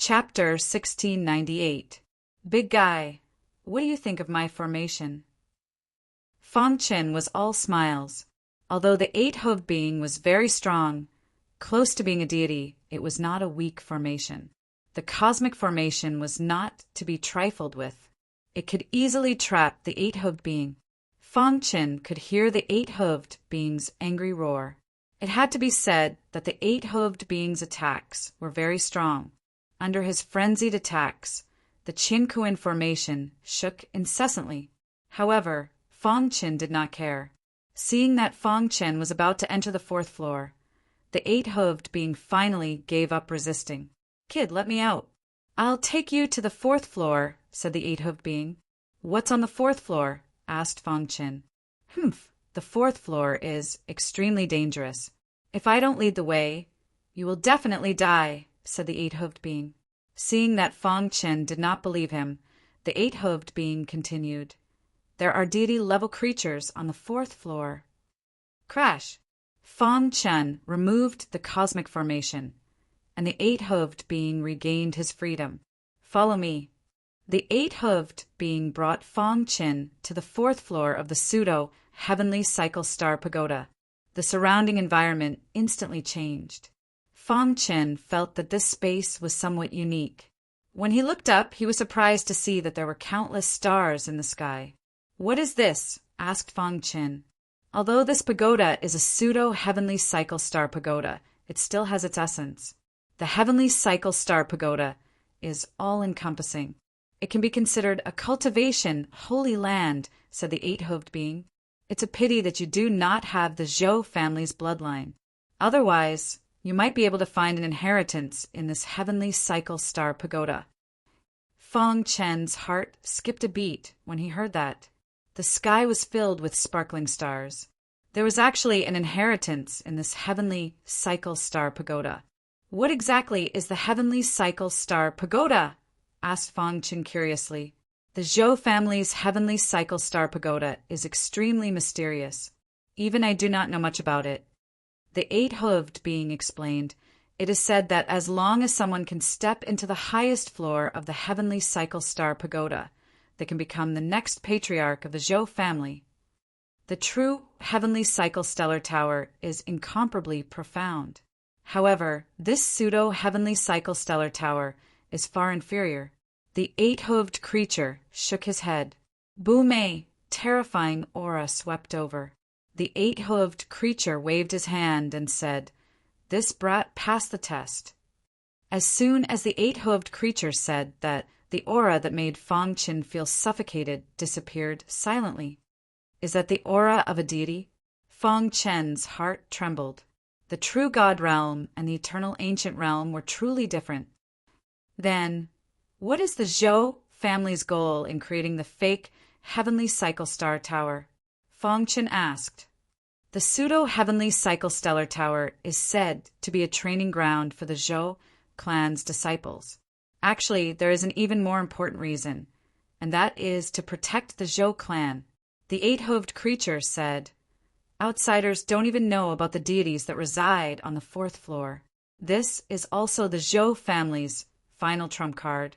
Chapter 1698. Big Guy, what do you think of my formation? Fong Chen was all smiles. Although the eight-hooved being was very strong, close to being a deity, it was not a weak formation. The cosmic formation was not to be trifled with. It could easily trap the eight-hooved being. Fong Chen could hear the eight-hooved being's angry roar. It had to be said that the eight-hooved being's attacks were very strong. Under his frenzied attacks, the Qin formation shook incessantly. However, Fong Chen did not care. Seeing that Fong Chen was about to enter the fourth floor, the eight-hooved being finally gave up resisting. "Kid, let me out." "I'll take you to the fourth floor," said the eight-hooved being. "What's on the fourth floor?" asked Fong Chen. "Humph, the fourth floor is extremely dangerous. If I don't lead the way, you will definitely die," said the eight-hooved being. Seeing that Fong Chen did not believe him, the eight-hooved being continued, "There are deity-level creatures on the fourth floor." Crash! Fong Chen removed the cosmic formation, and the eight-hooved being regained his freedom. "Follow me." The eight-hooved being brought Fong Chen to the fourth floor of the pseudo-heavenly cycle star pagoda. The surrounding environment instantly changed. Fong Chen felt that this space was somewhat unique. When he looked up, he was surprised to see that there were countless stars in the sky. "What is this?" asked Fong Chen. Although this pagoda is a pseudo-heavenly cycle star pagoda, it still has its essence. The heavenly cycle star pagoda is all-encompassing. "It can be considered a cultivation holy land," said the eight-hooved being. "It's a pity that you do not have the Zhou family's bloodline. Otherwise, you might be able to find an inheritance in this heavenly cycle star pagoda." Fong Chen's heart skipped a beat when he heard that. The sky was filled with sparkling stars. There was actually an inheritance in this heavenly cycle star pagoda. "What exactly is the heavenly cycle star pagoda?" asked Fong Chen curiously. "The Zhou family's heavenly cycle star pagoda is extremely mysterious. Even I do not know much about it." The eight-hooved being explained, "It is said that as long as someone can step into the highest floor of the heavenly cycle star pagoda, they can become the next patriarch of the Zhou family. The true heavenly cycle stellar tower is incomparably profound. However, this pseudo-heavenly cycle stellar tower is far inferior." The eight-hooved creature shook his head. Boom-a, terrifying aura swept over. The eight-hooved creature waved his hand and said, "This brat passed the test." As soon as the eight-hooved creature said that, the aura that made Fong Chen feel suffocated disappeared silently. "Is that the aura of a deity?" Fong Chen's heart trembled. The true God realm and the eternal ancient realm were truly different. "Then, what is the Zhou family's goal in creating the fake heavenly cycle star tower?" Fong Chen asked. "The pseudo-heavenly cycle stellar tower is said to be a training ground for the Zhou clan's disciples. Actually, there is an even more important reason, and that is to protect the Zhou clan." The eight-hooved creature said, "Outsiders don't even know about the deities that reside on the fourth floor. This is also the Zhou family's final trump card."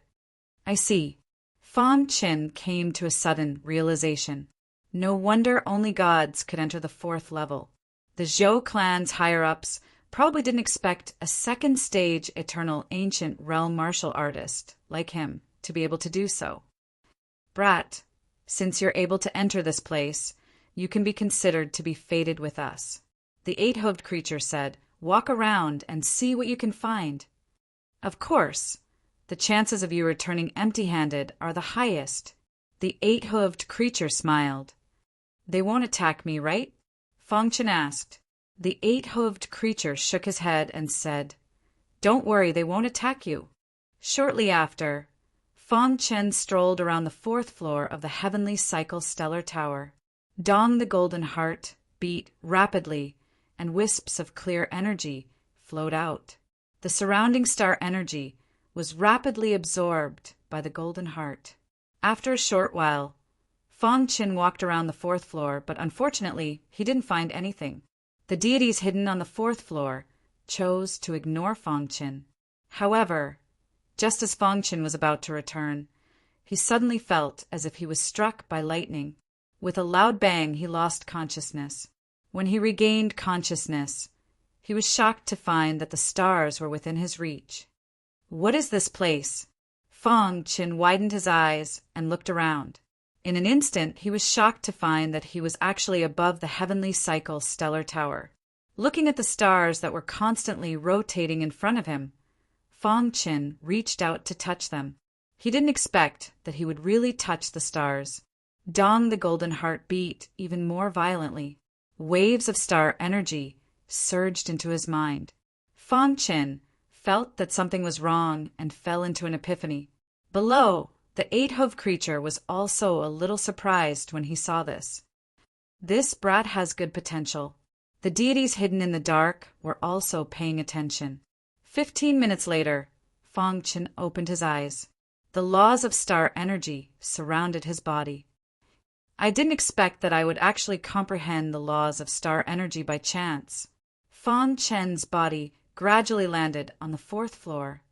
"I see." Fong Chen came to a sudden realization. No wonder only gods could enter the fourth level. The Zhou clan's higher-ups probably didn't expect a second-stage eternal ancient realm martial artist like him to be able to do so. "Brat, since you're able to enter this place, you can be considered to be fated with us." The eight-hooved creature said, "Walk around and see what you can find." "Of course. The chances of you returning empty-handed are the highest." The eight-hooved creature smiled. "They won't attack me, right?" Fong Chen asked. The eight-hooved creature shook his head and said, "Don't worry, they won't attack you." Shortly after, Fong Chen strolled around the fourth floor of the heavenly cycle stellar tower. Dong the golden heart beat rapidly, and wisps of clear energy flowed out. The surrounding star energy was rapidly absorbed by the golden heart. After a short while, Fong Chen walked around the fourth floor, but unfortunately, he didn't find anything. The deities hidden on the fourth floor chose to ignore Fong Chen. However, Just as Fang Qin was about to return, he suddenly felt as if he was struck by lightning. With a loud bang, he lost consciousness. When he regained consciousness, he was shocked to find that the stars were within his reach. What is this place? Fang Qin widened his eyes and looked around. In an instant, he was shocked to find that he was actually above the heavenly cycle stellar tower. Looking at the stars that were constantly rotating in front of him, Fang Qin reached out to touch them. He didn't expect that he would really touch the stars. Dong the golden heart beat even more violently. Waves of star energy surged into his mind. Fang Qin felt that something was wrong and fell into an epiphany. Below, the eight-hoofed creature was also a little surprised when he saw this. This brat has good potential. The deities hidden in the dark were also paying attention. 15 minutes later, Fang Qin opened his eyes. The laws of star energy surrounded his body. I didn't expect that I would actually comprehend the laws of star energy by chance. Fang Qin's body gradually landed on the 4th floor.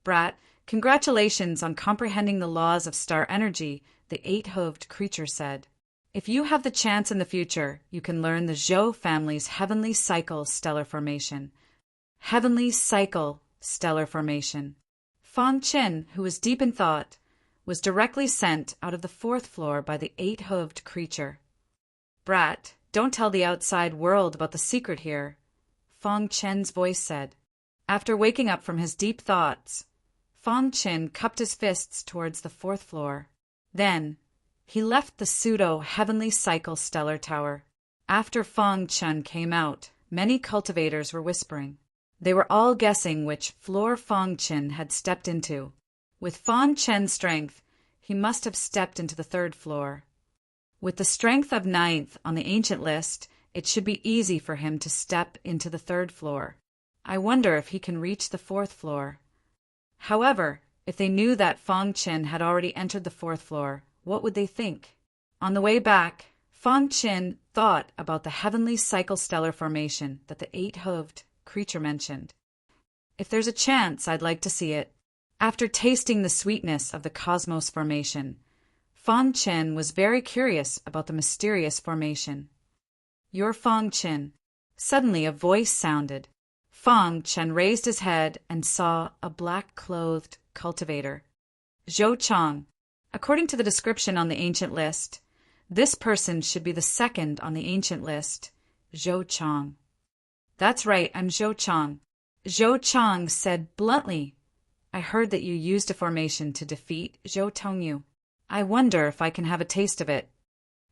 Brat, congratulations on comprehending the laws of star energy, the eight-hoofed creature said. If you have the chance in the future, you can learn the Zhou family's heavenly cycle stellar formation. Heavenly cycle stellar formation. Fang Qin, who was deep in thought, was directly sent out of the 4th floor by the eight-hoofed creature. Brat, don't tell the outside world about the secret here, Fang Qin's voice said. After waking up from his deep thoughts, Fang Qin cupped his fists towards the 4th floor. Then, he left the pseudo-heavenly cycle stellar tower. After Fang Qin came out, many cultivators were whispering. They were all guessing which floor Fang Qin had stepped into. With Fang Qin's strength, he must have stepped into the 3rd floor. With the strength of 9th on the ancient list, it should be easy for him to step into the 3rd floor. I wonder if he can reach the 4th floor. However, if they knew that Fang Qin had already entered the 4th floor, what would they think? On the way back, Fang Qin thought about the heavenly cycle stellar formation that the eight-hoofed creature mentioned. If there's a chance, I'd like to see it. After tasting the sweetness of the cosmos formation, Fang Qin was very curious about the mysterious formation. You're Fang Qin. Suddenly a voice sounded. Fang Qin raised his head and saw a black-clothed cultivator. Zhou Chang. According to the description on the ancient list, this person should be the 2nd on the ancient list, Zhou Chang. That's right, I'm Zhou Chang. Zhou Chang said bluntly, I heard that you used a formation to defeat Zhou Tongyu. I wonder if I can have a taste of it.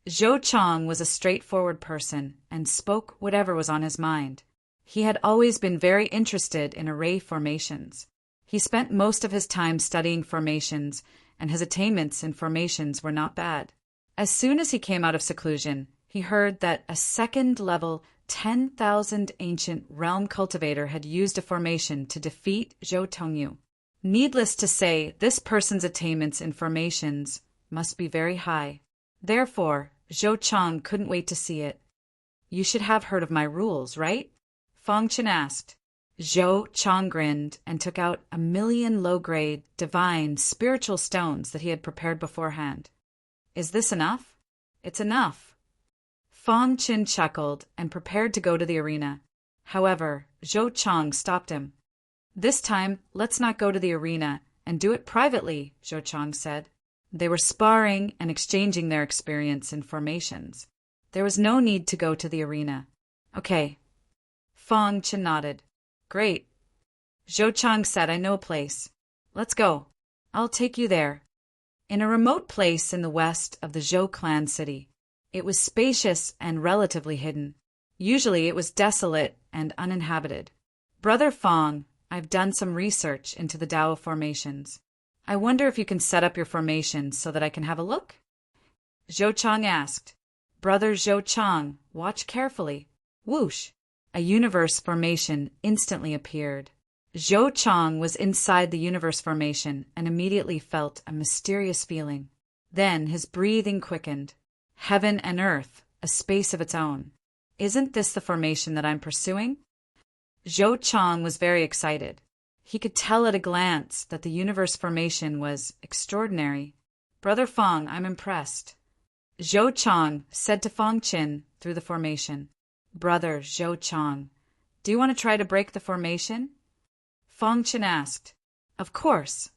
Zhou Chang was a straightforward person and spoke whatever was on his mind. He had always been very interested in array formations. He spent most of his time studying formations, and his attainments in formations were not bad. As soon as he came out of seclusion, he heard that a 2nd-level 10,000 ancient realm cultivator had used a formation to defeat Zhou Tongyu. Needless to say, this person's attainments in formations must be very high. Therefore, Zhou Chang couldn't wait to see it. You should have heard of my rules, right? Fang Qin asked. Zhou Chang grinned and took out 1,000,000 low-grade, divine, spiritual stones that he had prepared beforehand. Is this enough? It's enough. Fang Qin chuckled and prepared to go to the arena. However, Zhou Chang stopped him. This time, let's not go to the arena and do it privately, Zhou Chang said. They were sparring and exchanging their experience in formations. There was no need to go to the arena. Okay. Fang Qin nodded. Great. Zhou Chang said, I know a place. Let's go. I'll take you there. In a remote place in the west of the Zhou clan city. It was spacious and relatively hidden. Usually it was desolate and uninhabited. Brother Fang, I've done some research into the Tao formations. I wonder if you can set up your formations so that I can have a look? Zhou Chang asked. Brother Zhou Chang, watch carefully. Whoosh! A universe formation instantly appeared. Zhou Chang was inside the universe formation and immediately felt a mysterious feeling. Then his breathing quickened. Heaven and earth, a space of its own. Isn't this the formation that I'm pursuing? Zhou Chang was very excited. He could tell at a glance that the universe formation was extraordinary. "Brother Fong, I'm impressed," Zhou Chang said to Fong Qin through the formation. "Brother Zhou Chang, do you want to try to break the formation?" Fong Qin asked. Of course.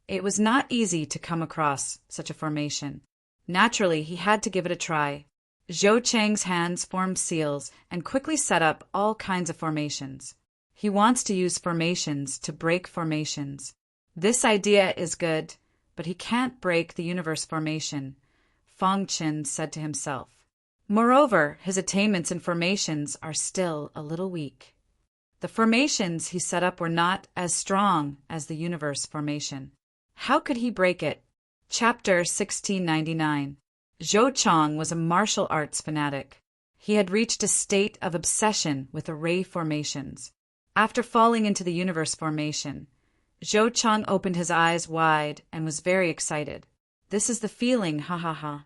It was not easy to come across such a formation. Naturally, he had to give it a try. Zhou Chang's hands formed seals and quickly set up all kinds of formations. He wants to use formations to break formations. This idea is good, but he can't break the universe formation, Fong Qin said to himself. Moreover, his attainments in formations are still a little weak. The formations he set up were not as strong as the universe formation. How could he break it? Chapter 1699. Zhou Chang was a martial arts fanatic. He had reached a state of obsession with array formations. After falling into the universe formation, Zhou Chang opened his eyes wide and was very excited. This is the feeling, ha ha ha.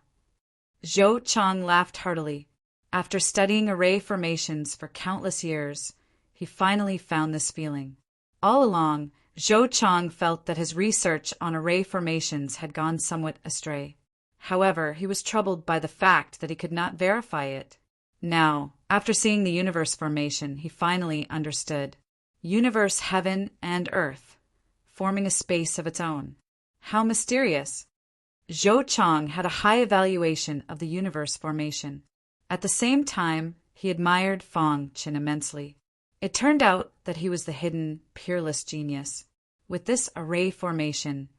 Zhou Chang laughed heartily. After studying array formations for countless years, he finally found this feeling. All along, Zhou Chang felt that his research on array formations had gone somewhat astray. However, he was troubled by the fact that he could not verify it. Now, after seeing the universe formation, he finally understood. Universe, heaven, and earth, forming a space of its own. How mysterious! Zhou Chang had a high evaluation of the universe formation. At the same time, he admired Fong Qin immensely. It turned out that he was the hidden, peerless genius. With this array formation,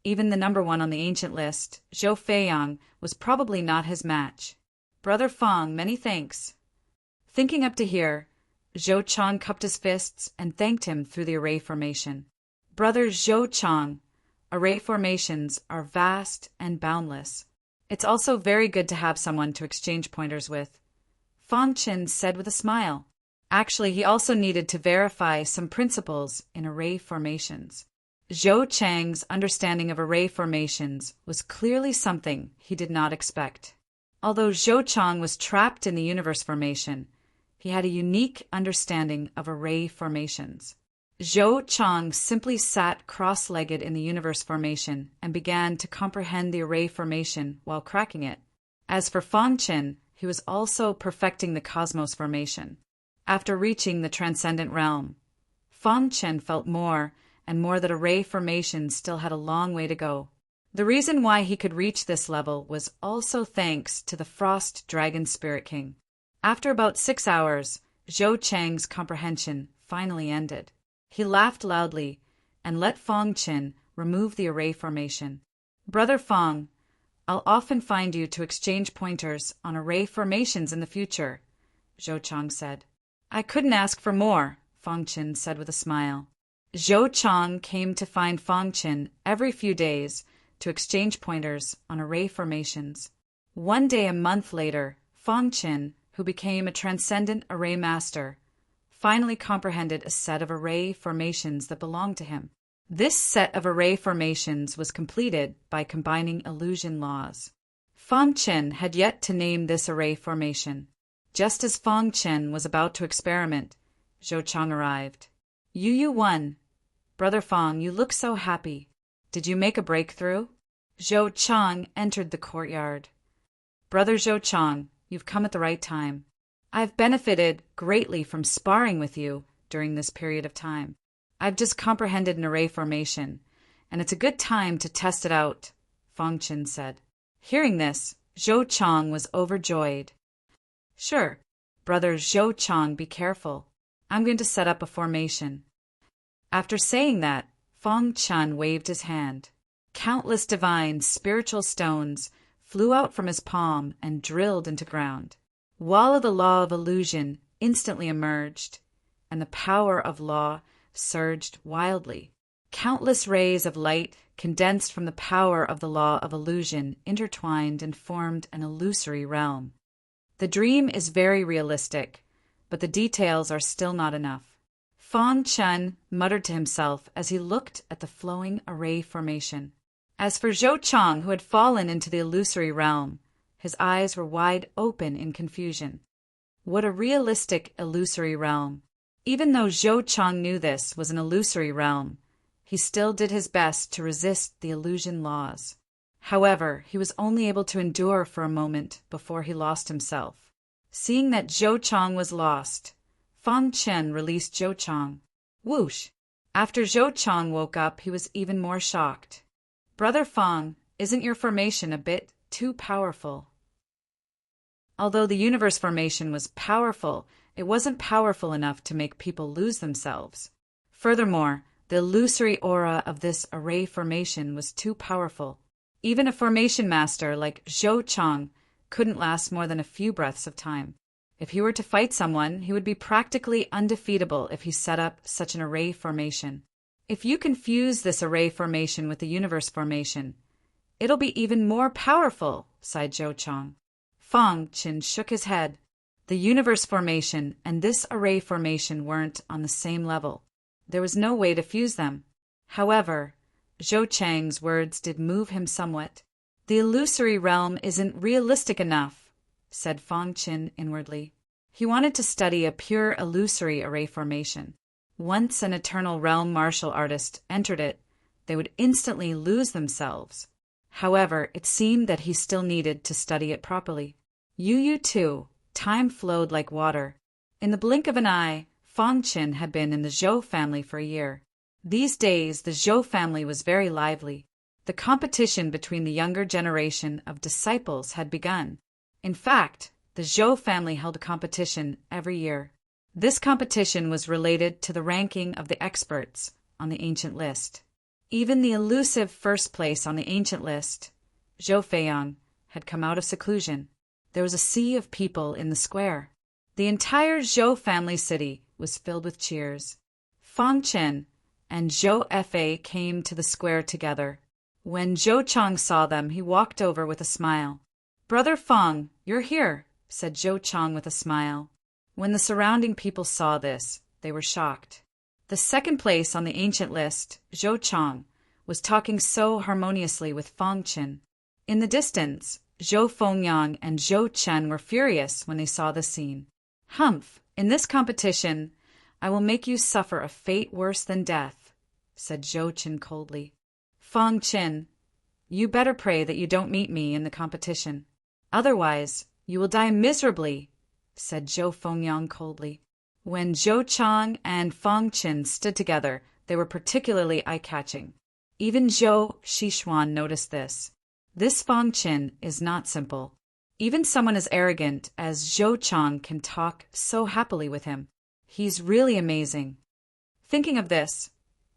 even the number one on the ancient list, Zhou Feiyang, was probably not his match. Brother Fong, many thanks. Thinking up to here, Zhou Chang cupped his fists and thanked him through the array formation. Brother Zhou Chang, array formations are vast and boundless. It's also very good to have someone to exchange pointers with, Fong Qin said with a smile. Actually, he also needed to verify some principles in array formations. Zhou Chang's understanding of array formations was clearly something he did not expect. Although Zhou Chang was trapped in the universe formation, he had a unique understanding of array formations. Zhou Chang simply sat cross-legged in the universe formation and began to comprehend the array formation while cracking it. As for Fong Qin, he was also perfecting the cosmos formation. After reaching the transcendent realm, Fong Qin felt more and more that array formations still had a long way to go. The reason why he could reach this level was also thanks to the Frost Dragon Spirit King. After about 6 hours, Zhou Chang's comprehension finally ended. He laughed loudly and let Fong Qin remove the array formation. Brother Fong, I'll often find you to exchange pointers on array formations in the future, Zhou Chang said. I couldn't ask for more, Fong Qin said with a smile. Zhou Chang came to find Fong Qin every few days to exchange pointers on array formations. One day a month later, Fong Qin, who became a transcendent array master, finally comprehended a set of array formations that belonged to him. This set of array formations was completed by combining illusion laws. Fong Qin had yet to name this array formation. Just as Fong Qin was about to experiment, Zhou Chang arrived. You won. Brother Fong, you look so happy. Did you make a breakthrough? Zhou Chang entered the courtyard. Brother Zhou Chang, you've come at the right time. I've benefited greatly from sparring with you during this period of time. I've just comprehended an array formation, and it's a good time to test it out, Fong Qin said. Hearing this, Zhou Chang was overjoyed. Sure, Brother Zhou Chang, be careful. I'm going to set up a formation. After saying that, Fong Qin waved his hand. Countless divine spiritual stones flew out from his palm and drilled into ground. Wall of the law of illusion instantly emerged, and the power of law surged wildly. Countless rays of light condensed from the power of the law of illusion intertwined and formed an illusory realm. The dream is very realistic, but the details are still not enough. Fong Qin muttered to himself as he looked at the flowing array formation. As for Zhou Chang, who had fallen into the illusory realm, his eyes were wide open in confusion. What a realistic illusory realm! Even though Zhou Chang knew this was an illusory realm, he still did his best to resist the illusion laws. However, he was only able to endure for a moment before he lost himself. Seeing that Zhou Chang was lost, Fang Chen released Zhou Chang. Whoosh! After Zhou Chang woke up, he was even more shocked. Brother Fang, isn't your formation a bit too powerful? Although the universe formation was powerful, it wasn't powerful enough to make people lose themselves. Furthermore, the illusory aura of this array formation was too powerful. Even a formation master like Zhou Chang couldn't last more than a few breaths of time. If he were to fight someone, he would be practically undefeatable if he set up such an array formation. If you confuse this array formation with the universe formation, it'll be even more powerful, sighed Zhou Chang. Fang Chen shook his head. The universe formation and this array formation weren't on the same level. There was no way to fuse them. However, Zhou Chang's words did move him somewhat. The illusory realm isn't realistic enough, said Fang Chen inwardly. He wanted to study a pure illusory array formation. Once an eternal realm martial artist entered it, they would instantly lose themselves. However, it seemed that he still needed to study it properly. Too. Time flowed like water. In the blink of an eye, Fang Chen had been in the Zhou family for a year. These days, the Zhou family was very lively. The competition between the younger generation of disciples had begun. In fact, the Zhou family held a competition every year. This competition was related to the ranking of the experts on the ancient list. Even the elusive first place on the ancient list, Zhou Feiyang, had come out of seclusion. There was a sea of people in the square. The entire Zhou family city was filled with cheers. Fang Chen and Zhou Fa came to the square together. When Zhou Chang saw them, he walked over with a smile. "Brother Fang, you're here," said Zhou Chang with a smile. When the surrounding people saw this, they were shocked. The second place on the ancient list, Zhou Chang, was talking so harmoniously with Fang Chen. In the distance, Zhou Fengyang and Zhou Chen were furious when they saw the scene. "Humph, in this competition, I will make you suffer a fate worse than death," said Zhou Chen coldly. "Fang Chen, you better pray that you don't meet me in the competition. Otherwise, you will die miserably," said Zhou Fengyang coldly. When Zhou Chang and Fang Chen stood together, they were particularly eye-catching. Even Zhou Xishuan noticed this. This Fang Chen is not simple. Even someone as arrogant as Zhou Chang can talk so happily with him. He's really amazing. Thinking of this,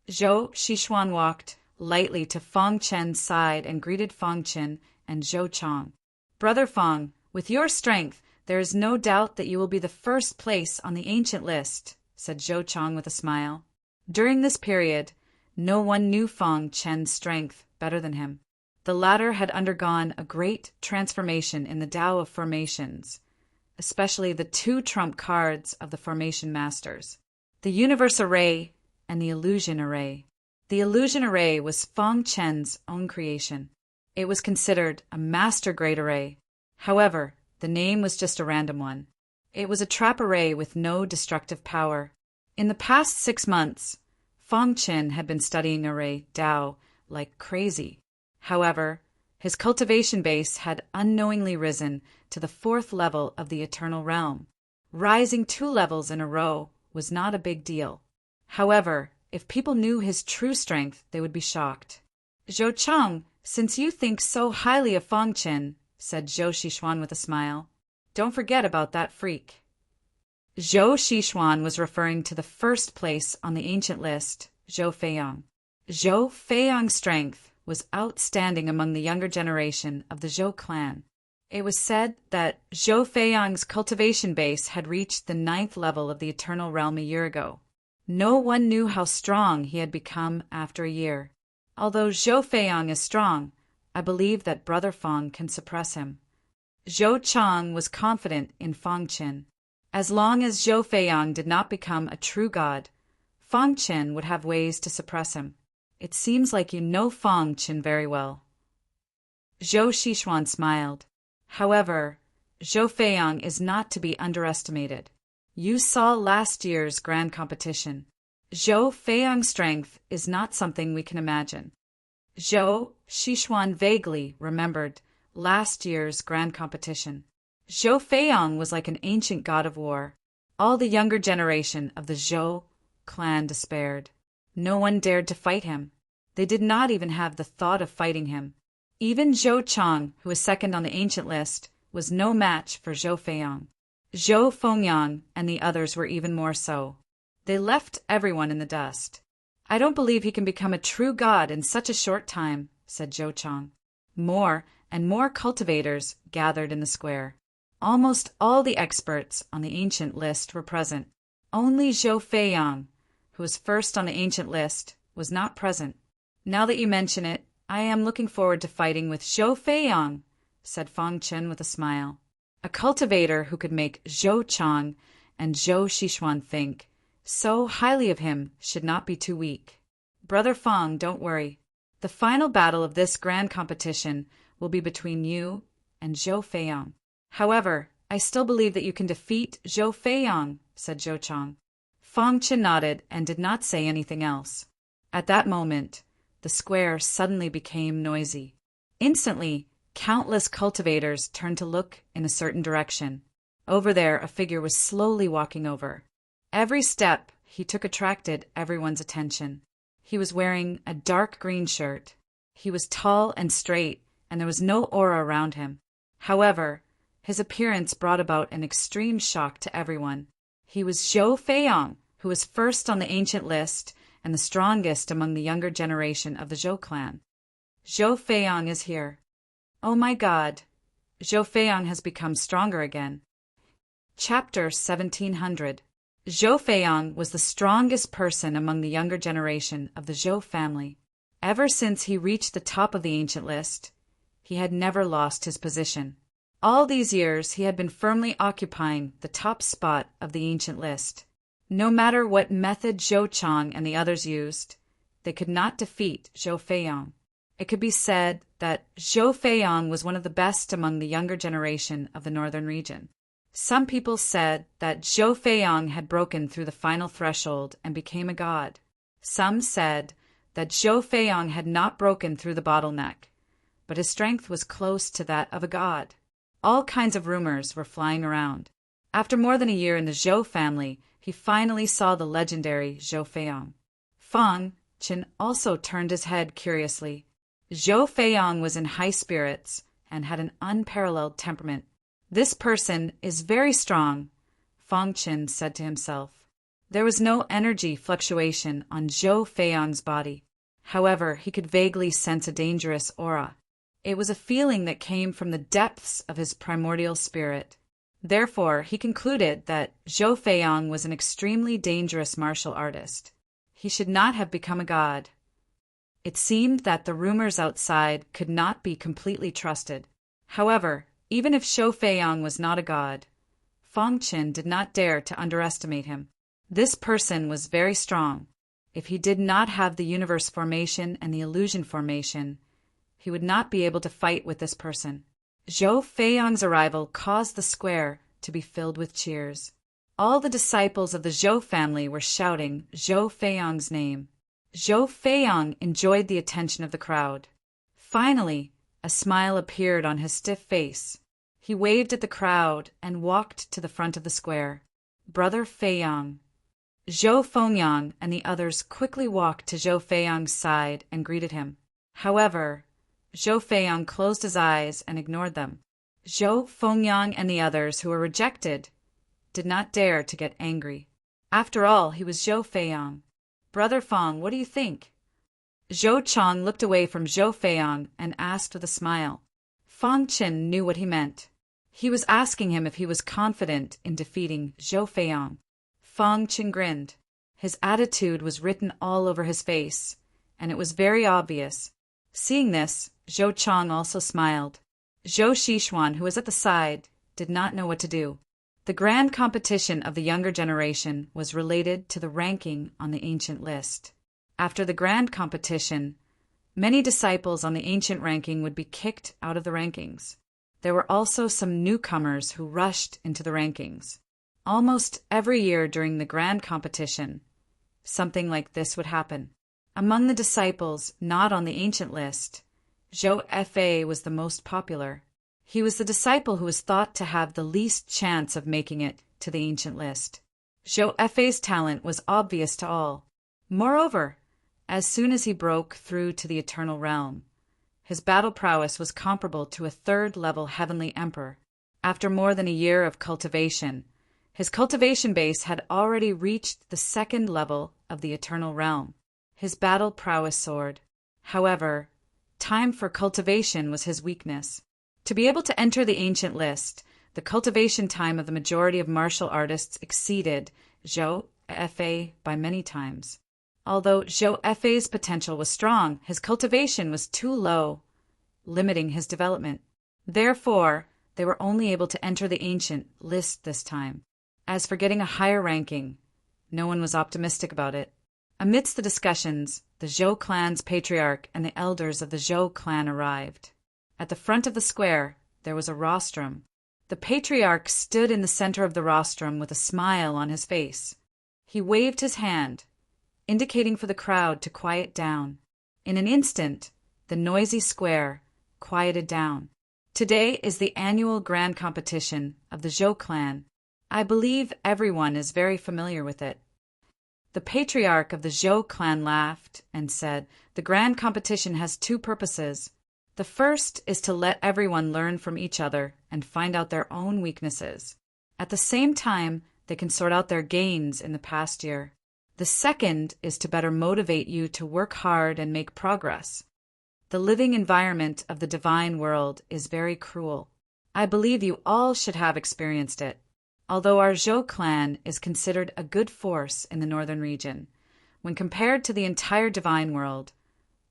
Zhou Xishuan walked lightly to Fang Chen's side and greeted Fang Chen and Zhou Chang. "Brother Fang, with your strength, there is no doubt that you will be the first place on the ancient list," said Zhou Chang with a smile. During this period, no one knew Fang Chen's strength better than him. The latter had undergone a great transformation in the Tao of formations, especially the two trump cards of the formation masters, the universe array and the illusion array. The illusion array was Fang Chen's own creation. It was considered a master-grade array. However, the name was just a random one. It was a trap array with no destructive power. In the past 6 months, Fang Chen had been studying array Tao like crazy. However, his cultivation base had unknowingly risen to the 4th level of the eternal realm. Rising 2 levels in a row was not a big deal. However, if people knew his true strength, they would be shocked. "Zhou Chang, since you think so highly of Fang Chen," said Zhou Xishuan with a smile, "don't forget about that freak." Zhou Xishuan was referring to the first place on the ancient list, Zhou Feiyang. Zhou Feiyang's strength was outstanding among the younger generation of the Zhou clan. It was said that Zhou Feiyang's cultivation base had reached the 9th level of the eternal realm a year ago. No one knew how strong he had become after a year. Although Zhou Feiyang is strong, I believe that Brother Fang can suppress him. Zhou Chang was confident in Fang Chen. As long as Zhou Feiyang did not become a true god, Fang Chen would have ways to suppress him. "It seems like you know Fang Chen very well." Zhou Xishuan smiled. However, Zhou Feiyang is not to be underestimated. You saw last year's grand competition. Zhou Feiyang's strength is not something we can imagine. Zhou Shixuan vaguely remembered last year's grand competition. Zhou Feiyang was like an ancient god of war. All the younger generation of the Zhou clan despaired. No one dared to fight him. They did not even have the thought of fighting him. Even Zhou Chang, who was second on the ancient list, was no match for Zhou Feiyang. Zhou Fengyang and the others were even more so. They left everyone in the dust. I don't believe he can become a true god in such a short time, said Zhou Chang. More and more cultivators gathered in the square. Almost all the experts on the ancient list were present. Only Zhou Feiyang, who was first on the ancient list, was not present. Now that you mention it, I am looking forward to fighting with Zhou Feiyang, said Fang Chen with a smile. A cultivator who could make Zhou Chang and Zhou Shixuan think so highly of him should not be too weak. Brother Fang, don't worry. The final battle of this grand competition will be between you and Zhou Feiyang. However, I still believe that you can defeat Zhou Feiyang, said Zhou Chang. Fang Chen nodded and did not say anything else. At that moment, the square suddenly became noisy. Instantly, countless cultivators turned to look in a certain direction. Over there, a figure was slowly walking over. Every step he took attracted everyone's attention. He was wearing a dark green shirt. He was tall and straight, and there was no aura around him. However, his appearance brought about an extreme shock to everyone. He was Zhou Feiyang, who was first on the ancient list and the strongest among the younger generation of the Zhou clan. Zhou Feiyang is here. Oh my God! Zhou Feiyang has become stronger again. Chapter 1700. Zhou Feiyang was the strongest person among the younger generation of the Zhou family. Ever since he reached the top of the ancient list, he had never lost his position. All these years he had been firmly occupying the top spot of the ancient list. No matter what method Zhou Chang and the others used, they could not defeat Zhou Feiyang. It could be said that Zhou Feiyang was one of the best among the younger generation of the northern region. Some people said that Zhou Feiyang had broken through the final threshold and became a god. Some said that Zhou Feiyang had not broken through the bottleneck, but his strength was close to that of a god. All kinds of rumors were flying around. After more than a year in the Zhou family, he finally saw the legendary Zhou Feiyang. Fang Chen also turned his head curiously. Zhou Feiyang was in high spirits and had an unparalleled temperament. This person is very strong, Fang Chen said to himself. There was no energy fluctuation on Zhou Feiyang's body. However, he could vaguely sense a dangerous aura. It was a feeling that came from the depths of his primordial spirit. Therefore, he concluded that Zhou Feiyang was an extremely dangerous martial artist. He should not have become a god. It seemed that the rumors outside could not be completely trusted. However, even if Zhou Feiyang was not a god, Fang Chen did not dare to underestimate him. This person was very strong. If he did not have the universe formation and the illusion formation, he would not be able to fight with this person. Zhou Feiyang's arrival caused the square to be filled with cheers. All the disciples of the Zhou family were shouting Zhou Feiyang's name. Zhou Feiyang enjoyed the attention of the crowd. Finally, a smile appeared on his stiff face. He waved at the crowd and walked to the front of the square. Brother Feiyang. Zhou Fengyang and the others quickly walked to Zhou Feiyang's side and greeted him. However, Zhou Feiyang closed his eyes and ignored them. Zhou Fengyang and the others who were rejected did not dare to get angry. After all, he was Zhou Feiyang. Brother Fang, what do you think? Zhou Chang looked away from Zhou Feiyang and asked with a smile. Fang Chen knew what he meant. He was asking him if he was confident in defeating Zhou Feiyang. Fang Chen grinned. His attitude was written all over his face, and it was very obvious. Seeing this, Zhou Chang also smiled. Zhou Shixuan, who was at the side, did not know what to do. The grand competition of the younger generation was related to the ranking on the ancient list. After the grand competition, many disciples on the ancient ranking would be kicked out of the rankings. There were also some newcomers who rushed into the rankings. Almost every year during the grand competition, something like this would happen. Among the disciples not on the ancient list, Zhou Fa was the most popular. He was the disciple who was thought to have the least chance of making it to the ancient list. Zhou Fa's talent was obvious to all. Moreover, as soon as he broke through to the eternal realm, his battle prowess was comparable to a third-level heavenly emperor. After more than a year of cultivation, his cultivation base had already reached the second level of the eternal realm. His battle prowess soared. However, time for cultivation was his weakness. To be able to enter the ancient list, the cultivation time of the majority of martial artists exceeded Zhou Fa by many times. Although Zhou Fa's potential was strong, his cultivation was too low, limiting his development. Therefore, they were only able to enter the ancient list this time. As for getting a higher ranking, no one was optimistic about it. Amidst the discussions, the Zhou clan's patriarch and the elders of the Zhou clan arrived. At the front of the square, there was a rostrum. The patriarch stood in the center of the rostrum with a smile on his face. He waved his hand, indicating for the crowd to quiet down. In an instant, the noisy square quieted down. Today is the annual grand competition of the Zhou clan. I believe everyone is very familiar with it. The patriarch of the Zhou clan laughed and said, "The grand competition has two purposes. The first is to let everyone learn from each other and find out their own weaknesses. At the same time, they can sort out their gains in the past year. The second is to better motivate you to work hard and make progress. The living environment of the divine world is very cruel. I believe you all should have experienced it. Although our Zhou clan is considered a good force in the northern region, when compared to the entire divine world,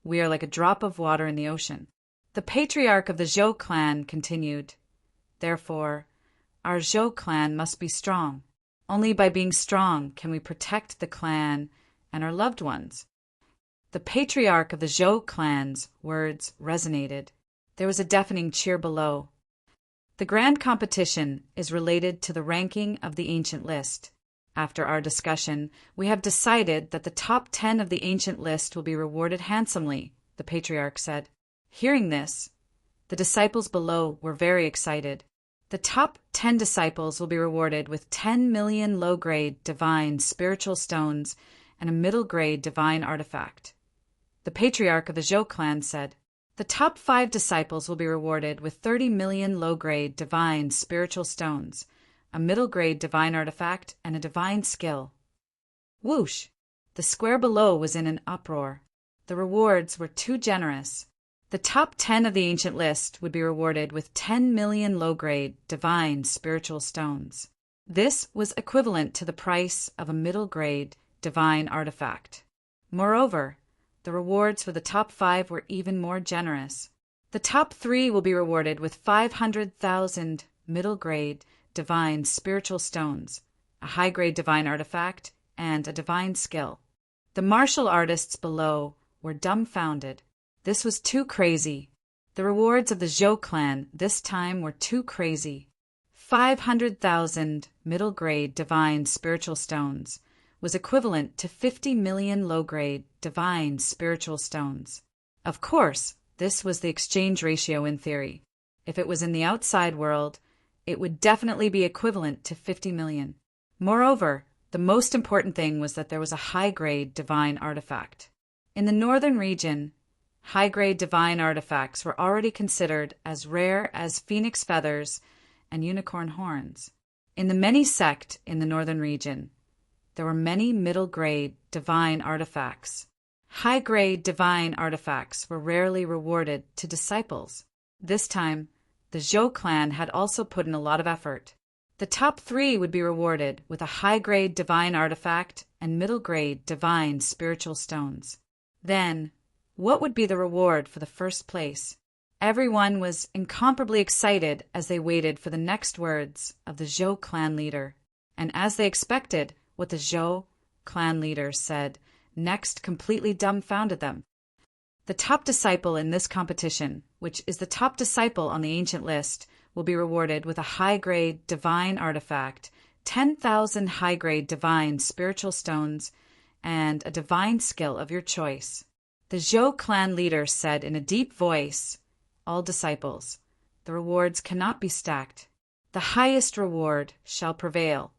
we are like a drop of water in the ocean." The patriarch of the Zhou clan continued, "Therefore, our Zhou clan must be strong. Only by being strong can we protect the clan and our loved ones." The patriarch of the Zhou clan's words resonated. There was a deafening cheer below. The grand competition is related to the ranking of the ancient list. After our discussion, we have decided that the top 10 of the ancient list will be rewarded handsomely, the patriarch said. Hearing this, the disciples below were very excited. The top 10 disciples will be rewarded with 10 million low-grade divine spiritual stones and a middle-grade divine artifact. The patriarch of the Zhou clan said, "The top 5 disciples will be rewarded with 30 million low-grade divine spiritual stones, a middle-grade divine artifact, and a divine skill." Whoosh! The square below was in an uproar. The rewards were too generous. The top 10 of the ancient list would be rewarded with 10 million low-grade divine spiritual stones. This was equivalent to the price of a middle-grade divine artifact. Moreover, the rewards for the top 5 were even more generous. The top 3 will be rewarded with 500,000 middle-grade divine spiritual stones, a high-grade divine artifact, and a divine skill. The martial artists below were dumbfounded. This was too crazy. The rewards of the Zhou clan this time were too crazy. 500,000 middle-grade divine spiritual stones was equivalent to 50 million low-grade divine spiritual stones. Of course, this was the exchange ratio in theory. If it was in the outside world, it would definitely be equivalent to 50 million. Moreover, the most important thing was that there was a high-grade divine artifact. In the northern region, high-grade divine artifacts were already considered as rare as phoenix feathers and unicorn horns. In the many sect in the northern region, there were many middle-grade divine artifacts. High-grade divine artifacts were rarely rewarded to disciples. This time, the Zhou clan had also put in a lot of effort. The top 3 would be rewarded with a high-grade divine artifact and middle-grade divine spiritual stones. Then, what would be the reward for the first place? Everyone was incomparably excited as they waited for the next words of the Zhou clan leader. And as they expected, what the Zhou clan leader said next completely dumbfounded them. The top disciple in this competition, which is the top disciple on the ancient list, will be rewarded with a high-grade divine artifact, 10,000 high-grade divine spiritual stones, and a divine skill of your choice. The Zhou clan leader said in a deep voice, "All disciples, the rewards cannot be stacked. The highest reward shall prevail."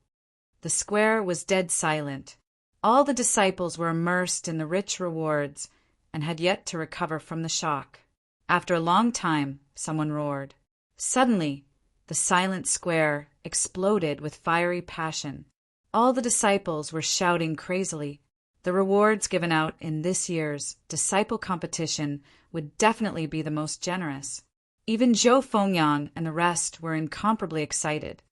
The square was dead silent. All the disciples were immersed in the rich rewards and had yet to recover from the shock. After a long time, someone roared. Suddenly, the silent square exploded with fiery passion. All the disciples were shouting crazily. The rewards given out in this year's disciple competition would definitely be the most generous. Even Zhou Fengyang and the rest were incomparably excited.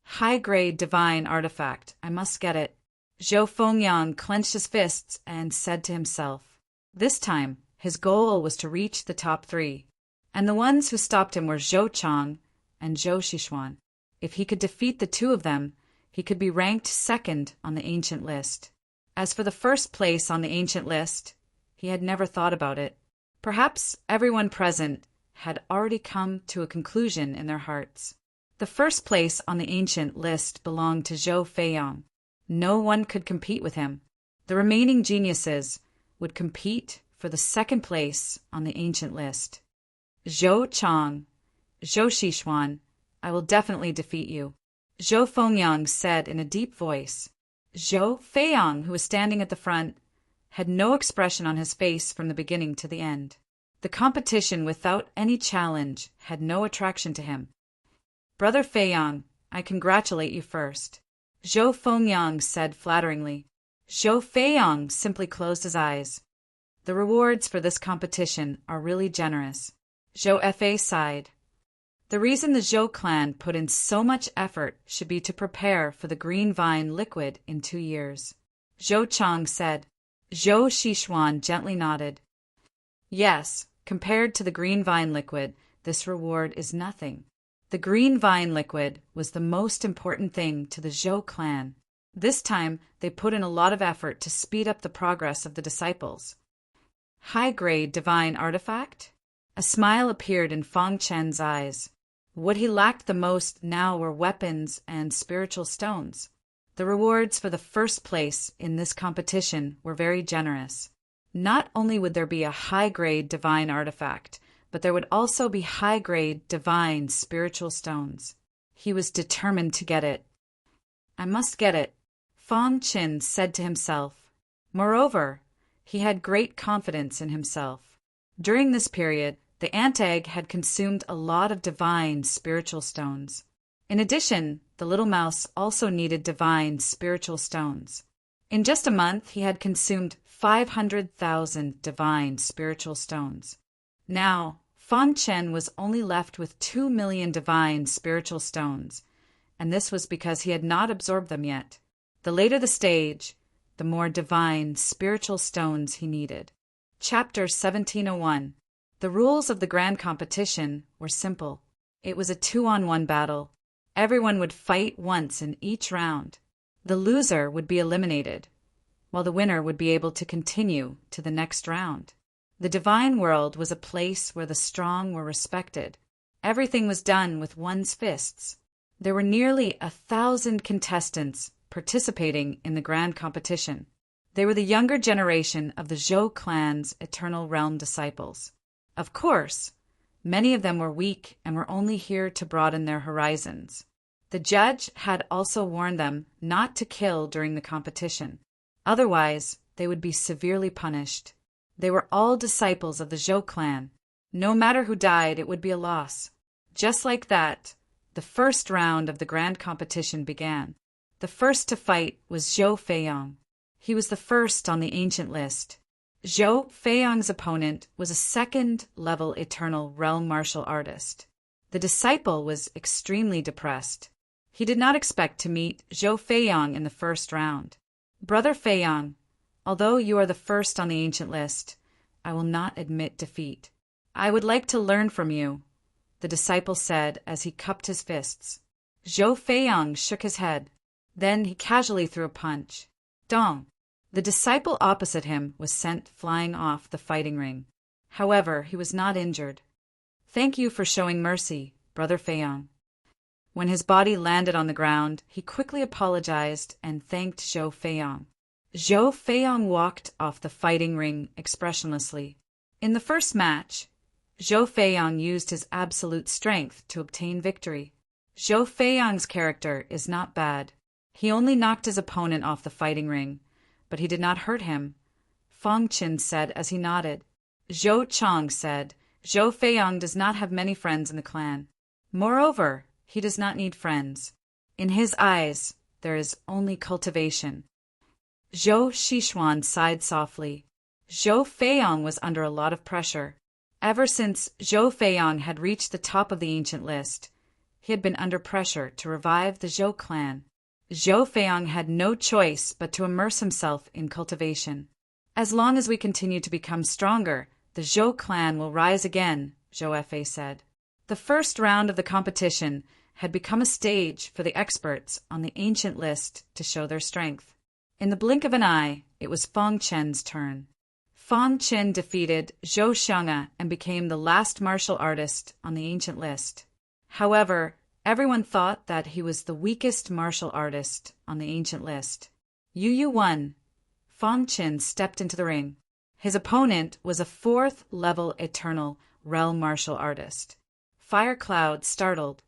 High-grade divine artifact, I must get it. Zhou Fengyang clenched his fists and said to himself. This time, his goal was to reach the top 3, and the ones who stopped him were Zhou Chang and Zhou Xishuan. If he could defeat the 2 of them, he could be ranked second on the ancient list. As for the first place on the ancient list, he had never thought about it. Perhaps everyone present had already come to a conclusion in their hearts. The first place on the ancient list belonged to Zhou Feiyang. No one could compete with him. The remaining geniuses would compete for the second place on the ancient list. Zhou Chang, Zhou Xishuan, I will definitely defeat you, Zhou Fengyang said in a deep voice. Zhou Feiyang, who was standing at the front, had no expression on his face from the beginning to the end. The competition without any challenge had no attraction to him. Brother Feiyang, I congratulate you first, Zhou Fengyang said flatteringly. Zhou Feiyang simply closed his eyes. The rewards for this competition are really generous. Zhou Fa sighed. The reason the Zhou clan put in so much effort should be to prepare for the green vine liquid in 2 years. Zhou Chang said. Zhou Xishuan gently nodded. Yes, compared to the green vine liquid, this reward is nothing. The green vine liquid was the most important thing to the Zhou clan. This time, they put in a lot of effort to speed up the progress of the disciples. High-grade divine artifact? A smile appeared in Fang Chen's eyes. What he lacked the most now were weapons and spiritual stones. The rewards for the first place in this competition were very generous. Not only would there be a high-grade divine artifact, but there would also be high-grade divine spiritual stones. He was determined to get it. I must get it, Fang Chen said to himself. Moreover, he had great confidence in himself. During this period, the ant egg had consumed a lot of divine spiritual stones. In addition, the little mouse also needed divine spiritual stones. In just a month, he had consumed 500,000 divine spiritual stones. Now, Fang Chen was only left with 2 million divine spiritual stones, and this was because he had not absorbed them yet. The later the stage, the more divine spiritual stones he needed. Chapter 1701. The rules of the grand competition were simple. It was a 2-on-1 battle. Everyone would fight once in each round. The loser would be eliminated, while the winner would be able to continue to the next round. The divine world was a place where the strong were respected. Everything was done with one's fists. There were nearly 1,000 contestants participating in the grand competition. They were the younger generation of the Zhou clan's Eternal Realm disciples. Of course, many of them were weak and were only here to broaden their horizons. The judge had also warned them not to kill during the competition. Otherwise, they would be severely punished. They were all disciples of the Zhou clan. No matter who died, it would be a loss. Just like that, the first round of the grand competition began. The first to fight was Zhou Feiyang. He was the first on the ancient list. Zhou Feiyang's opponent was a second-level Eternal Realm martial artist. The disciple was extremely depressed. He did not expect to meet Zhou Feiyang in the first round. Brother Feiyang, although you are the first on the ancient list, I will not admit defeat. I would like to learn from you, the disciple said as he cupped his fists. Zhou Feiyang shook his head. Then he casually threw a punch. Dong! The disciple opposite him was sent flying off the fighting ring. However, he was not injured. Thank you for showing mercy, Brother Feiyang. When his body landed on the ground, he quickly apologized and thanked Zhou Feiyang. Zhou Feiyang walked off the fighting ring expressionlessly. In the first match, Zhou Feiyang used his absolute strength to obtain victory. Zhou Feiyang's character is not bad. He only knocked his opponent off the fighting ring, but he did not hurt him, Fang Qin said as he nodded. Zhou Chang said, Zhou Feiyang does not have many friends in the clan. Moreover, he does not need friends. In his eyes, there is only cultivation. Zhou Xishuan sighed softly. Zhou Feiyang was under a lot of pressure. Ever since Zhou Feiyang had reached the top of the ancient list, he had been under pressure to revive the Zhou clan. Zhou Feiyang had no choice but to immerse himself in cultivation. As long as we continue to become stronger, the Zhou clan will rise again, Zhou Fei said. The first round of the competition had become a stage for the experts on the ancient list to show their strength. In the blink of an eye, it was Fang Chen's turn. Fang Chen defeated Zhou Xiang'e and became the last martial artist on the ancient list. However, everyone thought that he was the weakest martial artist on the ancient list. Yu won. Fang Chen stepped into the ring. His opponent was a 4th-level Eternal Realm martial artist. Fire Cloud startled.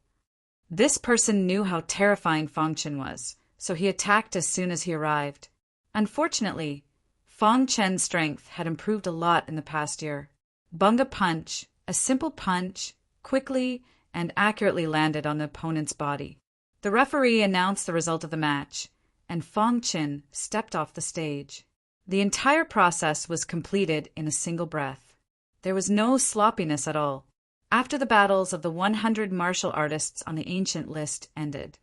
This person knew how terrifying Fang Chen was, so he attacked as soon as he arrived. Unfortunately, Fang Chen's strength had improved a lot in the past year. Bunga Punch, a simple punch, quickly and accurately landed on the opponent's body. The referee announced the result of the match, and Fang Chen stepped off the stage. The entire process was completed in a single breath. There was no sloppiness at all. After the battles of the 100 martial artists on the ancient list ended,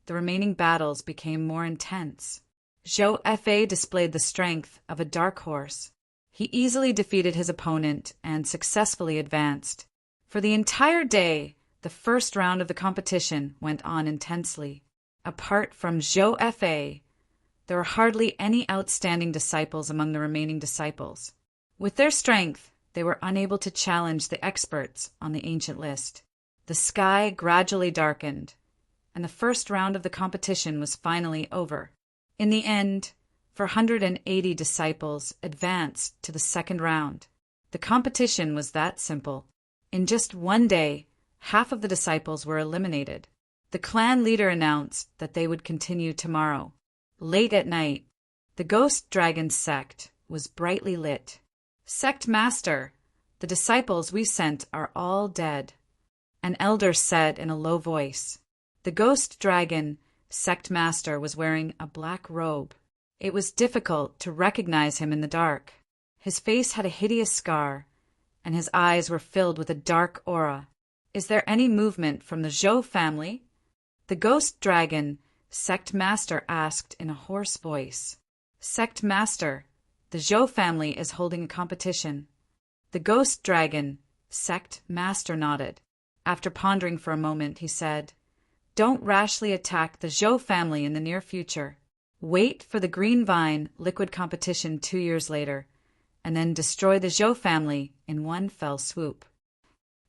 the remaining battles became more intense. Zhou Fei displayed the strength of a dark horse. He easily defeated his opponent and successfully advanced. For the entire day, the first round of the competition went on intensely. Apart from Zhou Fei, there were hardly any outstanding disciples among the remaining disciples. With their strength, they were unable to challenge the experts on the ancient list. The sky gradually darkened, and the first round of the competition was finally over. In the end, 480 disciples advanced to the second round. The competition was that simple. In just one day, half of the disciples were eliminated. The clan leader announced that they would continue tomorrow. Late at night, the Ghost Dragon sect was brightly lit. Sect Master, the disciples we sent are all dead, an elder said in a low voice. The Ghost Dragon Sect Master was wearing a black robe. It was difficult to recognize him in the dark. His face had a hideous scar, and his eyes were filled with a dark aura. Is there any movement from the Zhou family? The Ghost Dragon Sect Master asked in a hoarse voice. Sect Master, the Zhou family is holding a competition. The Ghost Dragon Sect Master nodded. After pondering for a moment, he said, Don't rashly attack the Zhou family in the near future. Wait for the Green Vine liquid competition 2 years later, and then destroy the Zhou family in one fell swoop.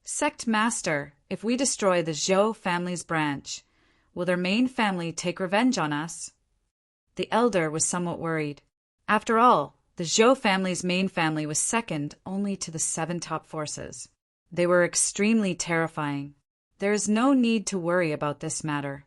Sect Master, if we destroy the Zhou family's branch, will their main family take revenge on us? The elder was somewhat worried. After all, the Zhou family's main family was second only to the 7 top forces. They were extremely terrifying. There is no need to worry about this matter.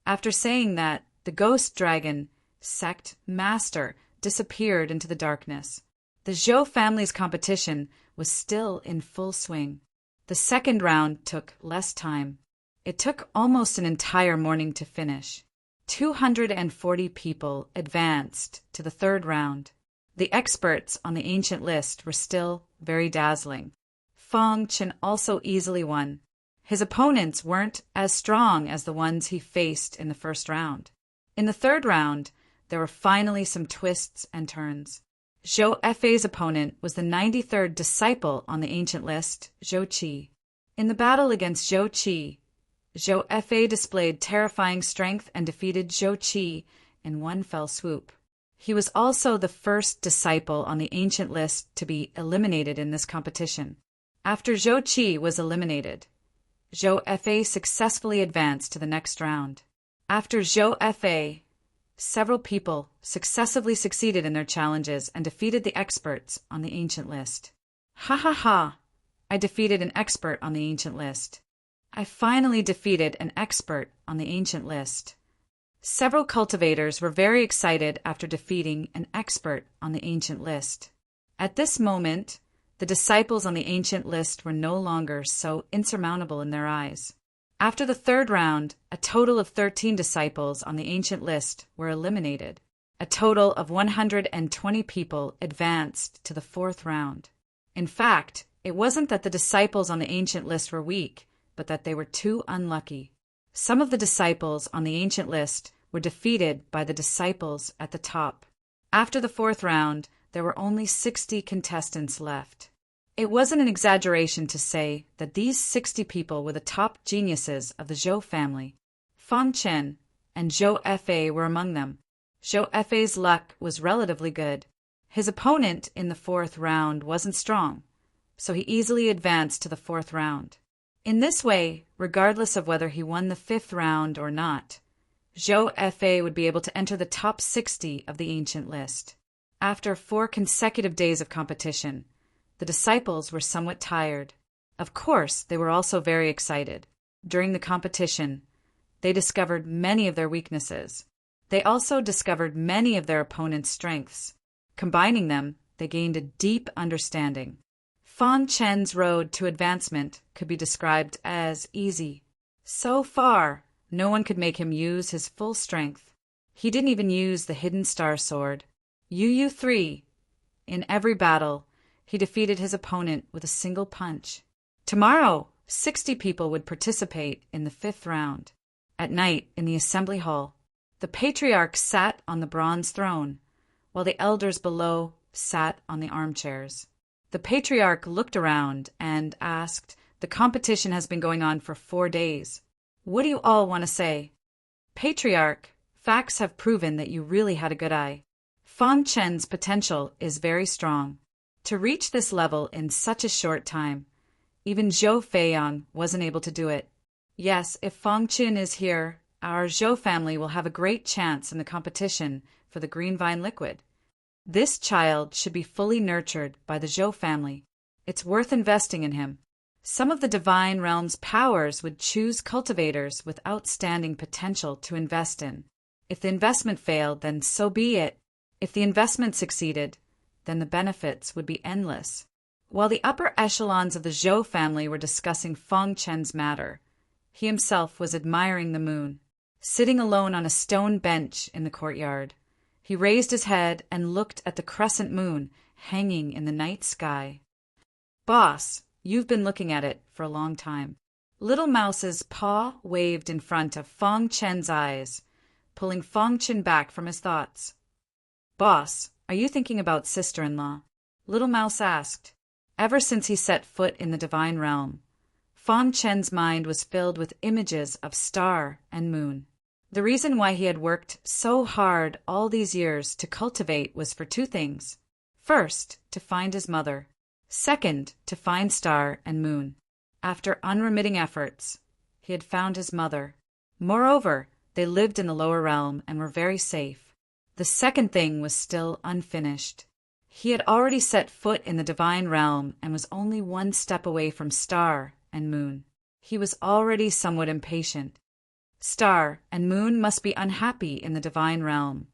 After saying that, the Ghost Dragon Sect Master disappeared into the darkness. The Zhou family's competition was still in full swing. The second round took less time. It took almost an entire morning to finish. 240 people advanced to the third round. The experts on the ancient list were still very dazzling. Fang Chen also easily won. His opponents weren't as strong as the ones he faced in the first round. In the third round, there were finally some twists and turns. Zhou Fei's opponent was the 93rd disciple on the ancient list, Zhou Qi. In the battle against Zhou Qi, Zhou Fei displayed terrifying strength and defeated Zhou Qi in one fell swoop. He was also the first disciple on the ancient list to be eliminated in this competition. After Zhou Qi was eliminated, Zhou Fa successfully advanced to the next round. After Zhou Fa, several people successively succeeded in their challenges and defeated the experts on the ancient list. Ha ha ha! I defeated an expert on the ancient list. I finally defeated an expert on the ancient list. Several cultivators were very excited after defeating an expert on the ancient list. At this moment, the disciples on the ancient list were no longer so insurmountable in their eyes. After the third round, a total of 13 disciples on the ancient list were eliminated. A total of 120 people advanced to the fourth round. In fact, it wasn't that the disciples on the ancient list were weak, but that they were too unlucky. Some of the disciples on the ancient list were defeated by the disciples at the top. After the fourth round, there were only 60 contestants left. It wasn't an exaggeration to say that these 60 people were the top geniuses of the Zhou family. Fang Chen and Zhou Fa were among them. Zhou Fa's luck was relatively good. His opponent in the fourth round wasn't strong, so he easily advanced to the fourth round. In this way, regardless of whether he won the fifth round or not, Zhou Fa would be able to enter the top 60 of the ancient list. After 4 consecutive days of competition, the disciples were somewhat tired. Of course, they were also very excited. During the competition, they discovered many of their weaknesses. They also discovered many of their opponent's strengths. Combining them, they gained a deep understanding. Fang Chen's road to advancement could be described as easy. So far, no one could make him use his full strength. He didn't even use the hidden star sword. Yu-3. In every battle, he defeated his opponent with a single punch. Tomorrow, 60 people would participate in the fifth round. At night, in the assembly hall, the patriarch sat on the bronze throne, while the elders below sat on the armchairs. The patriarch looked around and asked, "The competition has been going on for 4 days. What do you all want to say?" "Patriarch, facts have proven that you really had a good eye. Fang Chen's potential is very strong. To reach this level in such a short time, even Zhou Feiyang wasn't able to do it. Yes, if Fang Chen is here, our Zhou family will have a great chance in the competition for the green vine liquid. This child should be fully nurtured by the Zhou family. It's worth investing in him." Some of the divine realm's powers would choose cultivators with outstanding potential to invest in. If the investment failed, then so be it. If the investment succeeded, then the benefits would be endless. While the upper echelons of the Zhou family were discussing Fang Chen's matter, he himself was admiring the moon. Sitting alone on a stone bench in the courtyard, he raised his head and looked at the crescent moon hanging in the night sky. "Boss, you've been looking at it for a long time." Little Mouse's paw waved in front of Fang Chen's eyes, pulling Fang Chen back from his thoughts. "Boss, are you thinking about sister-in-law?" Little Mouse asked. Ever since he set foot in the divine realm, Fang Chen's mind was filled with images of star and moon. The reason why he had worked so hard all these years to cultivate was for 2 things. First, to find his mother. Second, to find star and moon. After unremitting efforts, he had found his mother. Moreover, they lived in the lower realm and were very safe. The second thing was still unfinished. He had already set foot in the divine realm and was only 1 step away from star and moon. He was already somewhat impatient. Star and moon must be unhappy in the divine realm,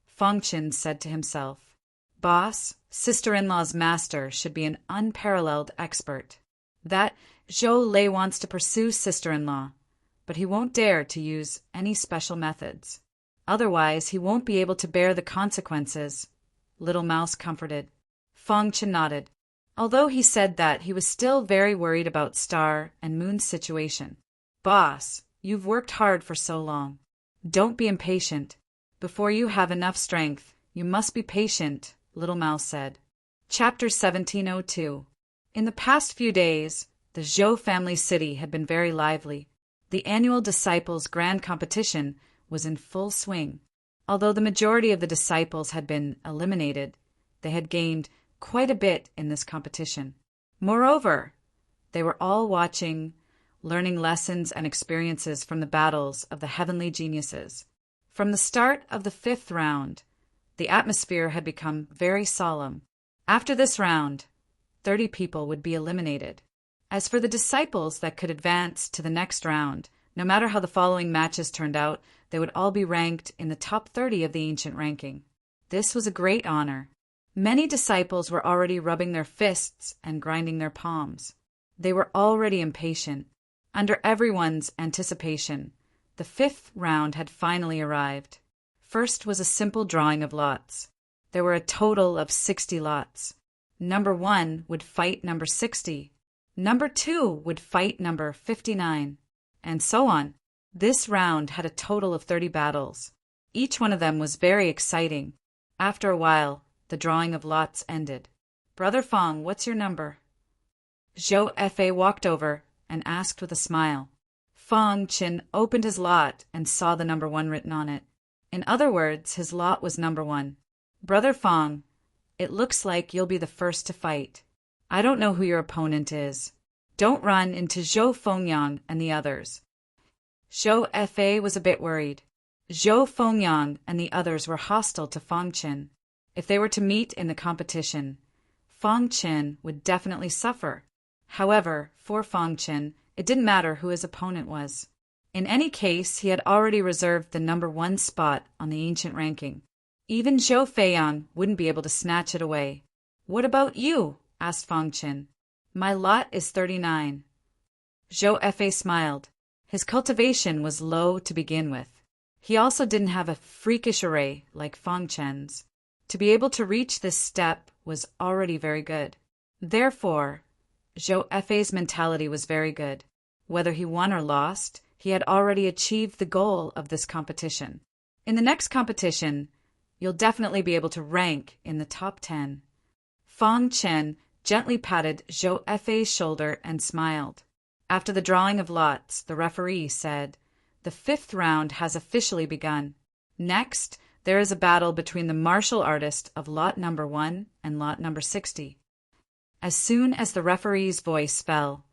Fang Chen said to himself. Boss, sister-in-law's master should be an unparalleled expert. That Zhou Lei wants to pursue sister-in-law, but he won't dare to use any special methods. Otherwise, he won't be able to bear the consequences, Little Mouse comforted. Fang Chen nodded. Although he said that, he was still very worried about Star and Moon's situation. Boss, you've worked hard for so long. Don't be impatient. Before you have enough strength, you must be patient, Little Mouse said. Chapter 1702. In the past few days, the Zhou family city had been very lively. The annual Disciples' Grand Competition was in full swing. Although the majority of the disciples had been eliminated, they had gained quite a bit in this competition. Moreover, they were all watching learning lessons and experiences from the battles of the heavenly geniuses. From the start of the 5th round, the atmosphere had become very solemn. After this round, 30 people would be eliminated. As for the disciples that could advance to the next round, no matter how the following matches turned out, they would all be ranked in the top 30 of the ancient ranking. This was a great honor. Many disciples were already rubbing their fists and grinding their palms. They were already impatient. Under everyone's anticipation, the 5th round had finally arrived. First was a simple drawing of lots. There were a total of 60 lots. Number 1 would fight number 60. Number 2 would fight number 59. And so on. This round had a total of 30 battles. Each one of them was very exciting. After a while, the drawing of lots ended. "Brother Fong, what's your number?" Zhou Fei walked over and asked with a smile. Fong Qin opened his lot and saw the number 1 written on it. In other words, his lot was number 1. "Brother Fong, it looks like you'll be the first to fight. I don't know who your opponent is. Don't run into Zhou Fengyang and the others." Zhou Fei was a bit worried. Zhou Fengyang and the others were hostile to Fong Qin. If they were to meet in the competition, Fong Qin would definitely suffer. However, for Fong Qin, it didn't matter who his opponent was. In any case, he had already reserved the number 1 spot on the ancient ranking. Even Zhou Feiyang wouldn't be able to snatch it away. "What about you?" asked Fong Qin. "My lot is 39. Zhou Fei smiled. His cultivation was low to begin with. He also didn't have a freakish array like Fong Qin's. To be able to reach this step was already very good. Therefore, Zhou Fei's mentality was very good. Whether he won or lost, he had already achieved the goal of this competition. In the next competition, you'll definitely be able to rank in the top 10. Fong Qin gently patted Zhou Fei's shoulder and smiled. After the drawing of lots, the referee said, "The 5th round has officially begun. Next, there is a battle between the martial artist of lot number 1 and lot number 60. As soon as the referee's voice fell,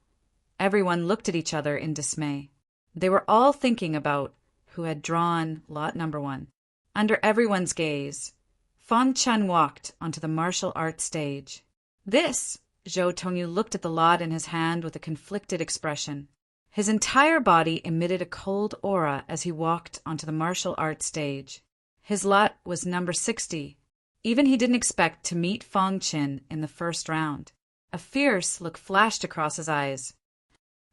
everyone looked at each other in dismay. They were all thinking about who had drawn lot number 1. Under everyone's gaze, Fong Qin walked onto the martial arts stage. "This," Zhou Tongyu looked at the lot in his hand with a conflicted expression. His entire body emitted a cold aura as he walked onto the martial arts stage. His lot was number 60. Even he didn't expect to meet Fong Qin in the first round. A fierce look flashed across his eyes.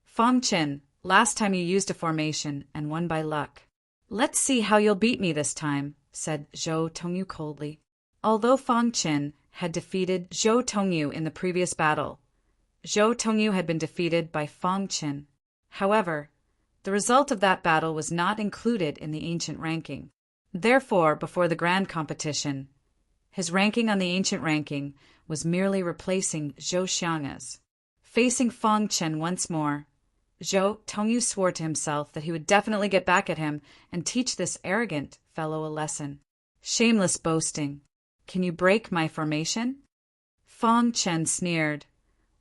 "Fong Qin, last time you used a formation and won by luck. Let's see how you'll beat me this time," said Zhou Tongyu coldly. Although Fong Qin had defeated Zhou Tongyu in the previous battle, Zhou Tongyu had been defeated by Fong Qin. However, the result of that battle was not included in the ancient ranking. Therefore, before the grand competition, his ranking on the ancient ranking was merely replacing Zhou Xiang's. Facing Fong Qin once more, Zhou Tongyu swore to himself that he would definitely get back at him and teach this arrogant fellow a lesson. "Shameless boasting. Can you break my formation?" Fong Qin sneered,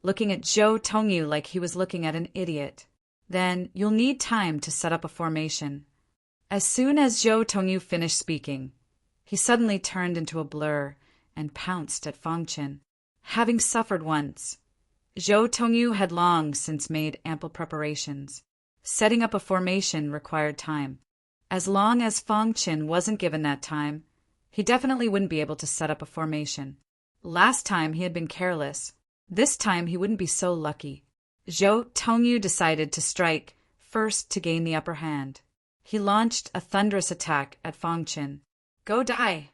looking at Zhou Tongyu like he was looking at an idiot. "Then you'll need time to set up a formation." As soon as Zhou Tongyu finished speaking, he suddenly turned into a blur and pounced at Fong Qin. Having suffered once, Zhou Tongyu had long since made ample preparations. Setting up a formation required time. As long as Fong Qin wasn't given that time, he definitely wouldn't be able to set up a formation. Last time he had been careless. This time he wouldn't be so lucky. Zhou Tongyu decided to strike first to gain the upper hand. He launched a thunderous attack at Fong Qin. "Go die!"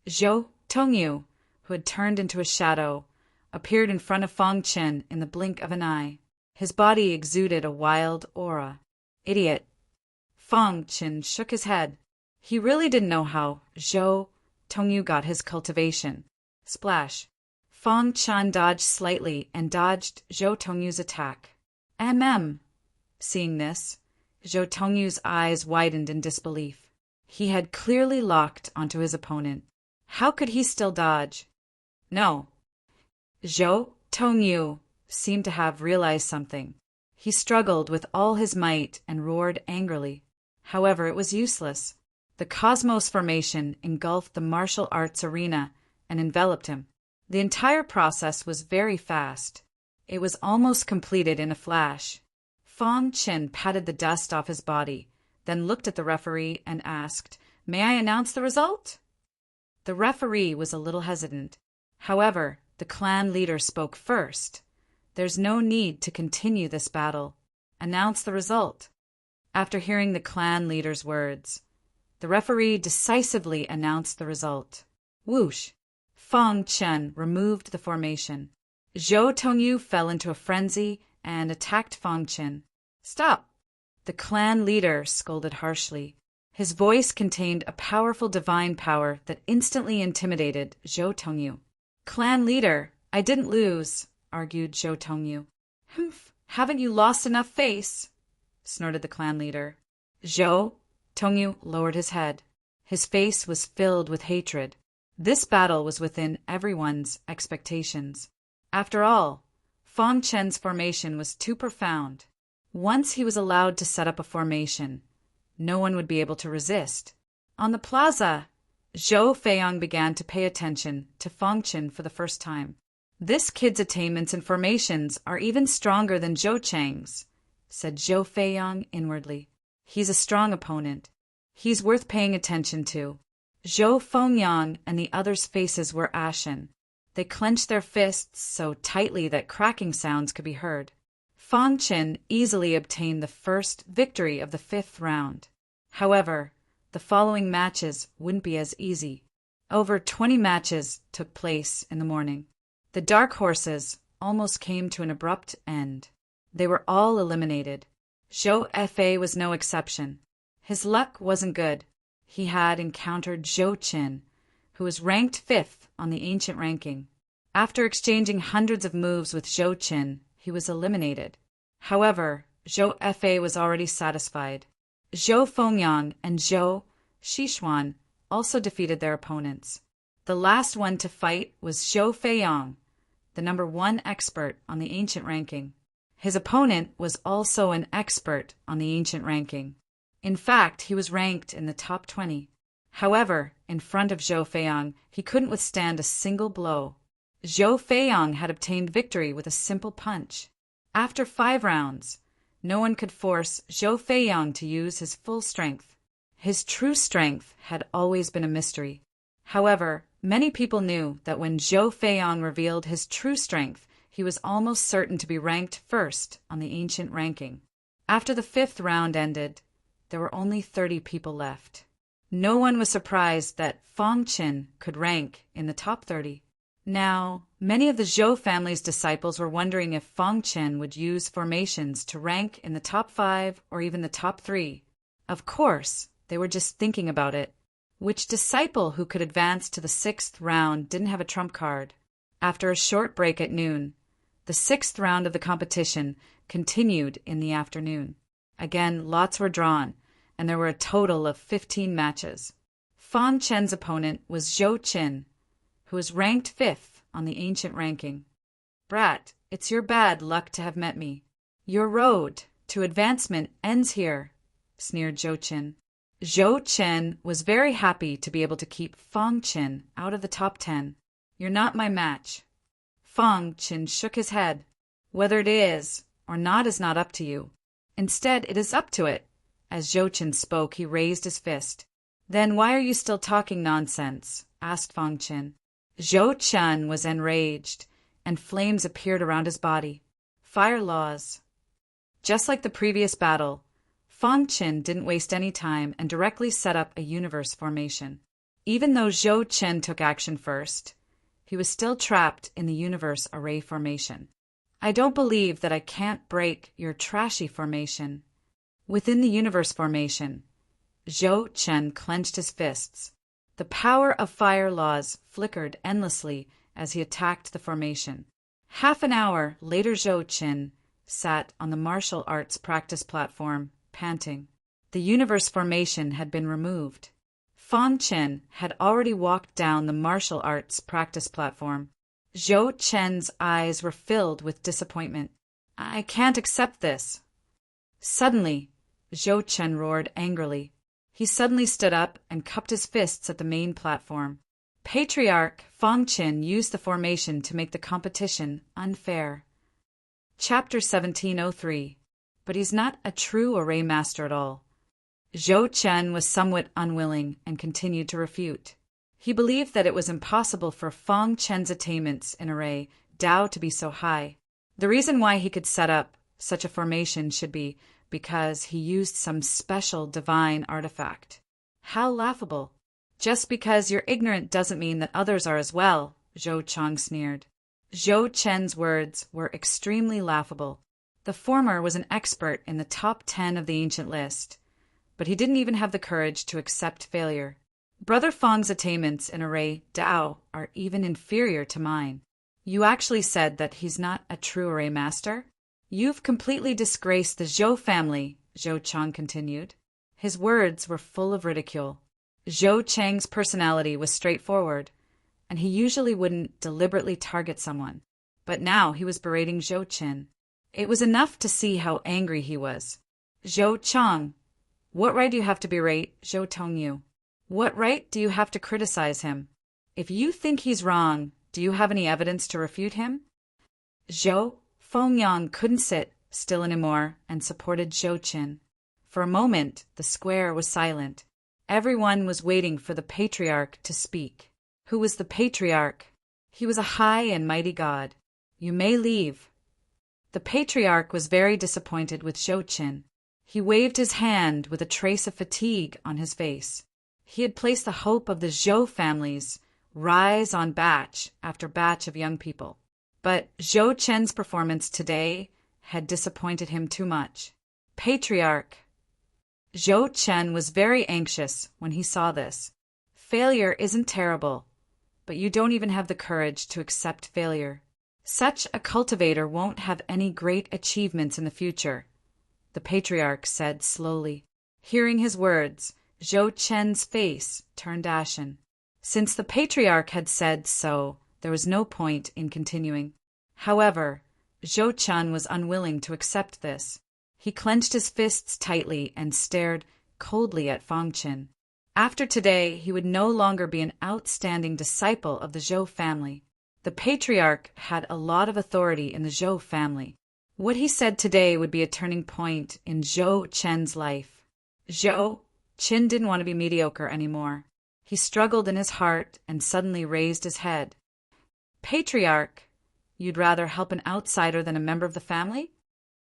Zhou Tongyu, who had turned into a shadow, appeared in front of Fong Qin in the blink of an eye. His body exuded a wild aura. "Idiot!" Fong Qin shook his head. He really didn't know how Zhou Tongyu got his cultivation. Splash! Fong Qin dodged slightly and dodged Zhou Tongyu's attack. Seeing this, Zhou Tongyu's eyes widened in disbelief. He had clearly locked onto his opponent. How could he still dodge? No. Zhou Tongyu seemed to have realized something. He struggled with all his might and roared angrily. However, it was useless. The Cosmos formation engulfed the martial arts arena and enveloped him. The entire process was very fast. It was almost completed in a flash. Fang Chen patted the dust off his body, then looked at the referee and asked, "May I announce the result?" The referee was a little hesitant. However, the clan leader spoke first. "There's no need to continue this battle. Announce the result." After hearing the clan leader's words, the referee decisively announced the result. Whoosh! Fang Chen removed the formation. Zhou Tongyu fell into a frenzy and attacked Fang Chen. "Stop!" The clan leader scolded harshly. His voice contained a powerful divine power that instantly intimidated Zhou Tongyu. "Clan leader, I didn't lose," argued Zhou Tongyu. "Humph, haven't you lost enough face?" snorted the clan leader. Zhou Tongyu lowered his head. His face was filled with hatred. This battle was within everyone's expectations. After all, Fang Chen's formation was too profound. Once he was allowed to set up a formation, no one would be able to resist. On the plaza, Zhou Feiyang began to pay attention to Fang Chen for the first time. "This kid's attainments and formations are even stronger than Zhou Cheng's," said Zhou Feiyang inwardly. "He's a strong opponent. He's worth paying attention to." Zhou Fengyang and the others' faces were ashen. They clenched their fists so tightly that cracking sounds could be heard. Fang Chen easily obtained the first victory of the 5th round. However, the following matches wouldn't be as easy. Over 20 matches took place in the morning. The dark horses almost came to an abrupt end. They were all eliminated. Zhou Fa was no exception. His luck wasn't good. He had encountered Zhou Qin, who was ranked 5th on the ancient ranking. After exchanging hundreds of moves with Zhou Qin, he was eliminated. However, Zhou Fa was already satisfied. Zhou Fengyang and Zhou Xishuan also defeated their opponents. The last one to fight was Zhou Feiyang, the number 1 expert on the ancient ranking. His opponent was also an expert on the ancient ranking. In fact, he was ranked in the top 20. However, in front of Zhou Feiyang, he couldn't withstand a single blow. Zhou Feiyang had obtained victory with a simple punch. After 5 rounds, no one could force Zhou Feiyang to use his full strength. His true strength had always been a mystery. However, many people knew that when Zhou Feiyang revealed his true strength, he was almost certain to be ranked 1st on the ancient ranking. After the 5th round ended, there were only 30 people left. No one was surprised that Fang Chen could rank in the top 30. Now, many of the Zhou family's disciples were wondering if Fang Chen would use formations to rank in the top 5 or even the top 3. Of course, they were just thinking about it. Which disciple who could advance to the 6th round didn't have a trump card? After a short break at noon, the 6th round of the competition continued in the afternoon. Again, lots were drawn, and there were a total of 15 matches. Fang Chen's opponent was Zhou Qin, who was ranked 5th on the ancient ranking. "Brat, it's your bad luck to have met me. Your road to advancement ends here," sneered Zhou Qin. Zhou Chen was very happy to be able to keep Fang Chen out of the top 10. "You're not my match." Fang Chen shook his head. "Whether it is or not is not up to you. Instead, it is up to it." As Zhou Chen spoke, he raised his fist. "Then why are you still talking nonsense?" asked Fang Chen. Zhou Chen was enraged, and flames appeared around his body. Fire laws. Just like the previous battle, Fang Chen didn't waste any time and directly set up a universe formation. Even though Zhou Chen took action first, he was still trapped in the universe array formation. "I don't believe that I can't break your trashy formation." Within the universe formation, Zhou Chen clenched his fists. The power of fire laws flickered endlessly as he attacked the formation. Half an hour later, Zhou Chen sat on the martial arts practice platform, panting. The universe formation had been removed. Fang Chen had already walked down the martial arts practice platform. Zhou Chen's eyes were filled with disappointment. I can't accept this. Suddenly, Zhou Chen roared angrily. He suddenly stood up and cupped his fists at the main platform. Patriarch Fang Qin used the formation to make the competition unfair. Chapter 1703. But he's not a true array master at all. Zhou Chen was somewhat unwilling and continued to refute. He believed that it was impossible for Fang Chen's attainments in array Dao to be so high. The reason why he could set up such a formation should be because he used some special divine artifact. How laughable! Just because you're ignorant doesn't mean that others are as well, Zhou Chang sneered. Zhou Chen's words were extremely laughable. The former was an expert in the top 10 of the ancient list, but he didn't even have the courage to accept failure. Brother Fang's attainments in array Dao are even inferior to mine. You actually said that he's not a true array master? You've completely disgraced the Zhou family, Zhou Chang continued. His words were full of ridicule. Zhou Chang's personality was straightforward, and he usually wouldn't deliberately target someone. But now he was berating Zhou Chen. It was enough to see how angry he was. Zhou Chang, what right do you have to berate Zhou Tongyu? What right do you have to criticize him? If you think he's wrong, do you have any evidence to refute him? Zhou Fengyang couldn't sit still anymore and supported Zhou Chen. For a moment, the square was silent. Everyone was waiting for the patriarch to speak. Who was the patriarch? He was a high and mighty god. You may leave. The patriarch was very disappointed with Zhou Chen. He waved his hand with a trace of fatigue on his face. He had placed the hope of the Zhou family's rise on batch after batch of young people. But Zhou Chen's performance today had disappointed him too much. Patriarch. Zhou Chen was very anxious when he saw this. Failure isn't terrible, but you don't even have the courage to accept failure. Such a cultivator won't have any great achievements in the future, the patriarch said slowly. Hearing his words, Zhou Chen's face turned ashen. Since the patriarch had said so, there was no point in continuing. However, Zhou Chen was unwilling to accept this. He clenched his fists tightly and stared coldly at Fang Qin. After today, he would no longer be an outstanding disciple of the Zhou family. The patriarch had a lot of authority in the Zhou family. What he said today would be a turning point in Zhou Chen's life. Zhou Chen didn't want to be mediocre anymore. He struggled in his heart and suddenly raised his head. Patriarch, you'd rather help an outsider than a member of the family?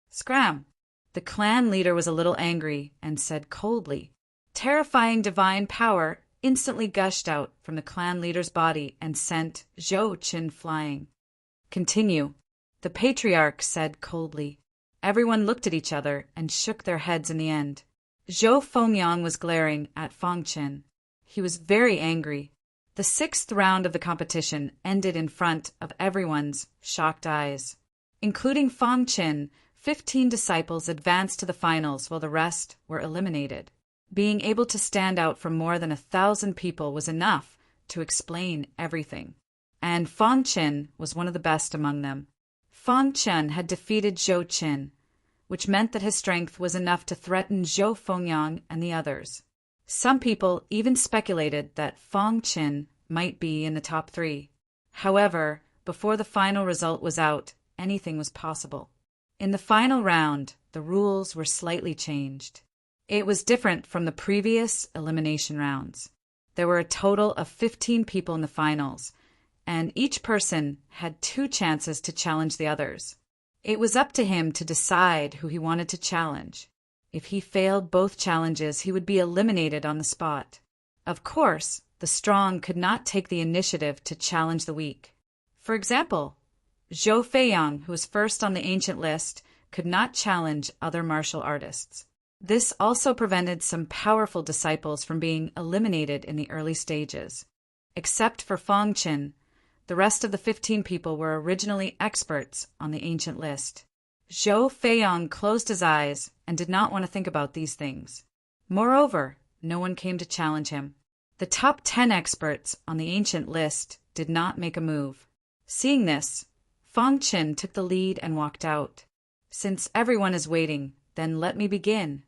Scram! The clan leader was a little angry and said coldly. Terrifying divine power instantly gushed out from the clan leader's body and sent Zhou Chen flying. Continue, the patriarch said coldly. Everyone looked at each other and shook their heads in the end. Zhou Fengyang was glaring at Fang Qin. He was very angry. The 6th round of the competition ended in front of everyone's shocked eyes. Including Fang Qin, 15 disciples advanced to the finals while the rest were eliminated. Being able to stand out from more than 1,000 people was enough to explain everything. And Fang Qin was one of the best among them. Fang Qin had defeated Zhou Chen, which meant that his strength was enough to threaten Zhou Fengyang and the others. Some people even speculated that Fang Qin might be in the top 3. However, before the final result was out, anything was possible. In the final round, the rules were slightly changed. It was different from the previous elimination rounds. There were a total of 15 people in the finals, and each person had 2 chances to challenge the others. It was up to him to decide who he wanted to challenge. If he failed both challenges, he would be eliminated on the spot. Of course, the strong could not take the initiative to challenge the weak. For example, Zhou Feiyang, who was first on the ancient list, could not challenge other martial artists. This also prevented some powerful disciples from being eliminated in the early stages. Except for Fang Qin, the rest of the 15 people were originally experts on the ancient list. Zhou Feiyang closed his eyes and did not want to think about these things. Moreover, no one came to challenge him. The top 10 experts on the ancient list did not make a move. Seeing this, Fang Qin took the lead and walked out. Since everyone is waiting, then let me begin.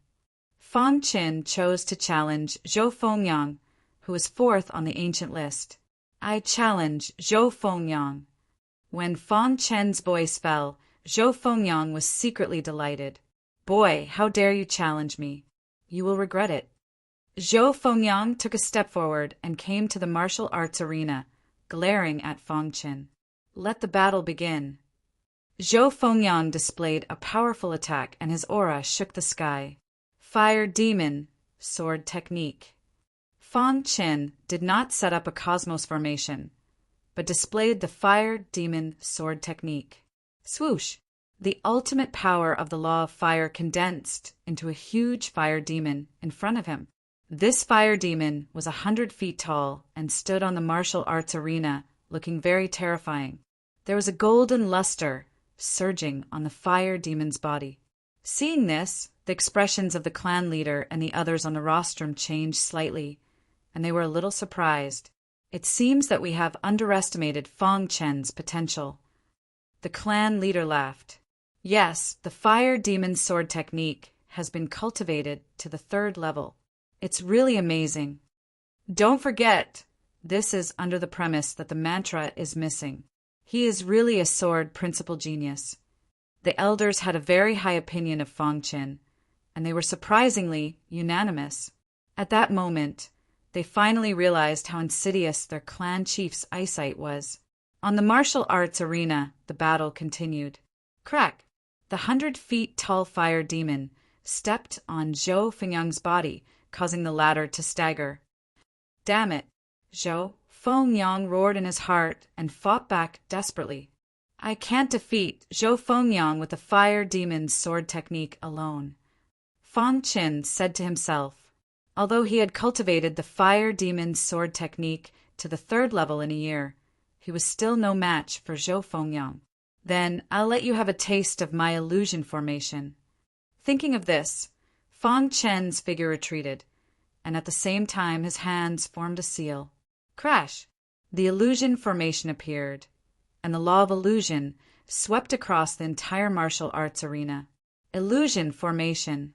Fang Qin chose to challenge Zhou Fengyang, who was fourth on the ancient list. I challenge Zhou Fengyang. When Fang Chen's voice fell, Zhou Fengyang was secretly delighted. Boy, how dare you challenge me? You will regret it. Zhou Fengyang took a step forward and came to the martial arts arena, glaring at Fang Qin. Let the battle begin. Zhou Fengyang displayed a powerful attack and his aura shook the sky. Fire Demon, Sword Technique. Fang Qin did not set up a cosmos formation, but displayed the Fire Demon Sword Technique. Swoosh! The ultimate power of the law of fire condensed into a huge fire demon in front of him. This fire demon was 100 feet tall and stood on the martial arts arena, looking very terrifying. There was a golden luster surging on the fire demon's body. Seeing this, the expressions of the clan leader and the others on the rostrum changed slightly, and they were a little surprised. It seems that we have underestimated Fang Chen's potential. The clan leader laughed. Yes, the fire demon's sword technique has been cultivated to the 3rd level. It's really amazing. Don't forget, this is under the premise that the mantra is missing. He is really a sword principal genius. The elders had a very high opinion of Fang Qin, and they were surprisingly unanimous. At that moment, they finally realized how insidious their clan chief's eyesight was. On the martial arts arena, the battle continued. Crack! The 100 feet tall fire demon stepped on Zhou Fengyang's body, causing the latter to stagger. Damn it! Zhou Fengyang roared in his heart and fought back desperately. I can't defeat Zhou Fengyang with the fire demon's sword technique alone. Fang Qin said to himself. Although he had cultivated the fire demon's sword technique to the 3rd level in a year, he was still no match for Zhou Fengyang. Then I'll let you have a taste of my illusion formation. Thinking of this, Fang Chen's figure retreated, and at the same time his hands formed a seal. Crash! The illusion formation appeared, and the law of illusion swept across the entire martial arts arena. Illusion formation.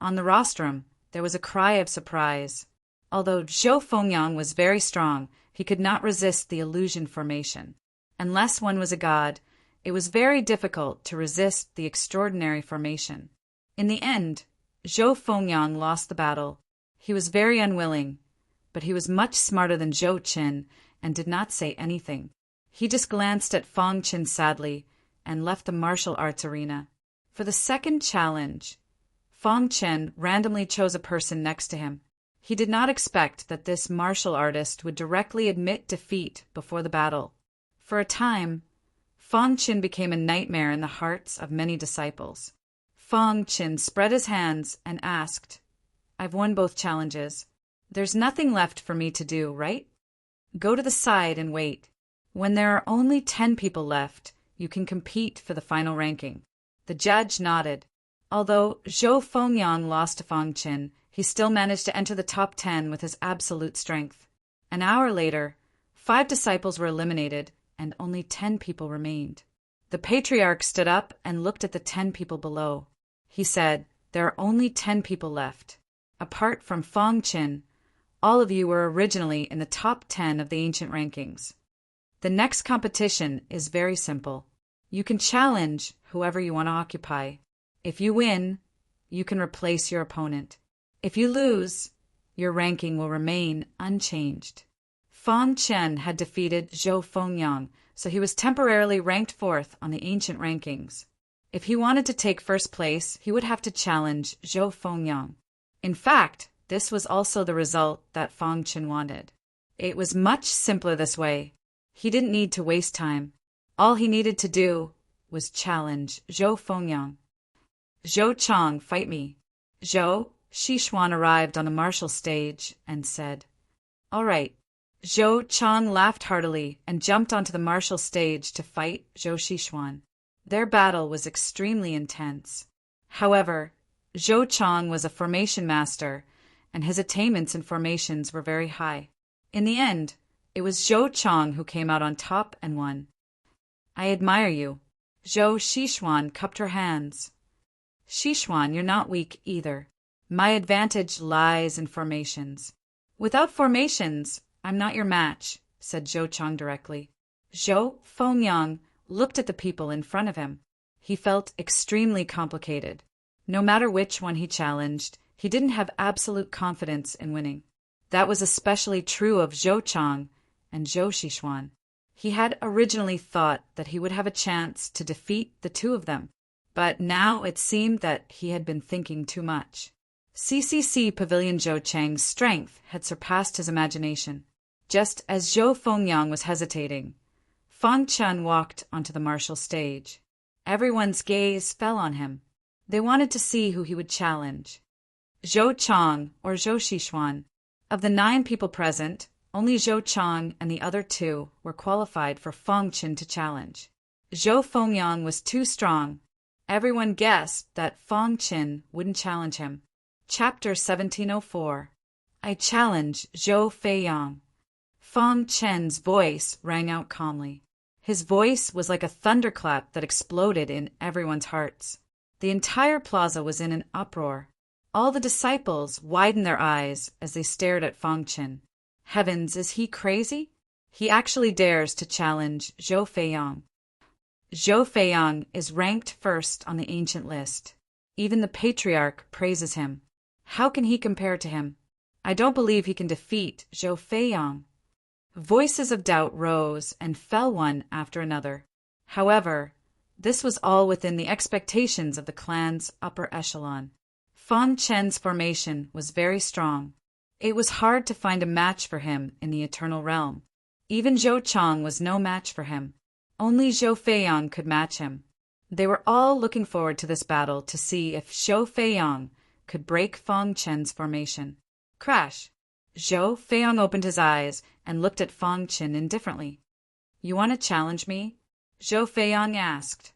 On the rostrum, there was a cry of surprise. Although Zhou Fengyang was very strong, he could not resist the illusion formation. Unless one was a god, it was very difficult to resist the extraordinary formation. In the end, Zhou Fengyang lost the battle. He was very unwilling, but he was much smarter than Zhou Qin and did not say anything. He just glanced at Fang Qin sadly and left the martial arts arena. For the second challenge, Fang Qin randomly chose a person next to him. He did not expect that this martial artist would directly admit defeat before the battle. For a time, Fang Qin became a nightmare in the hearts of many disciples. Fang Qin spread his hands and asked, I've won both challenges. There's nothing left for me to do, right? Go to the side and wait. When there are only 10 people left, you can compete for the final ranking. The judge nodded. Although Zhou Fengyang lost to Fang Qin, he still managed to enter the top 10 with his absolute strength. An hour later, 5 disciples were eliminated, and only 10 people remained. The patriarch stood up and looked at the 10 people below. He said, There are only 10 people left. Apart from Fang Qin, all of you were originally in the top 10 of the ancient rankings. The next competition is very simple. You can challenge whoever you want to occupy. If you win, you can replace your opponent. If you lose, your ranking will remain unchanged. Fang Qin had defeated Zhou Fengyang, so he was temporarily ranked 4th on the ancient rankings. If he wanted to take first place, he would have to challenge Zhou Fengyang. In fact, this was also the result that Fang Qin wanted. It was much simpler this way. He didn't need to waste time. All he needed to do was challenge Zhou Fengyang. Zhou Chang, fight me. Zhou Xishuan arrived on the martial stage and said, All right. Zhou Chang laughed heartily and jumped onto the martial stage to fight Zhou Xishuan. Their battle was extremely intense. However, Zhou Chang was a formation master, and his attainments in formations were very high. In the end, it was Zhou Chang who came out on top and won. I admire you. Zhou Xishuan cupped her hands. Xishuan, you're not weak either. My advantage lies in formations. Without formations, I'm not your match, said Zhou Chang directly. Zhou Fengyang looked at the people in front of him. He felt extremely complicated. No matter which one he challenged, he didn't have absolute confidence in winning. That was especially true of Zhou Chang and Zhou Xishuan. He had originally thought that he would have a chance to defeat the two of them, but now it seemed that he had been thinking too much. CCC Pavilion Zhou Chang's strength had surpassed his imagination. Just as Zhou Fengyang was hesitating, Fang Chen walked onto the martial stage. Everyone's gaze fell on him. They wanted to see who he would challenge. Zhou Chang or Zhou Xishuan. Of the 9 people present, only Zhou Chang and the other 2 were qualified for Fang Chen to challenge. Zhou Fengyang was too strong. Everyone guessed that Fang Chen wouldn't challenge him. Chapter 1704. I challenge Zhou Feiyang. Fang Chen's voice rang out calmly. His voice was like a thunderclap that exploded in everyone's hearts. The entire plaza was in an uproar. All the disciples widened their eyes as they stared at Fang Chen. Heavens, is he crazy? He actually dares to challenge Zhou Feiyang. Zhou Feiyang is ranked first on the ancient list. Even the patriarch praises him. How can he compare to him? I don't believe he can defeat Zhou Feiyang. Voices of doubt rose and fell one after another. However, this was all within the expectations of the clan's upper echelon. Fang Chen's formation was very strong. It was hard to find a match for him in the Eternal Realm. Even Zhou Chang was no match for him. Only Zhou Feiyang could match him. They were all looking forward to this battle to see if Zhou Feiyang could break Fang Chen's formation. Crash! Zhou Feiyang opened his eyes and looked at Fang Chen indifferently. You want to challenge me? Zhou Feiyang asked.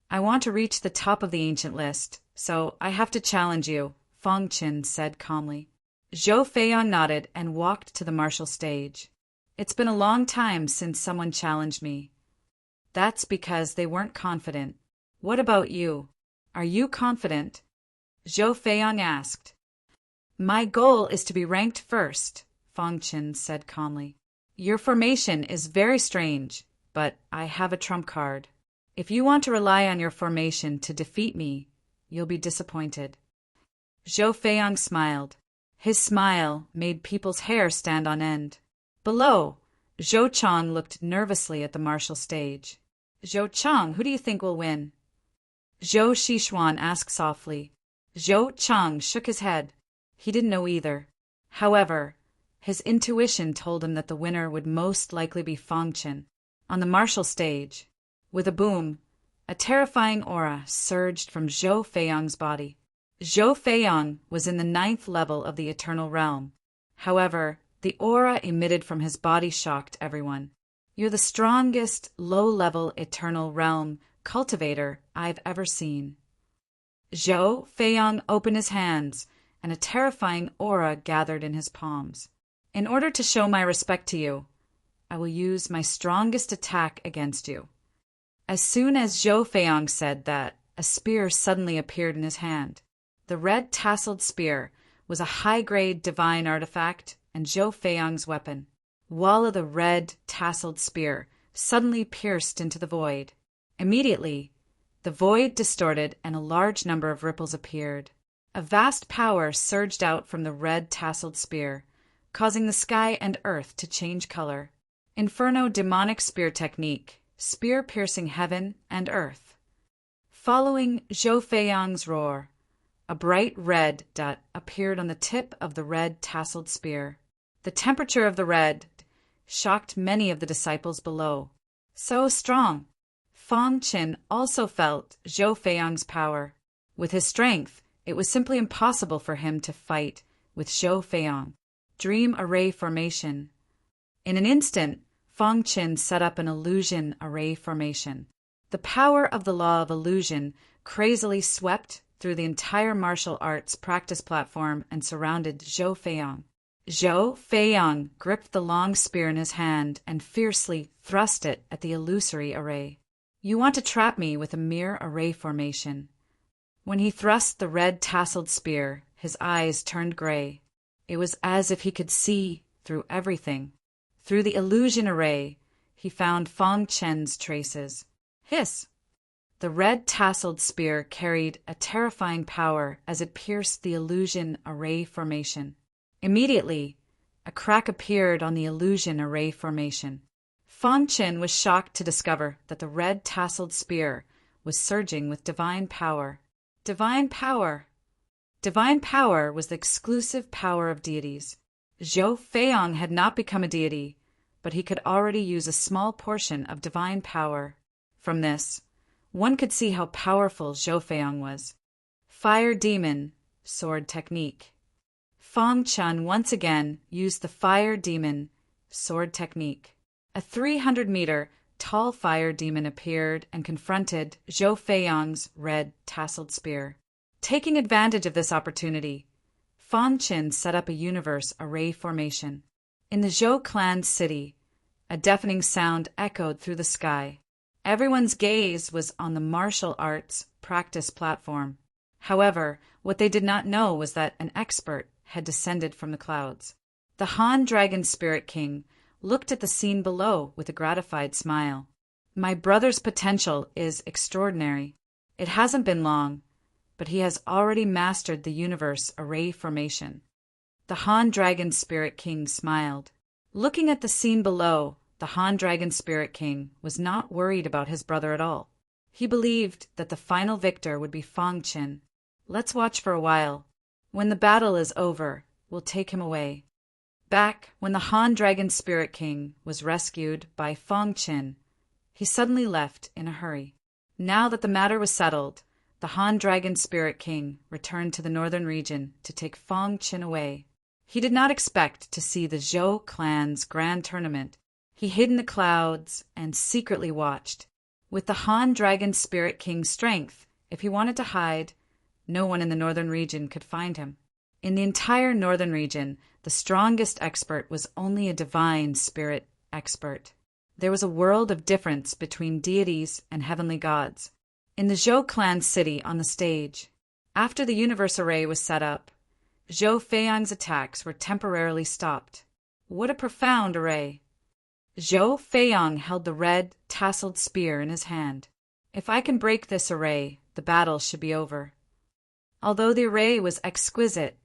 I want to reach the top of the ancient list, so I have to challenge you, Fang Chen said calmly. Zhou Feiyang nodded and walked to the martial stage. It's been a long time since someone challenged me. That's because they weren't confident. What about you? Are you confident? Zhou Feiyang asked. My goal is to be ranked first, Fang Chen said calmly. Your formation is very strange, but I have a trump card. If you want to rely on your formation to defeat me, you'll be disappointed. Zhou Feiyang smiled. His smile made people's hair stand on end. Below, Zhou Chang looked nervously at the martial stage. Zhou Chang, who do you think will win? Zhou Xishuan asked softly. Zhou Chang shook his head. He didn't know either. However, his intuition told him that the winner would most likely be Fang Chen. On the martial stage, with a boom, a terrifying aura surged from Zhou Feiyang's body. Zhou Feiyang was in the 9th level of the Eternal Realm. However, the aura emitted from his body shocked everyone. You're the strongest low-level Eternal Realm cultivator I've ever seen. Zhou Feiyang opened his hands, and a terrifying aura gathered in his palms. In order to show my respect to you, I will use my strongest attack against you. As soon as Zhou Feiyang said that, a spear suddenly appeared in his hand. The red tasseled spear was a high-grade divine artifact and Zhou Feiyang's weapon. Wall of the red tasseled spear suddenly pierced into the void. Immediately, the void distorted and a large number of ripples appeared. A vast power surged out from the red tasseled spear, causing the sky and earth to change color. Inferno demonic spear technique, spear piercing heaven and earth. Following Zhou Feiyang's roar, a bright red dot appeared on the tip of the red tasseled spear. The temperature of the red shocked many of the disciples below. So strong! Fang Chen also felt Zhou Feiyang's power. With his strength, it was simply impossible for him to fight with Zhou Feiyang. Dream Array Formation. In an instant, Fang Chen set up an illusion array formation. The power of the law of illusion crazily swept through the entire martial arts practice platform and surrounded Zhou Feiyang. Zhou Feiyang gripped the long spear in his hand and fiercely thrust it at the illusory array. You want to trap me with a mere array formation. When he thrust the red tasseled spear, his eyes turned gray. It was as if he could see through everything. Through the illusion array, he found Fang Chen's traces. Hiss! The red tasseled spear carried a terrifying power as it pierced the illusion array formation. Immediately, a crack appeared on the illusion array formation. Fang Chen was shocked to discover that the red tasseled spear was surging with divine power. Divine power! Divine power was the exclusive power of deities. Zhou Feiyang had not become a deity, but he could already use a small portion of divine power. From this, one could see how powerful Zhou Feiyang was. Fire Demon, Sword Technique. Fang Chen once again used the Fire Demon, Sword Technique. A 300-meter tall fire demon appeared and confronted Zhou Feiyang's red tasseled spear. Taking advantage of this opportunity, Fang Chen set up a universe array formation. In the Zhou clan city, a deafening sound echoed through the sky. Everyone's gaze was on the martial arts practice platform. However, what they did not know was that an expert had descended from the clouds. The Han Dragon Spirit King looked at the scene below with a gratified smile. My brother's potential is extraordinary. It hasn't been long, but he has already mastered the universe array formation. The Han Dragon Spirit King smiled. Looking at the scene below, the Han Dragon Spirit King was not worried about his brother at all. He believed that the final victor would be Fang Chen. Let's watch for a while. When the battle is over, we'll take him away. Back when the Han Dragon Spirit King was rescued by Fang Chen, he suddenly left in a hurry. Now that the matter was settled, the Han Dragon Spirit King returned to the northern region to take Fang Chen away. He did not expect to see the Zhou clan's grand tournament. He hid in the clouds and secretly watched. With the Han Dragon Spirit King's strength, if he wanted to hide, no one in the northern region could find him. In the entire northern region, the strongest expert was only a divine spirit expert. There was a world of difference between deities and heavenly gods. In the Zhou clan city on the stage, after the universe array was set up, Zhou Feiyang's attacks were temporarily stopped. What a profound array! Zhou Feiyang held the red, tasseled spear in his hand. If I can break this array, the battle should be over. Although the array was exquisite,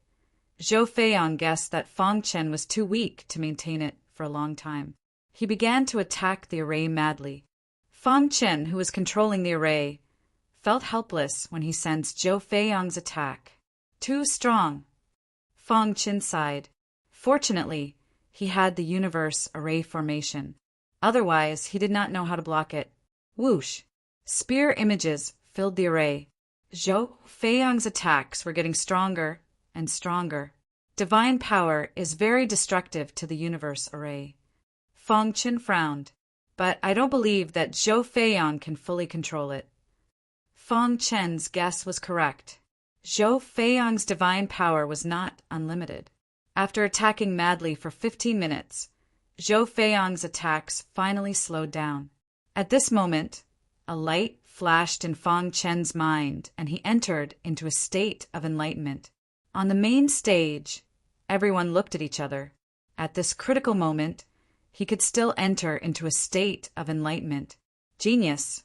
Zhou Feiyang guessed that Fang Chen was too weak to maintain it for a long time. He began to attack the array madly. Fang Chen, who was controlling the array, felt helpless when he sensed Zhou Feiyang's attack. Too strong. Fang Chen sighed. Fortunately, he had the universe array formation. Otherwise, he did not know how to block it. Whoosh! Spear images filled the array. Zhou Feiyang's attacks were getting stronger and stronger. Divine power is very destructive to the universe array. Fang Chen frowned. But I don't believe that Zhou Feiyang can fully control it. Fang Chen's guess was correct. Zhou Feiyang's divine power was not unlimited. After attacking madly for 15 minutes, Zhou Feiyang's attacks finally slowed down. At this moment, a light flashed in Fang Chen's mind, and he entered into a state of enlightenment. On the main stage, everyone looked at each other. At this critical moment, he could still enter into a state of enlightenment. Genius,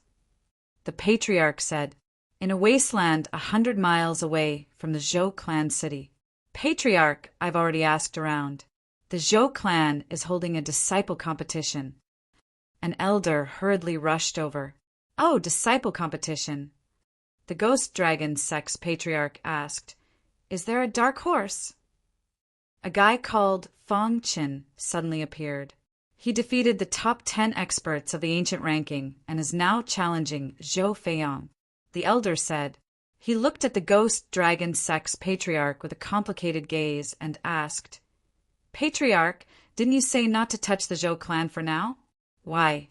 the patriarch said, in a wasteland 100 miles away from the Zhou clan city. Patriarch, I've already asked around. The Zhou clan is holding a disciple competition. An elder hurriedly rushed over. Oh, disciple competition. The ghost dragon sex patriarch asked, Is there a dark horse? A guy called Fang Chen suddenly appeared. He defeated the top 10 experts of the ancient ranking and is now challenging Zhou Feiyang. The elder said. He looked at the ghost dragon sex patriarch with a complicated gaze and asked, Patriarch, didn't you say not to touch the Zhou clan for now? Why?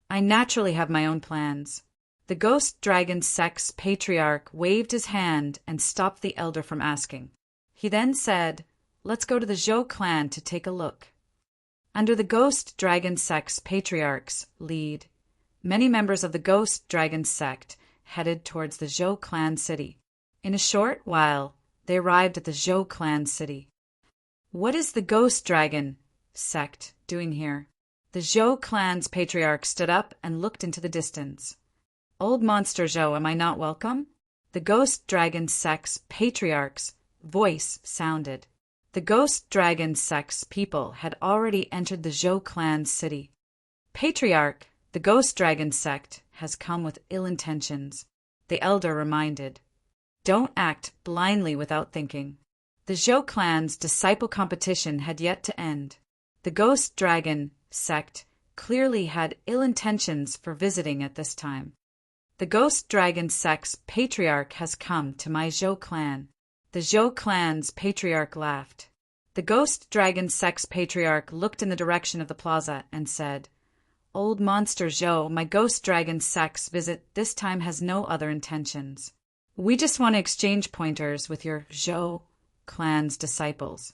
I naturally have my own plans. The ghost dragon sex patriarch waved his hand and stopped the elder from asking. He then said, Let's go to the Zhou clan to take a look. Under the ghost dragon sex patriarch's lead, many members of the Ghost Dragon sect headed towards the Zhou clan city. In a short while, they arrived at the Zhou clan city. What is the Ghost Dragon sect doing here? The Zhou clan's patriarch stood up and looked into the distance. Old Monster Zhou, am I not welcome? The Ghost Dragon sect's patriarch's voice sounded. The Ghost Dragon sect's people had already entered the Zhou clan city. Patriarch, the Ghost Dragon sect has come with ill intentions, the elder reminded. Don't act blindly without thinking. The Zhou clan's disciple competition had yet to end. The Ghost Dragon sect clearly had ill intentions for visiting at this time. The Ghost Dragon sect's patriarch has come to my Zhou clan. The Zhou clan's patriarch laughed. The Ghost Dragon sect's patriarch looked in the direction of the plaza and said, Old Monster Zhou, my Ghost Dragon sect's visit this time has no other intentions. We just want to exchange pointers with your Zhou clan's disciples.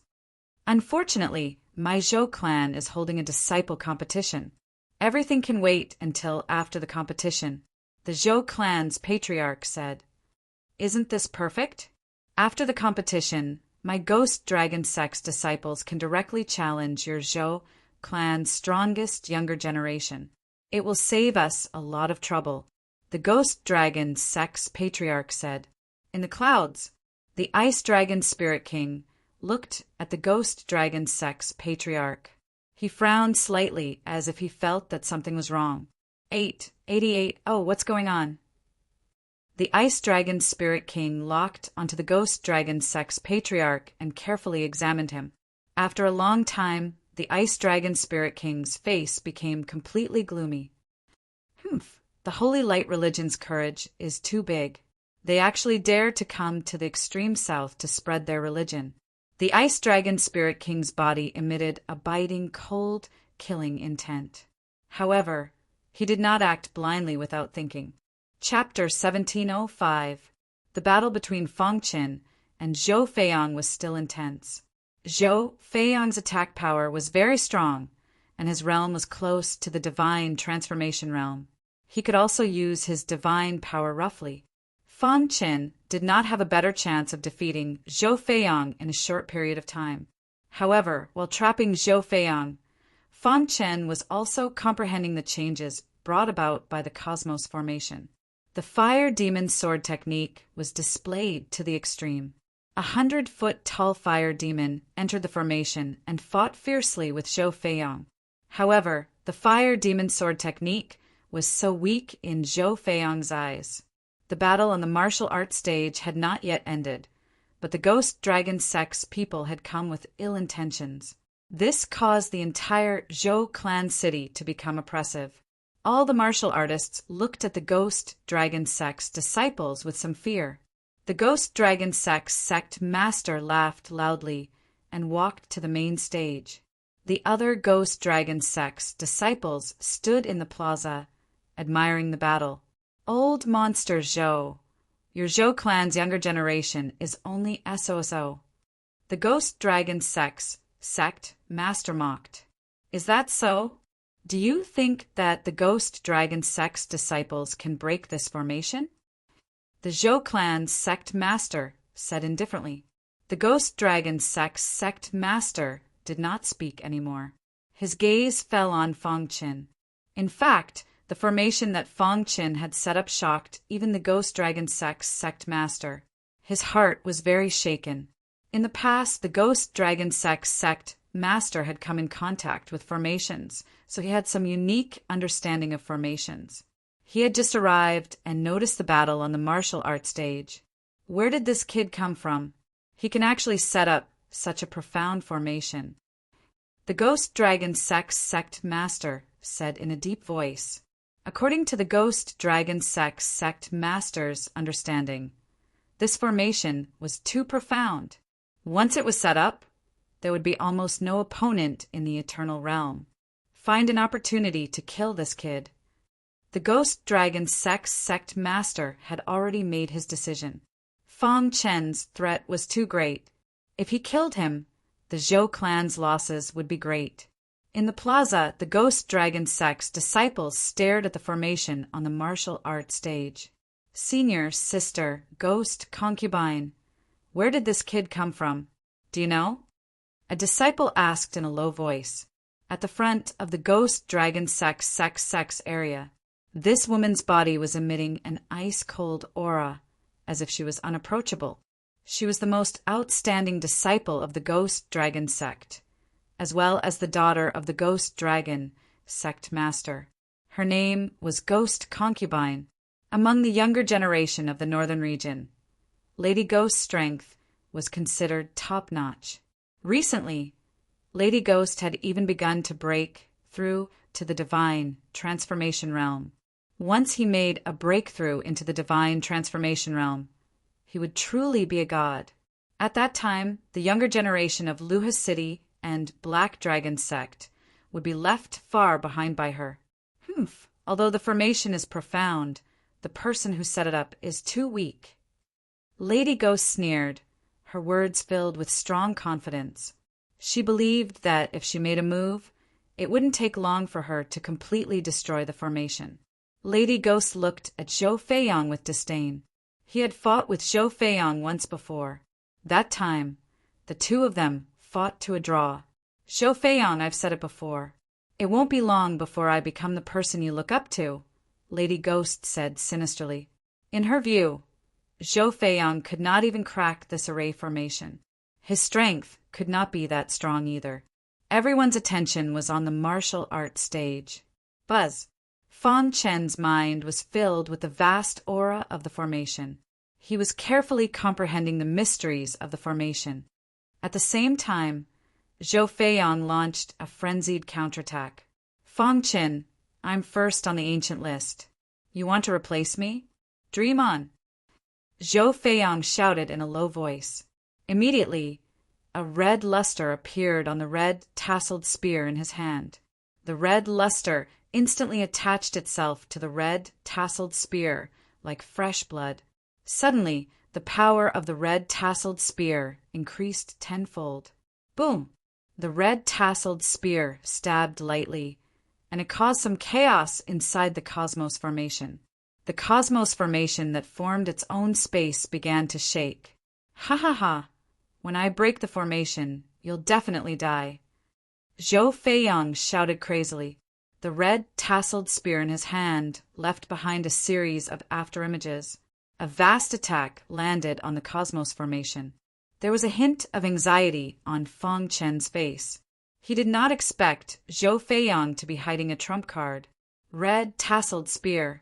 Unfortunately, my Zhou clan is holding a disciple competition. Everything can wait until after the competition, the Zhou clan's patriarch said. Isn't this perfect? After the competition, my Ghost Dragon sect's disciples can directly challenge your Zhou clan's strongest younger generation. It will save us a lot of trouble, the Ghost Dragon sect's patriarch said. In the clouds, the Ice Dragon Spirit King looked at the Ghost Dragon sect's patriarch. He frowned slightly as if he felt that something was wrong. 88. Oh, what's going on? The Ice Dragon Spirit King locked onto the Ghost Dragon sect's patriarch and carefully examined him. After a long time, the Ice Dragon Spirit King's face became completely gloomy. The Holy Light Religion's courage is too big. They actually dare to come to the extreme south to spread their religion. The Ice Dragon Spirit King's body emitted a biting, cold, killing intent. However, he did not act blindly without thinking. Chapter 1705. The battle between Feng Qin and Zhou Feiyang was still intense. Zhou Feiyang's attack power was very strong, and his realm was close to the divine transformation realm. He could also use his divine power roughly. Feng Qin did not have a better chance of defeating Zhou Feiyang in a short period of time. However, while trapping Zhou Feiyang, Feng Qin was also comprehending the changes brought about by the cosmos formation. The fire demon sword technique was displayed to the extreme. 100-foot-tall fire demon entered the formation and fought fiercely with Zhou Feiyang. However, the fire demon sword technique was so weak in Zhou Feiyang's eyes. The battle on the martial arts stage had not yet ended, but the Ghost Dragon sect's people had come with ill intentions. This caused the entire Zhou clan city to become oppressive. All the martial artists looked at the Ghost Dragon sect's disciples with some fear. The Ghost Dragon sect's sect master laughed loudly and walked to the main stage. The other Ghost Dragon sect's disciples stood in the plaza, admiring the battle. Old Monster Zhou, your Zhou clan's younger generation is only SOSO. The Ghost Dragon sect's sect master mocked. Is that so? Do you think that the Ghost Dragon sect's disciples can break this formation? The Zhou clan's sect master said indifferently. The Ghost Dragon sect's sect master did not speak anymore. His gaze fell on Feng Qin. In fact, the formation that Feng Qin had set up shocked even the Ghost Dragon sect's sect master. His heart was very shaken. In the past, the Ghost Dragon sect's sect master had come in contact with formations, so he had some unique understanding of formations. He had just arrived and noticed the battle on the martial arts stage. Where did this kid come from? He can actually set up such a profound formation. The Ghost Dragon sect's sect master said in a deep voice. According to the Ghost Dragon sect's sect master's understanding, this formation was too profound. Once it was set up, there would be almost no opponent in the eternal realm. Find an opportunity to kill this kid. The Ghost Dragon sect's sect master had already made his decision. Feng Qin's threat was too great. If he killed him, the Zhou clan's losses would be great. In the plaza, the Ghost Dragon sect's disciples stared at the formation on the martial art stage. Senior, sister, ghost, concubine. Where did this kid come from? Do you know? A disciple asked in a low voice. At the front of the Ghost Dragon sex area, this woman's body was emitting an ice-cold aura, as if she was unapproachable. She was the most outstanding disciple of the Ghost Dragon sect, as well as the daughter of the Ghost Dragon sect master. Her name was Ghost Concubine. Among the younger generation of the northern region, Lady Ghost's strength was considered top-notch. Recently, Lady Ghost had even begun to break through to the divine transformation realm. Once he made a breakthrough into the divine transformation realm, he would truly be a god. At that time, the younger generation of Luha City and Black Dragon sect would be left far behind by her. Although the formation is profound, the person who set it up is too weak. Lady Ghost sneered, her words filled with strong confidence. She believed that if she made a move, it wouldn't take long for her to completely destroy the formation. Lady Ghost looked at Zhou Feiyang with disdain. He had fought with Zhou Feiyang once before. That time, the two of them fought to a draw. Zhou Feiyang, I've said it before. It won't be long before I become the person you look up to, Lady Ghost said sinisterly. In her view, Zhou Feiyang could not even crack this array formation. His strength could not be that strong either. Everyone's attention was on the martial arts stage. Buzz. Fang Chen's mind was filled with the vast aura of the formation. He was carefully comprehending the mysteries of the formation. At the same time, Zhou Feiyang launched a frenzied counterattack. Fang Chen, I'm first on the ancient list. You want to replace me? Dream on. Zhou Feiyang shouted in a low voice. Immediately, a red luster appeared on the red tasseled spear in his hand. The red luster instantly attached itself to the red tasseled spear like fresh blood. Suddenly, the power of the red tasseled spear increased tenfold. Boom! The red tasseled spear stabbed lightly, and it caused some chaos inside the Cosmos formation. The Cosmos formation that formed its own space began to shake. Ha ha ha! When I break the formation, you'll definitely die. Zhou Feiyang shouted crazily. The red tasseled spear in his hand left behind a series of afterimages. A vast attack landed on the Cosmos formation. There was a hint of anxiety on Fang Chen's face. He did not expect Zhou Feiyang to be hiding a trump card. Red tasseled spear.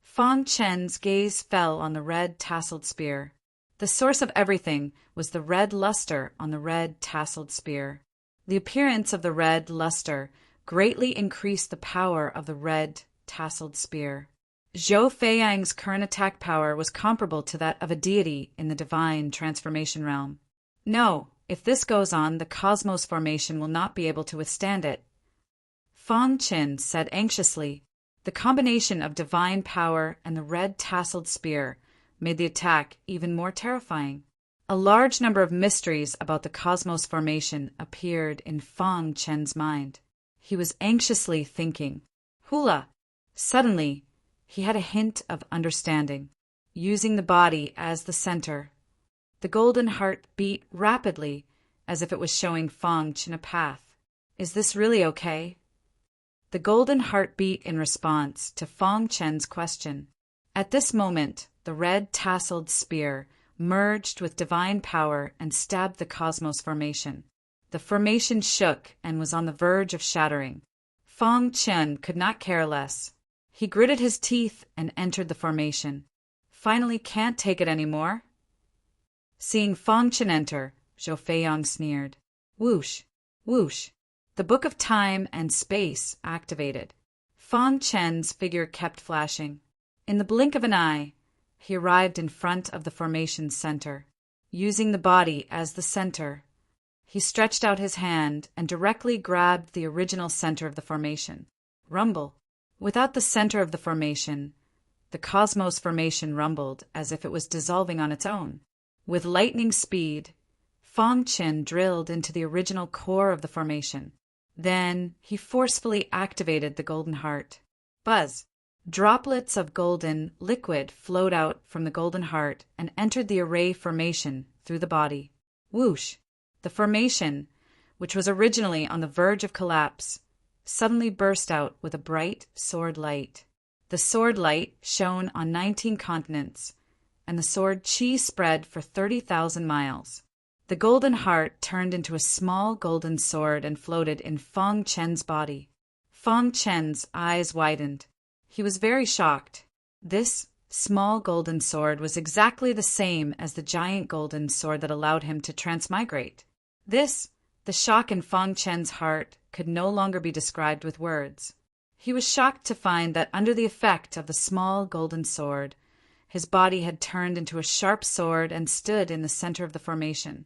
Fang Chen's gaze fell on the red tasseled spear. The source of everything was the red luster on the red tasseled spear. The appearance of the red luster greatly increased the power of the red tasseled spear. Zhou Feiyang's current attack power was comparable to that of a deity in the divine transformation realm. No, if this goes on, the Cosmos formation will not be able to withstand it. Fang Chen said anxiously. The combination of divine power and the red tasseled spear made the attack even more terrifying. A large number of mysteries about the Cosmos formation appeared in Fang Chen's mind. He was anxiously thinking. Hula! Suddenly, he had a hint of understanding. Using the body as the center, the golden heart beat rapidly as if it was showing Fang Chen a path. Is this really okay? The golden heart beat in response to Fang Chen's question. At this moment, the red tasseled spear merged with divine power and stabbed the Cosmos formation. The formation shook and was on the verge of shattering. Fang Chen could not care less. He gritted his teeth and entered the formation. Finally can't take it anymore? Seeing Fang Chen enter, Zhou Feiyang sneered. Whoosh! Whoosh! The Book of Time and Space activated. Fang Chen's figure kept flashing. In the blink of an eye, he arrived in front of the formation's center. Using the body as the center, he stretched out his hand and directly grabbed the original center of the formation. Rumble. Without the center of the formation, the Cosmos formation rumbled as if it was dissolving on its own. With lightning speed, Fang Chen drilled into the original core of the formation. Then he forcefully activated the golden heart. Buzz! Droplets of golden liquid flowed out from the golden heart and entered the array formation through the body. Whoosh! The formation, which was originally on the verge of collapse, suddenly burst out with a bright sword light. The sword light shone on 19 continents, and the sword chi spread for 30,000 miles. The golden heart turned into a small golden sword and floated in Fang Chen's body. Fang Chen's eyes widened. He was very shocked. This small golden sword was exactly the same as the giant golden sword that allowed him to transmigrate. The shock in Fang Chen's heart could no longer be described with words. He was shocked to find that under the effect of the small golden sword, his body had turned into a sharp sword and stood in the center of the formation,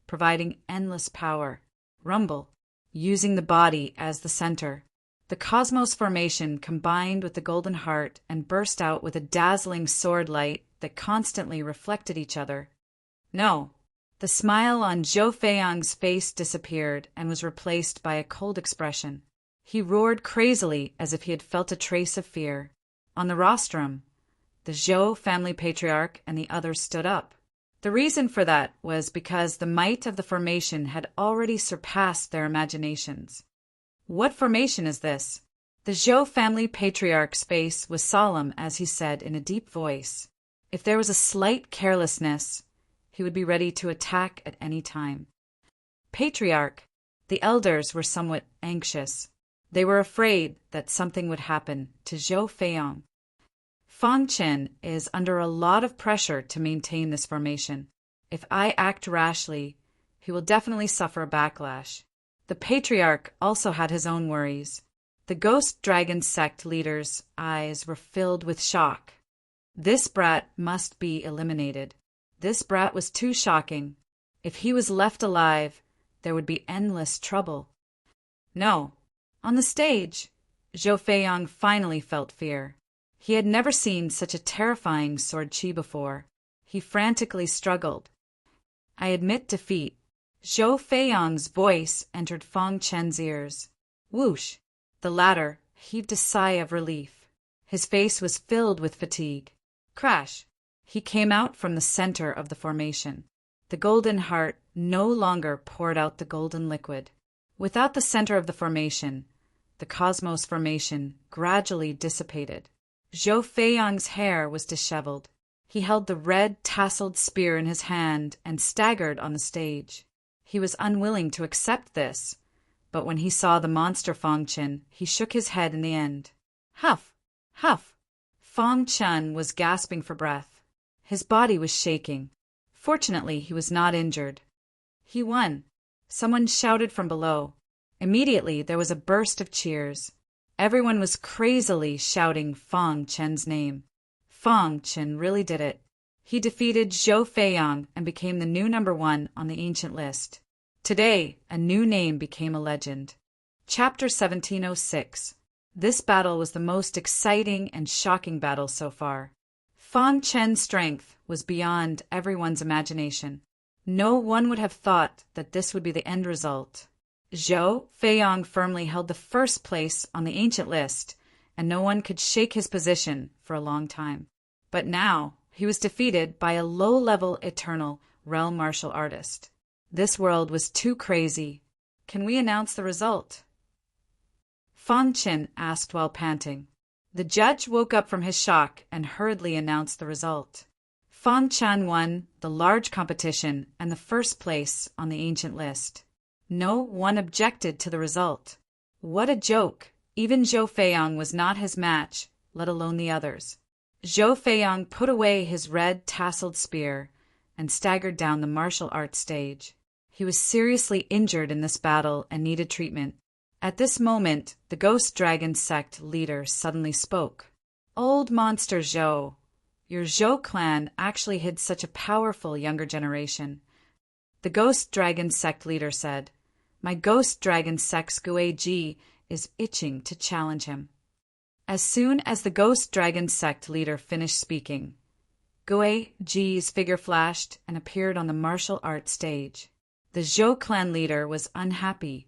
providing endless power. Rumble, using the body as the center. The cosmos formation combined with the golden heart and burst out with a dazzling sword light that constantly reflected each other. No. The smile on Zhou Feiyang's face disappeared and was replaced by a cold expression. He roared crazily as if he had felt a trace of fear. On the rostrum, the Zhou family patriarch and the others stood up. The reason for that was because the might of the formation had already surpassed their imaginations. What formation is this? The Zhou family patriarch's face was solemn as he said in a deep voice, if there was a slight carelessness, he would be ready to attack at any time. Patriarch, the elders were somewhat anxious. They were afraid that something would happen to Zhou Feiyang. Fang Chen is under a lot of pressure to maintain this formation. If I act rashly, he will definitely suffer a backlash. The patriarch also had his own worries. The ghost dragon sect leader's eyes were filled with shock. This brat must be eliminated. This brat was too shocking. If he was left alive, there would be endless trouble. No. On the stage, Zhou Feiyang finally felt fear. He had never seen such a terrifying sword chi before. He frantically struggled. I admit defeat. Zhou Feiyang's voice entered Fang Chen's ears. Whoosh! The latter heaved a sigh of relief. His face was filled with fatigue. Crash! He came out from the center of the formation. The golden heart no longer poured out the golden liquid. Without the center of the formation, the cosmos formation gradually dissipated. Zhou Feiyang's hair was disheveled. He held the red tasseled spear in his hand and staggered on the stage. He was unwilling to accept this, but when he saw the monster Fang Chen, he shook his head in the end. Huff! Huff! Fang Chen was gasping for breath. His body was shaking. Fortunately, he was not injured. He won. Someone shouted from below. Immediately, there was a burst of cheers. Everyone was crazily shouting Fang Chen's name. Fang Chen really did it. He defeated Zhou Feiyang and became the new #1 on the ancient list. Today, a new name became a legend. Chapter 1706. This battle was the most exciting and shocking battle so far. Fang Chen's strength was beyond everyone's imagination. No one would have thought that this would be the end result. Zhou Feiyang firmly held the first place on the ancient list, and no one could shake his position for a long time. But now, he was defeated by a low-level eternal realm martial artist. This world was too crazy. Can we announce the result? Fang Chen asked while panting. The judge woke up from his shock and hurriedly announced the result. Fang Chen won the large competition and the first place on the ancient list. No one objected to the result. What a joke! Even Zhou Feiyang was not his match, let alone the others. Zhou Feiyang put away his red tasseled spear and staggered down the martial arts stage. He was seriously injured in this battle and needed treatment. At this moment, the Ghost Dragon sect leader suddenly spoke. Old monster Zhou, your Zhou clan actually hid such a powerful younger generation. The Ghost Dragon sect leader said, my Ghost Dragon sect's Gui Ji is itching to challenge him. As soon as the Ghost Dragon sect leader finished speaking, Gui Ji's figure flashed and appeared on the martial arts stage. The Zhou clan leader was unhappy.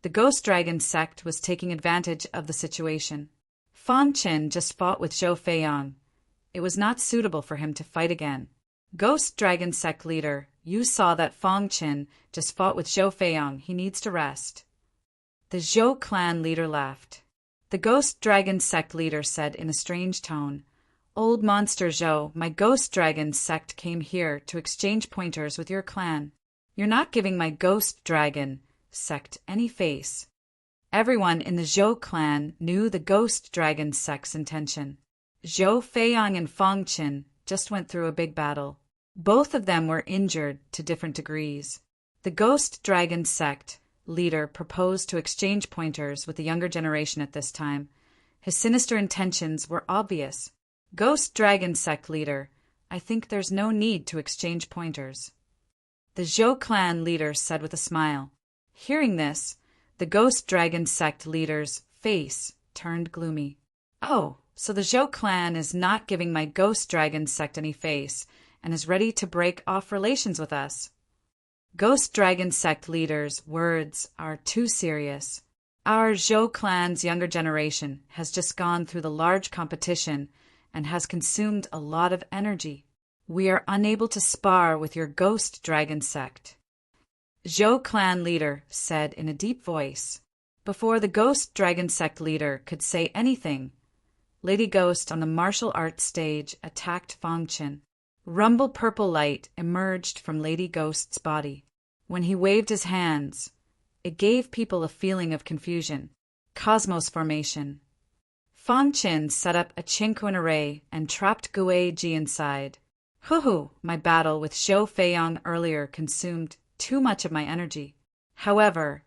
The Ghost Dragon sect was taking advantage of the situation. Fang Qin just fought with Zhou Feiyang. It was not suitable for him to fight again. Ghost Dragon sect leader, you saw that Fang Qin just fought with Zhou Feiyang. He needs to rest. The Zhou clan leader laughed. The Ghost Dragon sect leader said in a strange tone, "Old monster Zhou, my Ghost Dragon sect came here to exchange pointers with your clan. You're not giving my Ghost Dragon sect any face." Everyone in the Zhou clan knew the Ghost Dragon sect's intention. Zhou Feiyang and Fang Qin just went through a big battle. Both of them were injured to different degrees. The Ghost Dragon sect leader proposed to exchange pointers with the younger generation at this time. His sinister intentions were obvious. Ghost Dragon sect leader, I think there's no need to exchange pointers. The Zhou clan leader said with a smile. Hearing this, the Ghost Dragon sect leader's face turned gloomy. Oh, so the Zhou clan is not giving my Ghost Dragon sect any face and is ready to break off relations with us. Ghost Dragon sect leader's words are too serious. Our Zhou clan's younger generation has just gone through the large competition and has consumed a lot of energy. We are unable to spar with your Ghost Dragon sect. Zhou clan leader said in a deep voice. Before the Ghost Dragon sect leader could say anything, Lady Ghost on the martial arts stage attacked Fang Qin. Rumble purple light emerged from Lady Ghost's body. When he waved his hands, it gave people a feeling of confusion. Cosmos formation. Fang Qin set up a Qingquan array and trapped Gui Ji inside. Hoo-hoo, my battle with Zhou Feiyang earlier consumed too much of my energy. However,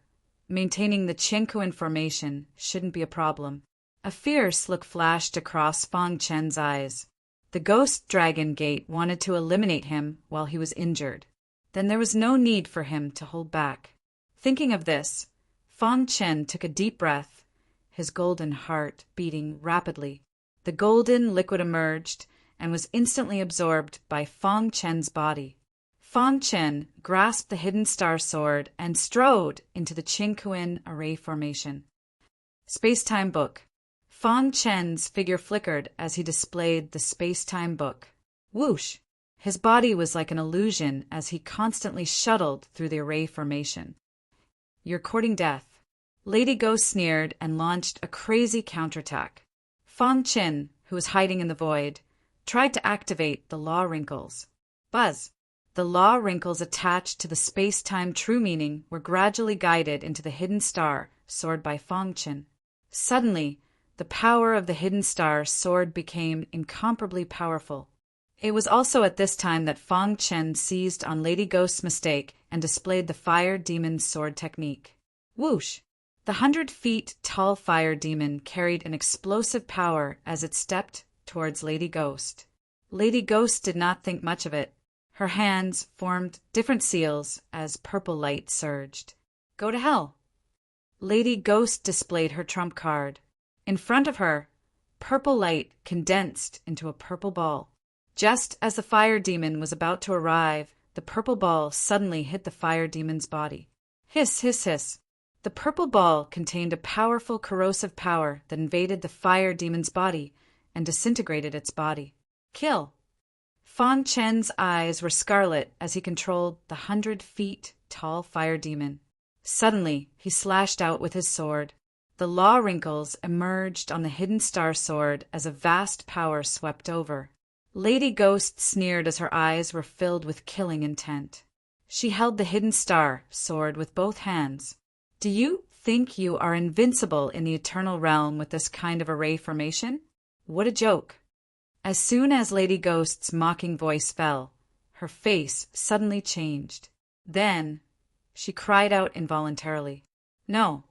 maintaining the Qingquan formation shouldn't be a problem. A fierce look flashed across Fang Qin's eyes. The Ghost Dragon Gate wanted to eliminate him while he was injured. Then there was no need for him to hold back. Thinking of this, Fang Qin took a deep breath, his golden heart beating rapidly. The golden liquid emerged and was instantly absorbed by Fang Qin's body. Fang Qin grasped the hidden star sword and strode into the Qingquan array formation. Space-time book. Fang Qin's figure flickered as he displayed the space-time book. Whoosh! His body was like an illusion as he constantly shuttled through the array formation. You're courting death. Lady Ghost sneered and launched a crazy counterattack. Fang Qin, who was hiding in the void, tried to activate the law wrinkles. Buzz! The law wrinkles attached to the space-time true meaning were gradually guided into the hidden star sword by Fang Qin. Suddenly, the power of the hidden star sword became incomparably powerful. It was also at this time that Fang Qin seized on Lady Ghost's mistake and displayed the Fire Demon sword technique. Whoosh! The 100-feet-tall fire demon carried an explosive power as it stepped towards Lady Ghost. Lady Ghost did not think much of it. Her hands formed different seals as purple light surged. Go to hell! Lady Ghost displayed her trump card. In front of her, purple light condensed into a purple ball. Just as the fire demon was about to arrive, the purple ball suddenly hit the fire demon's body. Hiss, hiss, hiss. The purple ball contained a powerful corrosive power that invaded the fire demon's body and disintegrated its body. Kill! Fang Qin's eyes were scarlet as he controlled the 100-feet-tall fire demon. Suddenly, he slashed out with his sword. The law wrinkles emerged on the hidden star sword as a vast power swept over. Lady Ghost sneered as her eyes were filled with killing intent. She held the hidden star sword with both hands. Do you think you are invincible in the eternal realm with this kind of array formation? What a joke! As soon as Lady Ghost's mocking voice fell, her face suddenly changed. Then, she cried out involuntarily. No.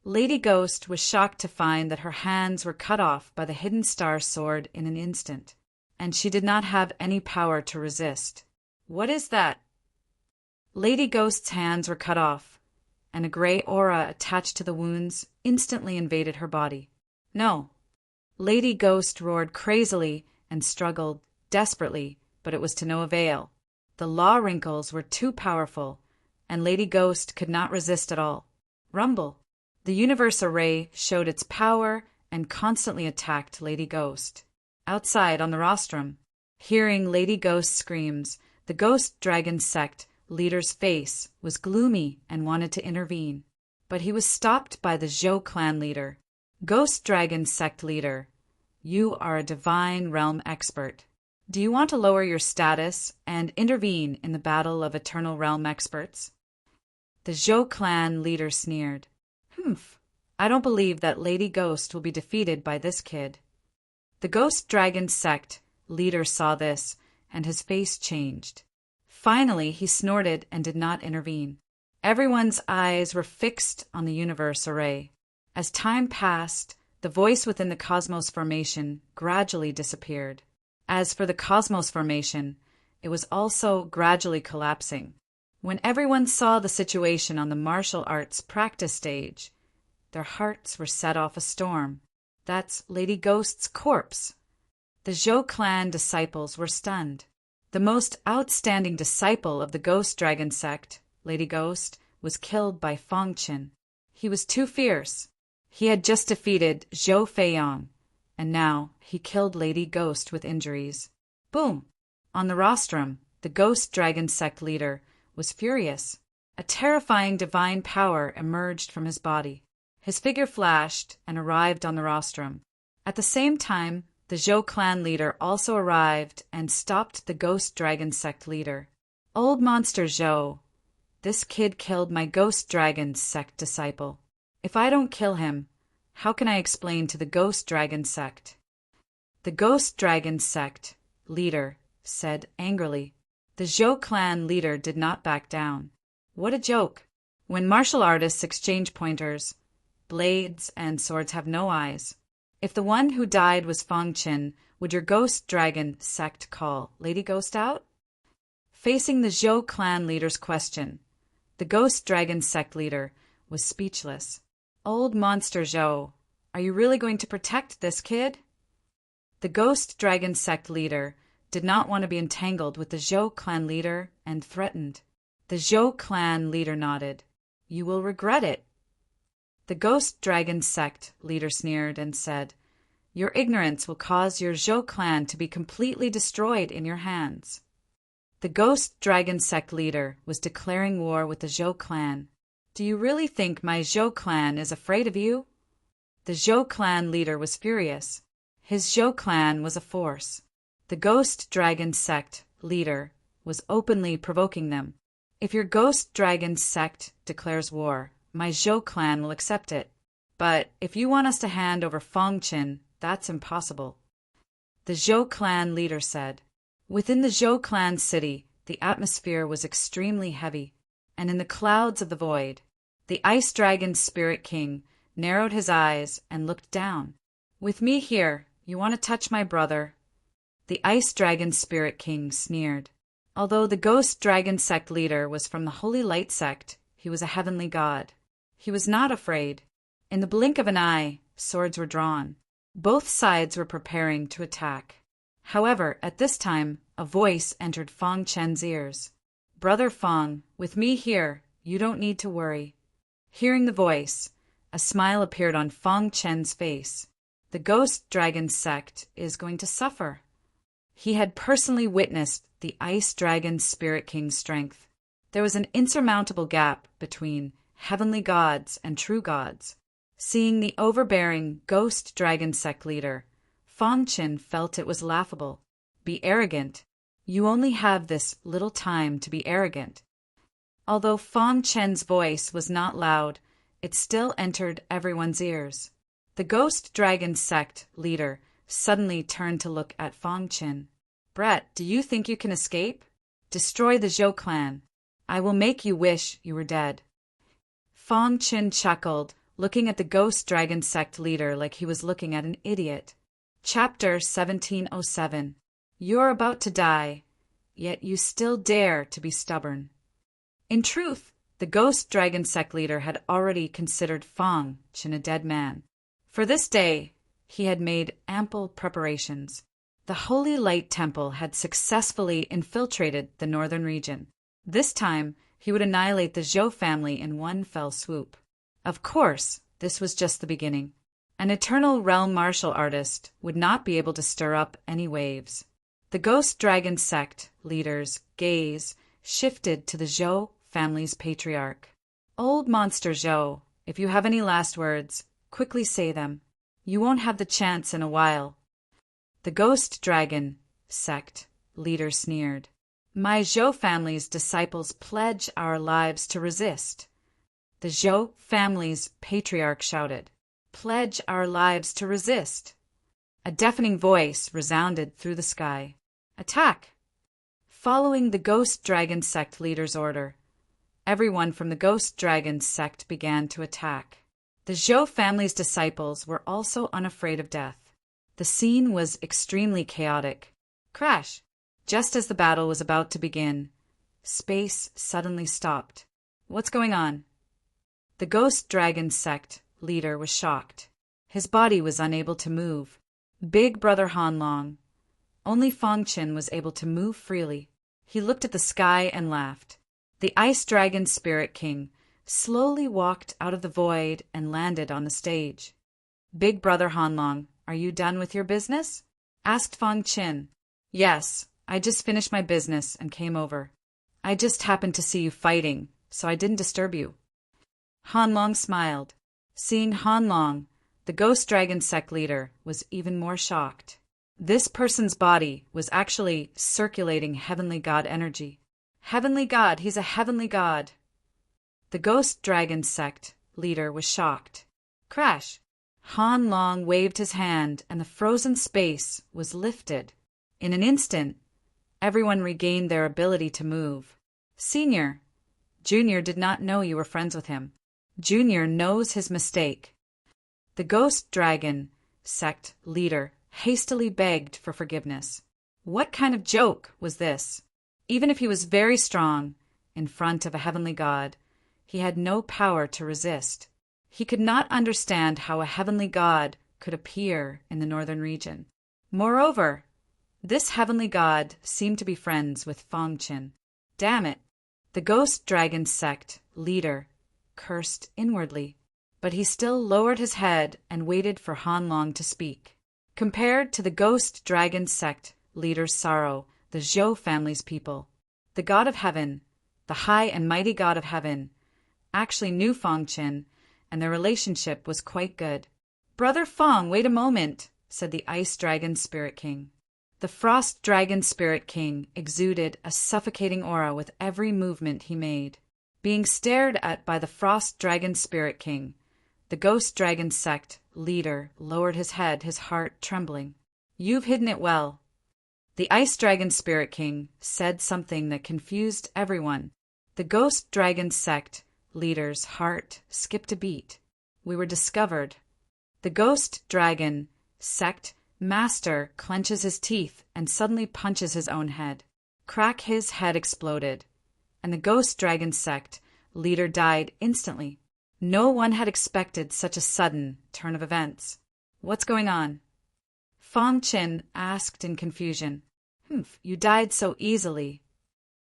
Lady Ghost was shocked to find that her hands were cut off by the hidden star sword in an instant, and she did not have any power to resist. What is that? Lady Ghost's hands were cut off, and a gray aura attached to the wounds instantly invaded her body. No. Lady Ghost roared crazily and struggled desperately, but it was to no avail. The law wrinkles were too powerful, and Lady Ghost could not resist at all. Rumble! The universe array showed its power and constantly attacked Lady Ghost. Outside on the rostrum, hearing Lady Ghost's screams, the Ghost Dragon Sect leader's face was gloomy and wanted to intervene. But he was stopped by the Zhou clan leader. Ghost Dragon Sect leader, you are a divine realm expert. Do you want to lower your status and intervene in the battle of eternal realm experts? The Zhou clan leader sneered. Humph, I don't believe that Lady Ghost will be defeated by this kid. The Ghost Dragon Sect leader saw this, and his face changed. Finally, he snorted and did not intervene. Everyone's eyes were fixed on the universe array. As time passed, the voice within the cosmos formation gradually disappeared. As for the cosmos formation, it was also gradually collapsing. When everyone saw the situation on the martial arts practice stage, their hearts were set off a storm. That's Lady Ghost's corpse. The Zhou clan disciples were stunned. The most outstanding disciple of the Ghost Dragon Sect, Lady Ghost, was killed by Feng Qin. He was too fierce. He had just defeated Zhou Feiyang, and now he killed Lady Ghost with injuries. Boom! On the rostrum, the Ghost Dragon Sect leader was furious. A terrifying divine power emerged from his body. His figure flashed and arrived on the rostrum. At the same time, the Zhou clan leader also arrived and stopped the Ghost Dragon Sect leader. Old monster Zhou, this kid killed my Ghost Dragon Sect disciple. If I don't kill him, how can I explain to the Ghost Dragon Sect? The Ghost Dragon Sect leader said angrily. The Zhou clan leader did not back down. What a joke! When martial artists exchange pointers, blades and swords have no eyes. If the one who died was Feng Qin, would your Ghost Dragon Sect call Lady Ghost out? Facing the Zhou clan leader's question, the Ghost Dragon Sect leader was speechless. Old monster Zhou, are you really going to protect this kid? The Ghost Dragon Sect leader did not want to be entangled with the Zhou clan leader and threatened. The Zhou clan leader nodded. You will regret it. The Ghost Dragon Sect leader sneered and said, your ignorance will cause your Zhou clan to be completely destroyed in your hands. The Ghost Dragon Sect leader was declaring war with the Zhou clan. Do you really think my Zhou clan is afraid of you? The Zhou clan leader was furious. His Zhou clan was a force. The Ghost Dragon Sect leader was openly provoking them. If your Ghost Dragon Sect declares war, my Zhou clan will accept it. But if you want us to hand over Feng Qin, that's impossible. The Zhou clan leader said. Within the Zhou clan city, the atmosphere was extremely heavy, and in the clouds of the void, the Ice Dragon Spirit King narrowed his eyes and looked down. With me here, you want to touch my brother? The Ice Dragon Spirit King sneered. Although the Ghost Dragon Sect leader was from the Holy Light Sect, he was a heavenly god. He was not afraid. In the blink of an eye, swords were drawn. Both sides were preparing to attack. However, at this time, a voice entered Feng Chen's ears. Brother Feng, with me here, you don't need to worry. Hearing the voice, a smile appeared on Feng Chen's face. The Ghost Dragon Sect is going to suffer. He had personally witnessed the Ice Dragon Spirit King's strength. There was an insurmountable gap between heavenly gods and true gods. Seeing the overbearing Ghost Dragon Sect leader, Feng Chen felt it was laughable. Be arrogant. You only have this little time to be arrogant. Although Feng Chen's voice was not loud, it still entered everyone's ears. The Ghost Dragon Sect leader suddenly turned to look at Feng Chen. Brett, do you think you can escape? Destroy the Zhou clan. I will make you wish you were dead. Feng Chen chuckled, looking at the Ghost Dragon Sect leader like he was looking at an idiot. Chapter 1707. You're about to die, yet you still dare to be stubborn. In truth, the Ghost Dragon Sect leader had already considered Feng Chen a dead man. For this day, he had made ample preparations. The Holy Light Temple had successfully infiltrated the northern region. This time, he would annihilate the Zhou family in one fell swoop. Of course, this was just the beginning. An eternal realm martial artist would not be able to stir up any waves. The ghost dragon sect leader's gaze shifted to the Zhou family's patriarch. Old Monster Zhou, if you have any last words, quickly say them. You won't have the chance in a while. The ghost dragon sect leader sneered. My Zhou family's disciples pledge our lives to resist. The Zhou family's patriarch shouted. Pledge our lives to resist. A deafening voice resounded through the sky. Attack! Following the ghost dragon sect leader's order, everyone from the ghost dragon sect began to attack. The Zhou family's disciples were also unafraid of death. The scene was extremely chaotic. Crash! Just as the battle was about to begin, space suddenly stopped. What's going on? The ghost dragon sect leader was shocked. His body was unable to move. Big Brother Hanlong. Only Fang Qin was able to move freely. He looked at the sky and laughed. The Ice Dragon Spirit King slowly walked out of the void and landed on the stage. Big Brother Hanlong, are you done with your business? Asked Fang Qin. Yes, I just finished my business and came over. I just happened to see you fighting, so I didn't disturb you. Hanlong smiled. Seeing Hanlong, the ghost dragon sect leader was even more shocked. This person's body was actually circulating heavenly god energy. Heavenly god, he's a heavenly god. The ghost dragon sect leader was shocked. Crash! Hanlong waved his hand and the frozen space was lifted. In an instant, everyone regained their ability to move. Senior, Junior did not know you were friends with him. Junior knows his mistake. The ghost dragon sect leader hastily begged for forgiveness. What kind of joke was this? Even if he was very strong, in front of a heavenly god, he had no power to resist. He could not understand how a heavenly god could appear in the northern region. Moreover, this heavenly god seemed to be friends with Fang Qin. Damn it! The ghost dragon sect leader cursed inwardly, but he still lowered his head and waited for Hanlong to speak. Compared to the ghost dragon sect leader's sorrow, the Zhou family's people, the god of heaven, the high and mighty god of heaven, actually knew Fang Qin, and their relationship was quite good. Brother Fang, wait a moment, said the Ice Dragon Spirit King. The Frost Dragon Spirit King exuded a suffocating aura with every movement he made. Being stared at by the Frost Dragon Spirit King, the Ghost Dragon sect leader lowered his head, his heart trembling. You've hidden it well. The Ice Dragon Spirit King said something that confused everyone. The Ghost Dragon sect leader's heart skipped a beat. We were discovered. The Ghost Dragon sect master clenches his teeth and suddenly punches his own head. Crack, his head exploded, and the Ghost Dragon sect leader died instantly. No one had expected such a sudden turn of events. What's going on? Fang Qin asked in confusion. You died so easily.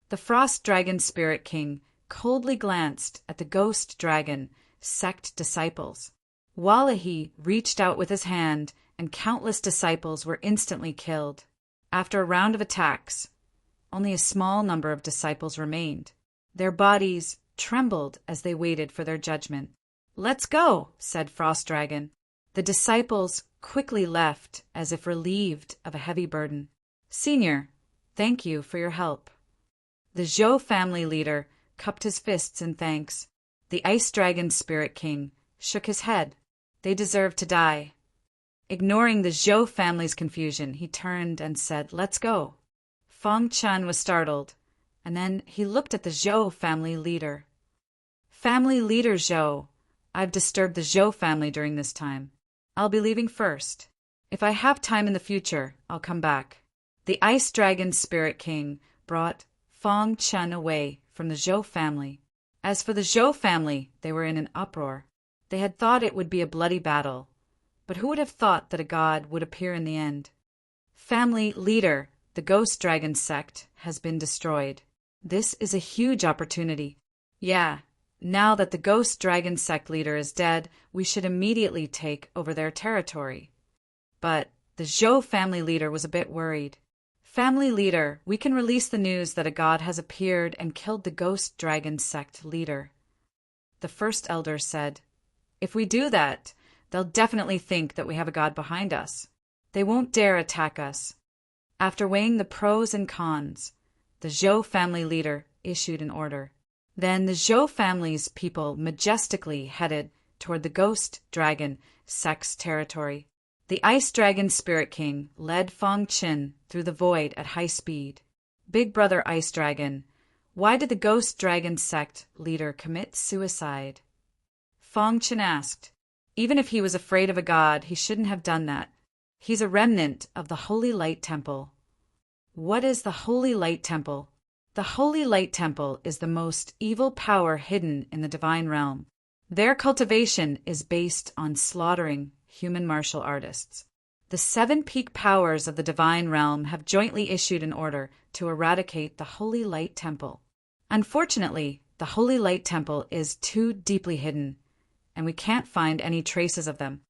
The Frost Dragon Spirit King coldly glanced at the Ghost Dragon sect disciples. Wallahi reached out with his hand, and countless disciples were instantly killed. After a round of attacks, only a small number of disciples remained. Their bodies trembled as they waited for their judgment. Let's go, said Frost Dragon. The disciples quickly left as if relieved of a heavy burden. Senior, thank you for your help. The Zhou family leader cupped his fists in thanks. The Ice Dragon Spirit King shook his head. They deserve to die. Ignoring the Zhou family's confusion, he turned and said, Let's go. Fang Qin was startled, and then he looked at the Zhou family leader. Family leader Zhou, I've disturbed the Zhou family during this time. I'll be leaving first. If I have time in the future, I'll come back. The Ice Dragon Spirit King brought Fang Qin away from the Zhou family. As for the Zhou family, they were in an uproar. They had thought it would be a bloody battle, but who would have thought that a god would appear in the end? Family leader, the Ghost Dragon sect, has been destroyed. This is a huge opportunity. Yeah, Now that the Ghost Dragon sect leader is dead, we should immediately take over their territory. But the Zhou family leader was a bit worried. Family leader, we can release the news that a god has appeared and killed the Ghost Dragon sect leader. The first elder said, if we do that, they'll definitely think that we have a god behind us. They won't dare attack us. After weighing the pros and cons, the Zhou family leader issued an order. Then the Zhou family's people majestically headed toward the Ghost Dragon sect's territory. The Ice Dragon Spirit King led Feng Qin through the void at high speed. Big Brother Ice Dragon, why did the Ghost Dragon sect leader commit suicide? Feng Qin asked. Even if he was afraid of a god, he shouldn't have done that. He's a remnant of the Holy Light Temple. What is the Holy Light Temple? The Holy Light Temple is the most evil power hidden in the divine realm. Their cultivation is based on slaughtering human martial artists. The 7 peak powers of the divine realm have jointly issued an order to eradicate the Holy Light Temple. Unfortunately, the Holy Light Temple is too deeply hidden, and we can't find any traces of them.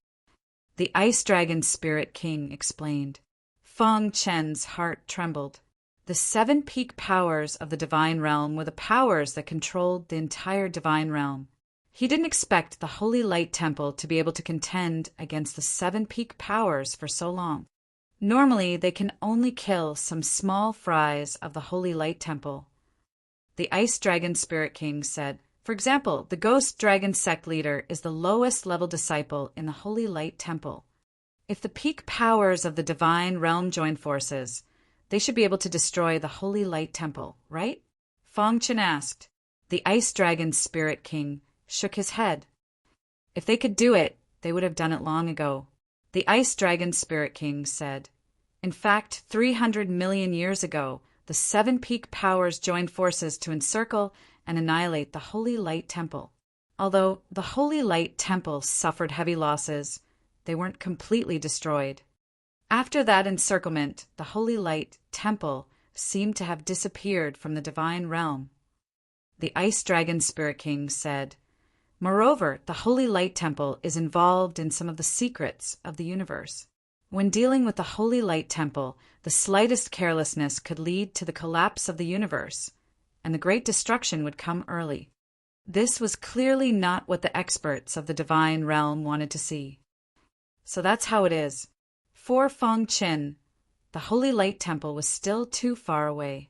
The Ice Dragon Spirit King explained. Feng Chen's heart trembled. The 7 peak powers of the divine realm were the powers that controlled the entire divine realm. He didn't expect the Holy Light Temple to be able to contend against the 7 peak powers for so long. Normally, they can only kill some small fries of the Holy Light Temple. The Ice Dragon Spirit King said, for example, the Ghost Dragon sect leader is the lowest level disciple in the Holy Light Temple. If the peak powers of the divine realm join forces, they should be able to destroy the Holy Light Temple, right? Feng Qin asked. The Ice Dragon Spirit King shook his head. If they could do it, they would have done it long ago. The Ice Dragon Spirit King said. In fact, 300 million years ago, the 7 peak powers joined forces to encircle and annihilate the Holy Light Temple. Although the Holy Light Temple suffered heavy losses, they weren't completely destroyed. After that encirclement, the Holy Light Temple seemed to have disappeared from the divine realm. The Ice Dragon Spirit King said, moreover, the Holy Light Temple is involved in some of the secrets of the universe. When dealing with the Holy Light Temple, the slightest carelessness could lead to the collapse of the universe, and the great destruction would come early. This was clearly not what the experts of the divine realm wanted to see. So that's how it is. For Feng Qin, the Holy Light Temple was still too far away.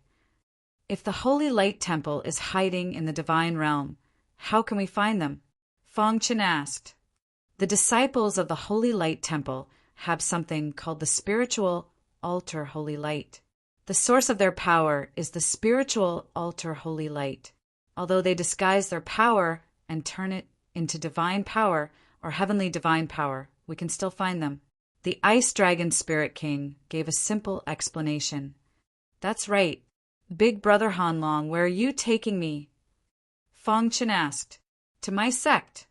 If the Holy Light Temple is hiding in the divine realm, how can we find them? Feng Qin asked. The disciples of the Holy Light Temple have something called the spiritual altar Holy Light. The source of their power is the spiritual altar Holy Light. Although they disguise their power and turn it into divine power or heavenly divine power, we can still find them. The Ice Dragon Spirit King gave a simple explanation. That's right. Big Brother Hanlong, where are you taking me? Feng Qin asked. To my sect.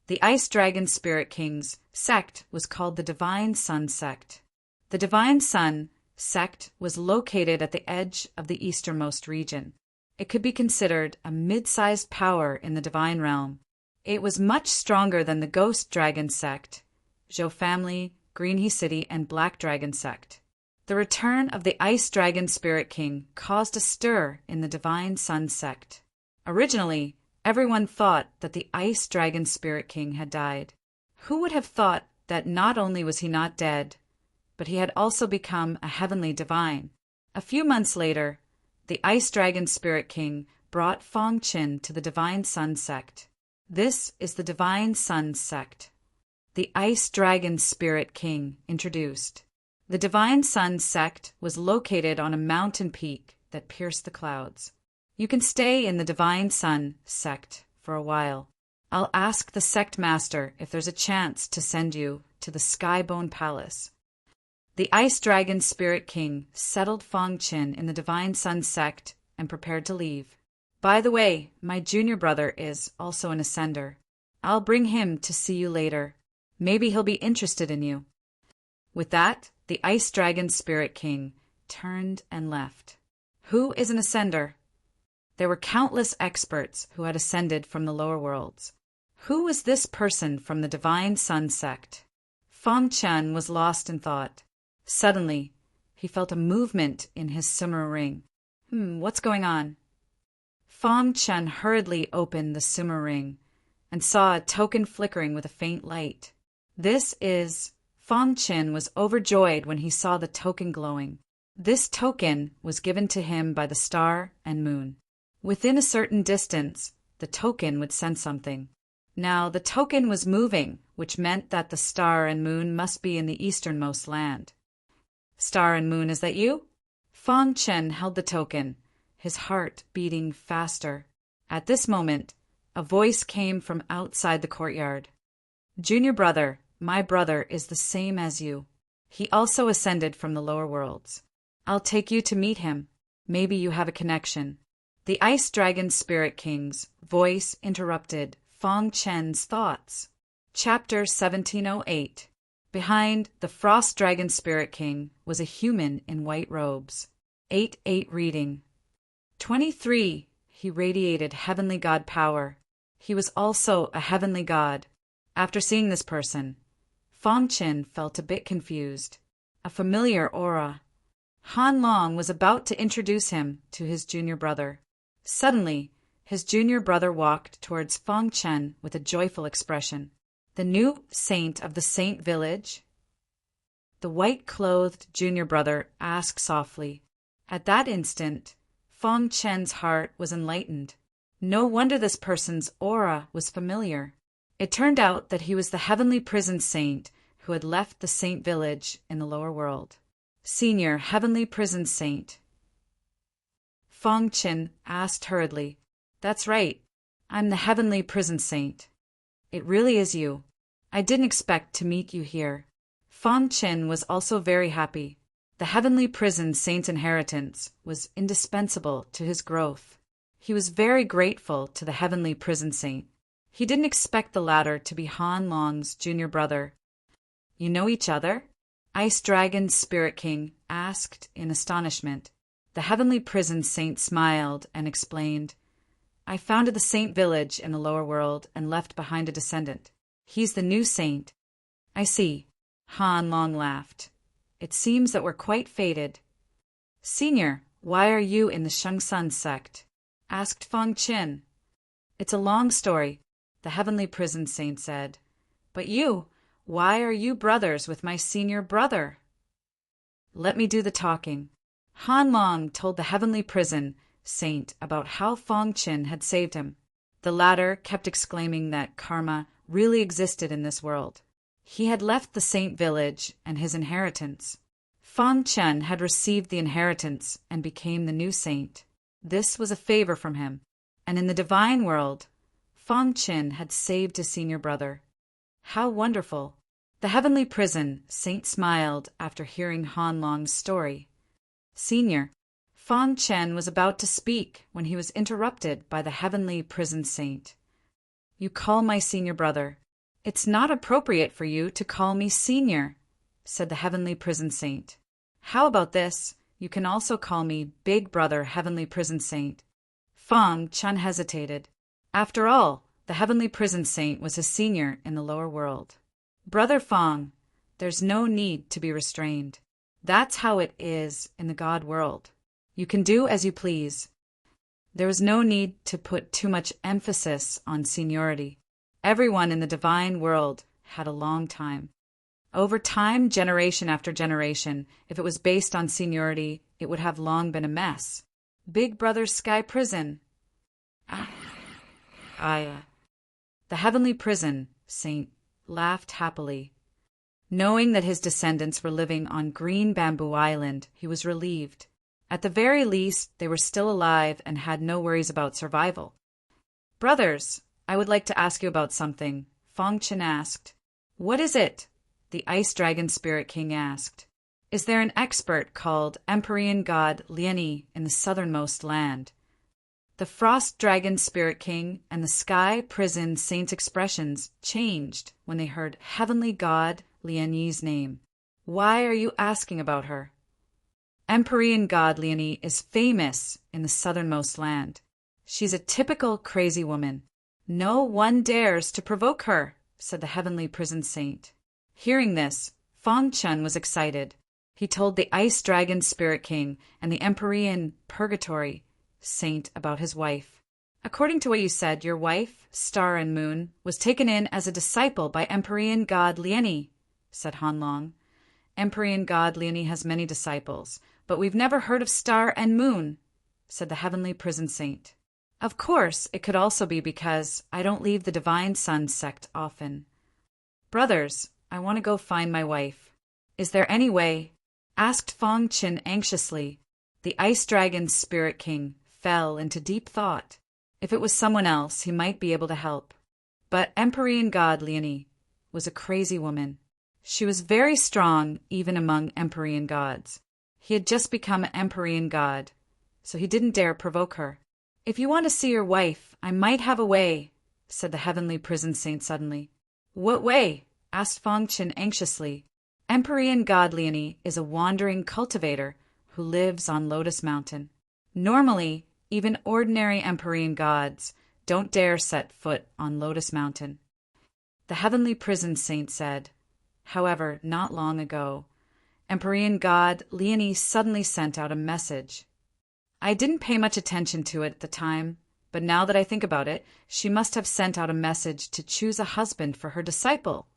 The Ice Dragon Spirit King's sect was called the Divine Sun sect. The Divine Sun sect was located at the edge of the easternmost region. It could be considered a mid-sized power in the divine realm. It was much stronger than the Ghost Dragon sect, Zhou family, Green He City, and Black Dragon sect. The return of the Ice Dragon Spirit King caused a stir in the Divine Sun sect. Originally, everyone thought that the Ice Dragon Spirit King had died. Who would have thought that not only was he not dead, but he had also become a heavenly divine? A few months later, the Ice Dragon Spirit King brought Feng Qin to the Divine Sun sect. This is the Divine Sun sect. The Ice Dragon Spirit King introduced. The Divine Sun sect was located on a mountain peak that pierced the clouds. You can stay in the Divine Sun sect for a while. I'll ask the sect master if there's a chance to send you to the Skybone Palace. The Ice Dragon Spirit King settled Feng Qin in the Divine Sun sect and prepared to leave. By the way, my junior brother is also an ascender. I'll bring him to see you later. Maybe he'll be interested in you. With that, the Ice Dragon Spirit King turned and left. Who is an ascender? There were countless experts who had ascended from the lower worlds. Who was this person from the Divine Sun sect? Fang Chen was lost in thought. Suddenly, he felt a movement in his Summer ring. What's going on? Fang Chen hurriedly opened the Summer ring and saw a token flickering with a faint light. Fang Chen was overjoyed when he saw the token glowing. This token was given to him by the star and moon. Within a certain distance, the token would sense something. Now, the token was moving, which meant that the star and moon must be in the easternmost land. Star and moon, is that you? Fang Chen held the token, his heart beating faster. At this moment, a voice came from outside the courtyard. Junior brother, my brother is the same as you. He also ascended from the lower worlds. I'll take you to meet him. Maybe you have a connection. The Ice Dragon Spirit King's voice interrupted Fang Chen's thoughts. Chapter 1708. Behind the Frost Dragon Spirit King was a human in white robes. 8-8 reading. 23. He radiated heavenly god power. He was also a heavenly god. After seeing this person, Fang Chen felt a bit confused. A familiar aura. Han Long was about to introduce him to his junior brother. Suddenly, his junior brother walked towards Fang Chen with a joyful expression. The new saint of the Saint Village? The white-clothed junior brother asked softly. At that instant, Fang Chen's heart was enlightened. No wonder this person's aura was familiar. It turned out that he was the heavenly prison saint who had left the Saint Village in the lower world. Senior Heavenly Prison Saint. Fang Chen asked hurriedly. That's right. I'm the Heavenly Prison Saint. It really is you. I didn't expect to meet you here. Fang Chen was also very happy. The Heavenly Prison Saint's inheritance was indispensable to his growth. He was very grateful to the Heavenly Prison Saint. He didn't expect the latter to be Han Long's junior brother. You know each other? Ice Dragon Spirit King asked in astonishment. The Heavenly Prison Saint smiled and explained, I founded the Saint Village in the lower world and left behind a descendant. He's the new saint. I see. Han Long laughed. It seems that we're quite fated. Senior, why are you in the Shengsun sect? Asked Fang Chen. It's a long story, the Heavenly Prison Saint said. But you, why are you brothers with my senior brother? Let me do the talking. Han Long told the Heavenly Prison Saint about how Fang Chen had saved him. The latter kept exclaiming that karma really existed in this world. He had left the Saint Village and his inheritance. Fang Chen had received the inheritance and became the new saint. This was a favor from him, and in the divine world, Fang Chen had saved his senior brother. How wonderful! The Heavenly Prison Saint smiled after hearing Han Long's story. Senior, Fang Chen was about to speak when he was interrupted by the Heavenly Prison Saint. You call my senior brother. It's not appropriate for you to call me senior, said the Heavenly Prison Saint. How about this? You can also call me Big Brother Heavenly Prison Saint. Fang Chen hesitated. After all, the Heavenly Prison Saint was his senior in the lower world. Brother Fang, there's no need to be restrained. That's how it is in the God world. You can do as you please. There was no need to put too much emphasis on seniority. Everyone in the divine world had a long time. Over time, generation after generation, if it was based on seniority, it would have long been a mess. Big Brother Sky Prison. The Heavenly Prison Saint laughed happily. Knowing that his descendants were living on Green Bamboo Island, he was relieved. At the very least, they were still alive and had no worries about survival. Brothers, I would like to ask you about something, Fang Chen asked. What is it? The Ice Dragon Spirit King asked. Is there an expert called Empyrean God Liani in the southernmost land? The Frost Dragon Spirit King and the Sky Prison Saint's expressions changed when they heard Heavenly God Liani's name. Why are you asking about her? Empyrean God Liani is famous in the southernmost land. She's a typical crazy woman. No one dares to provoke her, said the heavenly prison saint. Hearing this, Fang Chun was excited. He told the Ice Dragon Spirit King and the Empyrean Purgatory Saint about his wife. According to what you said, your wife, Star and Moon, was taken in as a disciple by Empyrean god Lieni, said Han Long. Empyrean god Lieni has many disciples, but we've never heard of Star and Moon, said the heavenly prison saint. Of course, it could also be because I don't leave the Divine Sun sect often. Brothers, I want to go find my wife. Is there any way? Asked Fang Chin anxiously. The Ice Dragon's Spirit King fell into deep thought. If it was someone else, he might be able to help. But Empyrean god Lieni was a crazy woman. She was very strong even among Empyrean gods. He had just become an Empyrean god, so he didn't dare provoke her. If you want to see your wife, I might have a way, said the heavenly prison saint suddenly. What way? Asked Fang Chin anxiously. Empyrean god Lieni is a wandering cultivator who lives on Lotus Mountain. Normally, even ordinary Empyrean gods don't dare set foot on Lotus Mountain. The heavenly prison saint said. However, not long ago, Empyrean god Lieni suddenly sent out a message. I didn't pay much attention to it at the time, but now that I think about it, she must have sent out a message to choose a husband for her disciple,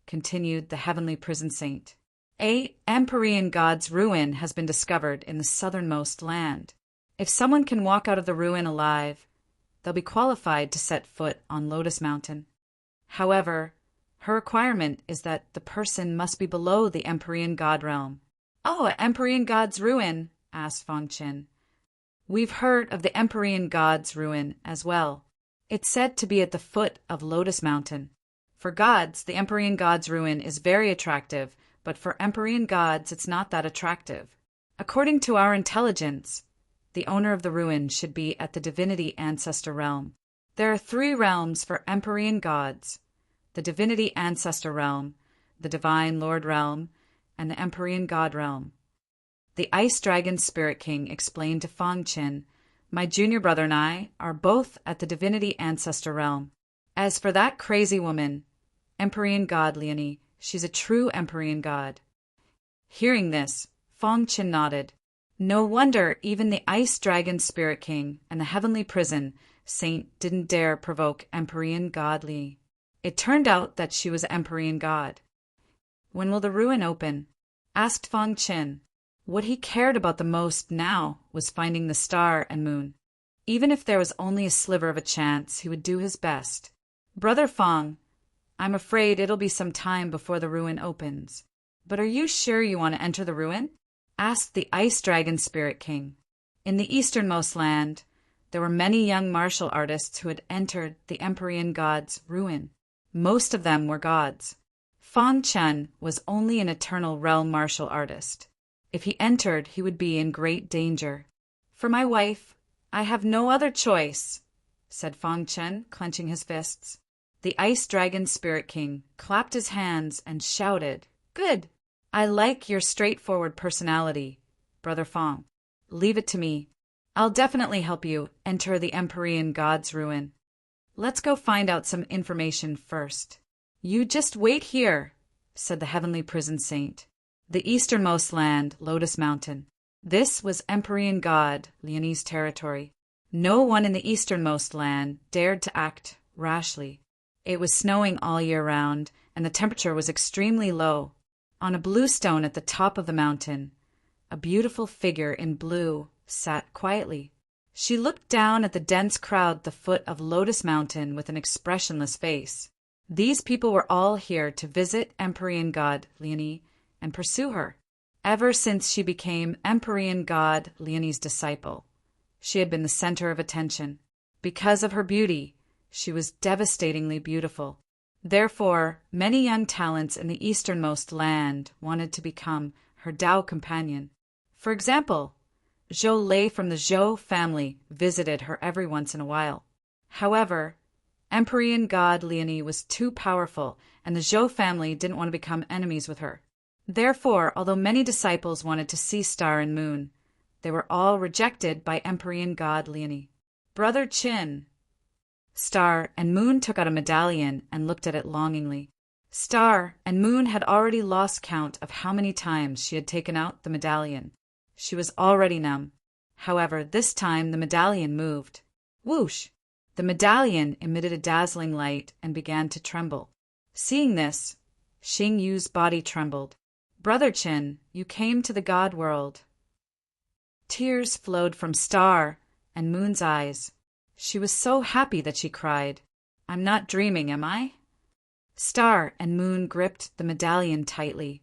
continued the heavenly prison saint. A Empyrean god's ruin has been discovered in the southernmost land. If someone can walk out of the ruin alive, they'll be qualified to set foot on Lotus Mountain. However, her requirement is that the person must be below the Empyrean god realm. Oh, Empyrean god's ruin? Asked Fang Chin. We've heard of the Empyrean god's ruin as well. It's said to be at the foot of Lotus Mountain. For gods, the Empyrean god's ruin is very attractive, but for Empyrean gods it's not that attractive. According to our intelligence, the owner of the ruin should be at the divinity ancestor realm. There are 3 realms for Empyrean gods: the divinity ancestor realm, the divine lord realm, and the Empyrean god realm. The Ice Dragon Spirit King explained to Fang Chin, my junior brother and I are both at the divinity ancestor realm. As for that crazy woman, Empyrean god Lieni, she's a true Empyrean god. Hearing this, Fang Chin nodded. No wonder even the Ice Dragon Spirit King and the heavenly prison saint didn't dare provoke Empyrean god Li. It turned out that she was an Empyrean god. When will the ruin open? Asked Fang Chin. What he cared about the most now was finding the Star and Moon. Even if there was only a sliver of a chance, he would do his best. Brother Fang, I'm afraid it'll be some time before the ruin opens. But are you sure you want to enter the ruin? Asked the Ice Dragon Spirit King. In the easternmost land, there were many young martial artists who had entered the Empyrean god's ruin. Most of them were gods. Fang Chun was only an eternal realm martial artist. If he entered, he would be in great danger. For my wife, I have no other choice, said Fang Chen, clenching his fists. The Ice Dragon Spirit King clapped his hands and shouted, Good! I like your straightforward personality, Brother Fang. Leave it to me. I'll definitely help you enter the Empyrean god's ruin. Let's go find out some information first. You just wait here, said the heavenly prison saint. The easternmost land, Lotus Mountain. This was Empyrean god Lieni's territory. No one in the easternmost land dared to act rashly. It was snowing all year round, and the temperature was extremely low. On a blue stone at the top of the mountain, a beautiful figure in blue sat quietly. She looked down at the dense crowd at the foot of Lotus Mountain with an expressionless face. These people were all here to visit Empyrean god Lieni and pursue her. Ever since she became Empyrean god Lieni's disciple, she had been the center of attention. Because of her beauty, she was devastatingly beautiful. Therefore, many young talents in the easternmost land wanted to become her Dao companion. For example, Zhou Lei from the Zhou family visited her every once in a while. However, Empyrean god Lieni was too powerful, and the Zhou family didn't want to become enemies with her. Therefore, although many disciples wanted to see Star and Moon, they were all rejected by Empyrean god Lieni. Brother Chin. Star and Moon took out a medallion and looked at it longingly. Star and Moon had already lost count of how many times she had taken out the medallion. She was already numb. However, this time the medallion moved. Whoosh! The medallion emitted a dazzling light and began to tremble. Seeing this, Xing Yu's body trembled. Brother Chin, you came to the God world. Tears flowed from Star and Moon's eyes. She was so happy that she cried. I'm not dreaming, am I? Star and Moon gripped the medallion tightly,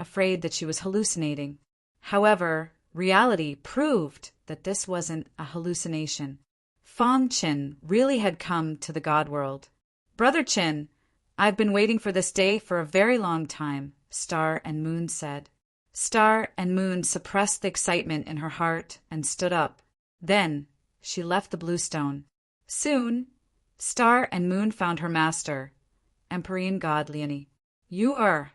afraid that she was hallucinating. However, reality proved that this wasn't a hallucination. Fang Qin really had come to the God world. Brother Qin, I've been waiting for this day for a very long time, Star and Moon said. Star and Moon suppressed the excitement in her heart and stood up. Then she left the blue stone. Soon, Star and Moon found her master, Empyrean God Liani. You are.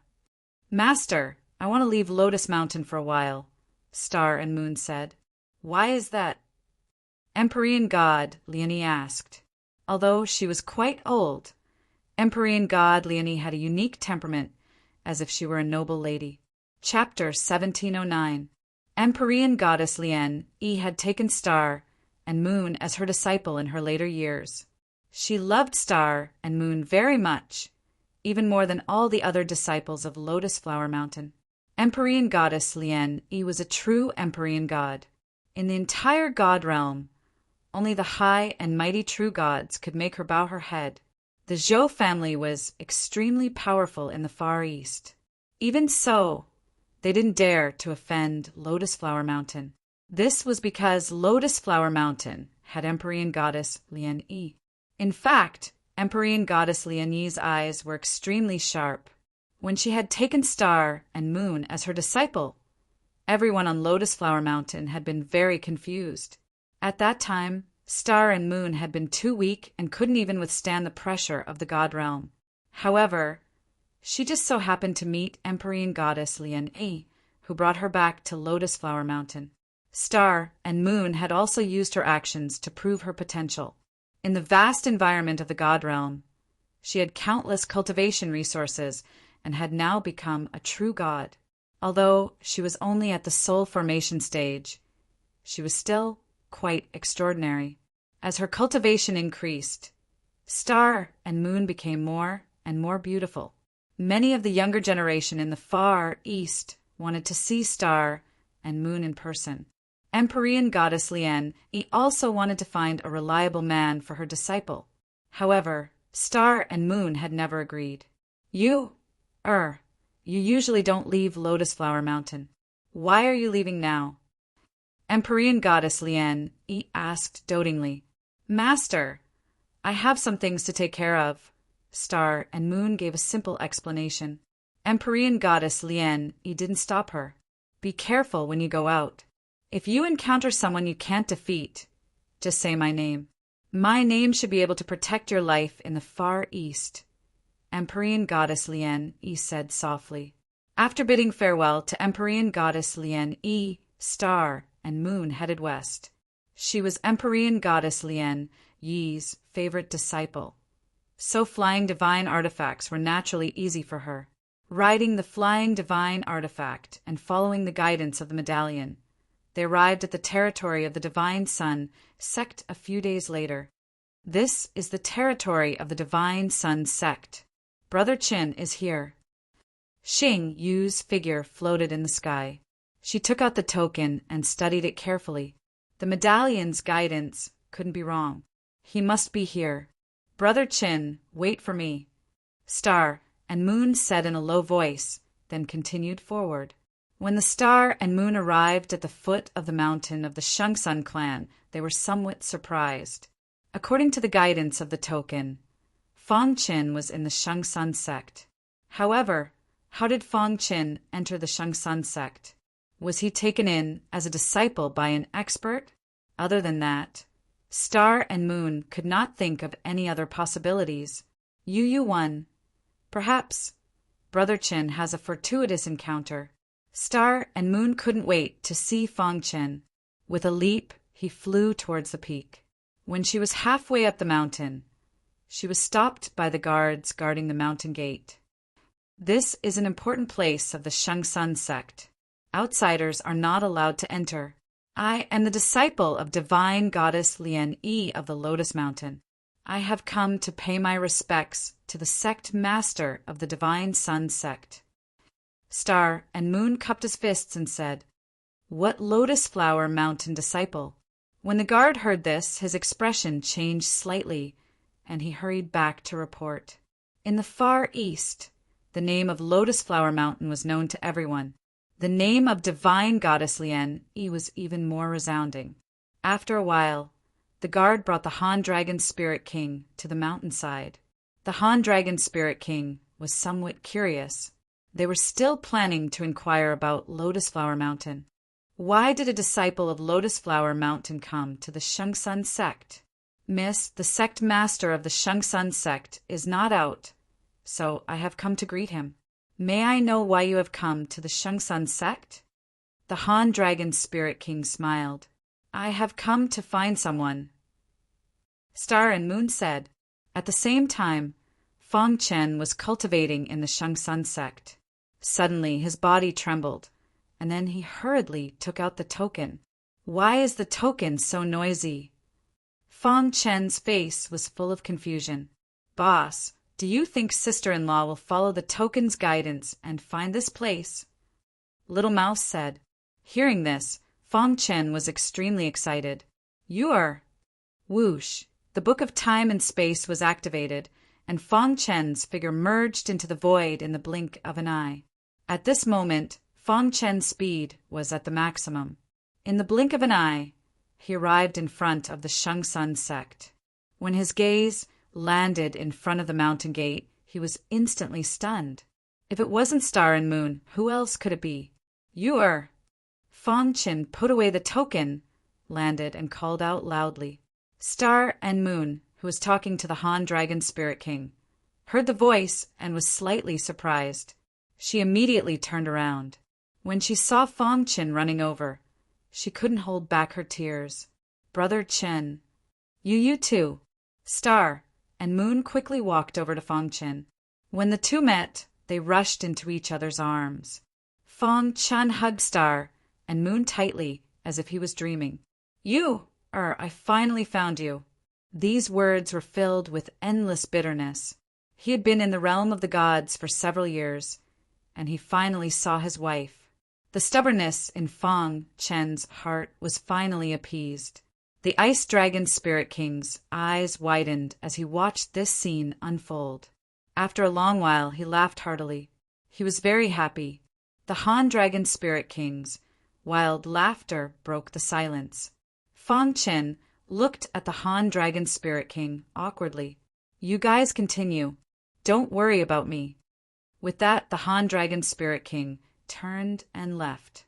Master, I want to leave Lotus Mountain for a while, Star and Moon said. Why is that? Empyrean God Liani asked. Although she was quite old, Empyrean God Liani had a unique temperament, as if she were a noble lady. Chapter 1709. Empyrean Goddess Lian Yi had taken Star and Moon as her disciple in her later years. She loved Star and Moon very much, even more than all the other disciples of Lotus Flower Mountain. Empyrean Goddess Lian Yi was a true Empyrean God. In the entire God realm, only the high and mighty true gods could make her bow her head. The Zhou family was extremely powerful in the Far East. Even so, they didn't dare to offend Lotus Flower Mountain. This was because Lotus Flower Mountain had Empyrean Goddess Lian Yi. In fact, Empyrean Goddess Lian Yi's eyes were extremely sharp. When she had taken Star and Moon as her disciple, everyone on Lotus Flower Mountain had been very confused. At that time, Star and Moon had been too weak and couldn't even withstand the pressure of the God realm. However, she just so happened to meet Empyrean Goddess Lian Yi, who brought her back to Lotus Flower Mountain. Star and Moon had also used her actions to prove her potential. In the vast environment of the God realm, she had countless cultivation resources and had now become a true god. Although she was only at the soul formation stage, she was still quite extraordinary. As her cultivation increased, Star and Moon became more and more beautiful. Many of the younger generation in the Far East wanted to see Star and Moon in person. Empyrean Goddess Lian Yi also wanted to find a reliable man for her disciple. However, Star and Moon had never agreed. You usually don't leave Lotus Flower Mountain. Why are you leaving now? Empyrean Goddess Lian Yi asked dotingly. Master, I have some things to take care of. Star and Moon gave a simple explanation. Empyrean Goddess Lian Yi didn't stop her. Be careful when you go out. If you encounter someone you can't defeat, just say my name. My name should be able to protect your life in the Far East, Empyrean Goddess Lian Yi said softly. After bidding farewell to Empyrean Goddess Lian Yi, Star and Moon headed west. She was Empyrean Goddess Lian Yi's favorite disciple, so flying divine artifacts were naturally easy for her. Riding the flying divine artifact and following the guidance of the medallion, they arrived at the territory of the Divine Sun sect a few days later. This is the territory of the Divine Sun sect. Brother Qin is here. Xing Yu's figure floated in the sky. She took out the token and studied it carefully. The medallion's guidance couldn't be wrong. He must be here. Brother Qin, wait for me. Star and Moon said in a low voice, then continued forward. When the Star and Moon arrived at the foot of the mountain of the Shungsun clan, they were somewhat surprised. According to the guidance of the token, Fang Qin was in the Shungsun sect. However, how did Fang Qin enter the Shungsun sect? Was he taken in as a disciple by an expert? Other than that, Star and Moon could not think of any other possibilities. Yu won. Perhaps Brother Qin has a fortuitous encounter. Star and Moon couldn't wait to see Fang Qin. With a leap, he flew towards the peak. When she was halfway up the mountain, she was stopped by the guards guarding the mountain gate. This is an important place of the Shengsun sect. Outsiders are not allowed to enter. I am the disciple of divine goddess Lian Yi of the Lotus Mountain. I have come to pay my respects to the sect master of the Divine Sun sect. Star and Moon cupped his fists and said, "What Lotus Flower Mountain disciple?" When the guard heard this, his expression changed slightly, and he hurried back to report. In the far east, the name of Lotus Flower Mountain was known to everyone. The name of divine goddess Lian Yi was even more resounding. After a while, the guard brought the Han Dragon Spirit King to the mountainside. The Han Dragon Spirit King was somewhat curious. They were still planning to inquire about Lotus Flower Mountain. Why did a disciple of Lotus Flower Mountain come to the Shengsun sect? Miss, the sect master of the Shengsun sect is not out, so I have come to greet him. May I know why you have come to the Shengsun sect? The Han Dragon Spirit King smiled. I have come to find someone. Star and Moon said. At the same time, Fong Chen was cultivating in the Shengsun sect. Suddenly his body trembled, and then he hurriedly took out the token. Why is the token so noisy? Fong Chen's face was full of confusion. Boss, do you think sister-in-law will follow the token's guidance and find this place? Little Mouse said. Hearing this, Fong Chen was extremely excited. You are... Whoosh! The Book of Time and Space was activated, and Fong Chen's figure merged into the void in the blink of an eye. At this moment, Fong Chen's speed was at the maximum. In the blink of an eye, he arrived in front of the Shengsun sect. When his gaze landed in front of the mountain gate, he was instantly stunned. If it wasn't Star and Moon, who else could it be? You are... Fong Chen put away the token, landed, and called out loudly. Star and Moon, who was talking to the Han Dragon Spirit King, heard the voice and was slightly surprised. She immediately turned around. When she saw Fong Chen running over, she couldn't hold back her tears. Brother Chen. You too. Star and Moon quickly walked over to Fong Chen. When the two met, they rushed into each other's arms. Fong Chen hugged Star and Moon tightly, as if he was dreaming. I finally found you. These words were filled with endless bitterness. He had been in the realm of the gods for several years, and he finally saw his wife. The stubbornness in Fong Chen's heart was finally appeased. The Ice Dragon Spirit King's eyes widened as he watched this scene unfold. After a long while, he laughed heartily. He was very happy. The Han Dragon Spirit King's wild laughter broke the silence. Fong Chen looked at the Han Dragon Spirit King awkwardly. You guys continue. Don't worry about me. With that, the Han Dragon Spirit King turned and left.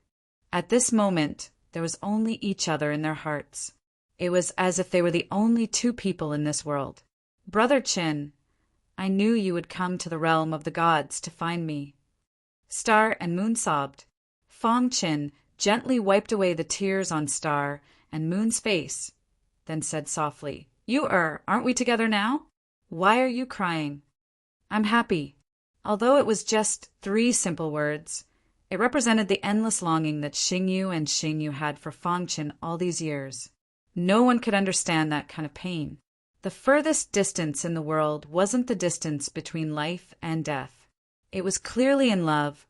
At this moment, there was only each other in their hearts. It was as if they were the only two people in this world. Brother Chen, I knew you would come to the realm of the gods to find me. Star and Moon sobbed. Fong Chen gently wiped away the tears on Star and Moon's face, then said softly, aren't we together now? Why are you crying? I'm happy. Although it was just 3 simple words, it represented the endless longing that Xingyu and Xingyu had for Fong Chen all these years. No one could understand that kind of pain. The furthest distance in the world wasn't the distance between life and death. It was clearly in love,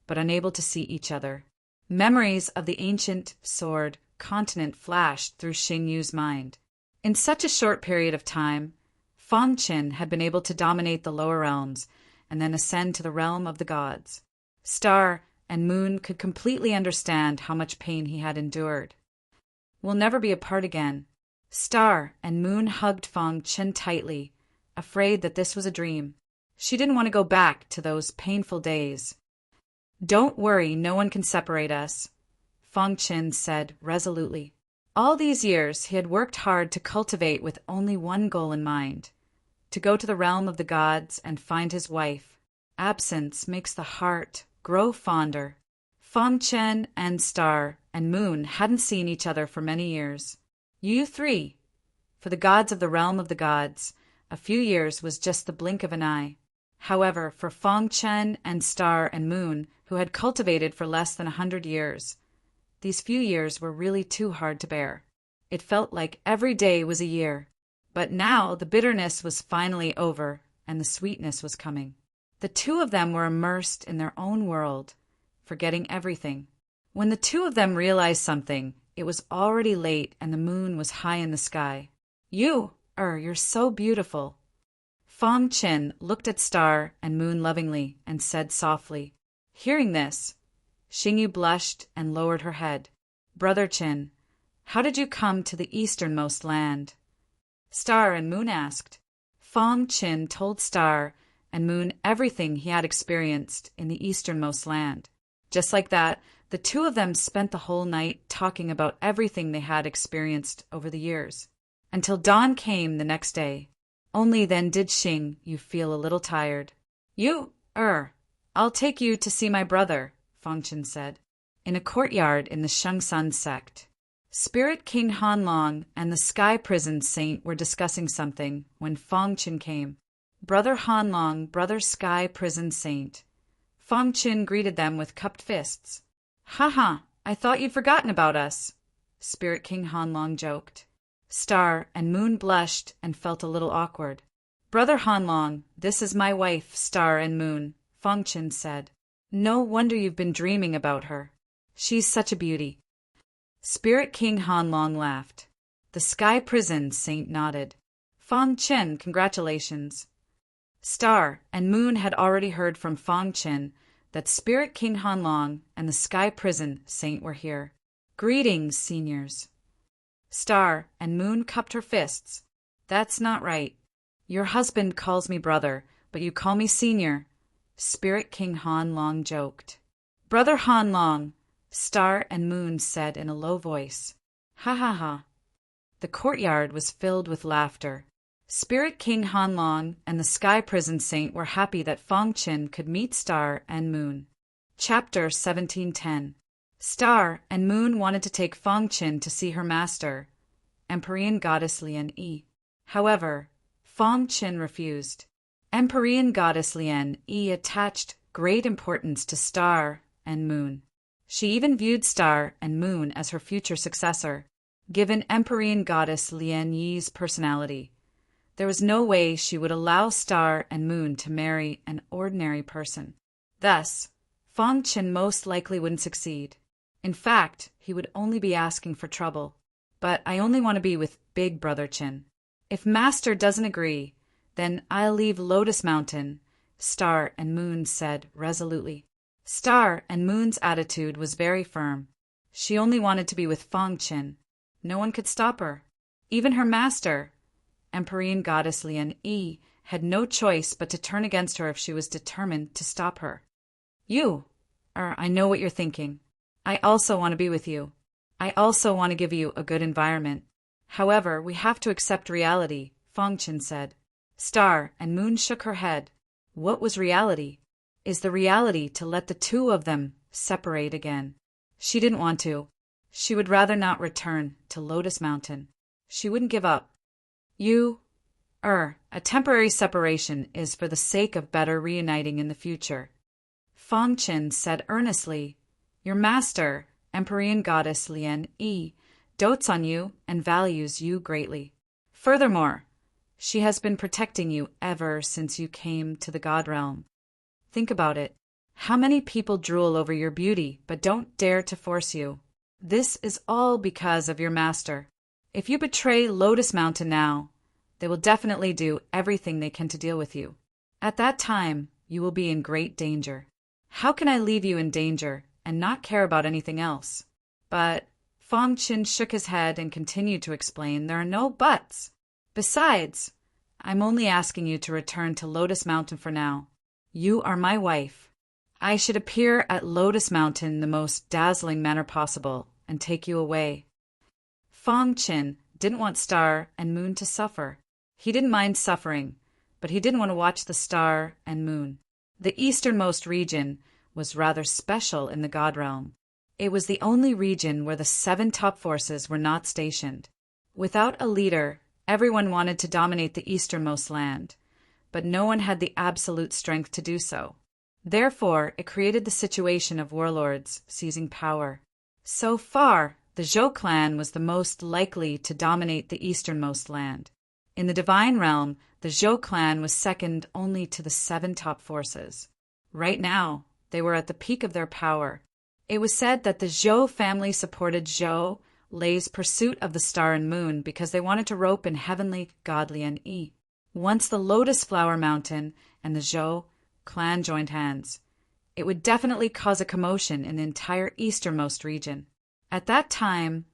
but unable to see each other. Memories of the ancient sword continent flashed through Xingyu's mind. In such a short period of time, Fong Chen had been able to dominate the lower realms and then ascend to the realm of the gods. Star and Moon could completely understand how much pain he had endured. We'll never be apart again. Star and Moon hugged Fong Chen tightly, afraid that this was a dream. She didn't want to go back to those painful days. Don't worry, no one can separate us, Fong Chen said resolutely. All these years he had worked hard to cultivate with only one goal in mind, to go to the realm of the gods and find his wife. Absence makes the heart grow fonder. Fong Chen and Star and Moon hadn't seen each other for many years. You 3, For the gods of the realm of the gods, a few years was just the blink of an eye. However, for Fong Chen and Star and Moon, who had cultivated for less than 100 years, these few years were really too hard to bear. It felt like every day was a year. But now the bitterness was finally over, and the sweetness was coming. The two of them were immersed in their own world, forgetting everything. When the two of them realized something, it was already late and the moon was high in the sky. You're so beautiful. Fong Chin looked at Star and Moon lovingly and said softly. Hearing this, Xingyu blushed and lowered her head. Brother Chin, how did you come to the easternmost land? Star and Moon asked. Fong Chin told Star and Moon everything he had experienced in the easternmost land. Just like that, the two of them spent the whole night talking about everything they had experienced over the years, until dawn came the next day. Only then did Xingyu feel a little tired. I'll take you to see my brother, Fong Chin said. In a courtyard in the Shengsun sect, Spirit King Hanlong and the Sky Prison Saint were discussing something when Fong Chin came. Brother Hanlong, Brother Sky Prison Saint. Fong Chin greeted them with cupped fists. Ha, I thought you'd forgotten about us, Spirit King Hanlong joked. Star and Moon blushed and felt a little awkward. Brother Hanlong, this is my wife, Star and Moon, Fong Chin said. No wonder you've been dreaming about her. She's such a beauty. Spirit King Hanlong laughed. The Sky Prison Saint nodded. Fong Chin, congratulations. Star and Moon had already heard from Fong Chin that Spirit King Hanlong and the Sky Prison Saint were here. Greetings, seniors. Star and Moon cupped her fists. That's not right. Your husband calls me brother, but you call me senior, Spirit King Hanlong joked. Brother Hanlong, Star and Moon said in a low voice. Ha. The courtyard was filled with laughter. Spirit King Hanlong and the Sky Prison Saint were happy that Fong Chin could meet Star and Moon. Chapter 1710. Star and Moon wanted to take Fong Chin to see her master, Empyrean Goddess Lien Yi. However, Fong Chin refused. Empyrean Goddess Lien Yi attached great importance to Star and Moon. She even viewed Star and Moon as her future successor. Given Empyrean Goddess Lien Yi's personality, there was no way she would allow Star and Moon to marry an ordinary person. Thus, Fong Chin most likely wouldn't succeed. In fact, he would only be asking for trouble. But I only want to be with Big Brother Chin. If Master doesn't agree, then I'll leave Lotus Mountain, Star and Moon said resolutely. Star and Moon's attitude was very firm. She only wanted to be with Fong Chin. No one could stop her. Even her master, Empyrean Goddess Lien Yi, had no choice but to turn against her if she was determined to stop her. I know what you're thinking. I also want to be with you. I also want to give you a good environment. However, we have to accept reality, Fong Chin said. Star and Moon shook her head. What was reality? Is the reality to let the two of them separate again? She didn't want to. She would rather not return to Lotus Mountain. She wouldn't give up. A temporary separation is for the sake of better reuniting in the future. Fong Chin said earnestly, Your master, Empyrean Goddess Lien Yi, dotes on you and values you greatly. Furthermore, she has been protecting you ever since you came to the God realm. Think about it. How many people drool over your beauty but don't dare to force you? This is all because of your master. If you betray Lotus Mountain now, they will definitely do everything they can to deal with you. At that time, you will be in great danger. How can I leave you in danger and not care about anything else? But Fong Chin shook his head and continued to explain there are no buts. Besides, I'm only asking you to return to Lotus Mountain for now. You are my wife. I should appear at Lotus Mountain in the most dazzling manner possible and take you away. Fong Chin didn't want Star and Moon to suffer. He didn't mind suffering, but he didn't want to watch the Star and Moon. The easternmost region was rather special in the God realm. It was the only region where the 7 top forces were not stationed. Without a leader Everyone wanted to dominate the easternmost land, but no one had the absolute strength to do so. Therefore, it created the situation of warlords seizing power. So far, the Zhou clan was the most likely to dominate the easternmost land. In the divine realm, the Zhou clan was second only to the 7 top forces. Right now, they were at the peak of their power. It was said that the Zhou family supported Zhou Lei's pursuit of the star and moon because they wanted to rope in heavenly god Lian Yi. Once the Lotus Flower Mountain and the Zhou clan joined hands, it would definitely cause a commotion in the entire easternmost region. At that time,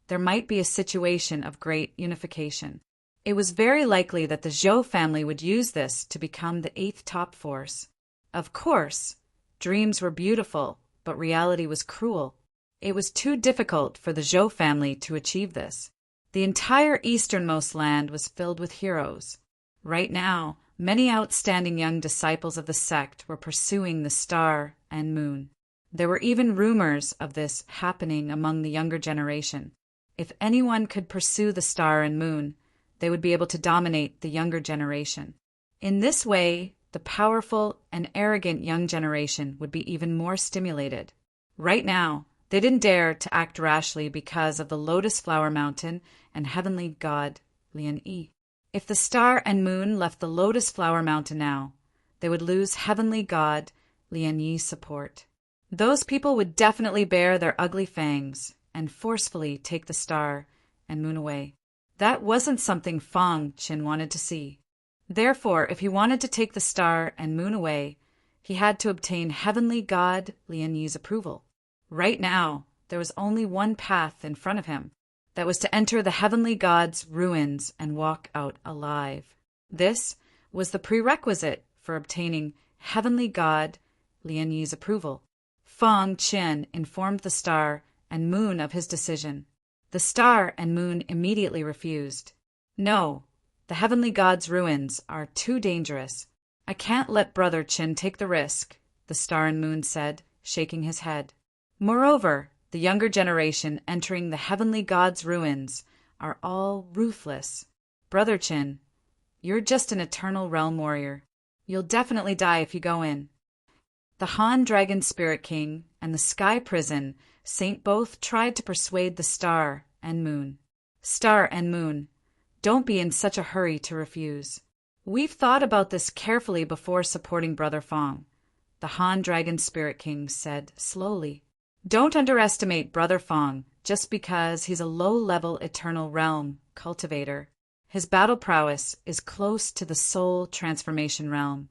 there might be a situation of great unification. It was very likely that the Zhou family would use this to become the 8th top force. Of course, dreams were beautiful, but reality was cruel. It was too difficult for the Zhou family to achieve this. The entire easternmost land was filled with heroes. Right now, many outstanding young disciples of the sect were pursuing the star and moon. There were even rumors of this happening among the younger generation. If anyone could pursue the star and moon, they would be able to dominate the younger generation. In this way, the powerful and arrogant young generation would be even more stimulated. Right now, they didn't dare to act rashly because of the Lotus Flower Mountain and heavenly god Lian Yi. If the star and moon left the Lotus Flower Mountain now, they would lose heavenly god Lian Yi's support. Those people would definitely bare their ugly fangs and forcefully take the star and moon away. That wasn't something Fang Qin wanted to see. Therefore, if he wanted to take the star and moon away, he had to obtain heavenly god Lian Yi's approval. Right now, there was only one path in front of him. That was to enter the heavenly god's ruins and walk out alive. This was the prerequisite for obtaining heavenly god Lian Yi's approval. Fang Qin informed the star and moon of his decision. The star and moon immediately refused. No, the heavenly god's ruins are too dangerous. I can't let Brother Qin take the risk, the star and moon said, shaking his head. Moreover, the younger generation entering the heavenly god's ruins are all ruthless. Brother Qin, you're just an eternal realm warrior. You'll definitely die if you go in. The Han Dragon Spirit King and the Sky Prison Saint both tried to persuade the star and moon. Star and moon, don't be in such a hurry to refuse. We've thought about this carefully before supporting Brother Fang, the Han Dragon Spirit King said slowly. Don't underestimate Brother Fang just because he's a low-level eternal realm cultivator. His battle prowess is close to the soul transformation realm.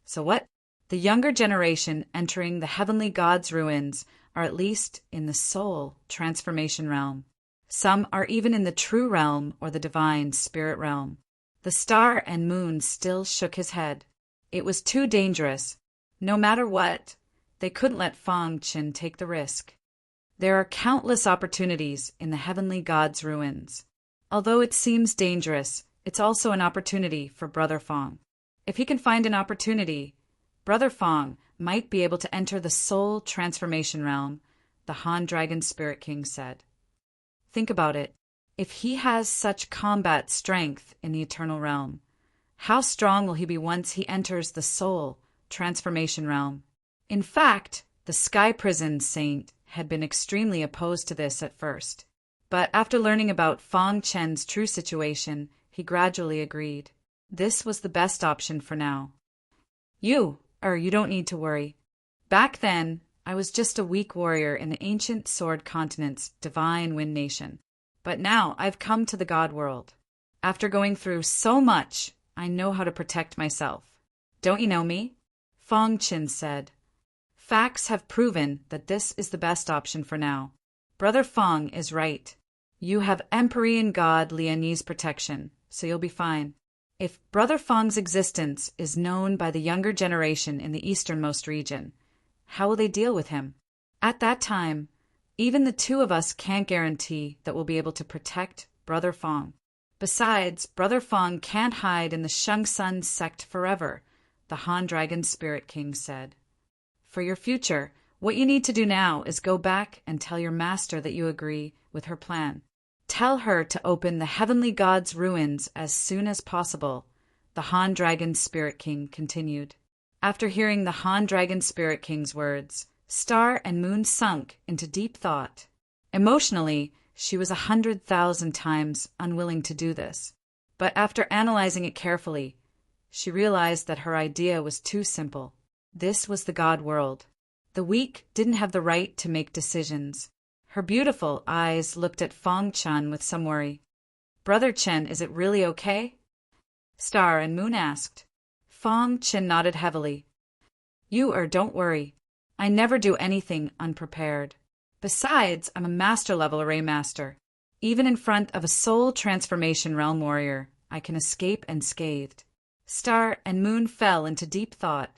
So what? The younger generation entering the heavenly god's ruins are at least in the soul transformation realm. Some are even in the true realm or the divine spirit realm. The star and moon still shook his head. It was too dangerous. No matter what, they couldn't let Fang Qin take the risk. There are countless opportunities in the heavenly god's ruins. Although it seems dangerous, it's also an opportunity for Brother Fang. If he can find an opportunity, Brother Fang might be able to enter the soul transformation realm, the Han Dragon Spirit King said. Think about it. If he has such combat strength in the eternal realm, how strong will he be once he enters the soul transformation realm? In fact, the Sky Prison Saint had been extremely opposed to this at first. But after learning about Fang Chen's true situation, he gradually agreed. This was the best option for now. You don't need to worry. Back then, I was just a weak warrior in the ancient Sword Continent's divine Wind Nation. But now I've come to the God world. After going through so much, I know how to protect myself. Don't you know me? Fang Qin said. Facts have proven that this is the best option for now. Brother Fang is right. You have Empyrean God Lian Yi's protection, so you'll be fine. If Brother Fang's existence is known by the younger generation in the easternmost region, how will they deal with him? At that time, even the two of us can't guarantee that we'll be able to protect Brother Fang. Besides, Brother Fang can't hide in the Shengsun sect forever, the Han Dragon Spirit King said. For your future, what you need to do now is go back and tell your master that you agree with her plan. Tell her to open the heavenly god's ruins as soon as possible, the Han Dragon Spirit King continued. After hearing the Han Dragon Spirit King's words, Star and Moon sunk into deep thought. Emotionally, she was 100,000 times unwilling to do this. But after analyzing it carefully, she realized that her idea was too simple. This was the God world. The weak didn't have the right to make decisions. Her beautiful eyes looked at Fong Chen with some worry. Brother Chen, is it really okay? Star and Moon asked. Fong Chen nodded heavily. Don't worry. I never do anything unprepared. Besides, I'm a master-level array master. Even in front of a soul transformation realm warrior, I can escape unscathed. Star and Moon fell into deep thought.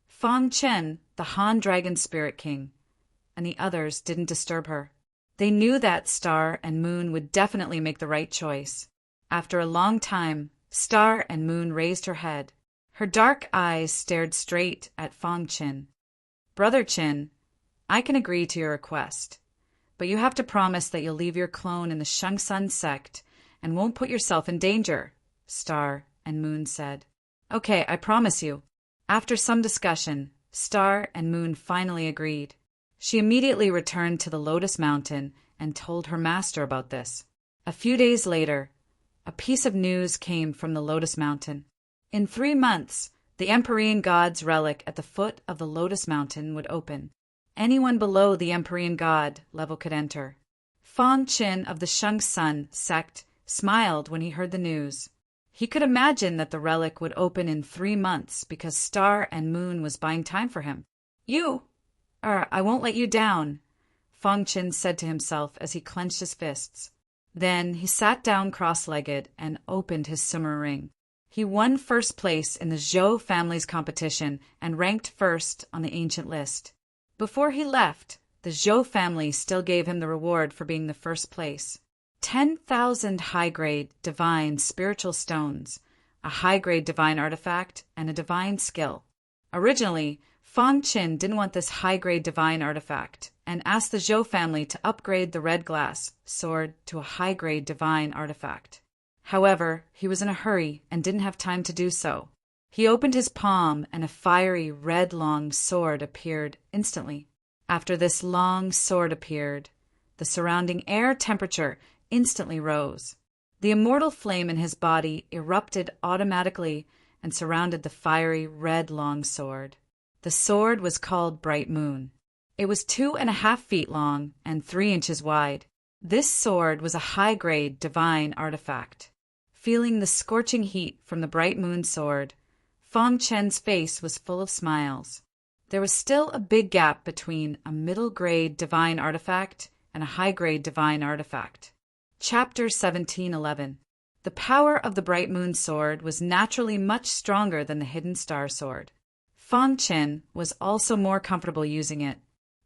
Fong Chen, the Han Dragon Spirit King, and the others didn't disturb her. They knew that Star and Moon would definitely make the right choice. After a long time, Star and Moon raised her head. Her dark eyes stared straight at Fong Chen. Brother Chen, I can agree to your request, but you have to promise that you'll leave your clone in the Shengsun sect and won't put yourself in danger, Star and Moon said. Okay, I promise you. After some discussion, Star and Moon finally agreed. She immediately returned to the Lotus Mountain and told her master about this. A few days later, a piece of news came from the Lotus Mountain. In 3 months, the Empyrean God's relic at the foot of the Lotus Mountain would open. Anyone below the Empyrean God level could enter. Fong Chen of the Shengsun sect smiled when he heard the news. He could imagine that the relic would open in 3 months because Star and Moon was buying time for him. I won't let you down, Fong Chen said to himself as he clenched his fists. Then he sat down cross-legged and opened his Summer ring. He won first place in the Zhou family's competition and ranked first on the ancient list. Before he left, the Zhou family still gave him the reward for being the first place. 10,000 high-grade divine spiritual stones, a high-grade divine artifact, and a divine skill. Originally, Fong Chen didn't want this high-grade divine artifact and asked the Zhou family to upgrade the red glass sword to a high-grade divine artifact. However, he was in a hurry and didn't have time to do so. He opened his palm and a fiery red long sword appeared instantly. After this long sword appeared, the surrounding air temperature instantly rose. The immortal flame in his body erupted automatically and surrounded the fiery red long sword. The sword was called Bright Moon. It was 2.5 feet long and 3 inches wide. This sword was a high-grade divine artifact. Feeling the scorching heat from the Bright Moon sword, Fong Chen's face was full of smiles. There was still a big gap between a middle-grade divine artifact and a high-grade divine artifact. Chapter 1711. The power of the Bright Moon sword was naturally much stronger than the Hidden Star sword. Fong Chen was also more comfortable using it.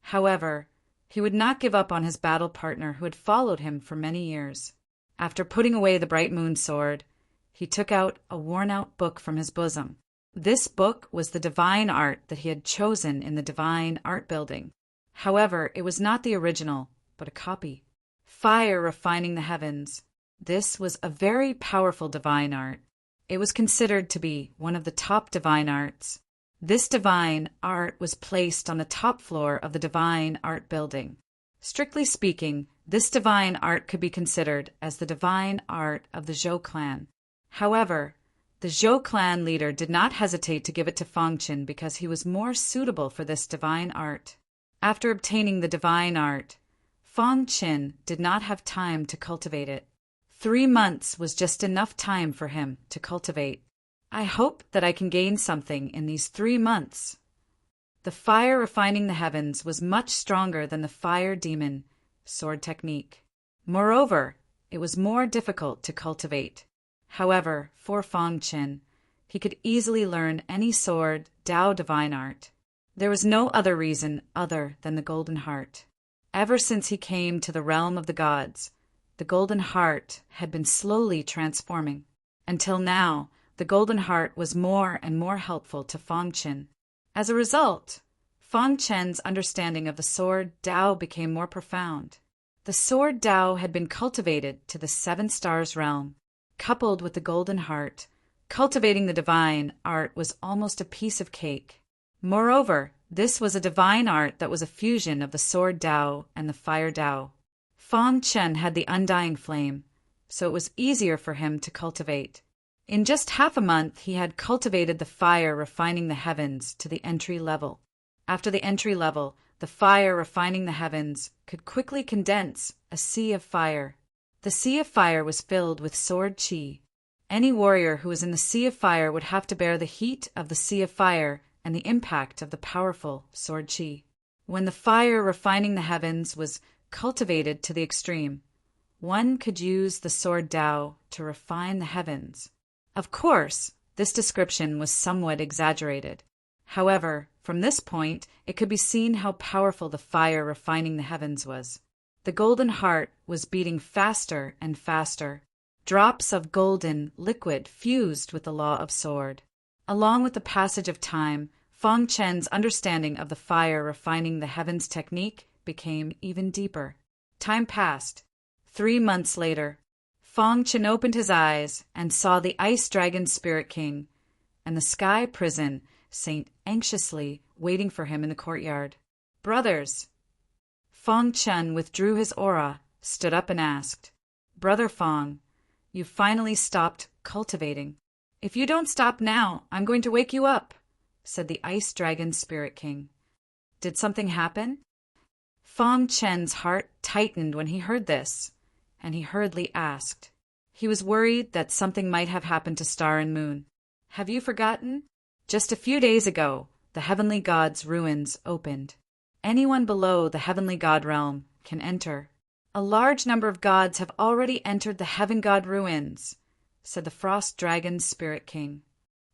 However, he would not give up on his battle partner who had followed him for many years. After putting away the Bright Moon sword, he took out a worn-out book from his bosom. This book was the divine art that he had chosen in the divine art building. However, it was not the original, but a copy. Fire Refining the Heavens. This was a very powerful divine art. It was considered to be one of the top divine arts. This divine art was placed on the top floor of the divine art building. Strictly speaking, this divine art could be considered as the divine art of the Zhou clan. However, the Zhou clan leader did not hesitate to give it to Fong Chen because he was more suitable for this divine art. After obtaining the divine art, Fong Chen did not have time to cultivate it. 3 months was just enough time for him to cultivate. I hope that I can gain something in these 3 months. The Fire Refining the Heavens was much stronger than the Fire Demon sword technique. Moreover, it was more difficult to cultivate. However, for Fong Chen, he could easily learn any sword Dao divine art. There was no other reason other than the Golden Heart. Ever since he came to the realm of the gods, the Golden Heart had been slowly transforming. Until now, the Golden Heart was more and more helpful to Fong Chen. As a result, Fong Chen's understanding of the sword Dao became more profound. The sword Tao had been cultivated to the 7 stars realm, coupled with the golden heart. Cultivating the divine art was almost a piece of cake. Moreover, this was a divine art that was a fusion of the sword Tao and the fire Tao. Fang Chen had the undying flame, so it was easier for him to cultivate. In just half a month, he had cultivated the fire refining the heavens to the entry level. After the entry level, the fire refining the heavens could quickly condense a sea of fire. The sea of fire was filled with sword qi. Any warrior who was in the sea of fire would have to bear the heat of the sea of fire and the impact of the powerful sword qi. When the fire refining the heavens was cultivated to the extreme, one could use the sword Tao to refine the heavens. Of course, this description was somewhat exaggerated. However, from this point, it could be seen how powerful the fire refining the heavens was. The golden heart was beating faster and faster. Drops of golden liquid fused with the law of sword. Along with the passage of time, Fang Chen's understanding of the fire refining the heavens technique became even deeper. Time passed. 3 months later, Fang Chen opened his eyes and saw the Ice Dragon Spirit King and the Sky Prison Saint anxiously waiting for him in the courtyard. "Brothers!" Fang Chen withdrew his aura, stood up and asked, "Brother Fang, you finally stopped cultivating. If you don't stop now, I'm going to wake you up," said the Ice Dragon Spirit King. Did something happen? Fang Chen's heart tightened when he heard this, and he hurriedly asked. He was worried that something might have happened to Star and Moon. "Have you forgotten? Just a few days ago, the Heavenly God's ruins opened. Anyone below the Heavenly God realm can enter. A large number of gods have already entered the Heaven God ruins," said the Frost Dragon Spirit King.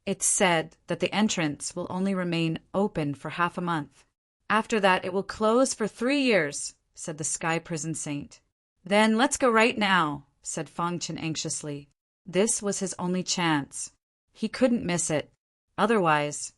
"It's said that the entrance will only remain open for half a month. After that it will close for 3 years," said the Sky Prison Saint. "Then let's go right now," said Fang Chen anxiously. This was his only chance. He couldn't miss it. Otherwise,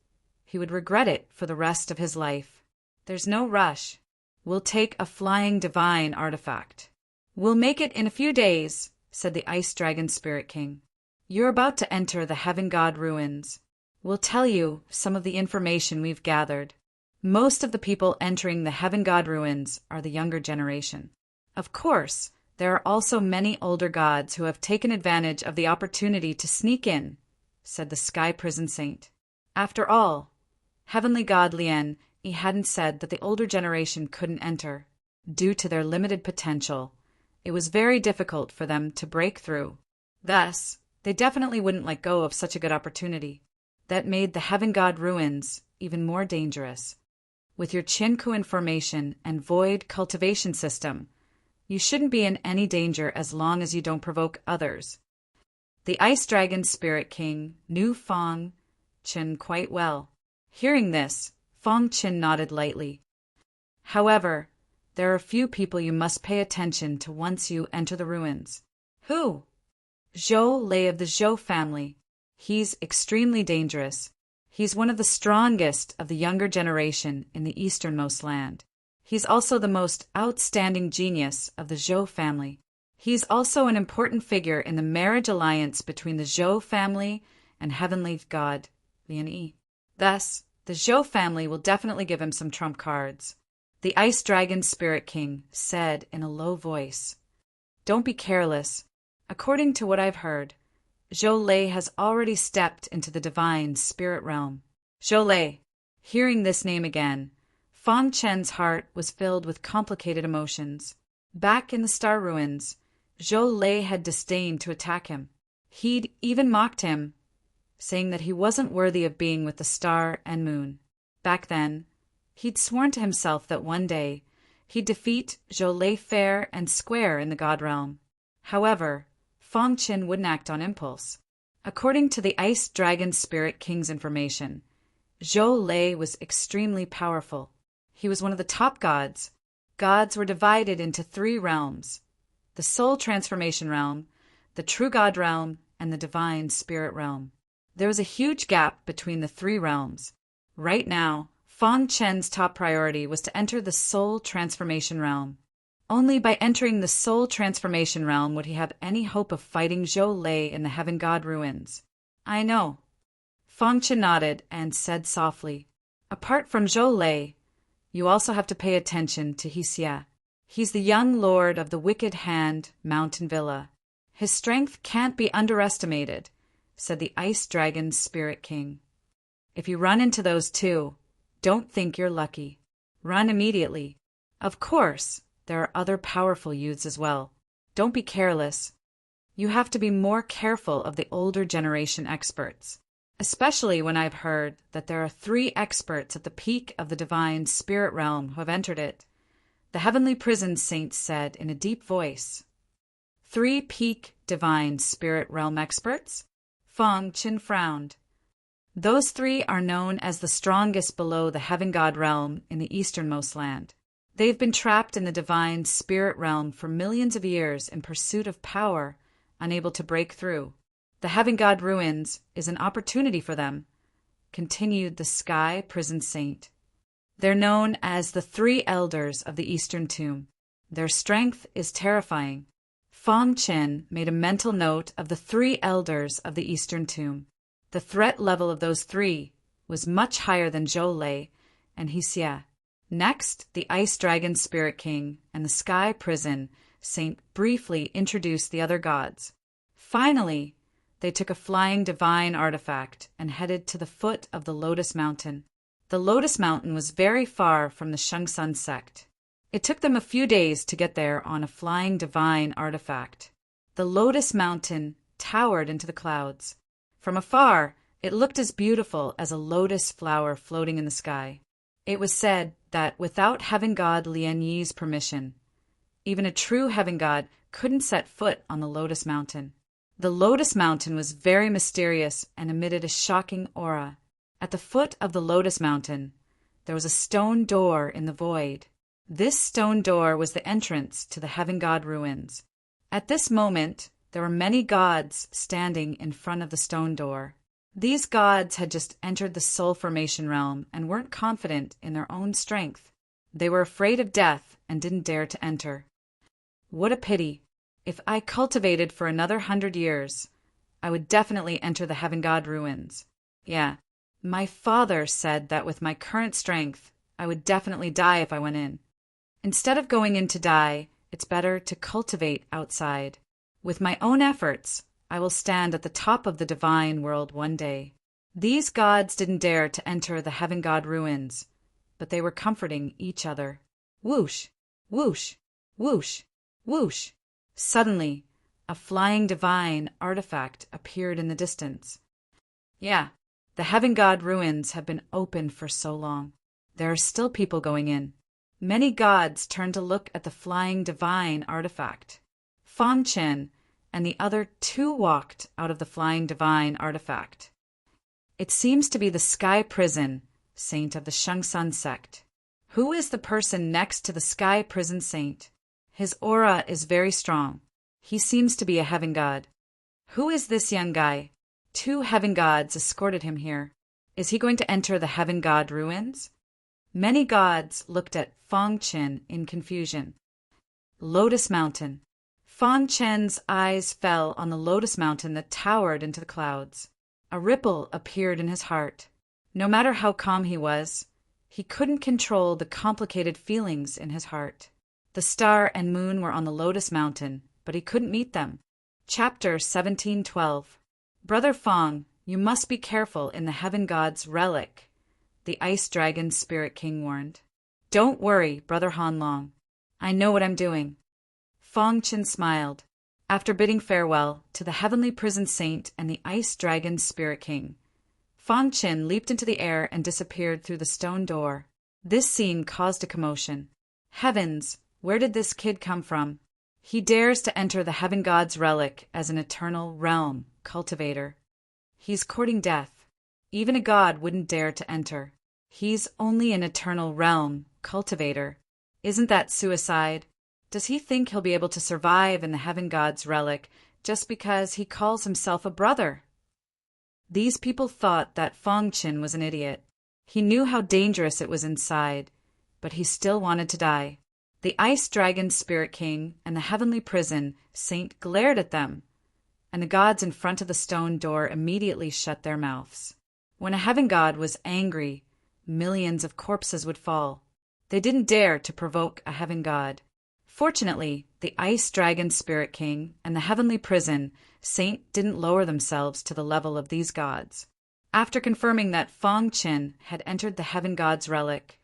he would regret it for the rest of his life. "There's no rush. We'll take a flying divine artifact. We'll make it in a few days," said the Ice Dragon Spirit King. "You're about to enter the Heaven God ruins. We'll tell you some of the information we've gathered. Most of the people entering the Heaven God ruins are the younger generation. Of course, there are also many older gods who have taken advantage of the opportunity to sneak in," said the Sky Prison Saint. After all, Heavenly God Lien, he hadn't said that the older generation couldn't enter. Due to their limited potential, it was very difficult for them to break through. Thus, they definitely wouldn't let go of such a good opportunity. That made the Heaven God ruins even more dangerous. With your Qin formation and void cultivation system, you shouldn't be in any danger as long as you don't provoke others. The Ice Dragon Spirit King knew Fang Chen quite well. Hearing this, Fang Chen nodded lightly. "However, there are a few people you must pay attention to once you enter the ruins." "Who?" "Zhou Lei of the Zhou family. He's extremely dangerous. He's one of the strongest of the younger generation in the easternmost land. He's also the most outstanding genius of the Zhou family. He's also an important figure in the marriage alliance between the Zhou family and Heavenly God Lian Yi. Thus, the Zhou family will definitely give him some trump cards," the Ice Dragon Spirit King said in a low voice. "Don't be careless. According to what I've heard, Zhou Lei has already stepped into the divine spirit realm." Zhou Lei. Hearing this name again, Fang Chen's heart was filled with complicated emotions. Back in the star ruins, Zhou Lei had disdained to attack him. He'd even mocked him, saying that he wasn't worthy of being with the Star and Moon. Back then, he'd sworn to himself that one day he'd defeat Zhou Lei fair and square in the God realm. However, Fang Chen wouldn't act on impulse. According to the Ice Dragon Spirit King's information, Zhou Lei was extremely powerful. He was one of the top gods. Gods were divided into 3 realms: the Soul Transformation Realm, the True God Realm, and the Divine Spirit Realm. There was a huge gap between the 3 realms. Right now, Fang Chen's top priority was to enter the Soul Transformation Realm. Only by entering the soul transformation realm would he have any hope of fighting Zhou Lei in the Heaven God ruins. I know. Fang Chen nodded and said softly, apart from Zhou Lei, you also have to pay attention to Xia. He's the young lord of the Wicked Hand Mountain Villa. His strength can't be underestimated, said the Ice Dragon Spirit King. If you run into those two, don't think you're lucky. Run immediately. Of course, there are other powerful youths as well. Don't be careless. You have to be more careful of the older generation experts, especially when I've heard that there are 3 experts at the peak of the divine spirit realm who have entered it, the heavenly prison saint said in a deep voice. 3 peak divine spirit realm experts? Fang Chen frowned. Those 3 are known as the strongest below the Heaven God realm in the easternmost land. They've been trapped in the divine spirit realm for millions of years in pursuit of power, unable to break through. The Heaven God ruins is an opportunity for them, continued the Sky Prison Saint. They're known as the 3 elders of the Eastern Tomb. Their strength is terrifying. Fang Chen made a mental note of the 3 elders of the Eastern Tomb. The threat level of those 3 was much higher than Zhou Lei and Xia. Next, the Ice Dragon Spirit King and the Sky Prison Saint briefly introduced the other gods. Finally, they took a flying divine artifact and headed to the foot of the Lotus Mountain. The Lotus Mountain was very far from the Shengsun sect. It took them a few days to get there on a flying divine artifact. The Lotus Mountain towered into the clouds. From afar, it looked as beautiful as a lotus flower floating in the sky. It was said that without Heaven God Lian Yi's permission, even a true Heaven God couldn't set foot on the Lotus Mountain. The Lotus Mountain was very mysterious and emitted a shocking aura. At the foot of the Lotus Mountain, there was a stone door in the void. This stone door was the entrance to the Heaven God ruins. At this moment, there were many gods standing in front of the stone door. These gods had just entered the soul formation realm and weren't confident in their own strength. They were afraid of death and didn't dare to enter. What a pity. If I cultivated for another 100 years, I would definitely enter the Heaven God ruins. Yeah, my father said that with my current strength, I would definitely die if I went in. Instead of going in to die, it's better to cultivate outside. With my own efforts, I will stand at the top of the divine world one day. These gods didn't dare to enter the Heaven God ruins, but they were comforting each other. Whoosh, whoosh, whoosh, whoosh. Suddenly, a flying divine artifact appeared in the distance. Yeah, the Heaven God ruins have been open for so long. There are still people going in. Many gods turned to look at the flying divine artifact. Fang Chen and the other 2 walked out of the flying divine artifact. It seems to be the Sky Prison Saint of the Shengsun sect. Who is the person next to the Sky Prison Saint? His aura is very strong. He seems to be a Heaven God. Who is this young guy? 2 Heaven Gods escorted him here. Is he going to enter the Heaven God ruins? Many gods looked at Fang Chen in confusion. Lotus Mountain. Fang Chen's eyes fell on the Lotus Mountain that towered into the clouds. A ripple appeared in his heart. No matter how calm he was, he couldn't control the complicated feelings in his heart. The star and moon were on the Lotus Mountain, but he couldn't meet them. Chapter 1712. Brother Fang, you must be careful in the Heaven God's relic, the Ice Dragon Spirit King warned. Don't worry, Brother Hanlong. I know what I'm doing. Fang Chen smiled. After bidding farewell to the Heavenly Prison Saint and the Ice Dragon Spirit King, Fang Chen leaped into the air and disappeared through the stone door. This scene caused a commotion. Heavens, where did this kid come from? He dares to enter the Heaven God's relic as an eternal realm cultivator. He's courting death. Even a god wouldn't dare to enter. He's only an eternal realm cultivator. Isn't that suicide? Does he think he'll be able to survive in the Heaven God's relic just because he calls himself a brother? These people thought that Fang Chen was an idiot. He knew how dangerous it was inside, but he still wanted to die. The Ice Dragon Spirit King and the Heavenly Prison Saint glared at them, and the gods in front of the stone door immediately shut their mouths. When a heaven god was angry, millions of corpses would fall. They didn't dare to provoke a heaven god. Fortunately, the Ice Dragon Spirit King and the Heavenly Prison Saint didn't lower themselves to the level of these gods. After confirming that Fong Qin had entered the heaven god's relic,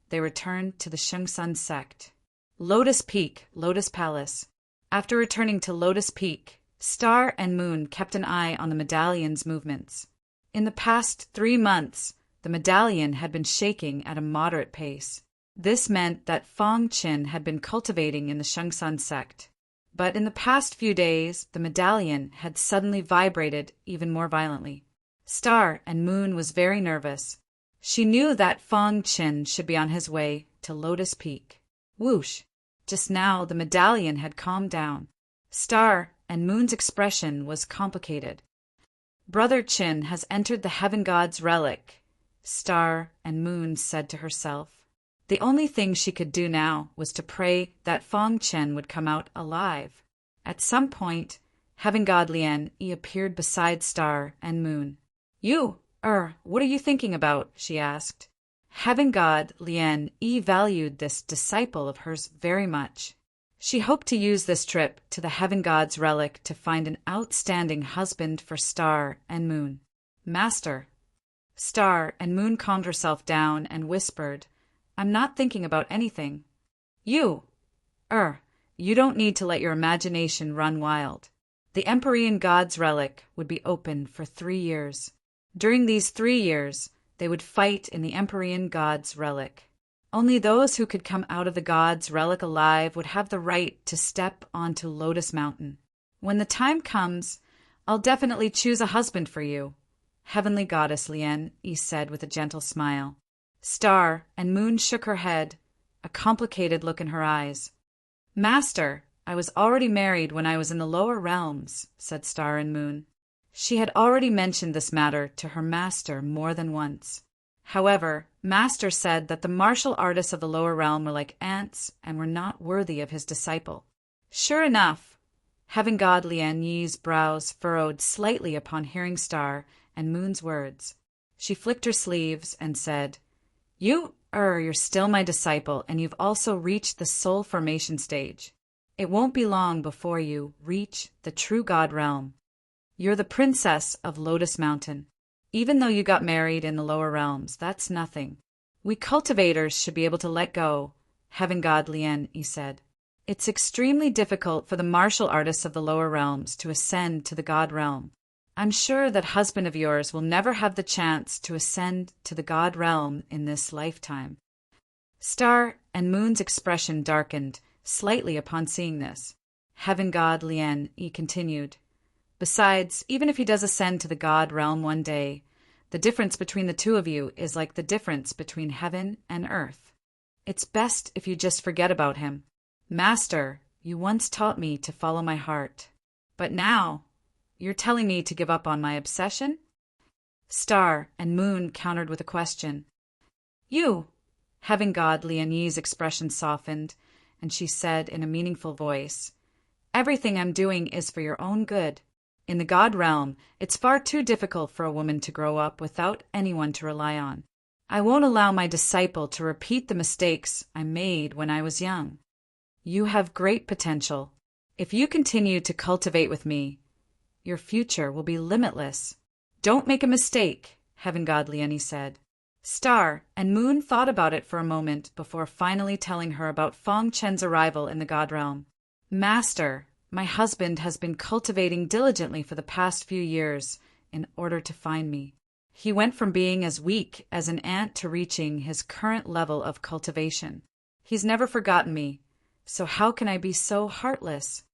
they returned to the Shengsun sect. Lotus Peak, Lotus Palace. After returning to Lotus Peak, Star and Moon kept an eye on the medallion's movements. In the past 3 months, the medallion had been shaking at a moderate pace. This meant that Fong Qin had been cultivating in the Shengsun sect. But in the past few days, the medallion had suddenly vibrated even more violently. Star and Moon was very nervous. She knew that Fong Qin should be on his way to Lotus Peak. Whoosh! Just now the medallion had calmed down. Star and Moon's expression was complicated. Brother Qin has entered the heaven god's relic, Star and Moon said to herself. The only thing she could do now was to pray that Fong Qin would come out alive. At some point, heaven god Lian Yi appeared beside Star and Moon. What are you thinking about? She asked. Heaven god Lian Yi valued this disciple of hers very much. She hoped to use this trip to the heaven god's relic to find an outstanding husband for Star and Moon. Master. Star and Moon calmed herself down and whispered, I'm not thinking about anything. You don't need to let your imagination run wild. The Empyrean God's relic would be open for 3 years. During these 3 years, they would fight in the Empyrean God's relic. Only those who could come out of the God's relic alive would have the right to step onto Lotus Mountain. When the time comes, I'll definitely choose a husband for you, Heavenly Goddess Lian Yi said with a gentle smile. Star and Moon shook her head, a complicated look in her eyes. Master, I was already married when I was in the lower realms, said Star and Moon. She had already mentioned this matter to her master more than once. However, Master said that the martial artists of the lower realm were like ants and were not worthy of his disciple. Sure enough, heaven god Lian Yi's brows furrowed slightly upon hearing Star and Moon's words. She flicked her sleeves and said, You're still my disciple, and you've also reached the soul formation stage. It won't be long before you reach the true God realm. You're the princess of Lotus Mountain. Even though you got married in the lower realms, that's nothing. We cultivators should be able to let go, heaven god Lian Yi said. It's extremely difficult for the martial artists of the lower realms to ascend to the God realm. I'm sure that husband of yours will never have the chance to ascend to the God realm in this lifetime. Star and Moon's expression darkened slightly upon seeing this. Heaven god Lian Yi continued. Besides, even if he does ascend to the God realm one day, the difference between the two of you is like the difference between heaven and earth. It's best if you just forget about him. Master, you once taught me to follow my heart. But now, you're telling me to give up on my obsession? Star and Moon countered with a question. Heaven god Lian Yi's expression softened, and she said in a meaningful voice, Everything I'm doing is for your own good. In the God realm, it's far too difficult for a woman to grow up without anyone to rely on. I won't allow my disciple to repeat the mistakes I made when I was young. You have great potential. If you continue to cultivate with me, your future will be limitless. Don't make a mistake, Heaven god Lian Yi said. Star and Moon thought about it for a moment before finally telling her about Fong Chen's arrival in the God realm. Master, my husband has been cultivating diligently for the past few years in order to find me. He went from being as weak as an ant to reaching his current level of cultivation. He's never forgotten me, so how can I be so heartless?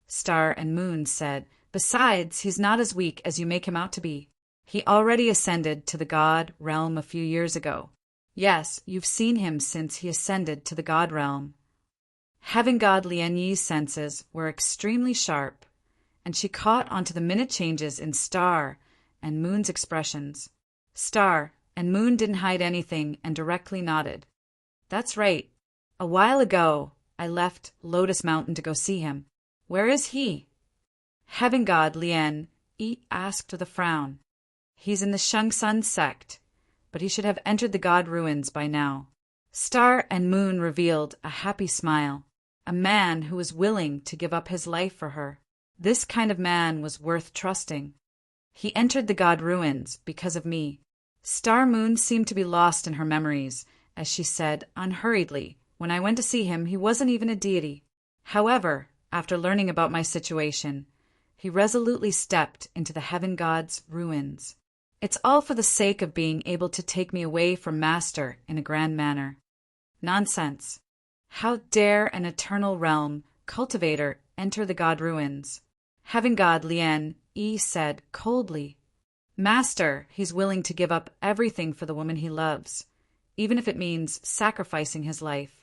Star and Moon said, Besides, he's not as weak as you make him out to be. He already ascended to the God realm a few years ago. Yes, you've seen him since he ascended to the God realm. Heaven god Lian Yi's senses were extremely sharp, and she caught onto the minute changes in Star and Moon's expressions. Star and Moon didn't hide anything and directly nodded. That's right. A while ago, I left Lotus Mountain to go see him. Where is he? Heaven God Lien Yi asked with a frown. He's in the Shengsun sect, but he should have entered the god ruins by now. Star and Moon revealed a happy smile. A man who was willing to give up his life for her. This kind of man was worth trusting. He entered the god ruins because of me. Star Moon seemed to be lost in her memories, as she said unhurriedly, when I went to see him, he wasn't even a deity. However, after learning about my situation, he resolutely stepped into the heaven god's ruins. It's all for the sake of being able to take me away from Master in a grand manner. Nonsense. How dare an eternal realm cultivator enter the god ruins? Heaven god Lien Yi said coldly. Master, he's willing to give up everything for the woman he loves, even if it means sacrificing his life.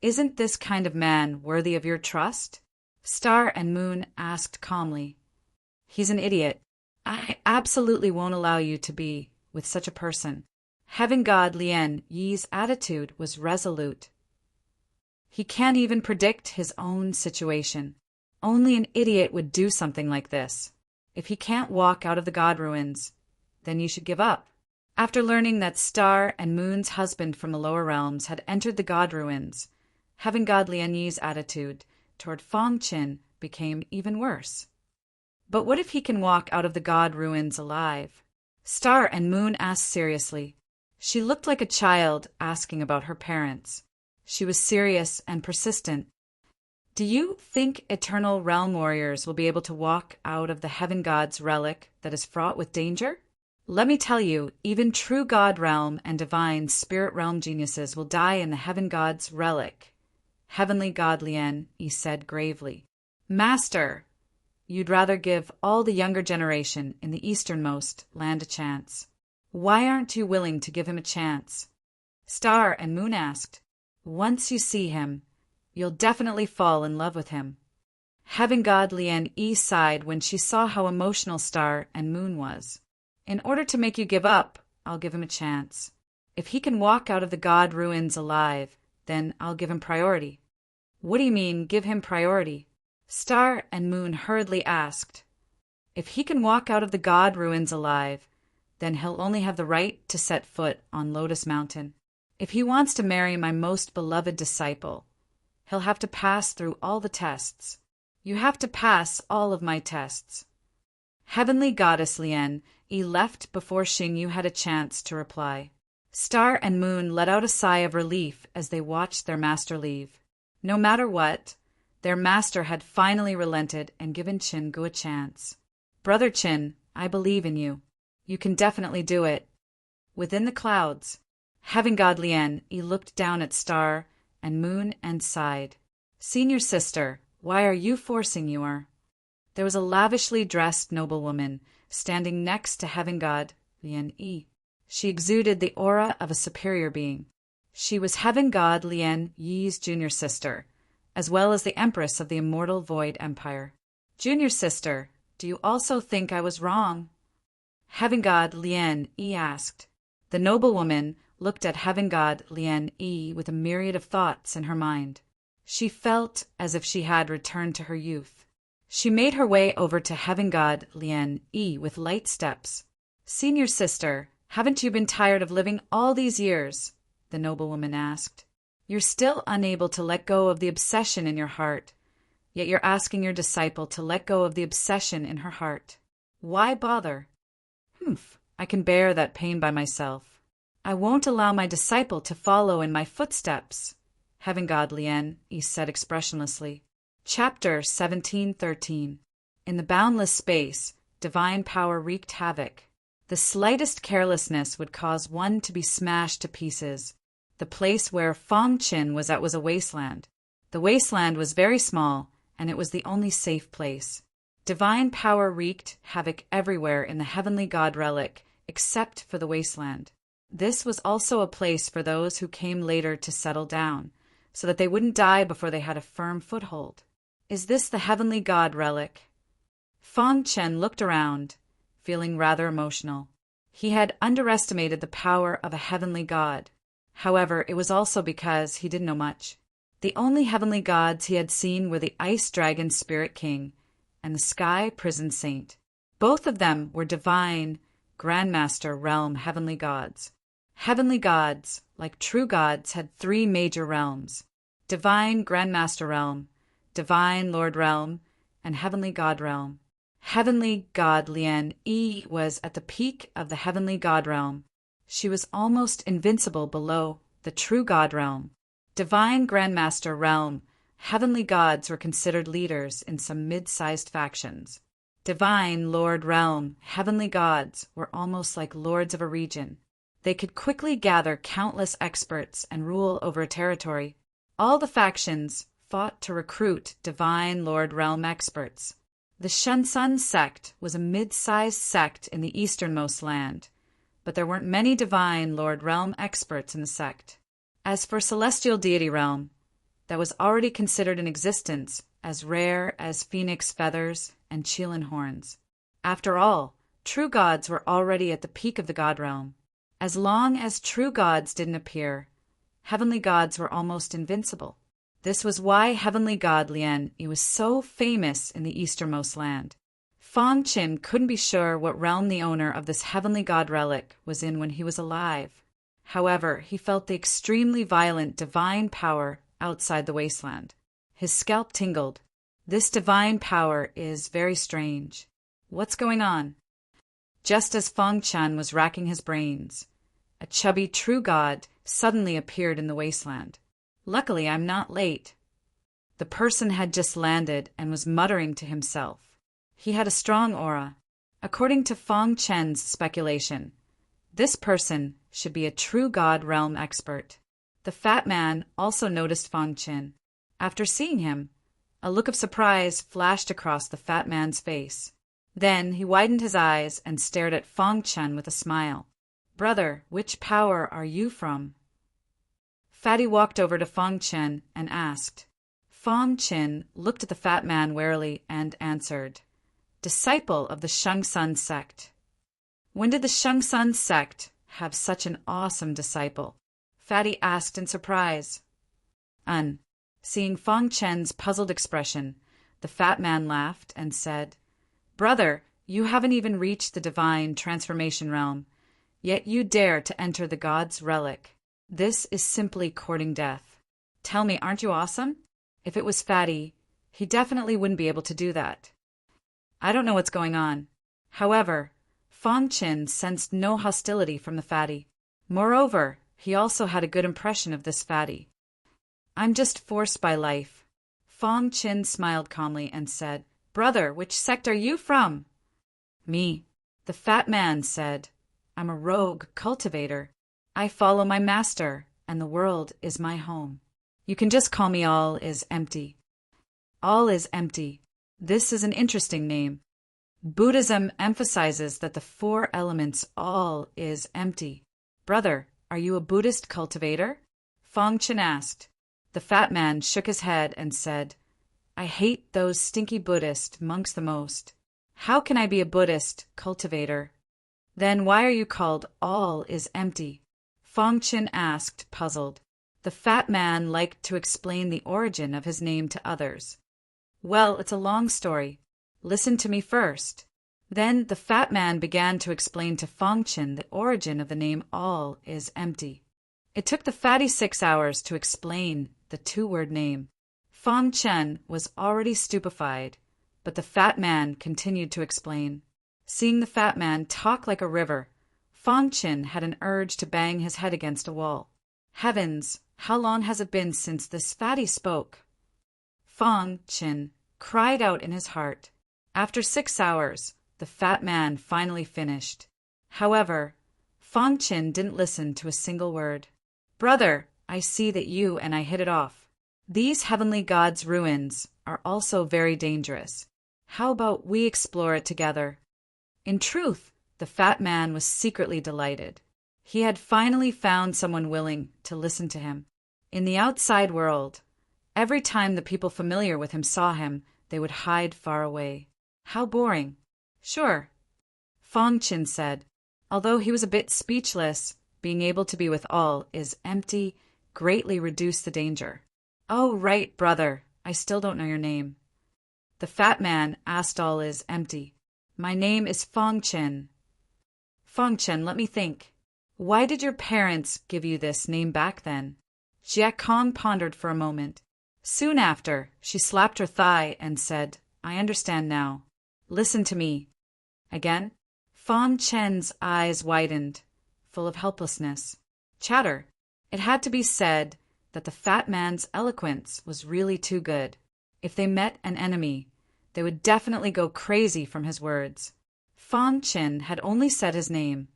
Isn't this kind of man worthy of your trust? Star and Moon asked calmly. He's an idiot. I absolutely won't allow you to be with such a person. Heaven god Lien Yi's attitude was resolute. He can't even predict his own situation. Only an idiot would do something like this. If he can't walk out of the god ruins, then you should give up. After learning that Star and Moon's husband from the lower realms had entered the god ruins, Heaven god Lien Yi's attitude toward Fong Qin became even worse. But what if he can walk out of the god ruins alive? Star and Moon asked seriously. She looked like a child asking about her parents. She was serious and persistent. Do you think eternal realm warriors will be able to walk out of the heaven god's relic that is fraught with danger? Let me tell you, even true god realm and divine spirit realm geniuses will die in the heaven god's relic. Heavenly god Lien Yi said gravely. Master, you'd rather give all the younger generation in the easternmost land a chance. Why aren't you willing to give him a chance? Star and Moon asked. Once you see him, you'll definitely fall in love with him. Heaven god Lien Yi sighed when she saw how emotional Star and Moon was. In order to make you give up, I'll give him a chance. If he can walk out of the god ruins alive, then I'll give him priority. What do you mean, give him priority? Star and Moon hurriedly asked. If he can walk out of the god ruins alive, then he'll only have the right to set foot on Lotus Mountain. If he wants to marry my most beloved disciple, he'll have to pass through all the tests. You have to pass all of my tests. Heavenly Goddess Lien Yi left before Xingyu had a chance to reply. Star and Moon let out a sigh of relief as they watched their master leave. No matter what, their master had finally relented and given Qinggu a chance. Brother Qin, I believe in you. You can definitely do it. Within the clouds, Heaven god Lien Yi looked down at Star and Moon and sighed. Senior sister, why are you forcing your? There was a lavishly dressed noblewoman standing next to Heaven god Lien Yi. She exuded the aura of a superior being. She was Heaven god Lien Yi's junior sister, as well as the empress of the immortal Void Empire. Junior sister, do you also think I was wrong? Heaven god Lien Yi asked. The noblewoman looked at Heaven god Lien Yi with a myriad of thoughts in her mind. She felt as if she had returned to her youth. She made her way over to Heaven god Lien Yi with light steps. Senior sister, haven't you been tired of living all these years? The noblewoman asked. You're still unable to let go of the obsession in your heart, yet you're asking your disciple to let go of the obsession in her heart. Why bother? I can bear that pain by myself. I won't allow my disciple to follow in my footsteps, Heaven god Lien Yi said expressionlessly. Chapter 1713. In the boundless space, divine power wreaked havoc. The slightest carelessness would cause one to be smashed to pieces. The place where Fong Qin was at was a wasteland. The wasteland was very small, and it was the only safe place. Divine power wreaked havoc everywhere in the heavenly god relic, except for the wasteland. This was also a place for those who came later to settle down, so that they wouldn't die before they had a firm foothold. Is this the heavenly god relic? Fong Chen looked around, feeling rather emotional. He had underestimated the power of a heavenly god. However, it was also because he didn't know much. The only heavenly gods he had seen were the Ice Dragon Spirit King and the Sky Prison Saint. Both of them were divine, Grandmaster Realm heavenly gods. Heavenly gods, like true gods, had three major realms: Divine Grandmaster Realm, Divine Lord Realm, and Heavenly God Realm. Heavenly God Lien Yi was at the peak of the Heavenly God Realm. She was almost invincible below the True God Realm. Divine Grandmaster Realm, heavenly gods were considered leaders in some mid-sized factions. Divine Lord Realm, heavenly gods were almost like lords of a region. They could quickly gather countless experts and rule over a territory. All the factions fought to recruit Divine Lord Realm experts. The Shunsun sect was a mid-sized sect in the easternmost land, but there weren't many Divine Lord Realm experts in the sect. As for Celestial Deity Realm, that was already considered in existence as rare as phoenix feathers and Qilin horns. After all, true gods were already at the peak of the god realm. As long as true gods didn't appear, heavenly gods were almost invincible. This was why heavenly god Lien Yi was so famous in the easternmost land. Fang Qin couldn't be sure what realm the owner of this heavenly god relic was in when he was alive. However, he felt the extremely violent divine power outside the wasteland. His scalp tingled. This divine power is very strange. What's going on? Just as Fang Qian was racking his brains, a chubby true god suddenly appeared in the wasteland. Luckily, I'm not late. The person had just landed and was muttering to himself. He had a strong aura. According to Fang Qian's speculation, this person should be a true god realm expert. The fat man also noticed Fang Qian. After seeing him, a look of surprise flashed across the fat man's face. Then he widened his eyes and stared at Fang Qian with a smile. "Brother, which power are you from?" Fatty walked over to Fang Qian and asked. Fang Qian looked at the fat man warily and answered, "Disciple of the Shungsun sect." When did the Shungsun sect have such an awesome disciple? Fatty asked in surprise. Seeing Fang Qian's puzzled expression, the fat man laughed and said, "Brother, you haven't even reached the divine transformation realm, yet you dare to enter the god's relic. This is simply courting death. Tell me, aren't you awesome?" If it was Fatty, he definitely wouldn't be able to do that. I don't know what's going on. However, Fang Qian sensed no hostility from the Fatty. Moreover, he also had a good impression of this Fatty. "I'm just forced by life." Fang Qian smiled calmly and said, "Brother, which sect are you from?" "Me," the fat man said. "I'm a rogue cultivator. I follow my master, and the world is my home. You can just call me All is Empty." All is Empty. This is an interesting name. Buddhism emphasizes that the four elements all is empty. "Brother, are you a Buddhist cultivator?" Fang Qian asked. The fat man shook his head and said, "I hate those stinky Buddhist monks the most. How can I be a Buddhist cultivator?" "Then why are you called All is Empty?" Fang Qian asked, puzzled. The fat man liked to explain the origin of his name to others. "Well, it's a long story. Listen to me first." Then the fat man began to explain to Fang Qian the origin of the name All is Empty. It took the fatty 6 hours to explain the two-word name. Fang Qian was already stupefied, but the fat man continued to explain. Seeing the fat man talk like a river, Fang Qian had an urge to bang his head against a wall. Heavens, how long has it been since this fatty spoke? Fang Qian cried out in his heart. After 6 hours, the fat man finally finished. However, Fang Qian didn't listen to a single word. "Brother, I see that you and I hit it off. These heavenly gods' ruins are also very dangerous. How about we explore it together?" In truth, the fat man was secretly delighted. He had finally found someone willing to listen to him. In the outside world, every time the people familiar with him saw him, they would hide far away. How boring. "Sure," Fang Qian said. Although he was a bit speechless, being able to be with All is Empty greatly reduced the danger. Oh, right, brother. I still don't know your name. The fat man asked all is empty. My name is Fong Chen. Fong Chen, let me think. Why did your parents give you this name back then? Jia Kong pondered for a moment. Soon after, she slapped her thigh and said, I understand now. Listen to me. Again, Fong Chen's eyes widened, full of helplessness. Chatter. It had to be said that the fat man's eloquence was really too good. If they met an enemy, they would definitely go crazy from his words. Fong Chen had only said his name,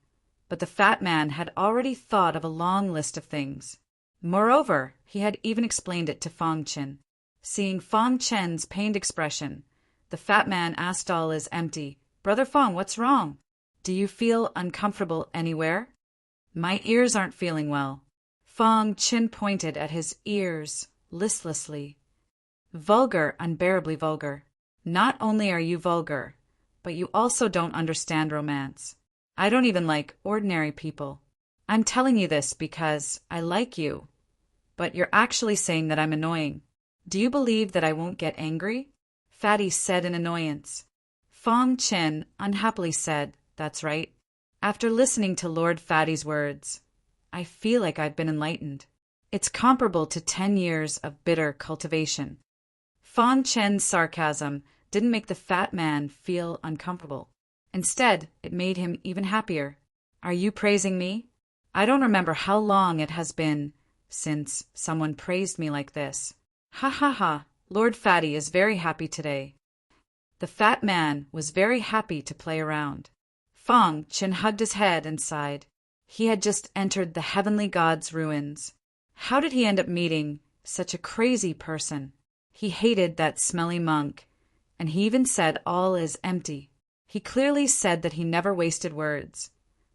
but the fat man had already thought of a long list of things. Moreover, he had even explained it to Fong Chen. Seeing Fong Chen's pained expression, the fat man asked all is empty, Brother Fong, what's wrong? Do you feel uncomfortable anywhere? My ears aren't feeling well. Fong Chen pointed at his ears listlessly. Vulgar, unbearably vulgar. Not only are you vulgar, but you also don't understand romance. I don't even like ordinary people. I'm telling you this because I like you, but you're actually saying that I'm annoying. Do you believe that I won't get angry? Fatty said in annoyance. Fong Chen unhappily said, That's right. After listening to Lord Fatty's words, I feel like I've been enlightened. It's comparable to 10 years of bitter cultivation. Fong Chen's sarcasm didn't make the fat man feel uncomfortable. Instead, it made him even happier. Are you praising me? I don't remember how long it has been since someone praised me like this. Ha ha ha, Lord Fatty is very happy today. The fat man was very happy to play around. Fong Chen hugged his head and sighed. He had just entered the heavenly god's ruins. How did he end up meeting such a crazy person? He hated that smelly monk, and he even said all is empty. He clearly said that he never wasted words,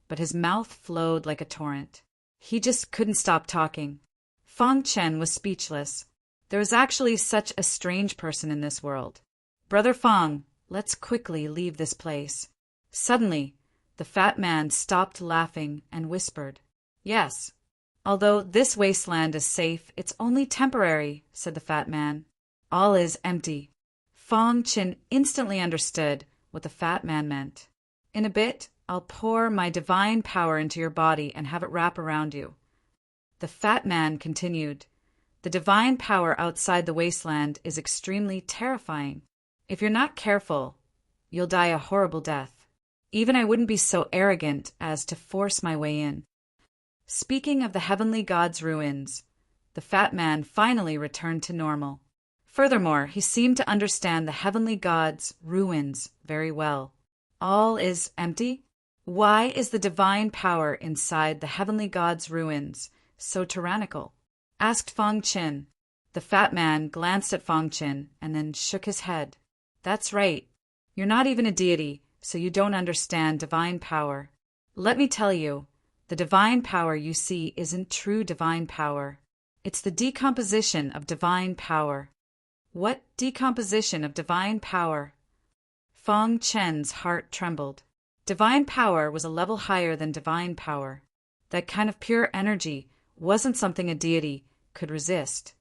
but his mouth flowed like a torrent. He just couldn't stop talking. Fong Chen was speechless. There was actually such a strange person in this world. Brother Fong, let's quickly leave this place. Suddenly, the fat man stopped laughing and whispered, Yes. Although this wasteland is safe, it's only temporary, said the fat man. All is empty. Fong Chen instantly understood what the fat man meant. In a bit, I'll pour my divine power into your body and have it wrap around you. The fat man continued, The divine power outside the wasteland is extremely terrifying. If you're not careful, you'll die a horrible death. Even I wouldn't be so arrogant as to force my way in. Speaking of the heavenly god's ruins, the fat man finally returned to normal. Furthermore, he seemed to understand the heavenly god's ruins very well. All is empty? Why is the divine power inside the heavenly god's ruins so tyrannical? Asked Fong Chen. The fat man glanced at Fong Chen and then shook his head. That's right. You're not even a deity, so you don't understand divine power. Let me tell you, the divine power you see isn't true divine power. It's the decomposition of divine power. What decomposition of divine power? Fong Chen's heart trembled. Divine power was a level higher than divine power. That kind of pure energy wasn't something a deity could resist.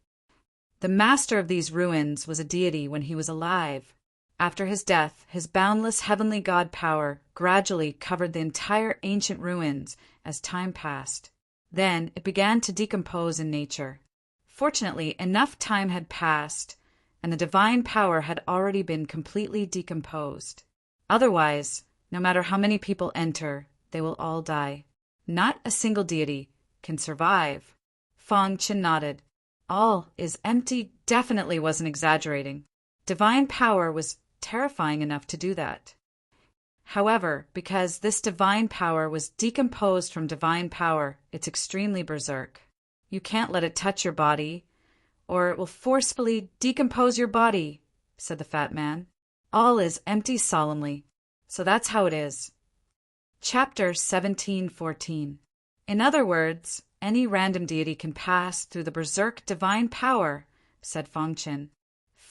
The master of these ruins was a deity when he was alive. After his death, his boundless heavenly god power gradually covered the entire ancient ruins as time passed. Then it began to decompose in nature. Fortunately, enough time had passed, and the divine power had already been completely decomposed. Otherwise, no matter how many people enter, they will all die. Not a single deity can survive. Fong Chen nodded. All is empty definitely wasn't exaggerating. Divine power was terrifying enough to do that. However, because this divine power was decomposed from divine power, it's extremely berserk. You can't let it touch your body, or it will forcefully decompose your body, said the fat man. All is empty solemnly. So that's how it is. Chapter 1714. In other words, any random deity can pass through the berserk divine power, said Fong Chen.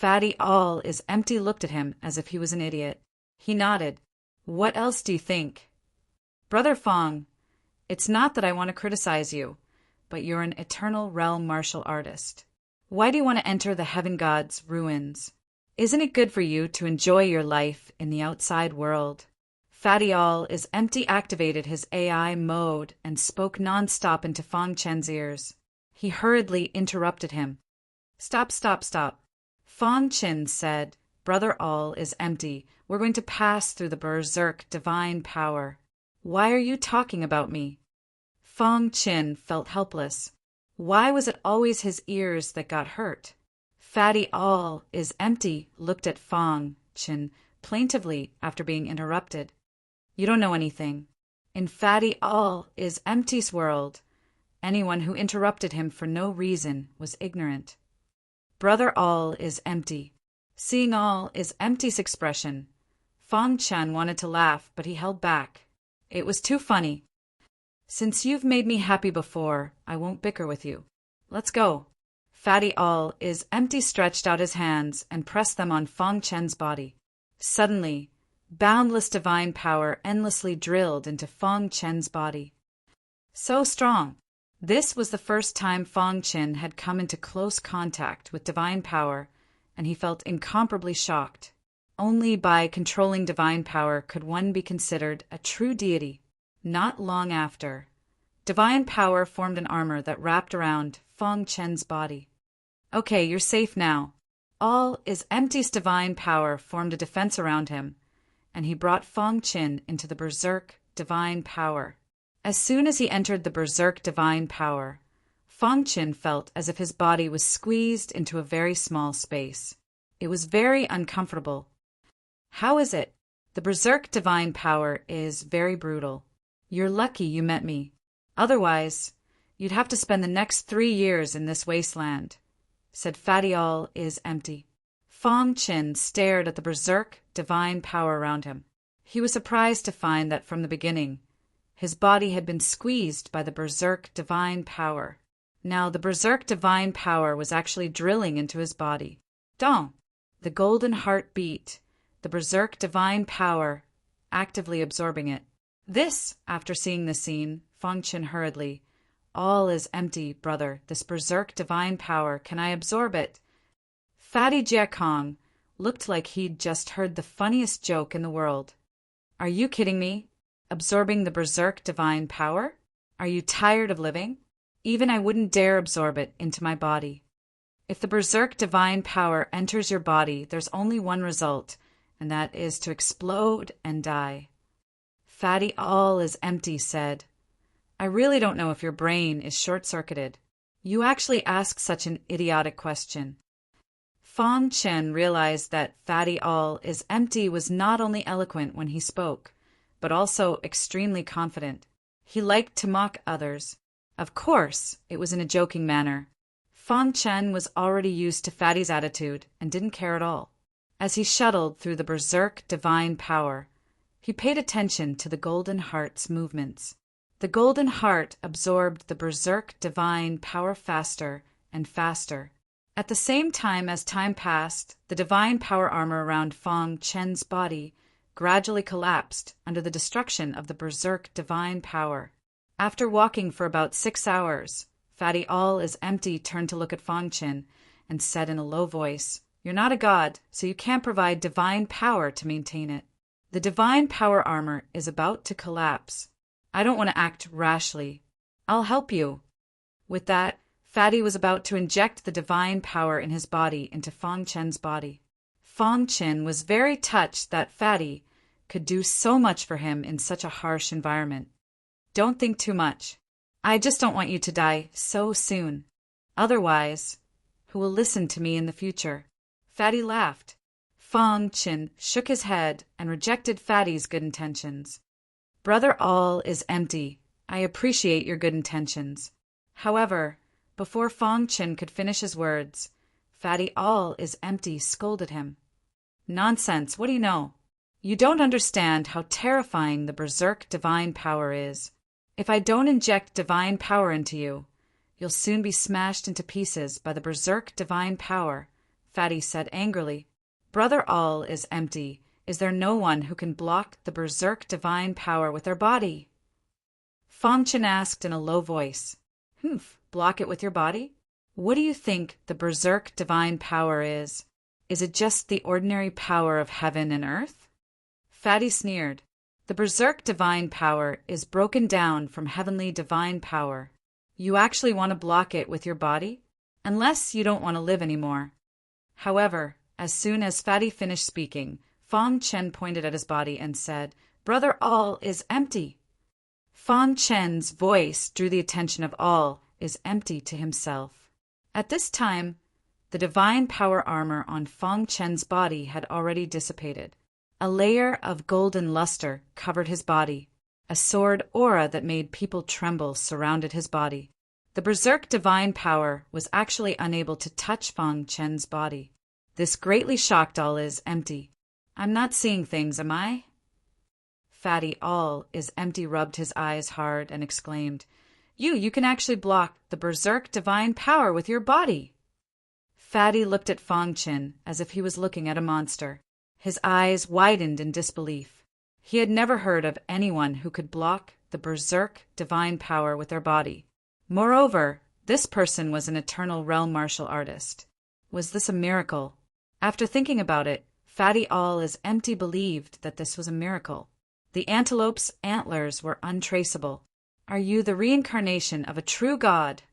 Fatty All is empty looked at him as if he was an idiot. He nodded. What else do you think? Brother Fong, it's not that I want to criticize you, but you're an eternal realm martial artist. Why do you want to enter the heaven god's ruins? Isn't it good for you to enjoy your life in the outside world? Fatty All is Empty activated his AI mode and spoke nonstop into Fong Chen's ears. He hurriedly interrupted him. Stop, stop, stop. Fong Chen said, Brother All is empty. We're going to pass through the berserk divine power. Why are you talking about me? Fong Chen felt helpless. Why was it always his ears that got hurt? Fatty All is empty looked at Fong Chen plaintively after being interrupted. You don't know anything. In Fatty All is Empty's world, anyone who interrupted him for no reason was ignorant. Brother All is empty. Seeing All is Empty's expression, Fong Chen wanted to laugh, but he held back. It was too funny. Since you've made me happy before, I won't bicker with you. Let's go. Fatty All is Empty stretched out his hands and pressed them on Fong Chen's body. Suddenly, boundless divine power endlessly drilled into Fong Chen's body. So strong. This was the first time Fong Chen had come into close contact with divine power, and he felt incomparably shocked. Only by controlling divine power could one be considered a true deity. Not long after, divine power formed an armor that wrapped around Fong Chen's body. Okay, you're safe now. All is Empty's divine power formed a defense around him, and he brought Fong Chen into the berserk divine power. As soon as he entered the berserk divine power, Fong Chen felt as if his body was squeezed into a very small space. It was very uncomfortable. How is it? The berserk divine power is very brutal. You're lucky you met me. Otherwise, you'd have to spend the next 3 years in this wasteland, said Fatty All is Empty. Fong Chen stared at the berserk divine power around him. He was surprised to find that from the beginning, his body had been squeezed by the berserk divine power. Now the berserk divine power was actually drilling into his body. Dong! The golden heart beat, the berserk divine power actively absorbing it. This, after seeing the scene, Fong Chen hurriedly, All is empty, brother, this berserk divine power, can I absorb it? Fatty Jia Kong looked like he'd just heard the funniest joke in the world. Are you kidding me? Absorbing the berserk divine power? Are you tired of living? Even I wouldn't dare absorb it into my body. If the berserk divine power enters your body, there's only one result, and that is to explode and die. Fatty All is Empty said, I really don't know if your brain is short-circuited. You actually ask such an idiotic question. Fong Chen realized that Fatty All is Empty was not only eloquent when he spoke, but also extremely confident. He liked to mock others. Of course, it was in a joking manner. Fong Chen was already used to Fatty's attitude and didn't care at all. As he shuttled through the berserk divine power, he paid attention to the golden heart's movements. The golden heart absorbed the berserk divine power faster and faster. At the same time as time passed, the divine power armor around Fong Chen's body gradually collapsed under the destruction of the berserk divine power. After walking for about 6 hours, Fatty All is Empty turned to look at Fong Chen and said in a low voice, You're not a god, so you can't provide divine power to maintain it. The divine power armor is about to collapse. I don't want to act rashly. I'll help you. With that, Fatty was about to inject the divine power in his body into Fong Chen's body. Fong Chen was very touched that Fatty could do so much for him in such a harsh environment. Don't think too much. I just don't want you to die so soon. Otherwise, who will listen to me in the future? Fatty laughed. Fong Chen shook his head and rejected Fatty's good intentions. Brother All is Empty. I appreciate your good intentions. However, before Fong Chen could finish his words, Fatty All is Empty scolded him. Nonsense, what do you know? You don't understand how terrifying the berserk divine power is. If I don't inject divine power into you, you'll soon be smashed into pieces by the berserk divine power, Fatty said angrily. Brother All is Empty. Is there no one who can block the berserk divine power with their body? Fong Chen asked in a low voice. Block it with your body? What do you think the berserk divine power is? Is it just the ordinary power of heaven and earth? Fatty sneered. The berserk divine power is broken down from heavenly divine power. You actually want to block it with your body? Unless you don't want to live anymore. However, as soon as Fatty finished speaking, Fang Chen pointed at his body and said, "Brother, all is empty." Fang Chen's voice drew the attention of all is empty to himself. At this time, the divine power armor on Fang Chen's body had already dissipated. A layer of golden luster covered his body. A sword aura that made people tremble surrounded his body. The berserk divine power was actually unable to touch Fang Chen's body. This greatly shocked all is empty. I'm not seeing things, am I? Fatty all is empty rubbed his eyes hard and exclaimed, You can actually block the berserk divine power with your body. Fatty looked at Fang Chen as if he was looking at a monster. His eyes widened in disbelief. He had never heard of anyone who could block the berserk divine power with their body. Moreover, this person was an eternal realm martial artist. Was this a miracle? After thinking about it, Fatty all is empty believed that this was a miracle. The antelope's antlers were untraceable. Are you the reincarnation of a true god?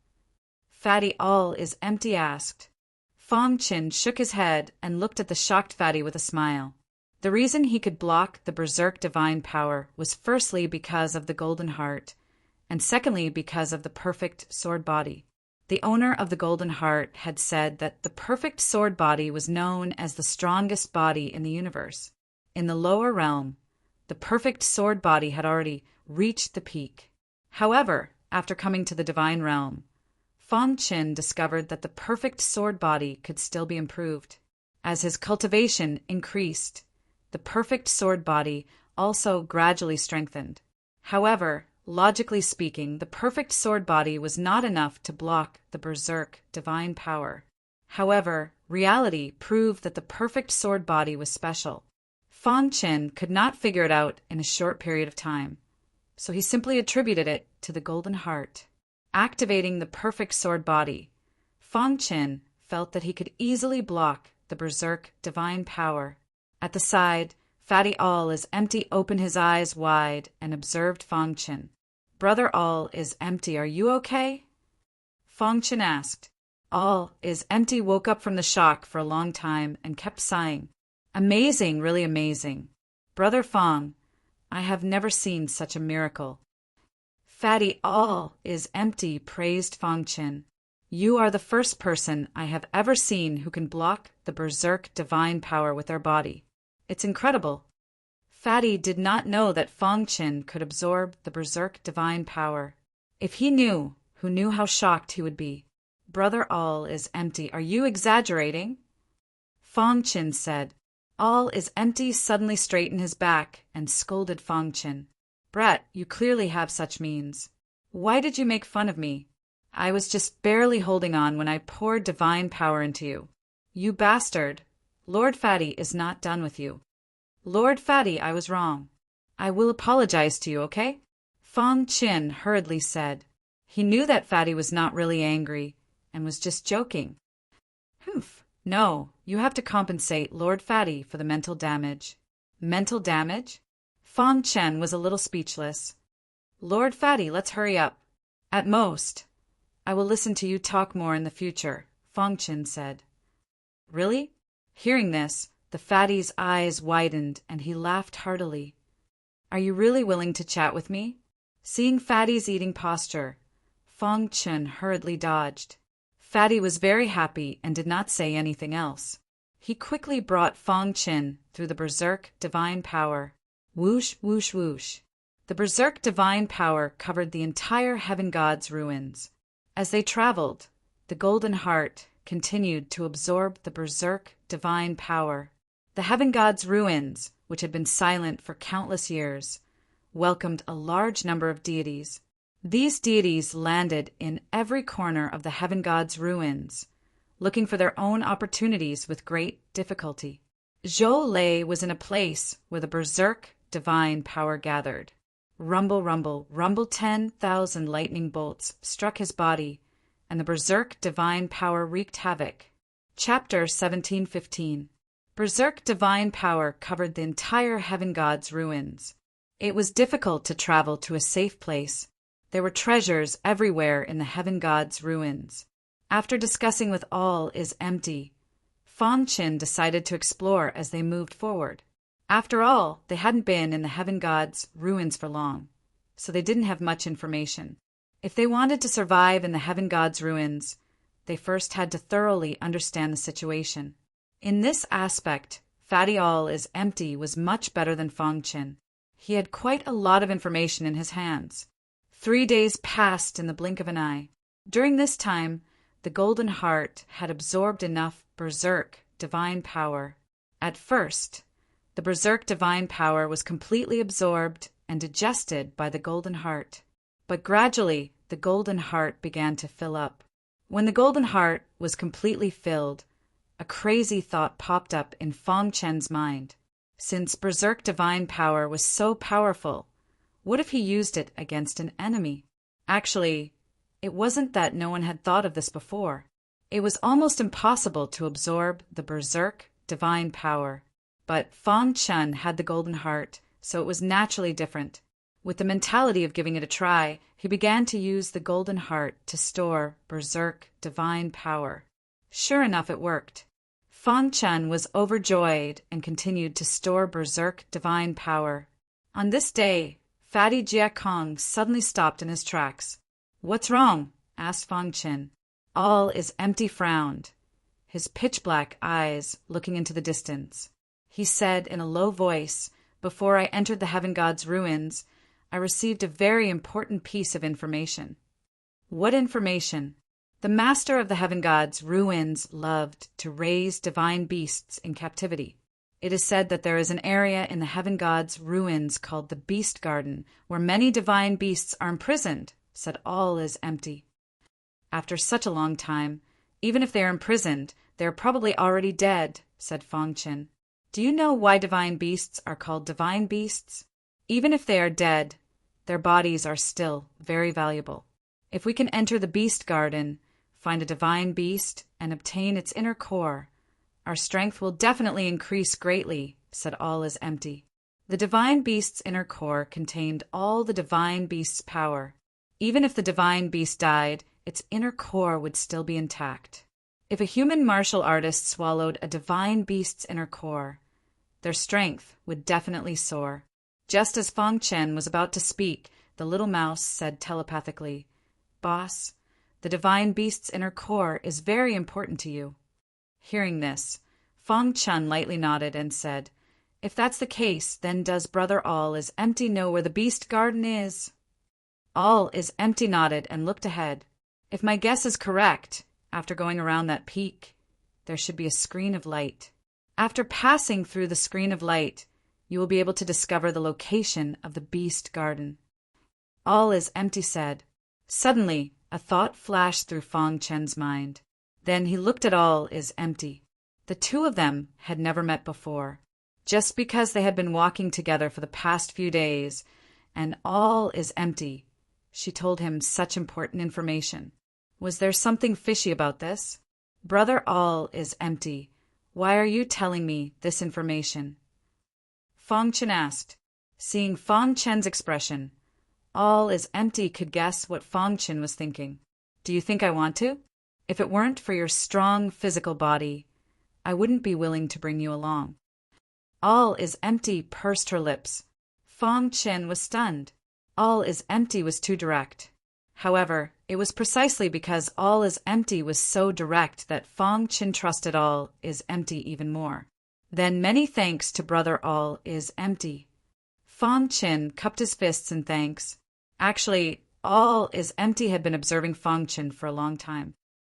Fatty all is empty asked. Fang Chen shook his head and looked at the shocked Fatty with a smile. The reason he could block the berserk divine power was firstly because of the golden heart, and secondly because of the perfect sword body. The owner of the golden heart had said that the perfect sword body was known as the strongest body in the universe. In the lower realm, the perfect sword body had already reached the peak. However, after coming to the divine realm, Fang Chen discovered that the perfect sword body could still be improved. As his cultivation increased, the perfect sword body also gradually strengthened. However, logically speaking, the perfect sword body was not enough to block the berserk divine power. However, reality proved that the perfect sword body was special. Fang Chen could not figure it out in a short period of time, so he simply attributed it to the golden heart. Activating the perfect sword body, Fang Chen felt that he could easily block the berserk divine power. At the side, Fatty all is empty opened his eyes wide and observed Fang Chen. Brother all is empty, are you okay? Fang Chen asked. All is empty woke up from the shock for a long time and kept sighing. Amazing, really amazing. Brother Fang, I have never seen such a miracle. Fatty all is empty praised Fang Chen. You are the first person I have ever seen who can block the berserk divine power with their body. It's incredible. Fatty did not know that Fang Chen could absorb the berserk divine power. If he knew, who knew how shocked he would be. Brother all is empty, are you exaggerating? Fang Chen said. All is empty suddenly straightened his back and scolded Fang Chen. Brat, you clearly have such means. Why did you make fun of me? I was just barely holding on when I poured divine power into you. You bastard. Lord Fatty is not done with you. Lord Fatty, I was wrong. I will apologize to you, okay? Fang Chen hurriedly said. He knew that Fatty was not really angry and was just joking. Humph. No, you have to compensate Lord Fatty for the mental damage. Mental damage? Fang Chen was a little speechless. Lord Fatty, let's hurry up. At most, I will listen to you talk more in the future, Fang Chen said. Really? Hearing this, the Fatty's eyes widened and he laughed heartily. Are you really willing to chat with me? Seeing Fatty's eating posture, Fang Chen hurriedly dodged. Fatty was very happy and did not say anything else. He quickly brought Fang Chen through the berserk divine power. Whoosh, whoosh, whoosh. The berserk divine power covered the entire heaven god's ruins. As they traveled, the golden heart continued to absorb the berserk divine power. The heaven god's ruins, which had been silent for countless years, welcomed a large number of deities. These deities landed in every corner of the heaven god's ruins, looking for their own opportunities with great difficulty. Zhou Lei was in a place where the berserk divine power gathered. Rumble, rumble, rumble 10,000 lightning bolts struck his body and the Berserk divine power wreaked havoc. Chapter 1715. Berserk divine power covered the entire Heaven God's ruins. It was difficult to travel to a safe place. There were treasures everywhere in the Heaven God's ruins. After discussing with All is Empty, Fang Qin decided to explore as they moved forward. After all, they hadn't been in the Heaven God's ruins for long, so they didn't have much information. If they wanted to survive in the Heaven God's ruins, they first had to thoroughly understand the situation. In this aspect, Fatty All is Empty was much better than Fang Qin. He had quite a lot of information in his hands. 3 days passed in the blink of an eye. During this time, the Golden Heart had absorbed enough Berserk divine power. At first, the Berserk divine power was completely absorbed and digested by the Golden Heart. But gradually, the Golden Heart began to fill up. When the Golden Heart was completely filled, a crazy thought popped up in Fang Chen's mind. Since Berserk divine power was so powerful, what if he used it against an enemy? Actually, it wasn't that no one had thought of this before. It was almost impossible to absorb the Berserk divine power. But Fang Chen had the Golden Heart, so it was naturally different. With the mentality of giving it a try, he began to use the Golden Heart to store Berserk divine power. Sure enough, it worked. Fang Chen was overjoyed and continued to store Berserk divine power. On this day, Fatty Jia Kong suddenly stopped in his tracks. "What's wrong?" asked Fang Chen. All is Empty frowned, his pitch-black eyes looking into the distance. He said in a low voice, "Before I entered the Heaven God's ruins, I received a very important piece of information." "What information?" "The master of the Heaven God's ruins loved to raise divine beasts in captivity. It is said that there is an area in the Heaven God's ruins called the Beast Garden, where many divine beasts are imprisoned," said All is Empty. "After such a long time, even if they are imprisoned, they are probably already dead," said Fang Qin. "Do you know why divine beasts are called divine beasts? Even if they are dead, their bodies are still very valuable. If we can enter the Beast Garden, find a divine beast, and obtain its inner core, our strength will definitely increase greatly," said All is Empty. The divine beast's inner core contained all the divine beast's power. Even if the divine beast died, its inner core would still be intact. If a human martial artist swallowed a divine beast's inner core, their strength would definitely soar. Just as Fang Chen was about to speak, the little mouse said telepathically, "Boss, the divine beast's inner core is very important to you." Hearing this, Fang Chen lightly nodded and said, "If that's the case, then does Brother All is Empty know where the Beast Garden is?" All is Empty nodded and looked ahead. "If my guess is correct, after going around that peak, there should be a screen of light. After passing through the screen of light, you will be able to discover the location of the Beast Garden." All is Empty said. Suddenly, a thought flashed through Fang Chen's mind. Then he looked at All is Empty. The two of them had never met before. Just because they had been walking together for the past few days, and All is Empty, she told him such important information. Was there something fishy about this? "Brother All is Empty, why are you telling me this information?" Fang Chen asked. Seeing Fang Chen's expression, All is Empty could guess what Fang Chen was thinking. "Do you think I want to? If it weren't for your strong physical body, I wouldn't be willing to bring you along." All is Empty pursed her lips. Fang Chen was stunned. All is Empty was too direct. However, it was precisely because All is Empty was so direct that Fang Chen trusted All is Empty even more. Then many thanks to Brother All is Empty. Fang Chen cupped his fists in thanks. Actually, All is Empty had been observing Fang Chen for a long time.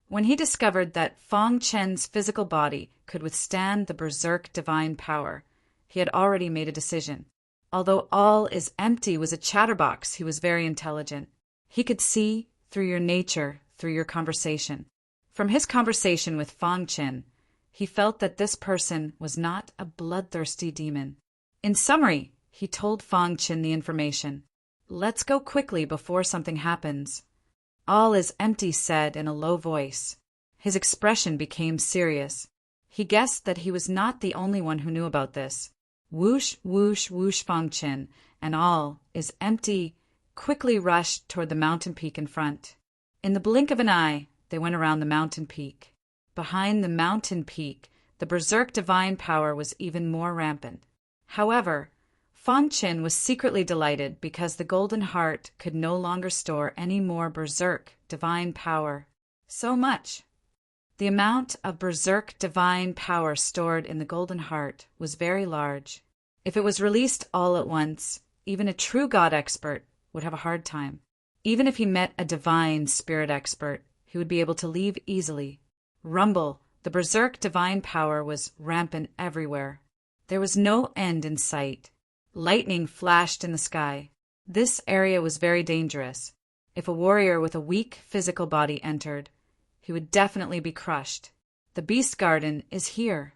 When he discovered that Fang Chen's physical body could withstand the Berserk divine power, he had already made a decision. Although All is Empty was a chatterbox, he was very intelligent. He could see through your nature, through your conversation. From his conversation with Fang Chen, he felt that this person was not a bloodthirsty demon. In summary, he told Fang Chen the information. "Let's go quickly before something happens." All is empty, said in a low voice. His expression became serious. He guessed that he was not the only one who knew about this. Whoosh, whoosh, whoosh, Fang Chin, and all is empty quickly rushed toward the mountain peak in front. In the blink of an eye, they went around the mountain peak. Behind the mountain peak, the berserk divine power was even more rampant. However, Fang Chin was secretly delighted because the golden heart could no longer store any more berserk divine power. So much. The amount of berserk divine power stored in the golden heart was very large. If it was released all at once, even a true God expert would have a hard time. Even if he met a divine spirit expert, he would be able to leave easily. Rumble, the berserk divine power was rampant everywhere. There was no end in sight. Lightning flashed in the sky. This area was very dangerous. If a warrior with a weak physical body entered, he would definitely be crushed. The beast garden is here.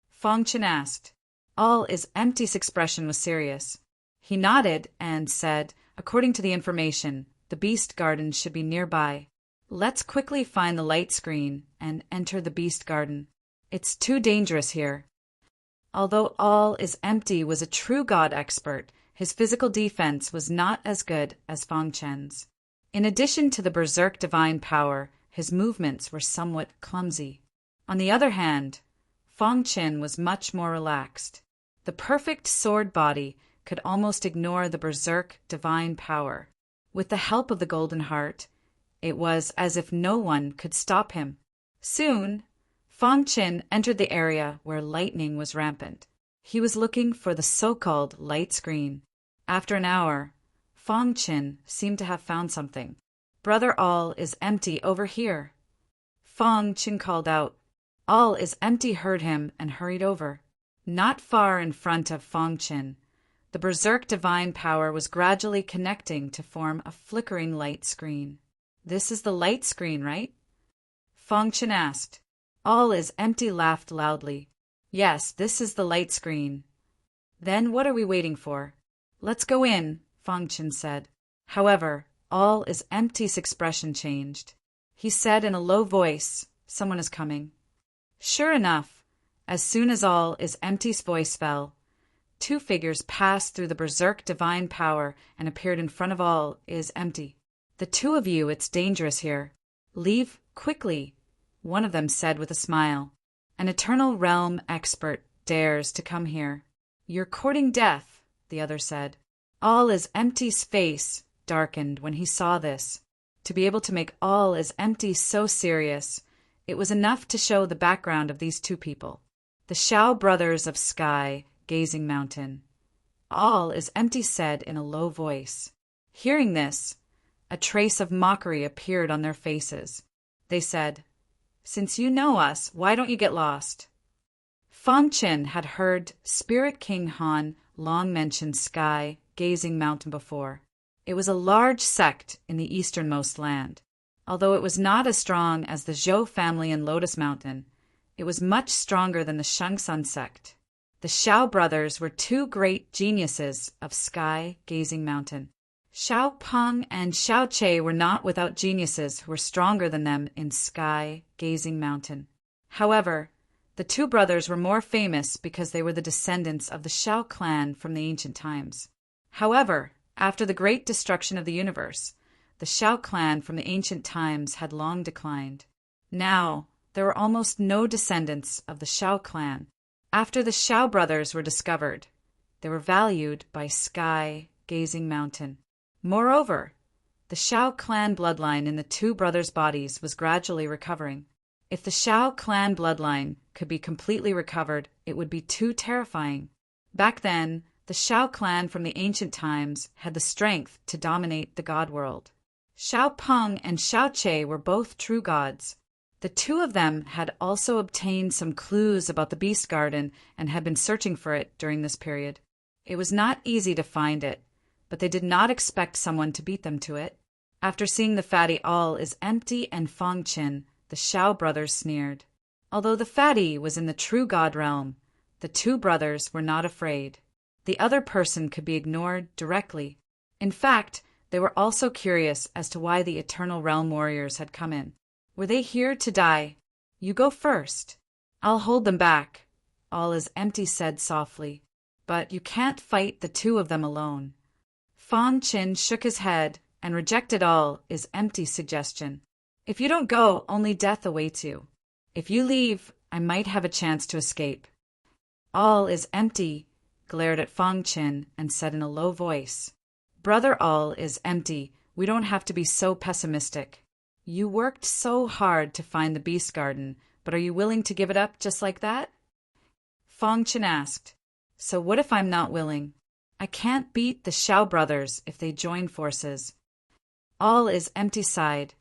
Fang Chin asked. All is empty's expression was serious. He nodded and said, according to the information, the beast garden should be nearby. Let's quickly find the light screen and enter the beast garden. It's too dangerous here. Although All is empty was a true God expert, his physical defense was not as good as Fang Chen's. In addition to the berserk divine power, his movements were somewhat clumsy. On the other hand, Fang Chin was much more relaxed. The perfect sword body could almost ignore the berserk divine power. With the help of the golden heart, it was as if no one could stop him. Soon, Fang Chin entered the area where lightning was rampant. He was looking for the so-called light screen. After an hour, Fang Chin seemed to have found something. Brother, all is empty over here. Fang Chin called out. All is empty heard him and hurried over. Not far in front of Fang Chin, the berserk divine power was gradually connecting to form a flickering light screen. This is the light screen, right? Fang Chin asked. All is empty laughed loudly. Yes, this is the light screen. Then what are we waiting for? Let's go in, Fang Chin said. However, all is empty's expression changed. He said in a low voice, someone is coming. Sure enough, as soon as all is empty's voice fell, two figures passed through the berserk divine power and appeared in front of all is empty. The two of you, it's dangerous here. Leave quickly, one of them said with a smile. An eternal realm expert dares to come here. You're courting death, the other said. All is empty's face darkened when he saw this. To be able to make all is empty so serious, it was enough to show the background of these two people. The Shao brothers of Sky, Gazing Mountain. All is empty said in a low voice. Hearing this, a trace of mockery appeared on their faces. They said, Since you know us, why don't you get lost? Fang Chin had heard Spirit King Han long mention Sky, Gazing Mountain before. It was a large sect in the easternmost land. Although it was not as strong as the Zhou family in Lotus Mountain, it was much stronger than the Shangsun sect. The Shao brothers were two great geniuses of Sky Gazing Mountain. Xiao Peng and Xiao Che were not without geniuses who were stronger than them in Sky Gazing Mountain. However, the two brothers were more famous because they were the descendants of the Shao clan from the ancient times. However, after the great destruction of the universe, the Shao clan from the ancient times had long declined. Now, there were almost no descendants of the Shao clan. After the Shao brothers were discovered, they were valued by Sky Gazing Mountain. Moreover, the Shao clan bloodline in the two brothers' bodies was gradually recovering. If the Shao clan bloodline could be completely recovered, it would be too terrifying. Back then, the Shao clan from the ancient times had the strength to dominate the god world. Xiao Peng and Xiao Che were both true gods. The two of them had also obtained some clues about the Beast Garden and had been searching for it during this period. It was not easy to find it, but they did not expect someone to beat them to it. After seeing the fatty all is empty and Fang Chin, the Shao brothers sneered. Although the fatty was in the true god realm, the two brothers were not afraid. The other person could be ignored directly. In fact, They were also curious as to why the Eternal Realm warriors had come in. Were they here to die? You go first. I'll hold them back, All is Empty said softly. But you can't fight the two of them alone. Fang Qin shook his head and rejected All is Empty's suggestion. If you don't go, only death awaits you. If you leave, I might have a chance to escape. All is Empty glared at Fang Qin and said in a low voice, Brother All is Empty, we don't have to be so pessimistic. You worked so hard to find the Beast Garden, but are you willing to give it up just like that? Fang Qin asked, So what if I'm not willing? I can't beat the Xiao brothers if they join forces. All is Empty sighed.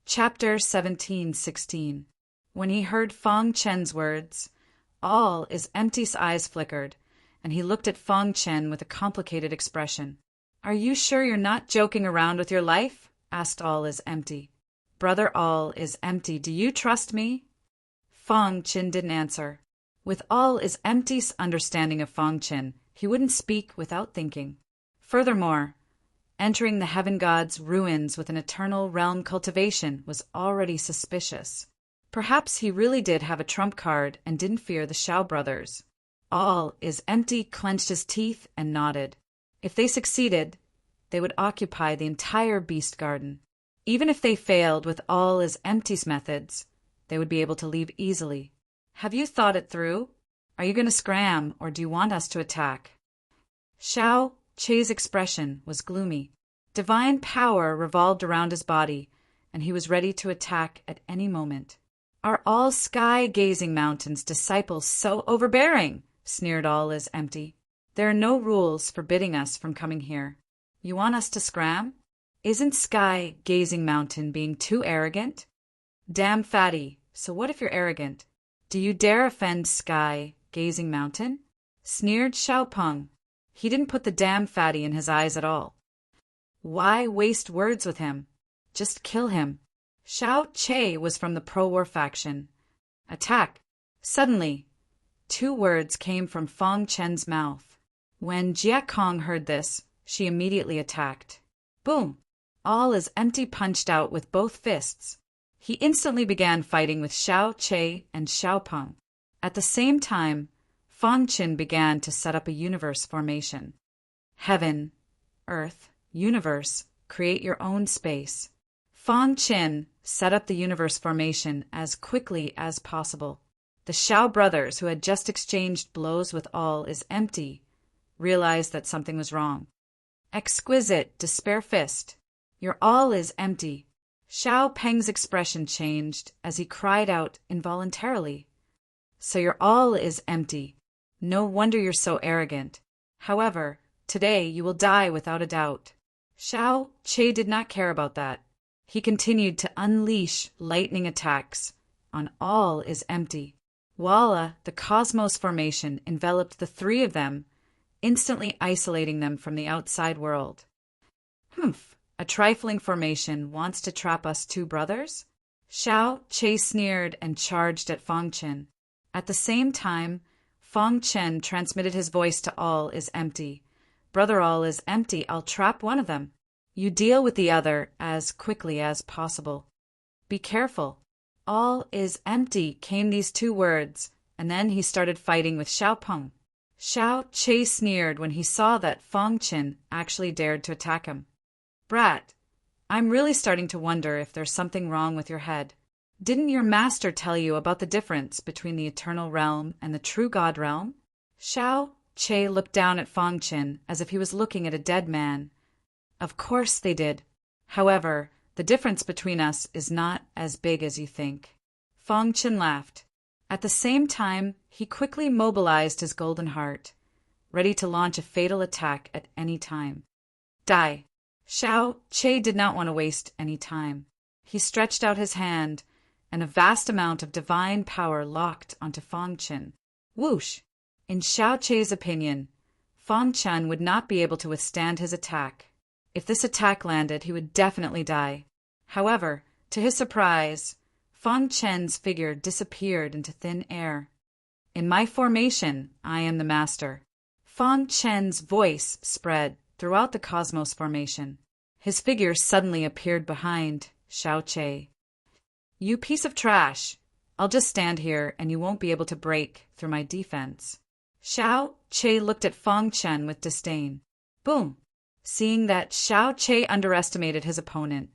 Chapter 17:16. When he heard Fang Chen's words, All is Empty's eyes flickered, and he looked at Fang Chen with a complicated expression. Are you sure you're not joking around with your life? Asked All is Empty. Brother All is Empty, do you trust me? Fang Qin didn't answer. With All is Empty's understanding of Fang Qin, he wouldn't speak without thinking. Furthermore, entering the heaven god's ruins with an eternal realm cultivation was already suspicious. Perhaps he really did have a trump card and didn't fear the Xiao brothers. All is Empty clenched his teeth and nodded. If they succeeded, they would occupy the entire Beast Garden. Even if they failed with All is Empty's methods, they would be able to leave easily. Have you thought it through? Are you going to scram, or do you want us to attack? Xiao Che's expression was gloomy. Divine power revolved around his body, and he was ready to attack at any moment. Are all sky-gazing mountains disciples so overbearing? Sneered All is Empty. There are no rules forbidding us from coming here. You want us to scram? Isn't Sky-Gazing Mountain being too arrogant? Damn fatty, so what if you're arrogant? Do you dare offend Sky-Gazing Mountain? Sneered Xiaopeng. He didn't put the damn fatty in his eyes at all. Why waste words with him? Just kill him. Xiao Che was from the pro-war faction. Attack. Suddenly, 2 words came from Fang Chen's mouth. When Jia Kong heard this, she immediately attacked. Boom! All is Empty punched out with both fists. He instantly began fighting with Xiao Che and Xiaopeng. At the same time, Fang Qin began to set up a universe formation. Heaven, Earth, Universe, create your own space. Fang Qin set up the universe formation as quickly as possible. The Xiao brothers, who had just exchanged blows with All is Empty, realized that something was wrong. Exquisite Despair Fist. Your All is Empty. Xiao Peng's expression changed as he cried out involuntarily. So your All is Empty. No wonder you're so arrogant. However, today you will die without a doubt. Xiao Che did not care about that. He continued to unleash lightning attacks on All is Empty. Voila, the cosmos formation enveloped the 3 of them, instantly isolating them from the outside world. Humph, a trifling formation wants to trap us 2 brothers? Xiao Che sneered and charged at Fang Qin. At the same time, Fang Qin transmitted his voice to All is Empty. Brother All is Empty, I'll trap one of them. You deal with the other as quickly as possible. Be careful. All is Empty came these 2 words, and then he started fighting with Xiaopeng. Xiao Che sneered when he saw that Fang Qin actually dared to attack him. Brat, I'm really starting to wonder if there's something wrong with your head. Didn't your master tell you about the difference between the Eternal Realm and the True God Realm? Xiao Che looked down at Fang Qin as if he was looking at a dead man. Of course they did. However, the difference between us is not as big as you think. Fang Qin laughed. At the same time, he quickly mobilized his golden heart, ready to launch a fatal attack at any time. Die. Xiao Che did not want to waste any time. He stretched out his hand, and a vast amount of divine power locked onto Fang Qin. Whoosh! In Xiao Che's opinion, Fang Qin would not be able to withstand his attack. If this attack landed, he would definitely die. However, to his surprise, Fang Qin's figure disappeared into thin air. In my formation, I am the master. Fang Qin's voice spread throughout the cosmos formation. His figure suddenly appeared behind Xiao Che. You piece of trash! I'll just stand here and you won't be able to break through my defense. Xiao Che looked at Fang Chen with disdain. Boom! Seeing that Xiao Che underestimated his opponent,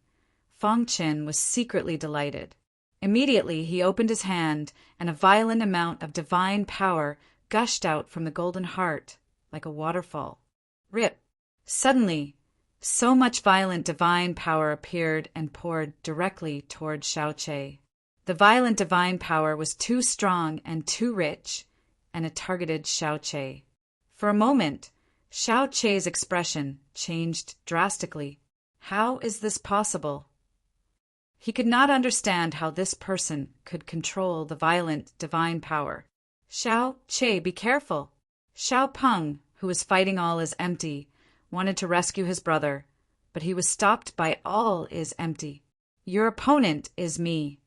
Fang Chen was secretly delighted. Immediately he opened his hand, and a violent amount of divine power gushed out from the golden heart, like a waterfall. Rip! Suddenly, so much violent divine power appeared and poured directly toward Xiao Che. The violent divine power was too strong and too rich, and it targeted Xiao Che. For a moment, Xiao Che's expression changed drastically. How is this possible? He could not understand how this person could control the violent divine power. Xiao Che, be careful! Xiao Peng, who was fighting All is Empty, wanted to rescue his brother, but he was stopped by All is Empty. Your opponent is me.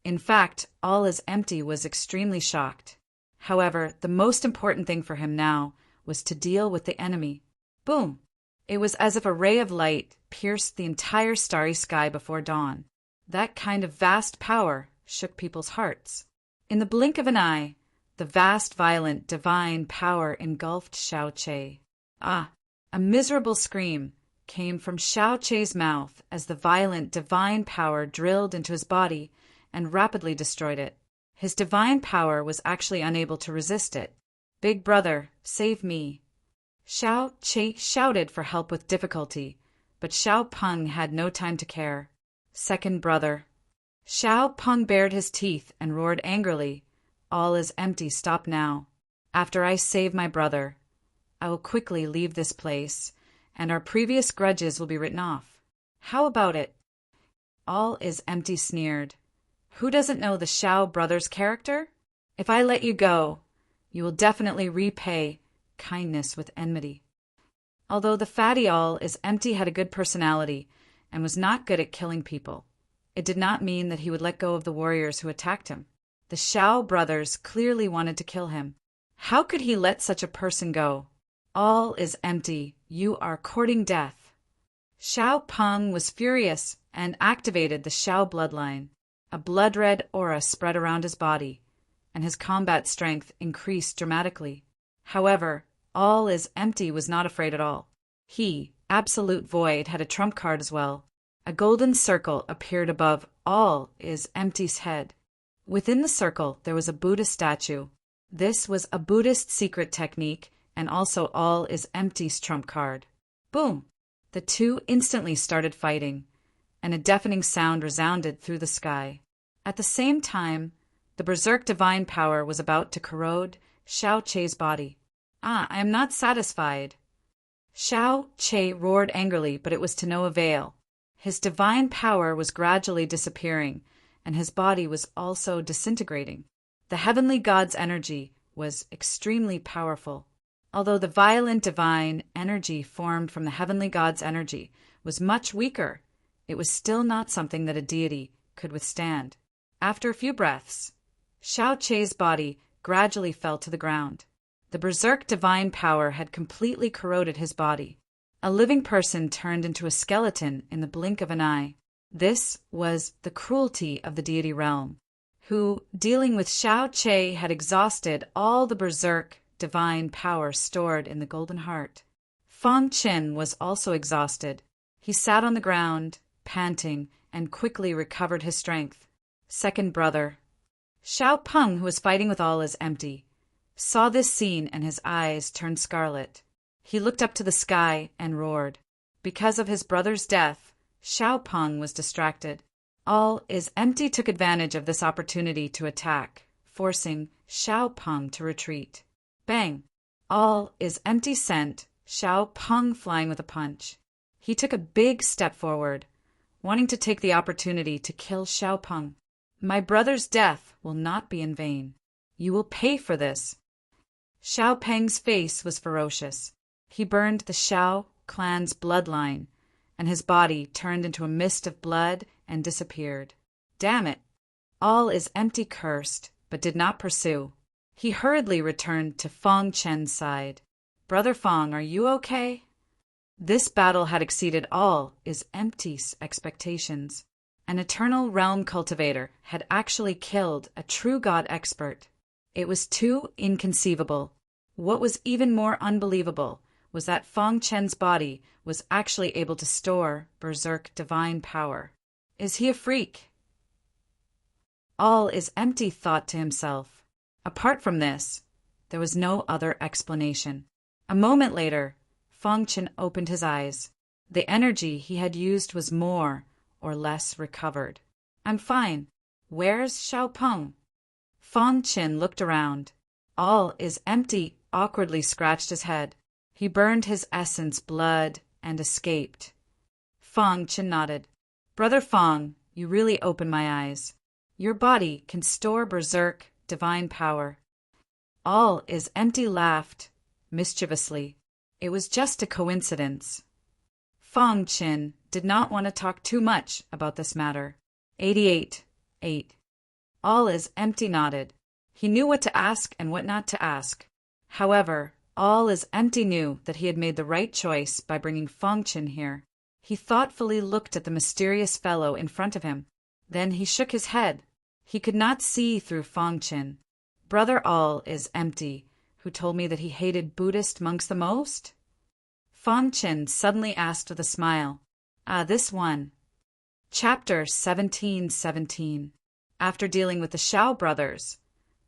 In fact, All is Empty was extremely shocked. However, the most important thing for him now was to deal with the enemy. Boom! It was as if a ray of light pierced the entire starry sky before dawn. That kind of vast power shook people's hearts. In the blink of an eye, the vast, violent, divine power engulfed Xiao Che. Ah! A miserable scream came from Xiao Che's mouth as the violent, divine power drilled into his body and rapidly destroyed it. His divine power was actually unable to resist it. Big brother, save me! Xiao Che shouted for help with difficulty, but Xiao Peng had no time to care. Second brother. Xiao Peng bared his teeth and roared angrily. All is empty, stop now. After I save my brother, I will quickly leave this place, and our previous grudges will be written off. How about it? All is Empty sneered. Who doesn't know the Xiao brothers' character? If I let you go, you will definitely repay kindness with enmity. Although the fatty All is Empty had a good personality and was not good at killing people, it did not mean that he would let go of the warriors who attacked him. The Xiao brothers clearly wanted to kill him. How could he let such a person go? All is empty. You are courting death. Xiao Peng was furious and activated the Xiao bloodline. A blood-red aura spread around his body, and his combat strength increased dramatically. However, All is Empty was not afraid at all. He, Absolute Void, had a trump card as well. A golden circle appeared above All is Empty's head. Within the circle, there was a Buddhist statue. This was a Buddhist secret technique, and also All is Empty's trump card. Boom! The two instantly started fighting, and a deafening sound resounded through the sky. At the same time, the berserk divine power was about to corrode Xiao Che's body. I am not satisfied. Xiao Che roared angrily, but it was to no avail. His divine power was gradually disappearing, and his body was also disintegrating. The heavenly god's energy was extremely powerful. Although the violent divine energy formed from the heavenly god's energy was much weaker, it was still not something that a deity could withstand. After a few breaths, Xiao Che's body gradually fell to the ground. The berserk divine power had completely corroded his body. A living person turned into a skeleton in the blink of an eye. This was the cruelty of the deity realm, who, dealing with Xiao Che, had exhausted all the berserk divine power stored in the golden heart. Fang Chen was also exhausted. He sat on the ground, panting, and quickly recovered his strength. Second brother. Xiao Peng, who was fighting with All is Empty, saw this scene and his eyes turned scarlet. He looked up to the sky and roared. Because of his brother's death, Xiao Peng was distracted. All is Empty took advantage of this opportunity to attack, forcing Xiao Peng to retreat. Bang! All is Empty sent Xiao Peng flying with a punch. He took a big step forward, wanting to take the opportunity to kill Xiao Peng. My brother's death will not be in vain. You will pay for this. Xiao Peng's face was ferocious. He burned the Xiao clan's bloodline, and his body turned into a mist of blood and disappeared. Damn it! All is Empty cursed, but did not pursue. He hurriedly returned to Fang Chen's side. Brother Fang, are you okay? This battle had exceeded all is empty's expectations. An eternal realm cultivator had actually killed a true god expert. It was too inconceivable. What was even more unbelievable was that Fang Chen's body was actually able to store berserk divine power. Is he a freak? All is empty, thought to himself. Apart from this, there was no other explanation. A moment later, Fang Chen opened his eyes. The energy he had used was more or less recovered. I'm fine. Where's Xiao Peng? Fang Chen looked around. All is empty, awkwardly scratched his head. He burned his essence blood and escaped. Fang Chen nodded. Brother Fang, you really opened my eyes. Your body can store berserk divine power. All is empty laughed, mischievously. It was just a coincidence. Fang Chen did not want to talk too much about this matter. 88.8. All is empty nodded. He knew what to ask and what not to ask. However, all is empty knew that he had made the right choice by bringing Fang Chen here. He thoughtfully looked at the mysterious fellow in front of him. Then he shook his head. He could not see through Fang Chen. Brother All is empty, who told me that he hated Buddhist monks the most? Fang Chen suddenly asked with a smile. Ah, this one. Chapter 17:17. After dealing with the Shao brothers,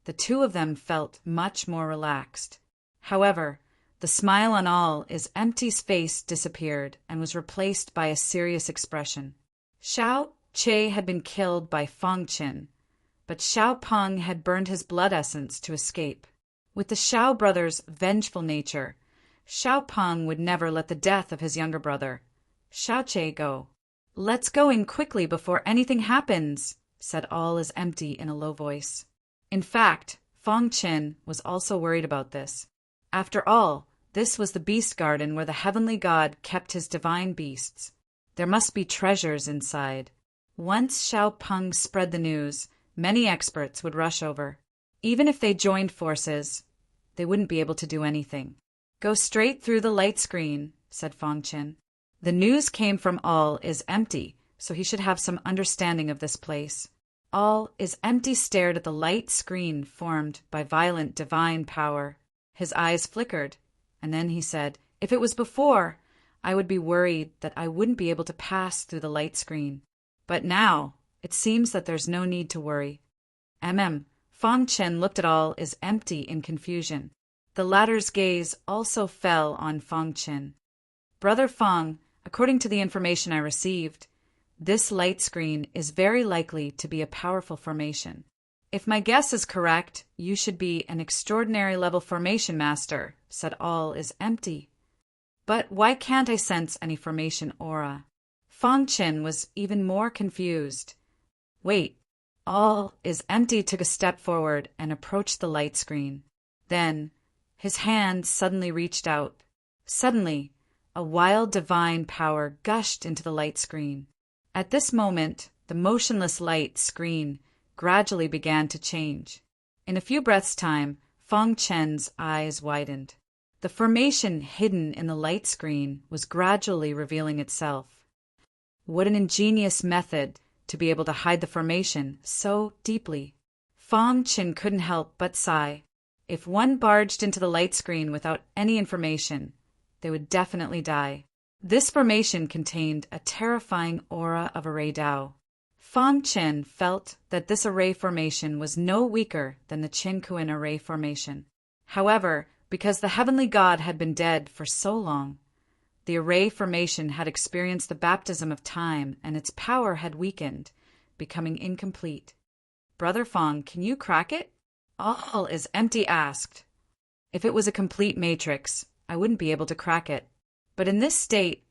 the two of them felt much more relaxed. However, the smile on All is empty's face disappeared and was replaced by a serious expression. Xiao Che had been killed by Fang Chen, but Xiao Peng had burned his blood essence to escape. With the Shao brothers' vengeful nature, Xiao Peng would never let the death of his younger brother, Xiao Che, go. Let's go in quickly before anything happens, said All is empty in a low voice. In fact, Fang Chen was also worried about this. After all, this was the beast garden where the heavenly god kept his divine beasts. There must be treasures inside. Once Xiao Peng spread the news, many experts would rush over. Even if they joined forces, they wouldn't be able to do anything. Go straight through the light screen, said Fang Chen. The news came from All is empty, so he should have some understanding of this place. All is empty stared at the light screen formed by violent divine power. His eyes flickered, and then he said, if it was before, I would be worried that I wouldn't be able to pass through the light screen. But now, it seems that there's no need to worry. Fang Chen looked at All is empty in confusion. The latter's gaze also fell on Fang Chen. Brother Fang, according to the information I received, this light screen is very likely to be a powerful formation. If my guess is correct, you should be an extraordinary level formation master, said All is empty. But why can't I sense any formation aura? Fang Chen was even more confused. Wait. All is empty took a step forward and approached the light screen. Then, his hand suddenly reached out. Suddenly, a wild divine power gushed into the light screen. At this moment, the motionless light screen gradually began to change. In a few breaths' time, Fang Chen's eyes widened. The formation hidden in the light screen was gradually revealing itself. What an ingenious method to be able to hide the formation so deeply. Fang Chen couldn't help but sigh. If one barged into the light screen without any information, they would definitely die. This formation contained a terrifying aura of array Dao. Fang Chen felt that this array formation was no weaker than the Qinkuan array formation. However, because the heavenly god had been dead for so long, the array formation had experienced the baptism of time and its power had weakened, becoming incomplete. Brother Fang, can you crack it? All is empty asked. If it was a complete matrix, I wouldn't be able to crack it. But in this state,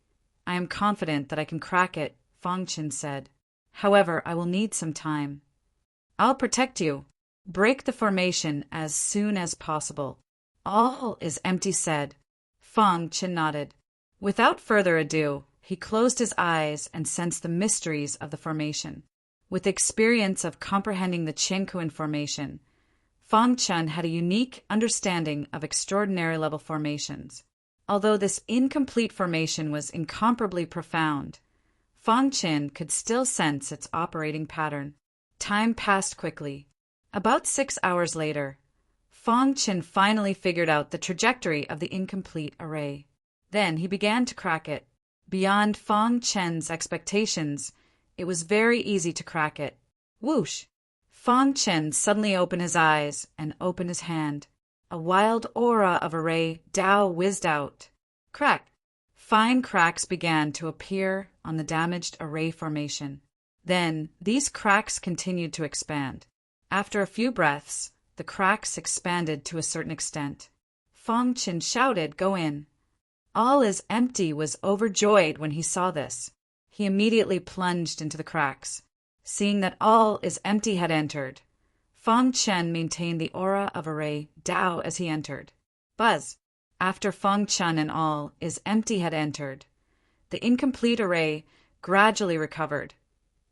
I am confident that I can crack it, Fang Chen said. However, I will need some time. I'll protect you. Break the formation as soon as possible. All is empty said. Fang Chen nodded. Without further ado, he closed his eyes and sensed the mysteries of the formation. With experience of comprehending the Qinkuan formation, Fang Chen had a unique understanding of extraordinary level formations. Although this incomplete formation was incomparably profound, Fang Qin could still sense its operating pattern. Time passed quickly. About 6 hours later, Fang Qin finally figured out the trajectory of the incomplete array. Then he began to crack it. Beyond Fang Qin's expectations, it was very easy to crack it. Whoosh! Fang Qin suddenly opened his eyes and opened his hand. A wild aura of array Tao whizzed out. Crack! Fine cracks began to appear on the damaged array formation. Then these cracks continued to expand. After a few breaths, the cracks expanded to a certain extent. Fang Qin shouted, "Go in." All is empty was overjoyed when he saw this. He immediately plunged into the cracks. Seeing that all is empty had entered, Fang Chen maintained the aura of array Tao as he entered. Buzz! After Fang Chen and all is empty had entered, the incomplete array gradually recovered,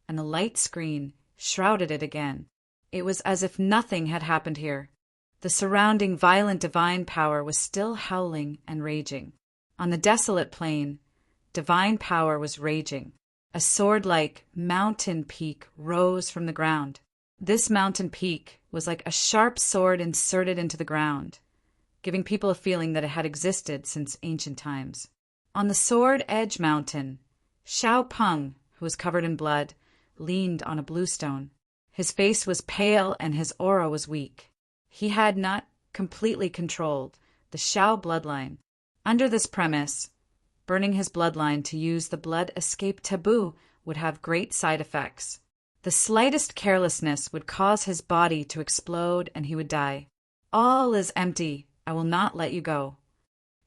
and the light screen shrouded it again. It was as if nothing had happened here. The surrounding violent divine power was still howling and raging. On the desolate plain, divine power was raging. A sword-like mountain peak rose from the ground. This mountain peak was like a sharp sword inserted into the ground, giving people a feeling that it had existed since ancient times. On the Sword Edge Mountain, Xiao Peng, who was covered in blood, leaned on a bluestone. His face was pale and his aura was weak. He had not completely controlled the Xiao bloodline. Under this premise, burning his bloodline to use the blood escape taboo would have great side effects. The slightest carelessness would cause his body to explode and he would die. All is empty. I will not let you go.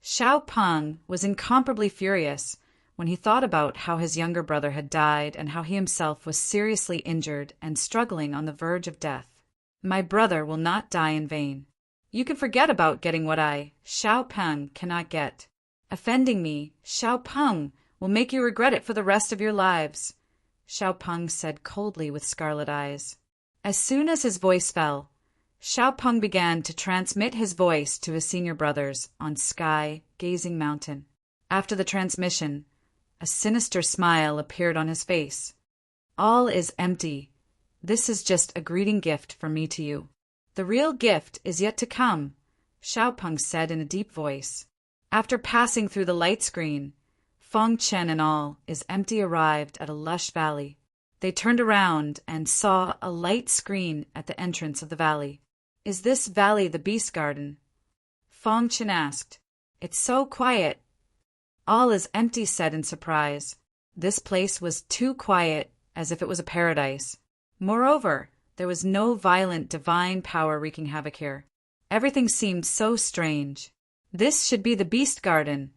Xiao Peng was incomparably furious when he thought about how his younger brother had died and how he himself was seriously injured and struggling on the verge of death. My brother will not die in vain. You can forget about getting what I, Xiao Peng, cannot get. Offending me, Xiao Peng, will make you regret it for the rest of your lives, Xiao Peng said coldly with scarlet eyes. As soon as his voice fell, Xiao Peng began to transmit his voice to his senior brothers on Sky Gazing Mountain. After the transmission, a sinister smile appeared on his face. All is empty. This is just a greeting gift from me to you. The real gift is yet to come, Xiao Peng said in a deep voice. After passing through the light screen, Fang Chen and all is empty arrived at a lush valley. They turned around and saw a light screen at the entrance of the valley. Is this valley the Beast Garden? Fang Chen asked. It's so quiet. All is empty said in surprise. This place was too quiet, as if it was a paradise. Moreover, there was no violent divine power wreaking havoc here. Everything seemed so strange. This should be the Beast Garden,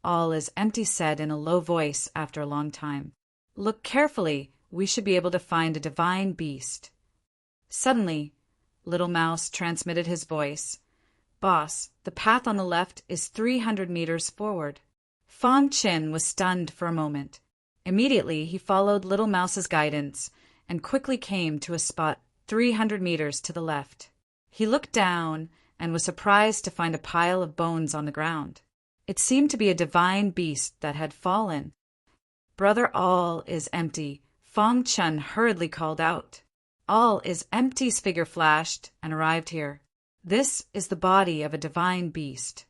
All is empty said in a low voice after a long time. Look carefully, we should be able to find a divine beast. Suddenly, Little Mouse transmitted his voice. Boss, the path on the left is 300 meters forward. Fang Qin was stunned for a moment. Immediately, he followed Little Mouse's guidance and quickly came to a spot 300 meters to the left. He looked down and was surprised to find a pile of bones on the ground. It seemed to be a divine beast that had fallen. Brother, all is empty, Fang Chen hurriedly called out. All is empty's figure flashed and arrived here. This is the body of a divine beast.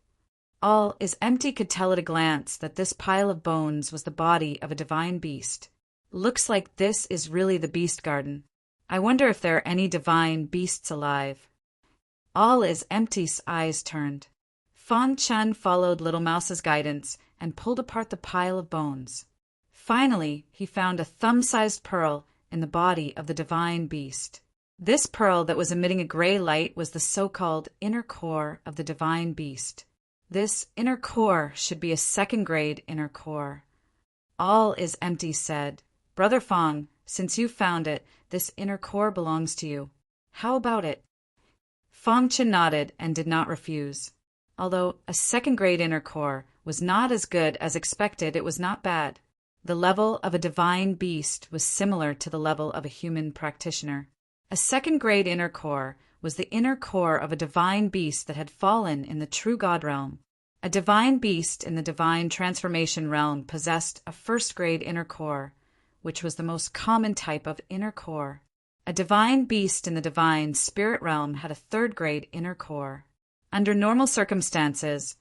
All is empty could tell at a glance that this pile of bones was the body of a divine beast. Looks like this is really the Beast Garden. I wonder if there are any divine beasts alive. All is empty's eyes turned. Fang Chen followed Little Mouse's guidance and pulled apart the pile of bones. Finally, he found a thumb-sized pearl in the body of the divine beast. This pearl that was emitting a gray light was the so-called inner core of the divine beast. This inner core should be a second-grade inner core. All is empty said. Brother Fang, since you found it, this inner core belongs to you. How about it? Fang Chen nodded and did not refuse. Although a second-grade inner core was not as good as expected, it was not bad. The level of a divine beast was similar to the level of a human practitioner. A second-grade inner core was the inner core of a divine beast that had fallen in the true God realm. A divine beast in the divine transformation realm possessed a first-grade inner core, which was the most common type of inner core. A divine beast in the divine spirit realm had a third-grade inner core. Under normal circumstances,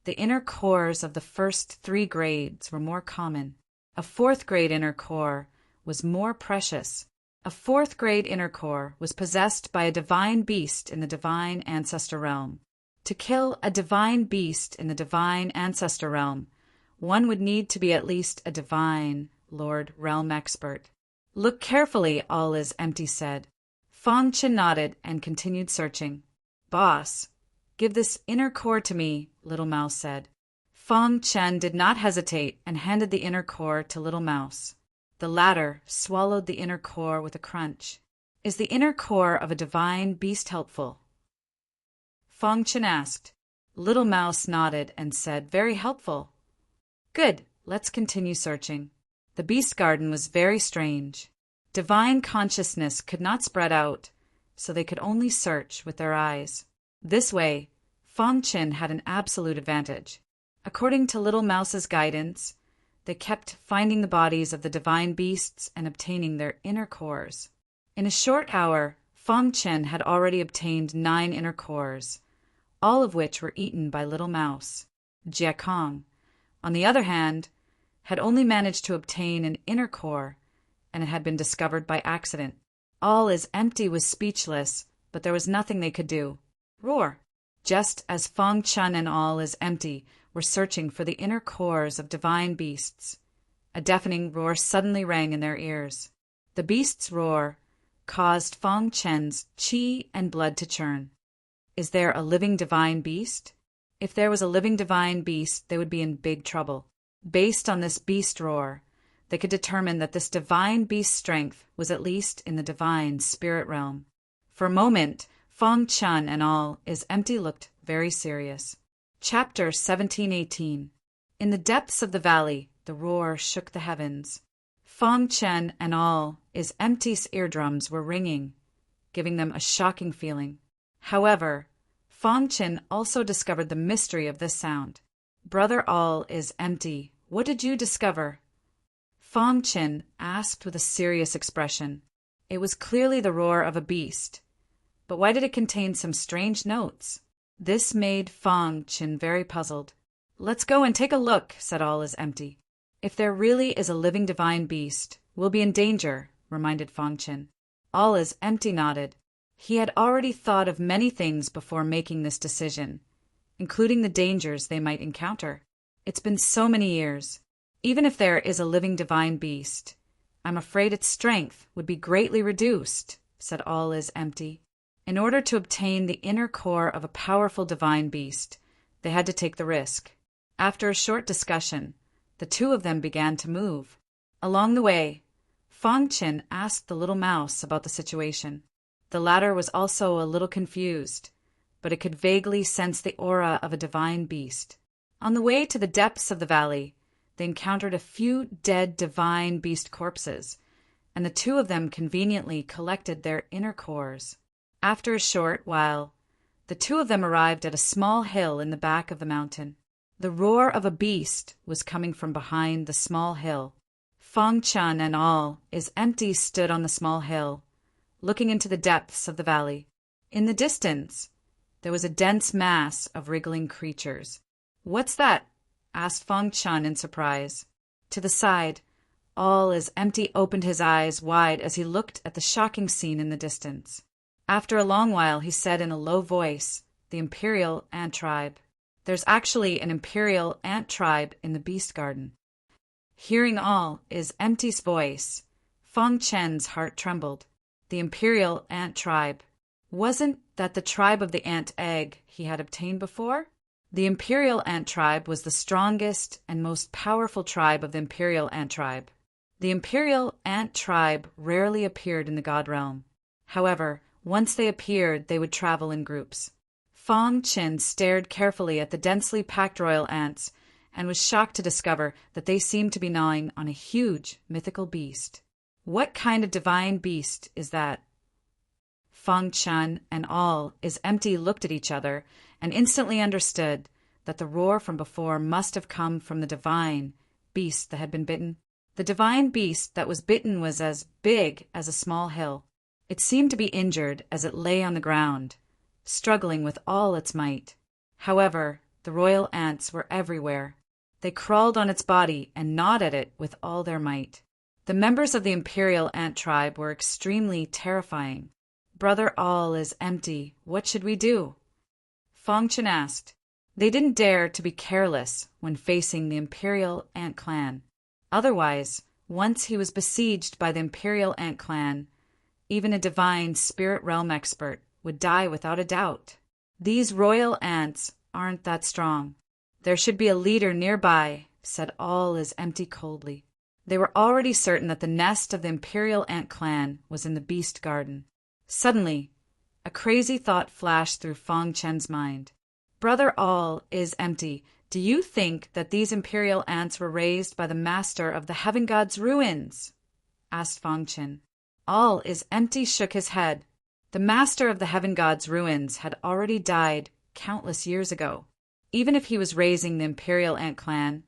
the inner cores of the first 3 grades were more common. A 4th-grade inner core was more precious. A 4th-grade inner core was possessed by a divine beast in the divine ancestor realm. To kill a divine beast in the divine ancestor realm, one would need to be at least a divine Lord realm expert. Look carefully, all is empty said. Fang Chen nodded and continued searching. Boss, give this inner core to me, Little Mouse said. Fang Chen did not hesitate and handed the inner core to Little Mouse. The latter swallowed the inner core with a crunch. Is the inner core of a divine beast helpful? Fang Chen asked. Little Mouse nodded and said, very helpful. Good, let's continue searching. The beast garden was very strange. Divine consciousness could not spread out, so they could only search with their eyes. This way, Fang Chen had an absolute advantage. According to Little Mouse's guidance, they kept finding the bodies of the divine beasts and obtaining their inner cores. In a short hour, Fang Chen had already obtained 9 inner cores, all of which were eaten by Little Mouse. Jie Kong, on the other hand, had only managed to obtain an inner core, and it had been discovered by accident. All is empty was speechless, but there was nothing they could do. Roar! Just as Fang Chen and all is empty were searching for the inner cores of divine beasts, a deafening roar suddenly rang in their ears. The beast's roar caused Fang Chen's qi and blood to churn. Is there a living divine beast? If there was a living divine beast, they would be in big trouble. Based on this beast roar, they could determine that this divine beast strength was at least in the divine spirit realm. For a moment, Fang Chen and all is empty looked very serious. Chapter 1718. In the depths of the valley, the roar shook the heavens. Fang Chen and all is empty's eardrums were ringing, giving them a shocking feeling. However, Fang Chen also discovered the mystery of this sound. Brother All is empty. What did you discover? Fang Chen asked with a serious expression. It was clearly the roar of a beast. But why did it contain some strange notes? This made Fang Chen very puzzled. Let's go and take a look, said All is empty. If there really is a living divine beast, we'll be in danger, reminded Fang Chen. All is empty nodded. He had already thought of many things before making this decision, including the dangers they might encounter. It's been so many years. Even if there is a living divine beast, I'm afraid its strength would be greatly reduced, said All is empty. In order to obtain the inner core of a powerful divine beast, they had to take the risk. After a short discussion, the two of them began to move. Along the way, Fang Chen asked the Little Mouse about the situation. The latter was also a little confused, but it could vaguely sense the aura of a divine beast. On the way to the depths of the valley, they encountered a few dead divine beast corpses, and the two of them conveniently collected their inner cores. After a short while, the two of them arrived at a small hill in the back of the mountain. The roar of a beast was coming from behind the small hill. Fang Chen and all is empty stood on the small hill, looking into the depths of the valley. In the distance, there was a dense mass of wriggling creatures. What's that? Asked Fang Chen in surprise. To the side, all is empty opened his eyes wide as he looked at the shocking scene in the distance. After a long while, he said in a low voice, the Imperial Ant Tribe. There's actually an Imperial Ant Tribe in the Beast Garden. Hearing all is empty's voice, Fang Chen's heart trembled. The Imperial Ant Tribe. Wasn't that the tribe of the ant egg he had obtained before? The Imperial Ant Tribe was the strongest and most powerful tribe of the Imperial Ant Tribe. The Imperial Ant Tribe rarely appeared in the God Realm. However, once they appeared, they would travel in groups. Fang Chen stared carefully at the densely packed royal ants and was shocked to discover that they seemed to be gnawing on a huge mythical beast. What kind of divine beast is that? Fang Chen and all is empty looked at each other and instantly understood that the roar from before must have come from the divine beast that had been bitten. The divine beast that was bitten was as big as a small hill. It seemed to be injured as it lay on the ground, struggling with all its might. However, the royal ants were everywhere. They crawled on its body and gnawed at it with all their might. The members of the imperial ant tribe were extremely terrifying. "Brother, all is empty. What should we do?" Fong Chen asked. They didn't dare to be careless when facing the imperial ant clan. Otherwise, once he was besieged by the imperial ant clan, even a divine spirit realm expert would die without a doubt. These royal ants aren't that strong. "There should be a leader nearby," said All is Empty coldly. They were already certain that the nest of the imperial ant clan was in the beast garden. Suddenly, a crazy thought flashed through Fong Chen's mind. "Brother All is Empty, do you think that these imperial ants were raised by the master of the heaven god's ruins?" asked Fong Chen. All is Empty shook his head. The master of the heaven god's ruins had already died countless years ago. Even if he was raising the imperial ant clan,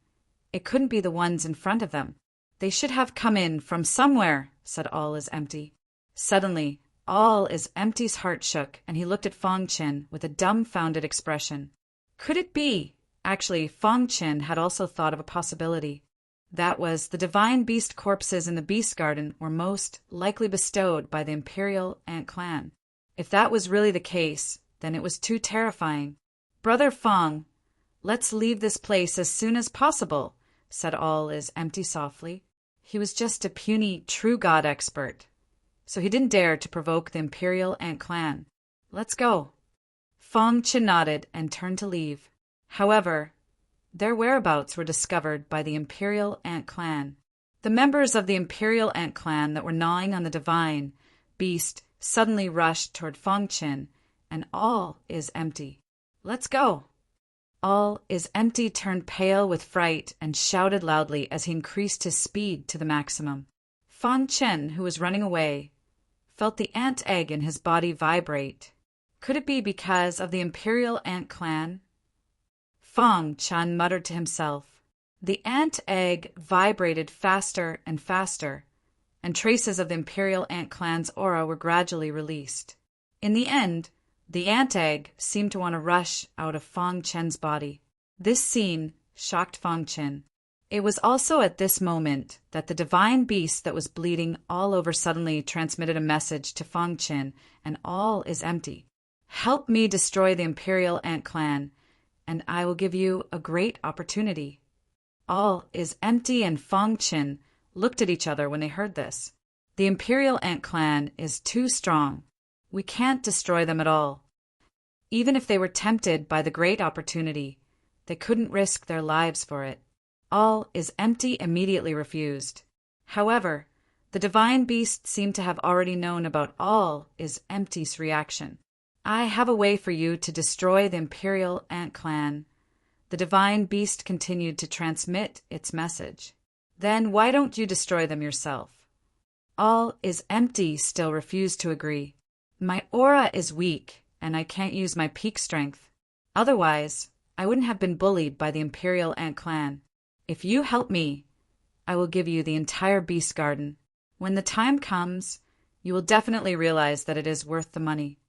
it couldn't be the ones in front of them. "They should have come in from somewhere," said All is Empty. Suddenly, All is Empty's heart shook, and he looked at Fong Chen with a dumbfounded expression. Could it be? Actually, Fong Chen had also thought of a possibility. That was, the divine beast corpses in the beast garden were most likely bestowed by the imperial ant clan. If that was really the case, then it was too terrifying. "Brother Fong, let's leave this place as soon as possible," said All is Empty softly. He was just a puny true god expert, so he didn't dare to provoke the imperial ant clan. "Let's go." Fong Chen nodded and turned to leave. However, their whereabouts were discovered by the imperial ant clan. The members of the imperial ant clan that were gnawing on the divine beast suddenly rushed toward Fong Chen, and All is Empty. "Let's go." All is Empty turned pale with fright and shouted loudly as he increased his speed to the maximum. Fong Chen, who was running away, felt the ant egg in his body vibrate. Could it be because of the imperial ant clan? Fong Chen muttered to himself. The ant egg vibrated faster and faster, and traces of the imperial ant clan's aura were gradually released. In the end, the ant egg seemed to want to rush out of Fong Chen's body. This scene shocked Fong Chen. It was also at this moment that the divine beast that was bleeding all over suddenly transmitted a message to Fong Chen, and All is Empty. "Help me destroy the imperial ant clan, and I will give you a great opportunity." All is Empty and Fong Chen looked at each other when they heard this. "The imperial ant clan is too strong. We can't destroy them at all." Even if they were tempted by the great opportunity, they couldn't risk their lives for it. All is Empty immediately refused. However, the divine beast seemed to have already known about All is Empty's reaction. "I have a way for you to destroy the imperial ant clan." The divine beast continued to transmit its message. "Then why don't you destroy them yourself?" All is Empty still refused to agree. "My aura is weak, and I can't use my peak strength. Otherwise, I wouldn't have been bullied by the imperial ant clan. If you help me, I will give you the entire beast garden. When the time comes, you will definitely realize that it is worth the money."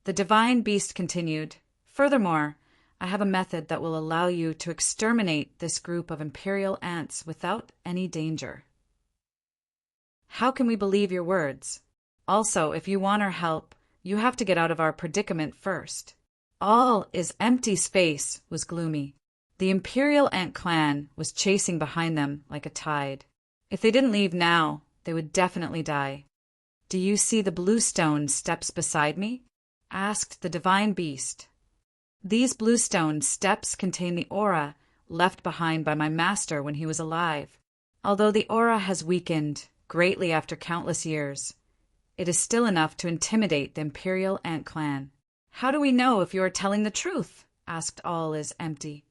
The divine beast continued, "Furthermore, I have a method that will allow you to exterminate this group of imperial ants without any danger." "How can we believe your words? Also, if you want our help, you have to get out of our predicament first." All is Empty's face was gloomy. The imperial ant clan was chasing behind them like a tide. If they didn't leave now, they would definitely die. "Do you see the blue stone steps beside me?" asked the divine beast. "These blue stone steps contain the aura left behind by my master when he was alive. Although the aura has weakened greatly after countless years, it is still enough to intimidate the imperial ant clan." "How do we know if you are telling the truth?" asked All is Empty.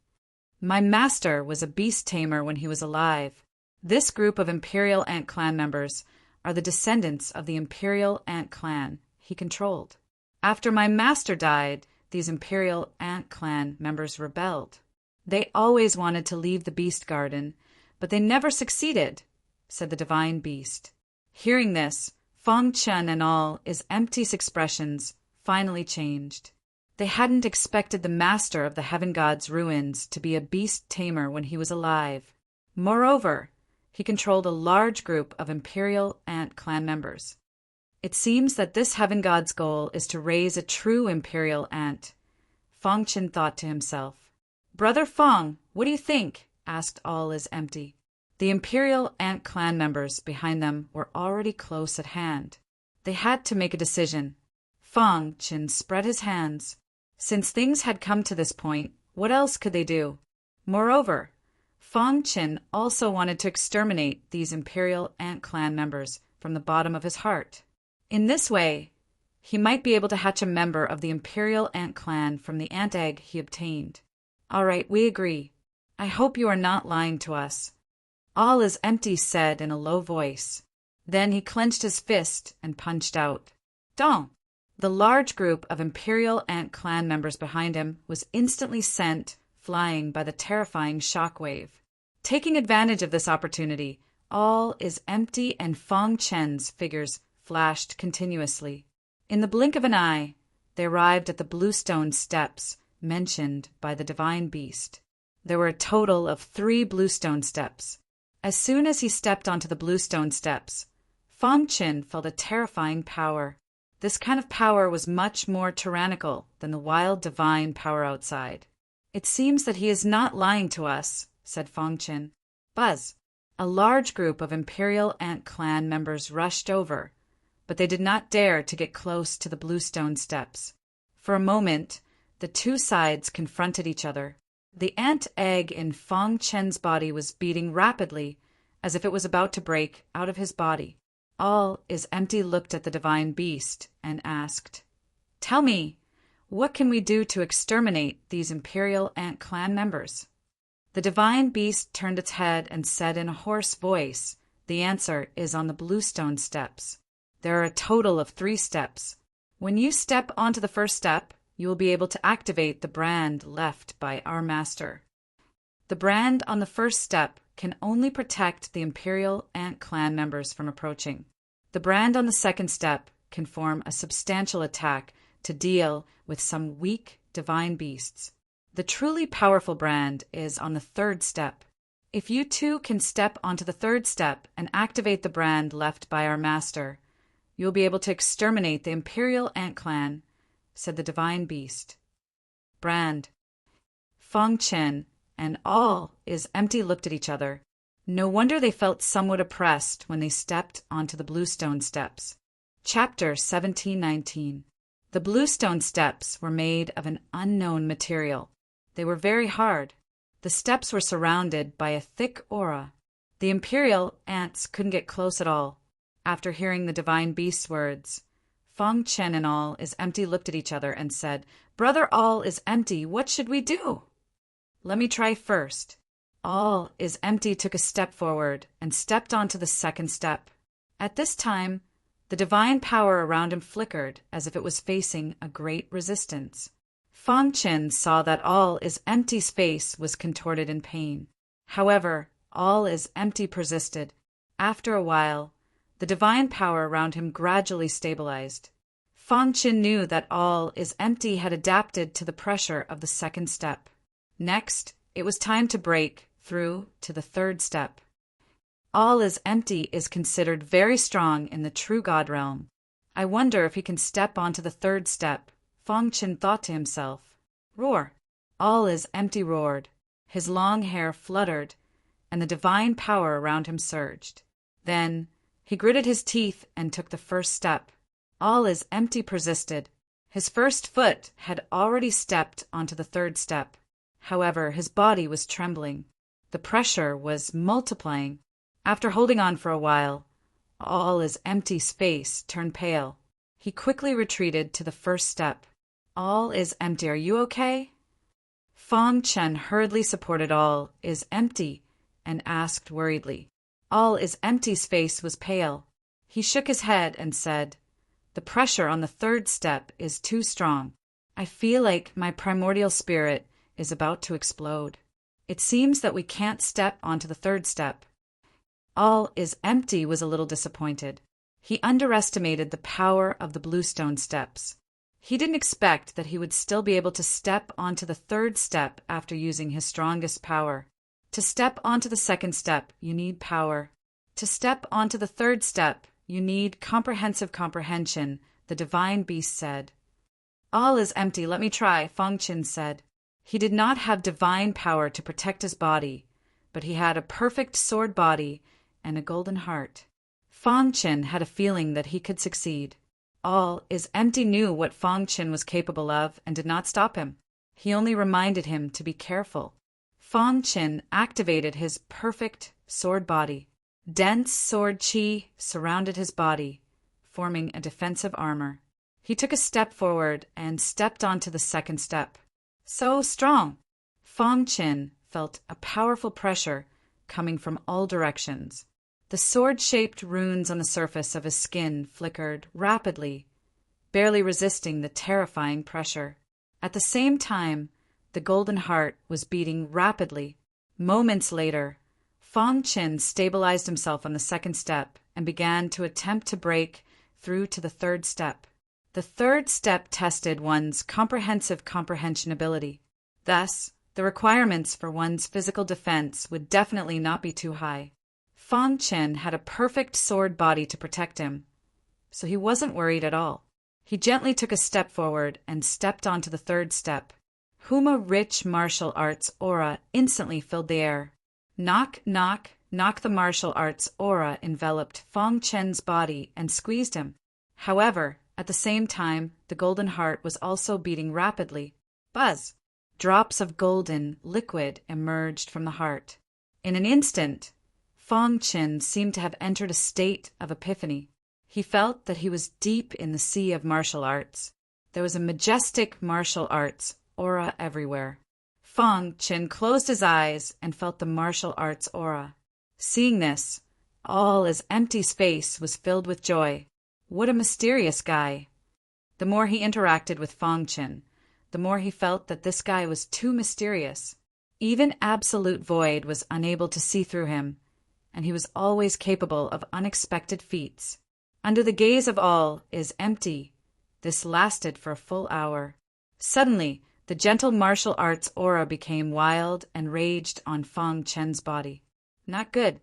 "My master was a beast tamer when he was alive. This group of imperial ant clan members are the descendants of the imperial ant clan he controlled. After my master died, these Imperial Ant Clan members rebelled. They always wanted to leave the Beast Garden, but they never succeeded, said the Divine Beast. Hearing this, Feng Chen and all his empty expressions finally changed. They hadn't expected the master of the Heaven God's ruins to be a beast tamer when he was alive. Moreover, he controlled a large group of Imperial Ant Clan members. It seems that this Heaven God's goal is to raise a true Imperial Ant, Feng Chen thought to himself. Brother Feng, what do you think? Asked all his empty. The Imperial Ant Clan members behind them were already close at hand. They had to make a decision. Feng Chen spread his hands. Since things had come to this point, what else could they do? Moreover, Feng Chen also wanted to exterminate these Imperial Ant Clan members from the bottom of his heart. In this way, he might be able to hatch a member of the Imperial Ant Clan from the ant egg he obtained. All right, we agree. I hope you are not lying to us. All is empty, said in a low voice. Then he clenched his fist and punched out. Dong! The large group of Imperial Ant Clan members behind him was instantly sent flying by the terrifying shockwave. Taking advantage of this opportunity, all is empty and Feng Chen's figures flashed continuously. In the blink of an eye, they arrived at the bluestone steps mentioned by the Divine Beast. There were a total of 3 bluestone steps. As soon as he stepped onto the bluestone steps, Feng Chen felt a terrifying power. This kind of power was much more tyrannical than the wild divine power outside. It seems that he is not lying to us, said Feng Chen. Buzz! A large group of Imperial Ant Clan members rushed over, but they did not dare to get close to the bluestone steps. For a moment, the two sides confronted each other. The ant egg in Feng Chen's body was beating rapidly, as if it was about to break out of his body. All is empty looked at the Divine Beast and asked, Tell me, what can we do to exterminate these Imperial Ant Clan members? The Divine Beast turned its head and said in a hoarse voice, The answer is on the bluestone steps. There are a total of 3 steps. When you step onto the first step, you will be able to activate the brand left by our master. The brand on the first step can only protect the Imperial Ant Clan members from approaching. The brand on the second step can form a substantial attack to deal with some weak divine beasts. The truly powerful brand is on the third step. If you two can step onto the third step and activate the brand left by our master, you will be able to exterminate the Imperial Ant Clan, said the Divine Beast. Brand. Feng Chen and all is empty looked at each other. No wonder they felt somewhat oppressed when they stepped onto the bluestone steps. Chapter 1719. The bluestone steps were made of an unknown material. They were very hard. The steps were surrounded by a thick aura. The Imperial ants couldn't get close at all. After hearing the Divine Beast's words, Feng Chen and all is empty looked at each other and said, Brother All is empty, what should we do? Let me try first. All is empty took a step forward and stepped onto the second step. At this time, the divine power around him flickered as if it was facing a great resistance. Feng Chen saw that All is Empty's face was contorted in pain. However, All is Empty persisted. After a while, the divine power around him gradually stabilized. Feng Chen knew that All is Empty had adapted to the pressure of the second step. Next, it was time to break through to the third step. All is Empty is considered very strong in the true God realm. I wonder if he can step onto the third step, Feng Chen thought to himself. Roar! All is Empty roared. His long hair fluttered, and the divine power around him surged. Then he gritted his teeth and took the first step. All is Empty persisted. His first foot had already stepped onto the third step. However, his body was trembling. The pressure was multiplying. After holding on for a while, All is Empty's face turned pale. He quickly retreated to the first step. All is Empty, are you okay? Feng Chen hurriedly supported All is Empty and asked worriedly. All is Empty's face was pale. He shook his head and said, The pressure on the third step is too strong. I feel like my primordial spirit is about to explode. It seems that we can't step onto the third step. All is Empty was a little disappointed. He underestimated the power of the bluestone steps. He didn't expect that he would still be able to step onto the third step after using his strongest power. To step onto the second step, you need power. To step onto the third step, you need comprehensive comprehension, the divine beast said. All is empty, let me try, Feng Qin said. He did not have divine power to protect his body, but he had a perfect sword body and a golden heart. Feng Qin had a feeling that he could succeed. All is Empty knew what Feng Qin was capable of and did not stop him. He only reminded him to be careful. Feng Qin activated his perfect sword body. Dense sword qi surrounded his body, forming a defensive armor. He took a step forward and stepped onto the second step. So strong! Feng Qin felt a powerful pressure coming from all directions. The sword-shaped runes on the surface of his skin flickered rapidly, barely resisting the terrifying pressure. At the same time, the golden heart was beating rapidly. Moments later, Feng Qin stabilized himself on the second step and began to attempt to break through to the third step. The third step tested one's comprehensive comprehension ability. Thus, the requirements for one's physical defense would definitely not be too high. Feng Qin had a perfect sword body to protect him, so he wasn't worried at all. He gently took a step forward and stepped onto the third step. Huma rich martial arts aura instantly filled the air. Knock, knock, knock. The martial arts aura enveloped Feng Qin's body and squeezed him. However, at the same time, the golden heart was also beating rapidly. Buzz! Drops of golden liquid emerged from the heart. In an instant, Feng Qin seemed to have entered a state of epiphany. He felt that he was deep in the sea of martial arts. There was a majestic martial arts aura everywhere. Feng Qin closed his eyes and felt the martial arts aura. Seeing this, All is Empty's face was filled with joy. What a mysterious guy! The more he interacted with Feng Qin, the more he felt that this guy was too mysterious. Even Absolute Void was unable to see through him, and he was always capable of unexpected feats. Under the gaze of All is Empty, this lasted for a full hour. Suddenly, the gentle martial arts aura became wild and raged on Feng Qin's body. Not good.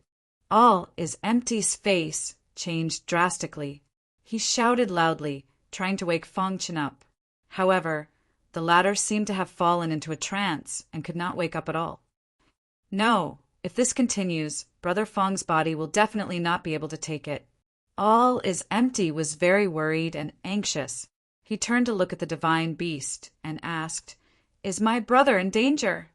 All is Empty's face changed drastically. He shouted loudly, trying to wake Feng Qin up. However, the latter seemed to have fallen into a trance and could not wake up at all. No, if this continues, Brother Feng's body will definitely not be able to take it. All is Empty was very worried and anxious. He turned to look at the divine beast and asked, "Is my brother in danger?"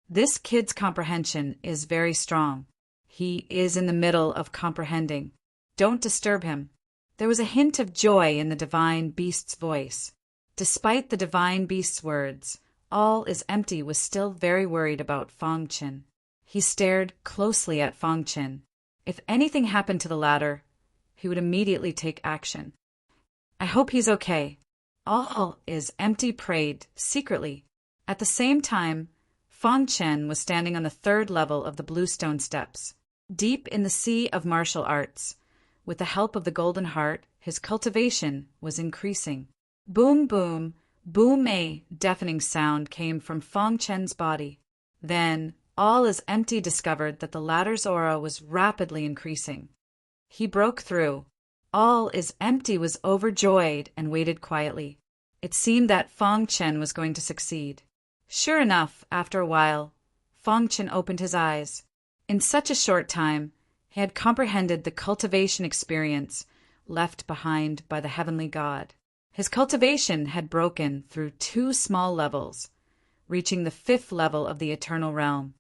This kid's comprehension is very strong. He is in the middle of comprehending. Don't disturb him. There was a hint of joy in the divine beast's voice. Despite the divine beast's words, All is Empty was still very worried about Feng Qin. He stared closely at Feng Qin. If anything happened to the latter, he would immediately take action. I hope he's okay. All is Empty prayed secretly. At the same time, Feng Qin was standing on the third level of the bluestone steps. Deep in the sea of martial arts, with the help of the golden heart, his cultivation was increasing. Boom, boom, boom, a deafening sound came from Feng Qin's body. Then, All is Empty discovered that the latter's aura was rapidly increasing. He broke through. All is Empty was overjoyed and waited quietly. It seemed that Feng Qin was going to succeed. Sure enough, after a while, Feng Qin opened his eyes. In such a short time, he had comprehended the cultivation experience left behind by the heavenly God. His cultivation had broken through 2 small levels, reaching the 5th level of the eternal realm.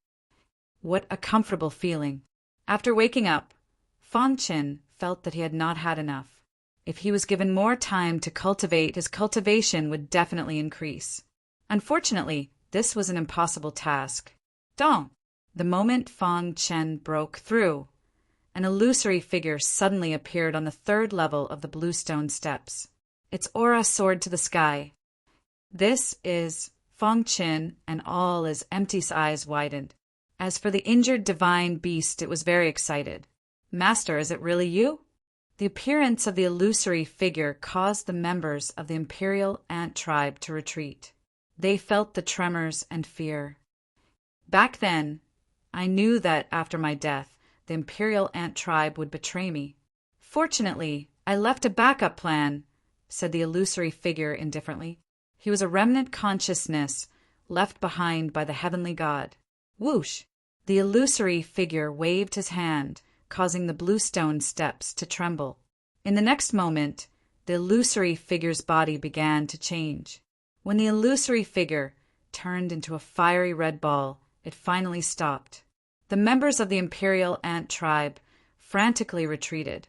What a comfortable feeling! After waking up, Feng Qin felt that he had not had enough. If he was given more time to cultivate, his cultivation would definitely increase. Unfortunately, this was an impossible task. Dong! The moment Feng Qin broke through, an illusory figure suddenly appeared on the 3rd level of the bluestone steps. Its aura soared to the sky. This is Fong Qin, and all as Empty's eyes widened. As for the injured divine beast, it was very excited. Master, is it really you? The appearance of the illusory figure caused the members of the imperial ant tribe to retreat. They felt the tremors and fear. Back then, I knew that after my death, the imperial ant tribe would betray me. Fortunately, I left a backup plan, said the illusory figure indifferently. He was a remnant consciousness left behind by the heavenly god. Whoosh! The illusory figure waved his hand, causing the bluestone steps to tremble. In the next moment, the illusory figure's body began to change. When the illusory figure turned into a fiery red ball, it finally stopped. The members of the imperial ant tribe frantically retreated,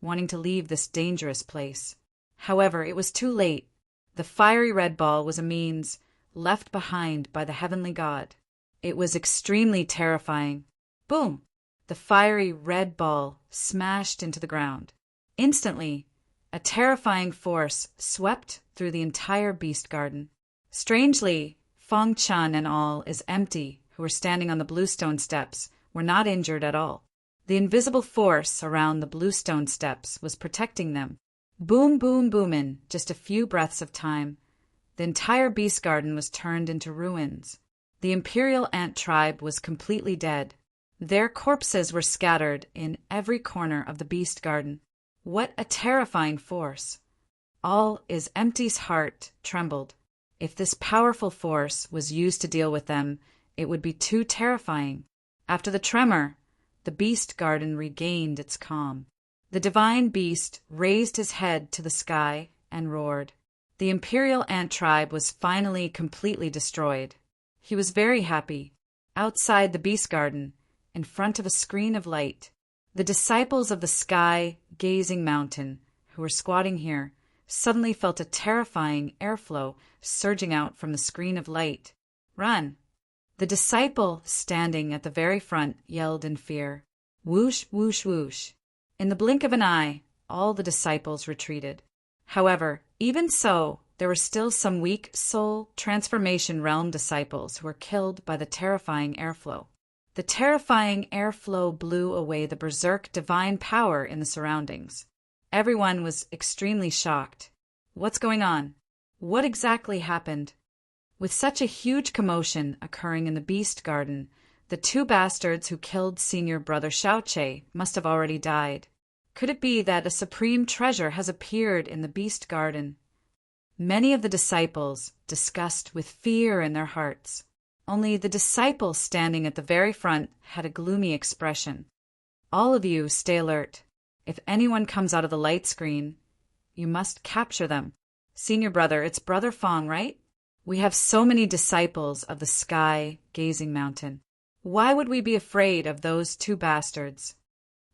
wanting to leave this dangerous place. However, it was too late. The fiery red ball was a means left behind by the heavenly god. It was extremely terrifying. Boom! The fiery red ball smashed into the ground. Instantly, a terrifying force swept through the entire beast garden. Strangely, Fong Chan and all is Empty, who were standing on the bluestone steps, were not injured at all. The invisible force around the bluestone steps was protecting them. Boom, boom, boom. In just a few breaths of time, the entire beast garden was turned into ruins. The imperial ant tribe was completely dead. Their corpses were scattered in every corner of the beast garden. What a terrifying force! All is Empty's heart trembled. If this powerful force was used to deal with them, it would be too terrifying. After the tremor, the beast garden regained its calm. The divine beast raised his head to the sky and roared. The imperial ant tribe was finally completely destroyed. He was very happy. Outside the beast garden, in front of a screen of light, the disciples of the sky-gazing mountain, who were squatting here, suddenly felt a terrifying airflow surging out from the screen of light. Run! The disciple standing at the very front yelled in fear. Whoosh, whoosh, whoosh. In the blink of an eye, all the disciples retreated. However, even so, there were still some weak soul transformation realm disciples who were killed by the terrifying airflow. The terrifying airflow blew away the berserk divine power in the surroundings. Everyone was extremely shocked. What's going on? What exactly happened? With such a huge commotion occurring in the beast garden, the two bastards who killed senior brother Xiaoche must have already died. Could it be that a supreme treasure has appeared in the beast garden? Many of the disciples discussed with fear in their hearts. Only the disciple standing at the very front had a gloomy expression. All of you stay alert. If anyone comes out of the light screen, you must capture them. Senior brother, it's Brother Fong, right? We have so many disciples of the sky-gazing mountain. Why would we be afraid of those two bastards?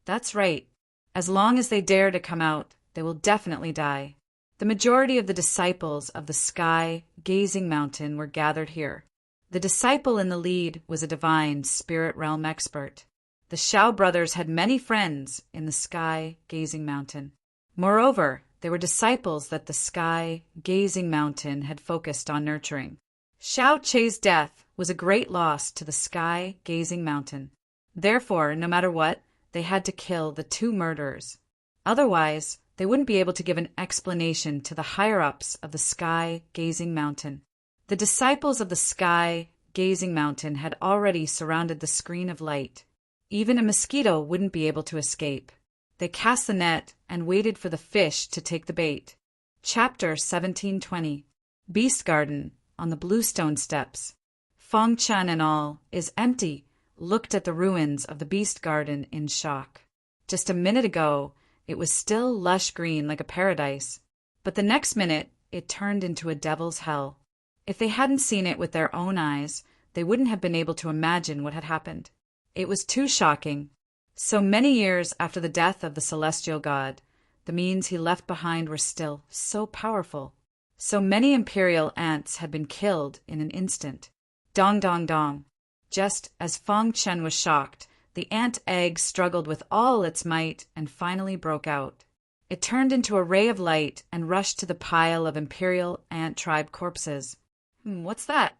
That's right. As long as they dare to come out, they will definitely die. The majority of the disciples of the sky-gazing mountain were gathered here. The disciple in the lead was a divine spirit realm expert. The Xiao brothers had many friends in the sky-gazing mountain. Moreover, they were disciples that the sky-gazing mountain had focused on nurturing. Xiaoche's death was a great loss to the sky-gazing mountain. Therefore, no matter what, they had to kill the two murderers. Otherwise, they wouldn't be able to give an explanation to the higher-ups of the sky-gazing mountain. The disciples of the sky-gazing mountain had already surrounded the screen of light. Even a mosquito wouldn't be able to escape. They cast the net and waited for the fish to take the bait. Chapter 1720. Beast Garden on the Bluestone Steps. Fong Chan and all is Empty looked at the ruins of the Beast Garden in shock. Just a minute ago, it was still lush green like a paradise, but the next minute it turned into a devil's hell. If they hadn't seen it with their own eyes, they wouldn't have been able to imagine what had happened. It was too shocking. So many years after the death of the celestial god, the means he left behind were still so powerful. So many imperial ants had been killed in an instant. Dong dong dong. Just as Fong Chen was shocked, the ant egg struggled with all its might and finally broke out. It turned into a ray of light and rushed to the pile of Imperial ant tribe corpses. What's that?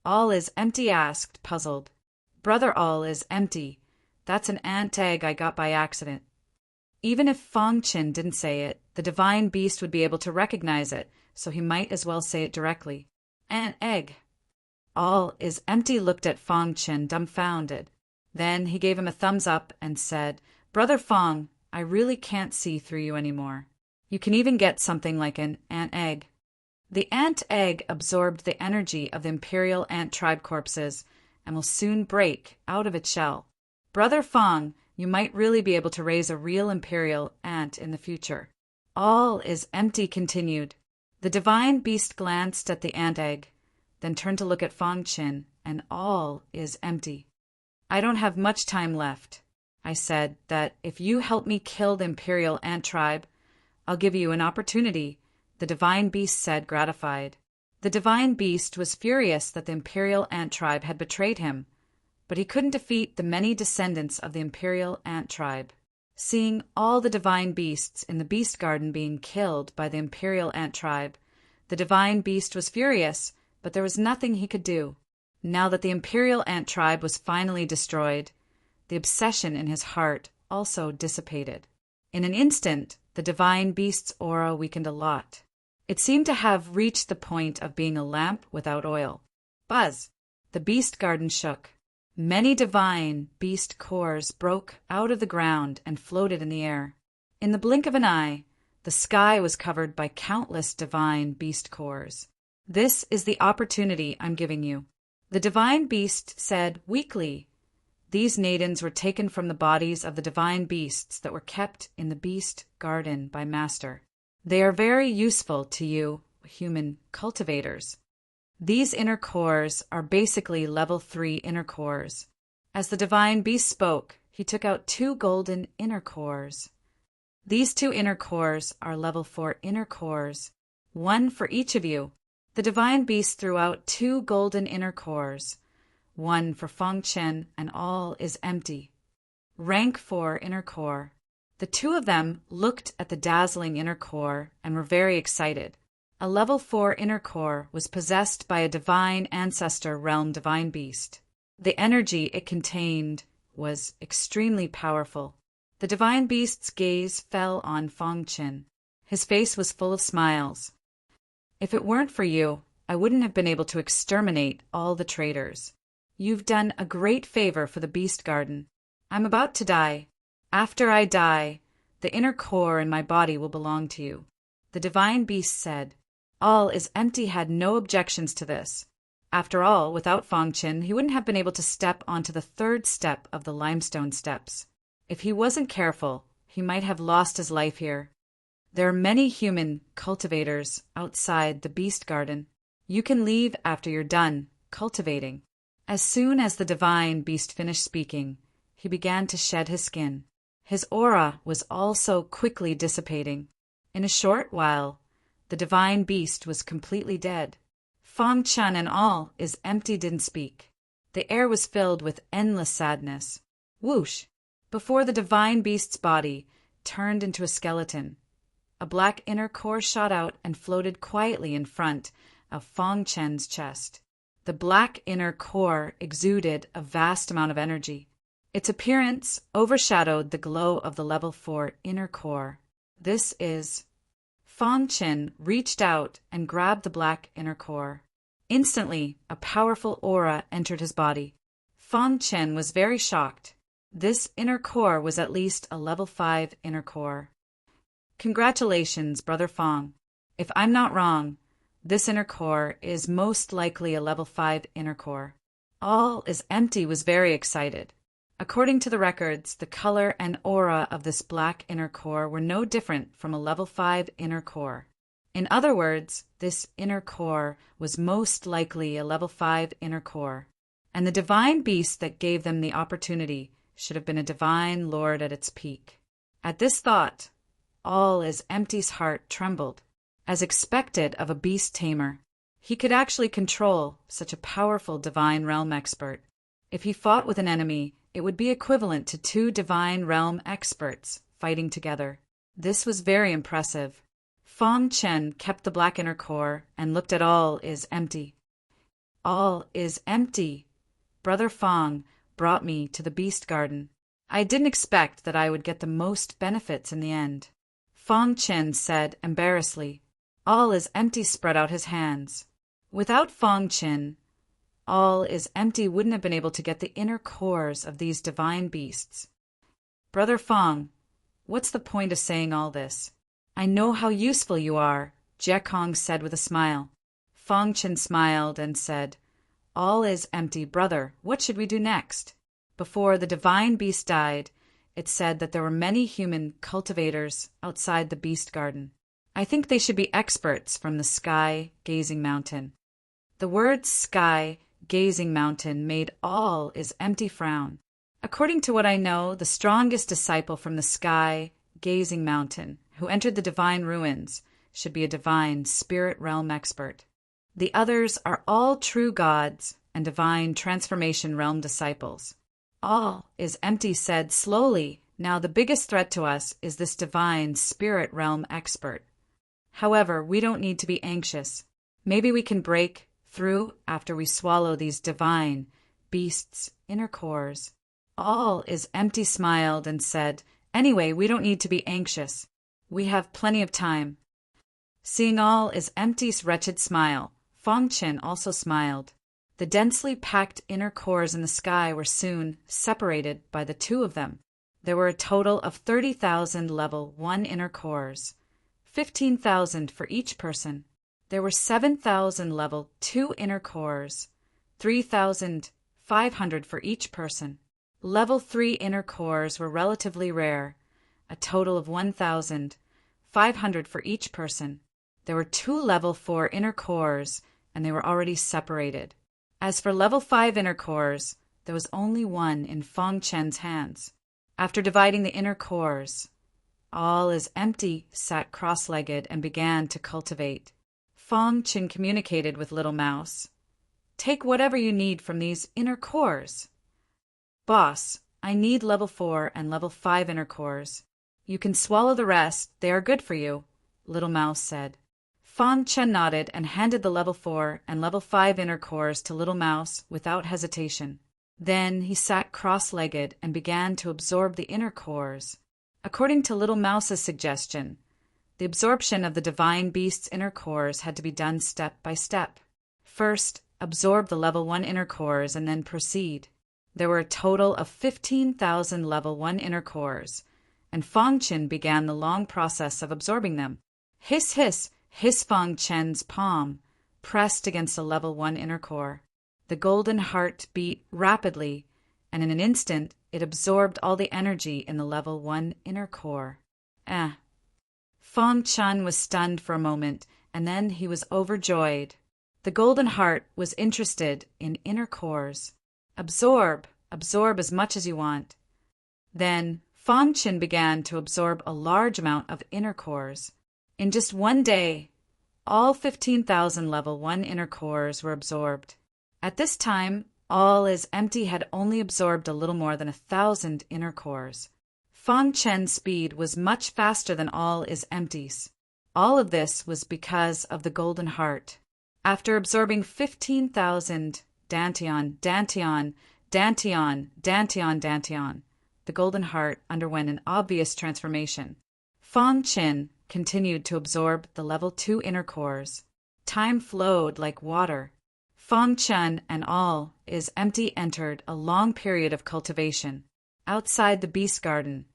All is empty asked, puzzled. Brother, all is empty. That's an ant egg I got by accident. Even if Fong Chin didn't say it, the divine beast would be able to recognize it, so he might as well say it directly. Ant egg. All is empty looked at Fong Chin dumbfounded. Then he gave him a thumbs up and said, Brother Fong, I really can't see through you anymore. You can even get something like an ant egg. The ant egg absorbed the energy of the Imperial ant tribe corpses and will soon break out of its shell. Brother Fong, you might really be able to raise a real Imperial ant in the future. All is empty continued. The divine beast glanced at the ant egg, then turned to look at Fong Chin, and all is empty. I don't have much time left. I said that if you help me kill the Imperial ant tribe, I'll give you an opportunity, the divine beast said, gratified. The divine beast was furious that the Imperial ant tribe had betrayed him, but he couldn't defeat the many descendants of the Imperial ant tribe. Seeing all the divine beasts in the beast garden being killed by the Imperial ant tribe, the divine beast was furious, but there was nothing he could do. Now that the Imperial ant tribe was finally destroyed, the obsession in his heart also dissipated. In an instant, the divine beast's aura weakened a lot. It seemed to have reached the point of being a lamp without oil. Buzz! The beast garden shook. Many divine beast cores broke out of the ground and floated in the air. In the blink of an eye, the sky was covered by countless divine beast cores. This is the opportunity I'm giving you. The divine beast said weakly. These nadins were taken from the bodies of the divine beasts that were kept in the beast garden by Master. They are very useful to you, human cultivators. These inner cores are basically level 3 inner cores. As the divine beast spoke, he took out 2 golden inner cores. These 2 inner cores are level 4 inner cores, one for each of you. The divine beast threw out 2 golden inner cores, one for Fong Chen, and all is empty. Rank 4 inner core. The 2 of them looked at the dazzling inner core and were very excited. A level 4 inner core was possessed by a divine ancestor realm divine beast. The energy it contained was extremely powerful. The divine beast's gaze fell on Fong Chen. His face was full of smiles. If it weren't for you, I wouldn't have been able to exterminate all the traitors. You've done a great favor for the beast garden. I'm about to die. After I die, the inner core in my body will belong to you. The divine beast said. All is empty had no objections to this. After all, without Fong Chen, he wouldn't have been able to step onto the 3rd step of the limestone steps. If he wasn't careful, he might have lost his life here. There are many human cultivators outside the beast garden. You can leave after you're done cultivating. As soon as the divine beast finished speaking, he began to shed his skin. His aura was also quickly dissipating. In a short while, the divine beast was completely dead. Fong Chen and all is empty didn't speak. The air was filled with endless sadness. Whoosh! Before the divine beast's body turned into a skeleton, a black inner core shot out and floated quietly in front of Fong Chen's chest. The black inner core exuded a vast amount of energy. Its appearance overshadowed the glow of the level 4 inner core. This is... Fong Chen reached out and grabbed the black inner core. Instantly, a powerful aura entered his body. Fong Chen was very shocked. This inner core was at least a level 5 inner core. Congratulations, Brother Fong. If I'm not wrong, this inner core is most likely a level 5 inner core. All is empty was very excited. According to the records, the color and aura of this black inner core were no different from a level 5 inner core. In other words, this inner core was most likely a level 5 inner core, and the divine beast that gave them the opportunity should have been a divine lord at its peak. At this thought, all is empty's heart trembled. As expected of a beast tamer, he could actually control such a powerful divine realm expert. If he fought with an enemy, it would be equivalent to 2 divine realm experts fighting together. This was very impressive. Fong Chen kept the black inner core and looked at all is empty. All is empty. Brother Fong brought me to the beast garden. I didn't expect that I would get the most benefits in the end. Fong Chen said embarrassedly. All is empty spread out his hands. Without Fong Chen, all is empty wouldn't have been able to get the inner cores of these divine beasts. Brother Fong, what's the point of saying all this? I know how useful you are, Jie Kong said with a smile. Fong Chen smiled and said, All is empty, brother. What should we do next? Before the divine beast died, it said that there were many human cultivators outside the beast garden. I think they should be experts from the sky-gazing mountain. The word sky-gazing mountain made all is empty frown. According to what I know, the strongest disciple from the sky-gazing mountain who entered the divine ruins should be a divine spirit realm expert. The others are all true gods and divine transformation realm disciples. All is empty said slowly. Now the biggest threat to us is this divine spirit realm expert. However, we don't need to be anxious. Maybe we can break through after we swallow these divine beasts' inner cores. All is empty smiled and said, Anyway, we don't need to be anxious. We have plenty of time. Seeing all is empty's wretched smile, Fong Chen also smiled. The densely packed inner cores in the sky were soon separated by the two of them. There were a total of 30,000 level 1 inner cores, 15,000 for each person. There were 7,000 level 2 inner cores, 3,500 for each person. Level 3 inner cores were relatively rare, a total of 1,500 for each person. There were 2 level 4 inner cores, and they were already separated. As for level 5 inner cores, there was only one in Fong Chen's hands. After dividing the inner cores, all is empty sat cross-legged and began to cultivate. Fong Chen communicated with Little Mouse. Take whatever you need from these inner cores. Boss, I need level 4 and level 5 inner cores. You can swallow the rest, they are good for you, Little Mouse said. Fong Chen nodded and handed the level 4 and level 5 inner cores to Little Mouse without hesitation. Then he sat cross-legged and began to absorb the inner cores. According to Little Mouse's suggestion, the absorption of the divine beast's inner cores had to be done step by step. First, absorb the level 1 inner cores and then proceed. There were a total of 15,000 level 1 inner cores, and Fong Chen began the long process of absorbing them. Hiss, hiss, hiss Fong Chen's palm pressed against the level 1 inner core. The golden heart beat rapidly, and in an instant it absorbed all the energy in the level 1 inner core. Fong Chen was stunned for a moment, and then he was overjoyed. The golden heart was interested in inner cores. Absorb as much as you want. Then Fong Chen began to absorb a large amount of inner cores. In just one day, all 15,000 level 1 inner cores were absorbed. At this time, all is empty had only absorbed a little more than 1,000 inner cores. Fong Chen's speed was much faster than all is empty's. All of this was because of the golden heart. After absorbing 15,000 dantian, the golden heart underwent an obvious transformation. Fong Chen continued to absorb the level 2 inner cores. Time flowed like water. Fong Chen and all is empty entered a long period of cultivation. Outside the beast garden,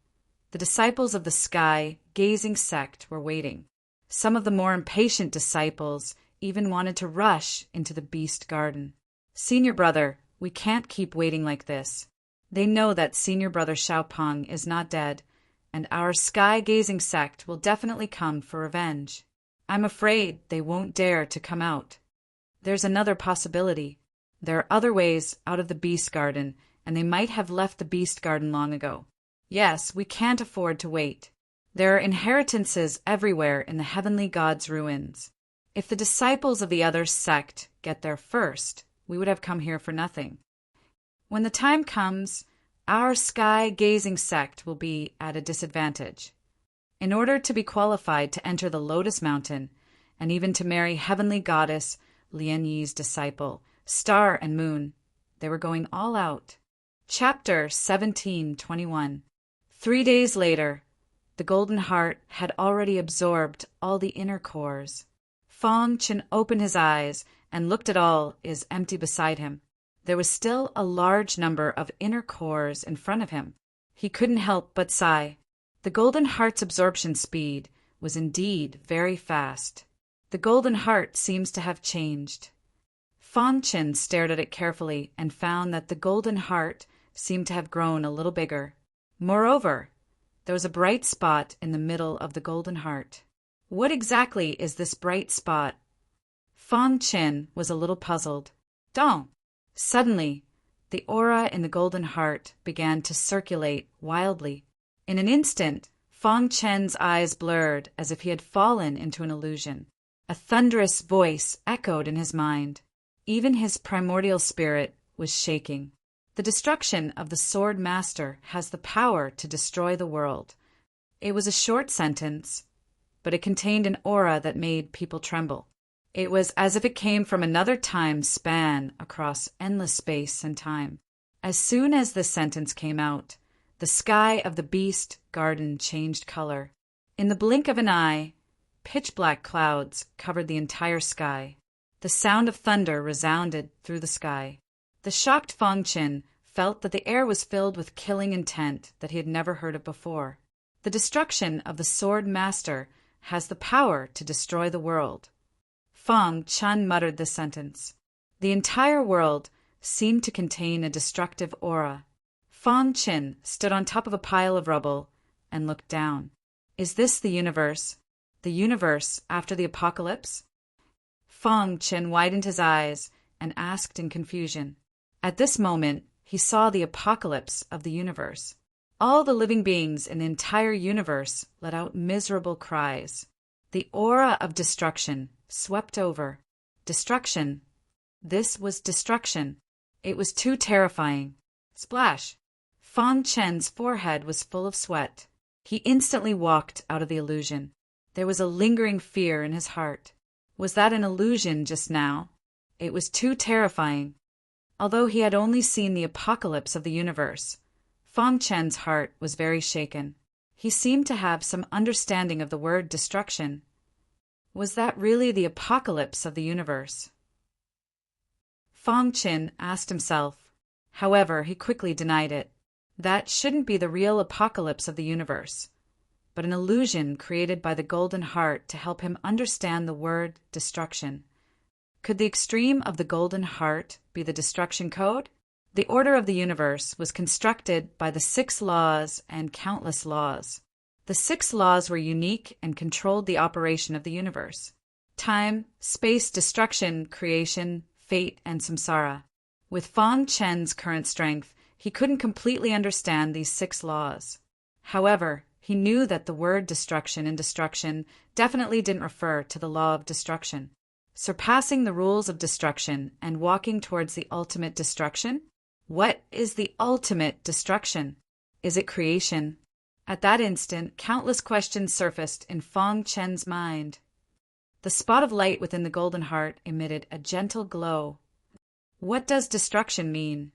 the disciples of the sky-gazing sect were waiting. Some of the more impatient disciples even wanted to rush into the beast garden. Senior brother, we can't keep waiting like this. They know that senior brother Xiaopeng is not dead, and our sky-gazing sect will definitely come for revenge. I'm afraid they won't dare to come out. There's another possibility. There are other ways out of the beast garden, and they might have left the beast garden long ago. Yes, we can't afford to wait. There are inheritances everywhere in the heavenly gods' ruins. If the disciples of the other sect get there first, we would have come here for nothing. When the time comes, our sky-gazing sect will be at a disadvantage. In order to be qualified to enter the Lotus Mountain, and even to marry heavenly goddess Lian Yi's disciple, Star and Moon, they were going all out. Chapter 1721. 3 days later, the Golden Heart had already absorbed all the inner cores. Fang Chen opened his eyes and looked at all is empty beside him. There was still a large number of inner cores in front of him. He couldn't help but sigh. The Golden Heart's absorption speed was indeed very fast. The Golden Heart seems to have changed. Fang Chen stared at it carefully and found that the Golden Heart seemed to have grown a little bigger. Moreover, there was a bright spot in the middle of the Golden Heart. What exactly is this bright spot? Fang Chen was a little puzzled. Dong! Suddenly, the aura in the Golden Heart began to circulate wildly. In an instant, Fang Chen's eyes blurred as if he had fallen into an illusion. A thunderous voice echoed in his mind. Even his primordial spirit was shaking. The destruction of the Sword Master has the power to destroy the world. It was a short sentence, but it contained an aura that made people tremble. It was as if it came from another time span across endless space and time. As soon as this sentence came out, the sky of the Beast Garden changed color. In the blink of an eye, pitch-black clouds covered the entire sky. The sound of thunder resounded through the sky. The shocked Fang Chen felt that the air was filled with killing intent that he had never heard of before. The destruction of the Sword Master has the power to destroy the world. Fang Chen muttered this sentence. The entire world seemed to contain a destructive aura. Fang Chen stood on top of a pile of rubble and looked down. Is this the universe? The universe after the apocalypse? Fang Chen widened his eyes and asked in confusion. At this moment, he saw the apocalypse of the universe. All the living beings in the entire universe let out miserable cries. The aura of destruction swept over. Destruction. This was destruction. It was too terrifying. Splash! Fang Chen's forehead was full of sweat. He instantly walked out of the illusion. There was a lingering fear in his heart. Was that an illusion just now? It was too terrifying. Although he had only seen the apocalypse of the universe, Fang Chen's heart was very shaken. He seemed to have some understanding of the word destruction. Was that really the apocalypse of the universe? Fang Chen asked himself. However, he quickly denied it. That shouldn't be the real apocalypse of the universe, but an illusion created by the Golden Heart to help him understand the word destruction. Could the extreme of the Golden Heart be the destruction code? The order of the universe was constructed by the 6 laws and countless laws. The 6 laws were unique and controlled the operation of the universe. Time, space, destruction, creation, fate, and samsara. With Fang Chen's current strength, he couldn't completely understand these 6 laws. However, he knew that the word destruction and destruction definitely didn't refer to the law of destruction. Surpassing the rules of destruction and walking towards the ultimate destruction? What is the ultimate destruction? Is it creation? At that instant, countless questions surfaced in Fang Chen's mind. The spot of light within the Golden Heart emitted a gentle glow. What does destruction mean?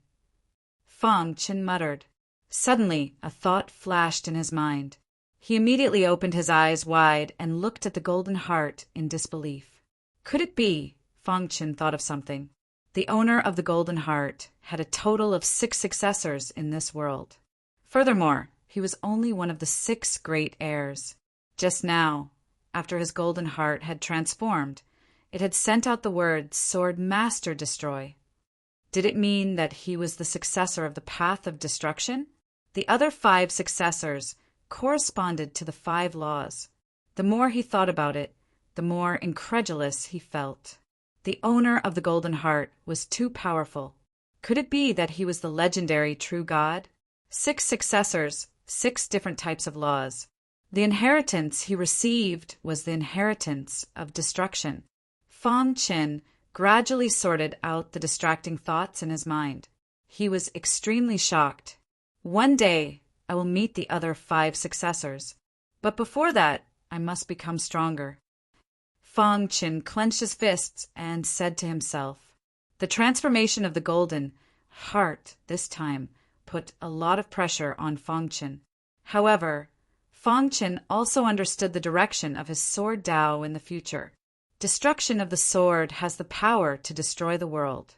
Fang Chen muttered. Suddenly, a thought flashed in his mind. He immediately opened his eyes wide and looked at the Golden Heart in disbelief. Could it be? Fang Chen thought of something. The owner of the Golden Heart had a total of 6 successors in this world. Furthermore, he was only one of the 6 great heirs. Just now, after his Golden Heart had transformed, it had sent out the word Sword Master Destroy. Did it mean that he was the successor of the path of destruction? The other 5 successors corresponded to the 5 laws. The more he thought about it, the more incredulous he felt. The owner of the Golden Heart was too powerful. Could it be that he was the legendary true God? 6 successors, 6 different types of laws. The inheritance he received was the inheritance of destruction. Fang Chen gradually sorted out the distracting thoughts in his mind. He was extremely shocked. One day, I will meet the other 5 successors. But before that, I must become stronger. Fang Qin clenched his fists and said to himself. The transformation of the golden heart this time put a lot of pressure on Fang Qin. However, Fang Qin also understood the direction of his sword Dao in the future. Destruction of the sword has the power to destroy the world.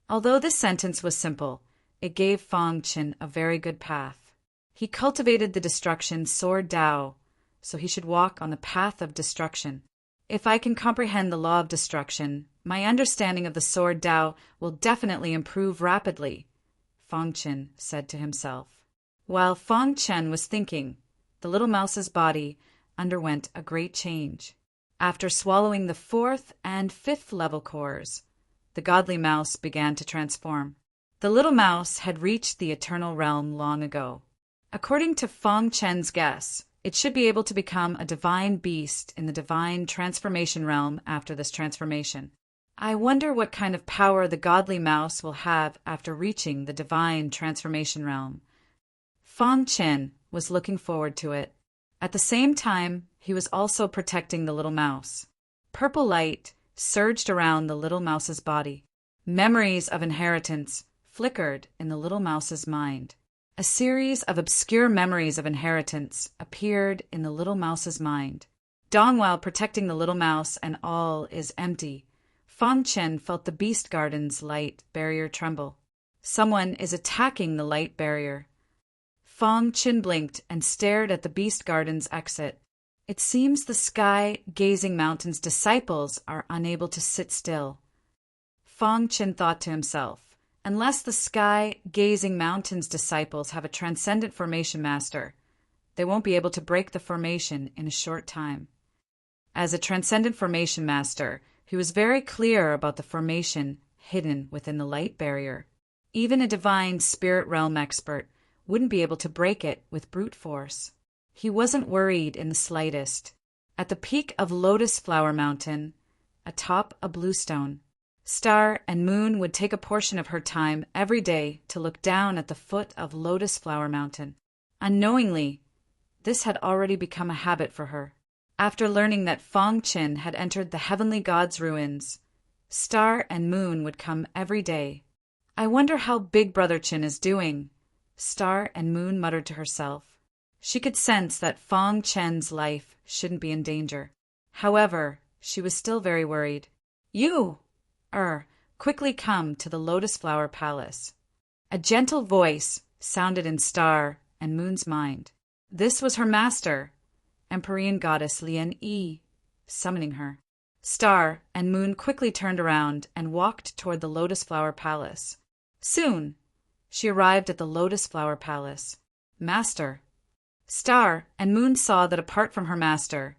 Although this sentence was simple, it gave Fang Qin a very good path. He cultivated the destruction sword Dao, so he should walk on the path of destruction. If I can comprehend the law of destruction, my understanding of the sword Dao will definitely improve rapidly, Fang Qin said to himself. While Fang Qin was thinking, the little mouse's body underwent a great change. After swallowing the 4th and 5th level cores, the godly mouse began to transform. The little mouse had reached the eternal realm long ago. According to Fang Qin's guess, it should be able to become a divine beast in the divine transformation realm after this transformation. I wonder what kind of power the godly mouse will have after reaching the divine transformation realm. Fang Qin was looking forward to it. At the same time, he was also protecting the little mouse. Purple light surged around the little mouse's body. Memories of inheritance flickered in the little mouse's mind. A series of obscure memories of inheritance appeared in the little mouse's mind. While protecting the little mouse and all is empty, Fang Qin felt the beast garden's light barrier tremble. Someone is attacking the light barrier. Fang Qin blinked and stared at the beast garden's exit. It seems the sky-gazing mountain's disciples are unable to sit still. Fang Qin thought to himself, unless the sky-gazing mountain's disciples have a transcendent formation master, they won't be able to break the formation in a short time. As a transcendent formation master, he was very clear about the formation hidden within the light barrier. Even a divine spirit realm expert wouldn't be able to break it with brute force. He wasn't worried in the slightest. At the peak of Lotus Flower Mountain, atop a bluestone, Star and Moon would take a portion of her time every day to look down at the foot of Lotus Flower Mountain. Unknowingly, this had already become a habit for her. After learning that Fang Qin had entered the heavenly god's ruins, Star and Moon would come every day. I wonder how Big Brother Qin is doing, Star and Moon muttered to herself. She could sense that Fang Qin's life shouldn't be in danger. However, she was still very worried. You, quickly come to the Lotus Flower Palace. A gentle voice sounded in Star and Moon's mind. This was her master, Empyrean Goddess Lian Yi, summoning her. Star and Moon quickly turned around and walked toward the Lotus Flower Palace. Soon, she arrived at the Lotus Flower Palace. Master. Star and Moon saw that apart from her master,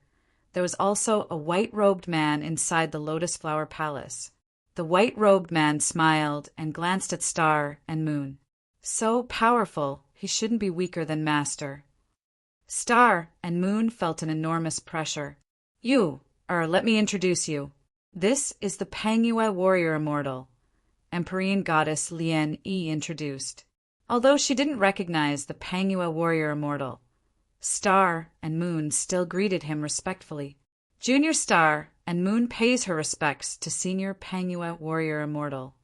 there was also a white-robed man inside the Lotus Flower Palace. The white-robed man smiled and glanced at Star and Moon. So powerful, he shouldn't be weaker than Master. Star and Moon felt an enormous pressure. Let me introduce you. This is the Pangyue warrior immortal, Empyrean Goddess Lian Yi introduced. Although she didn't recognize the Pangyue warrior immortal, Star and Moon still greeted him respectfully. Junior Star and Moon pays her respects to Senior Pangyue warrior immortal.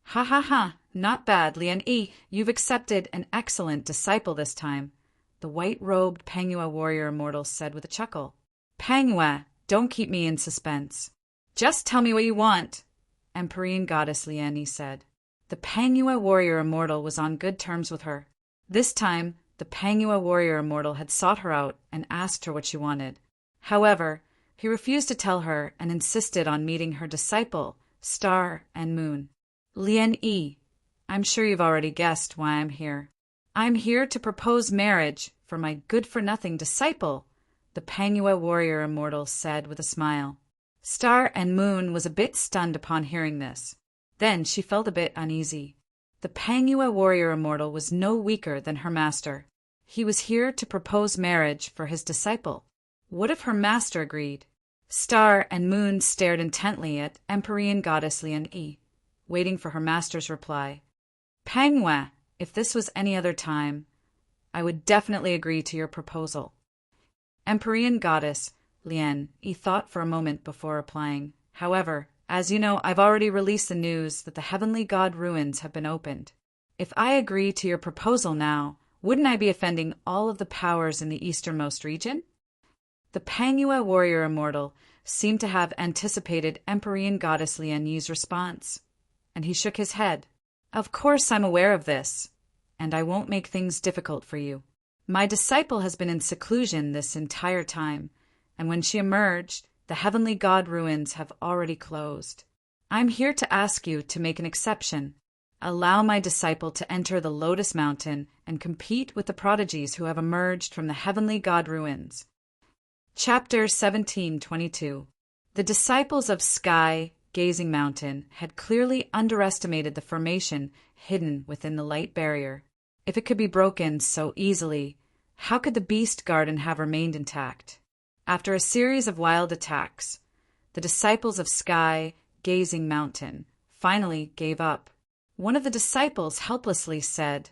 Ha ha ha, not bad, Lian Yi. You've accepted an excellent disciple this time, the white-robed Pangyue warrior immortal said with a chuckle. Pangyue, don't keep me in suspense. Just tell me what you want, Empyrean Goddess Lian Yi said. The Pangyue warrior immortal was on good terms with her. This time, the Pangyue warrior immortal had sought her out and asked her what she wanted. However, he refused to tell her and insisted on meeting her disciple, Star and Moon. Lian Yi, I'm sure you've already guessed why I'm here. I'm here to propose marriage for my good-for-nothing disciple, the Pangyue warrior immortal said with a smile. Star and Moon was a bit stunned upon hearing this. Then she felt a bit uneasy. The Pangyue warrior immortal was no weaker than her master. He was here to propose marriage for his disciple. What if her master agreed? Star and Moon stared intently at Empyrean Goddess Lian Yi, waiting for her master's reply. Pangyue, if this was any other time, I would definitely agree to your proposal. Empyrean goddess, Lien, he thought for a moment before replying. However, as you know, I've already released the news that the heavenly god ruins have been opened. If I agree to your proposal now, wouldn't I be offending all of the powers in the easternmost region? The Pangyua warrior immortal seemed to have anticipated Empyrean goddess Lien Yi's response, and he shook his head. Of course I'm aware of this, and I won't make things difficult for you. My disciple has been in seclusion this entire time, and when she emerged, the heavenly god ruins have already closed. I'm here to ask you to make an exception. Allow my disciple to enter the Lotus Mountain and compete with the prodigies who have emerged from the heavenly god ruins. Chapter 17:22. The disciples of Sky Gazing Mountain had clearly underestimated the formation hidden within the light barrier. If it could be broken so easily, how could the beast garden have remained intact? After a series of wild attacks, the disciples of Sky Gazing Mountain finally gave up. One of the disciples helplessly said,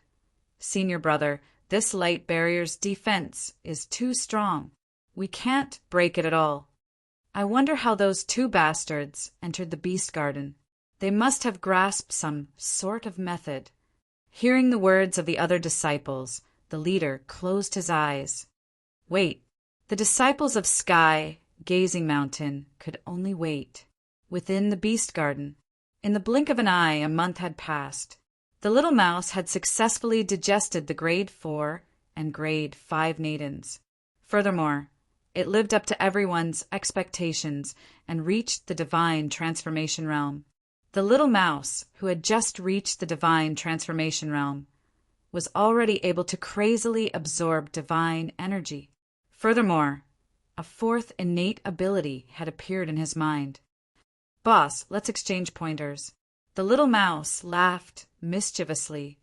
"Senior brother, this light barrier's defense is too strong. We can't break it at all. I wonder how those two bastards entered the beast garden. They must have grasped some sort of method." Hearing the words of the other disciples, the leader closed his eyes. Wait. The disciples of Sky Gazing Mountain could only wait. Within the beast garden, in the blink of an eye, a month had passed. The little mouse had successfully digested the grade 4 and grade 5 Nadins. Furthermore, it lived up to everyone's expectations and reached the divine transformation realm. The little mouse, who had just reached the divine transformation realm, was already able to crazily absorb divine energy. Furthermore, a fourth innate ability had appeared in his mind. "Boss, let's exchange pointers." The little mouse laughed mischievously.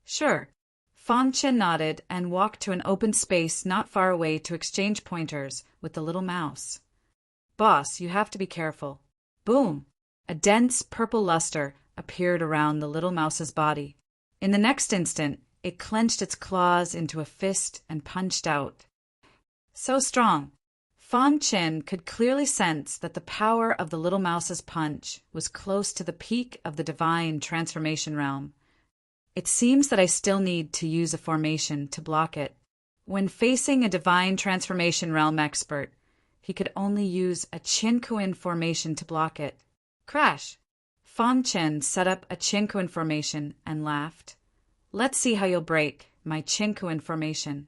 "Sure." Fang Chen nodded and walked to an open space not far away to exchange pointers with the little mouse. "Boss, you have to be careful." Boom! A dense purple luster appeared around the little mouse's body. In the next instant, it clenched its claws into a fist and punched out. So strong, Fang Chen could clearly sense that the power of the little mouse's punch was close to the peak of the divine transformation realm. It seems that I still need to use a formation to block it. When facing a divine transformation realm expert, he could only use a Chinkuin formation to block it. Crash! Fang Chen set up a Chinkuin formation and laughed. "Let's see how you'll break my Chinkuin formation."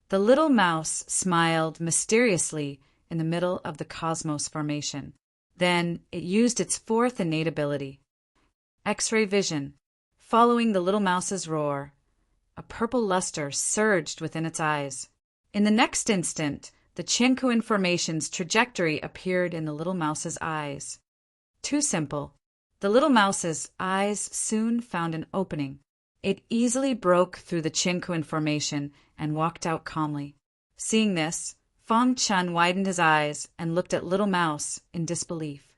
The little mouse smiled mysteriously in the middle of the Cosmos formation. Then it used its fourth innate ability, X-ray vision. Following the little mouse's roar, a purple luster surged within its eyes. In the next instant, the Chinkuin formation's trajectory appeared in the little mouse's eyes. Too simple. The little mouse's eyes soon found an opening. It easily broke through the Chinkuin formation and walked out calmly. Seeing this, Fang Chen widened his eyes and looked at Little Mouse in disbelief.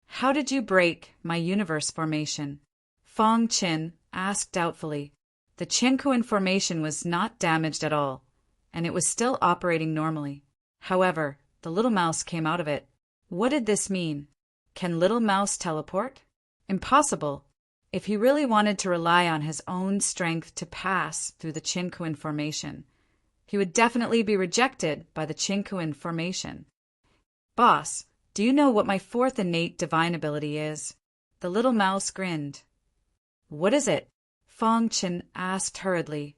How did you break my universe formation?" Fang Chen asked doubtfully. The Chinkuin formation was not damaged at all, and it was still operating normally. However, the little mouse came out of it. What did this mean? Can Little Mouse teleport? Impossible. If he really wanted to rely on his own strength to pass through the Chinkuin formation, he would definitely be rejected by the Chinkuin formation. "Boss, do you know what my fourth innate divine ability is?" The little mouse grinned. "What is it?" Fang Chen asked hurriedly.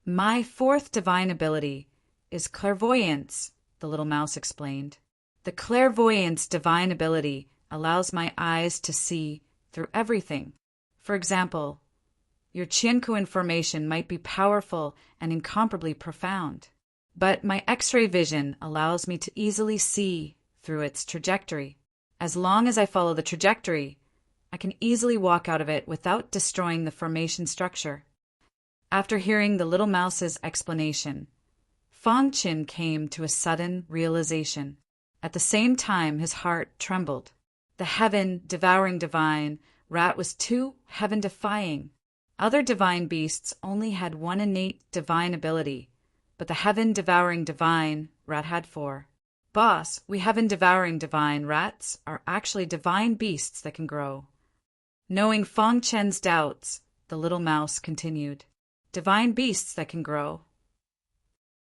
"My fourth divine ability is clairvoyance," the little mouse explained. "The clairvoyance divine ability allows my eyes to see through everything. For example, your Chinkuin formation might be powerful and incomparably profound, but my X-ray vision allows me to easily see through its trajectory. As long as I follow the trajectory, I can easily walk out of it without destroying the formation structure." After hearing the little mouse's explanation, Fang Chen came to a sudden realization. At the same time, his heart trembled. The heaven-devouring divine rat was too heaven-defying. Other divine beasts only had one innate divine ability, but the heaven-devouring divine rat had 4. Boss, we heaven-devouring divine rats are actually divine beasts that can grow. Knowing Fong Chen's doubts, the little mouse continued, divine beasts that can grow.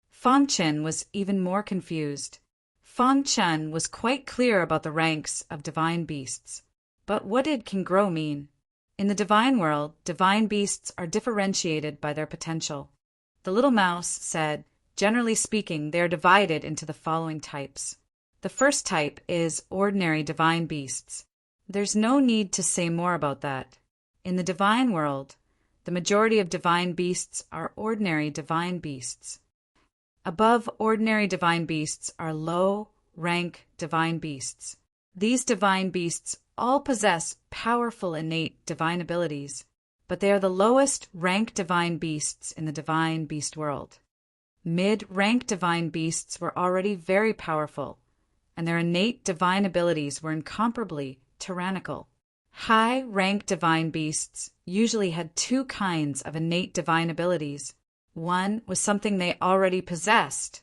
Fong Chen was even more confused. Fong Chen was quite clear about the ranks of divine beasts. But what did can grow mean? In the divine world, divine beasts are differentiated by their potential. The little mouse said, generally speaking, they are divided into the following types. The first type is ordinary divine beasts. There's no need to say more about that. In the divine world, the majority of divine beasts are ordinary divine beasts. Above ordinary divine beasts are low-rank divine beasts. These divine beasts all possess powerful innate divine abilities, but they are the lowest rank divine beasts in the divine beast world. Mid-rank divine beasts were already very powerful, and their innate divine abilities were incomparably tyrannical. High-rank divine beasts usually had 2 kinds of innate divine abilities. One was something they already possessed,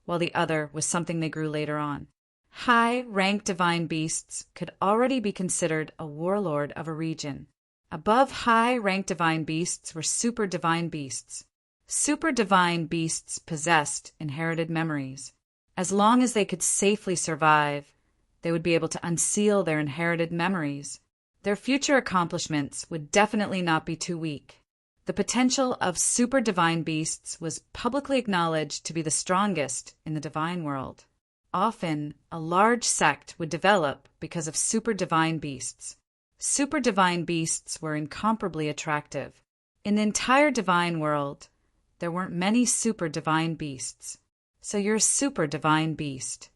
while the other was something they grew later on. High-rank divine beasts could already be considered a warlord of a region. Above high-rank divine beasts were super divine beasts. Super divine beasts possessed inherited memories. As long as they could safely survive, they would be able to unseal their inherited memories. Their future accomplishments would definitely not be too weak. The potential of super divine beasts was publicly acknowledged to be the strongest in the divine world. Often, a large sect would develop because of super divine beasts. Super divine beasts were incomparably attractive. In the entire divine world, there weren't many super divine beasts. So you're a super divine beast.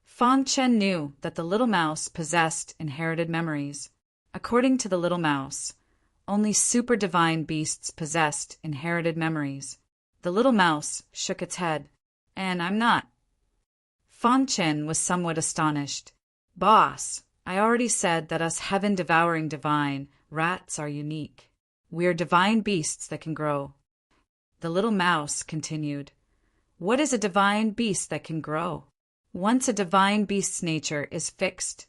Fong Chen knew that the little mouse possessed inherited memories. According to the little mouse, only super divine beasts possessed inherited memories. The little mouse shook its head. And I'm not. Fong Chen was somewhat astonished. Boss, I already said that us heaven-devouring divine rats are unique. We are divine beasts that can grow. The little mouse continued. What is a divine beast that can grow? Once a divine beast's nature is fixed,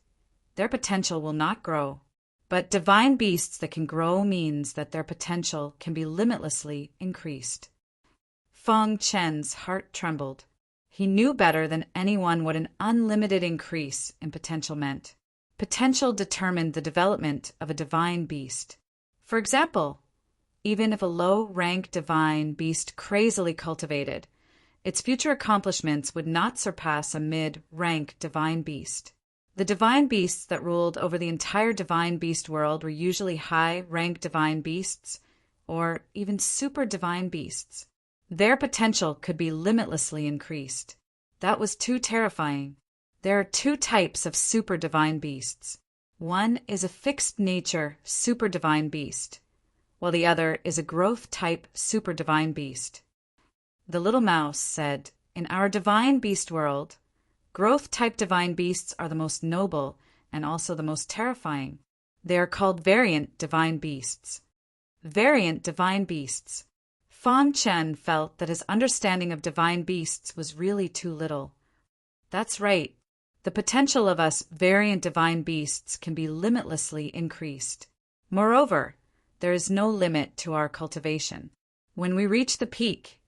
their potential will not grow. But divine beasts that can grow means that their potential can be limitlessly increased. Fong Chen's heart trembled. He knew better than anyone what an unlimited increase in potential meant. Potential determined the development of a divine beast. For example, even if a low-rank divine beast crazily cultivated, its future accomplishments would not surpass a mid-rank divine beast. The divine beasts that ruled over the entire divine beast world were usually high-rank divine beasts, or even super divine beasts. Their potential could be limitlessly increased. That was too terrifying. There are 2 types of super divine beasts. One is a fixed nature super divine beast, while the other is a growth type super divine beast. The little mouse said, in our divine beast world, growth-type divine beasts are the most noble and also the most terrifying. They are called variant divine beasts. Variant divine beasts. Fong Chen felt that his understanding of divine beasts was really too little. That's right. The potential of us variant divine beasts can be limitlessly increased. Moreover, there is no limit to our cultivation. When we reach the peak,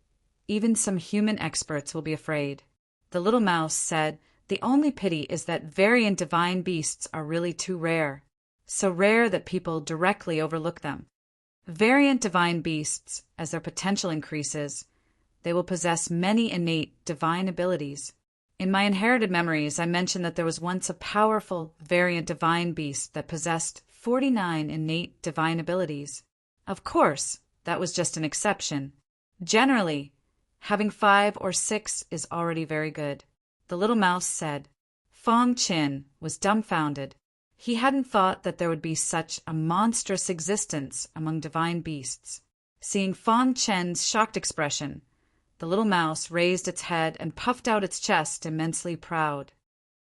even some human experts will be afraid. The little mouse said, the only pity is that variant divine beasts are really too rare. So rare that people directly overlook them. Variant divine beasts, as their potential increases, they will possess many innate divine abilities. In my inherited memories, I mentioned that there was once a powerful variant divine beast that possessed 49 innate divine abilities. Of course, that was just an exception. Generally, having 5 or 6 is already very good. The little mouse said. Fong Chen was dumbfounded. He hadn't thought that there would be such a monstrous existence among divine beasts. Seeing Fong Chen's shocked expression, the little mouse raised its head and puffed out its chest, immensely proud.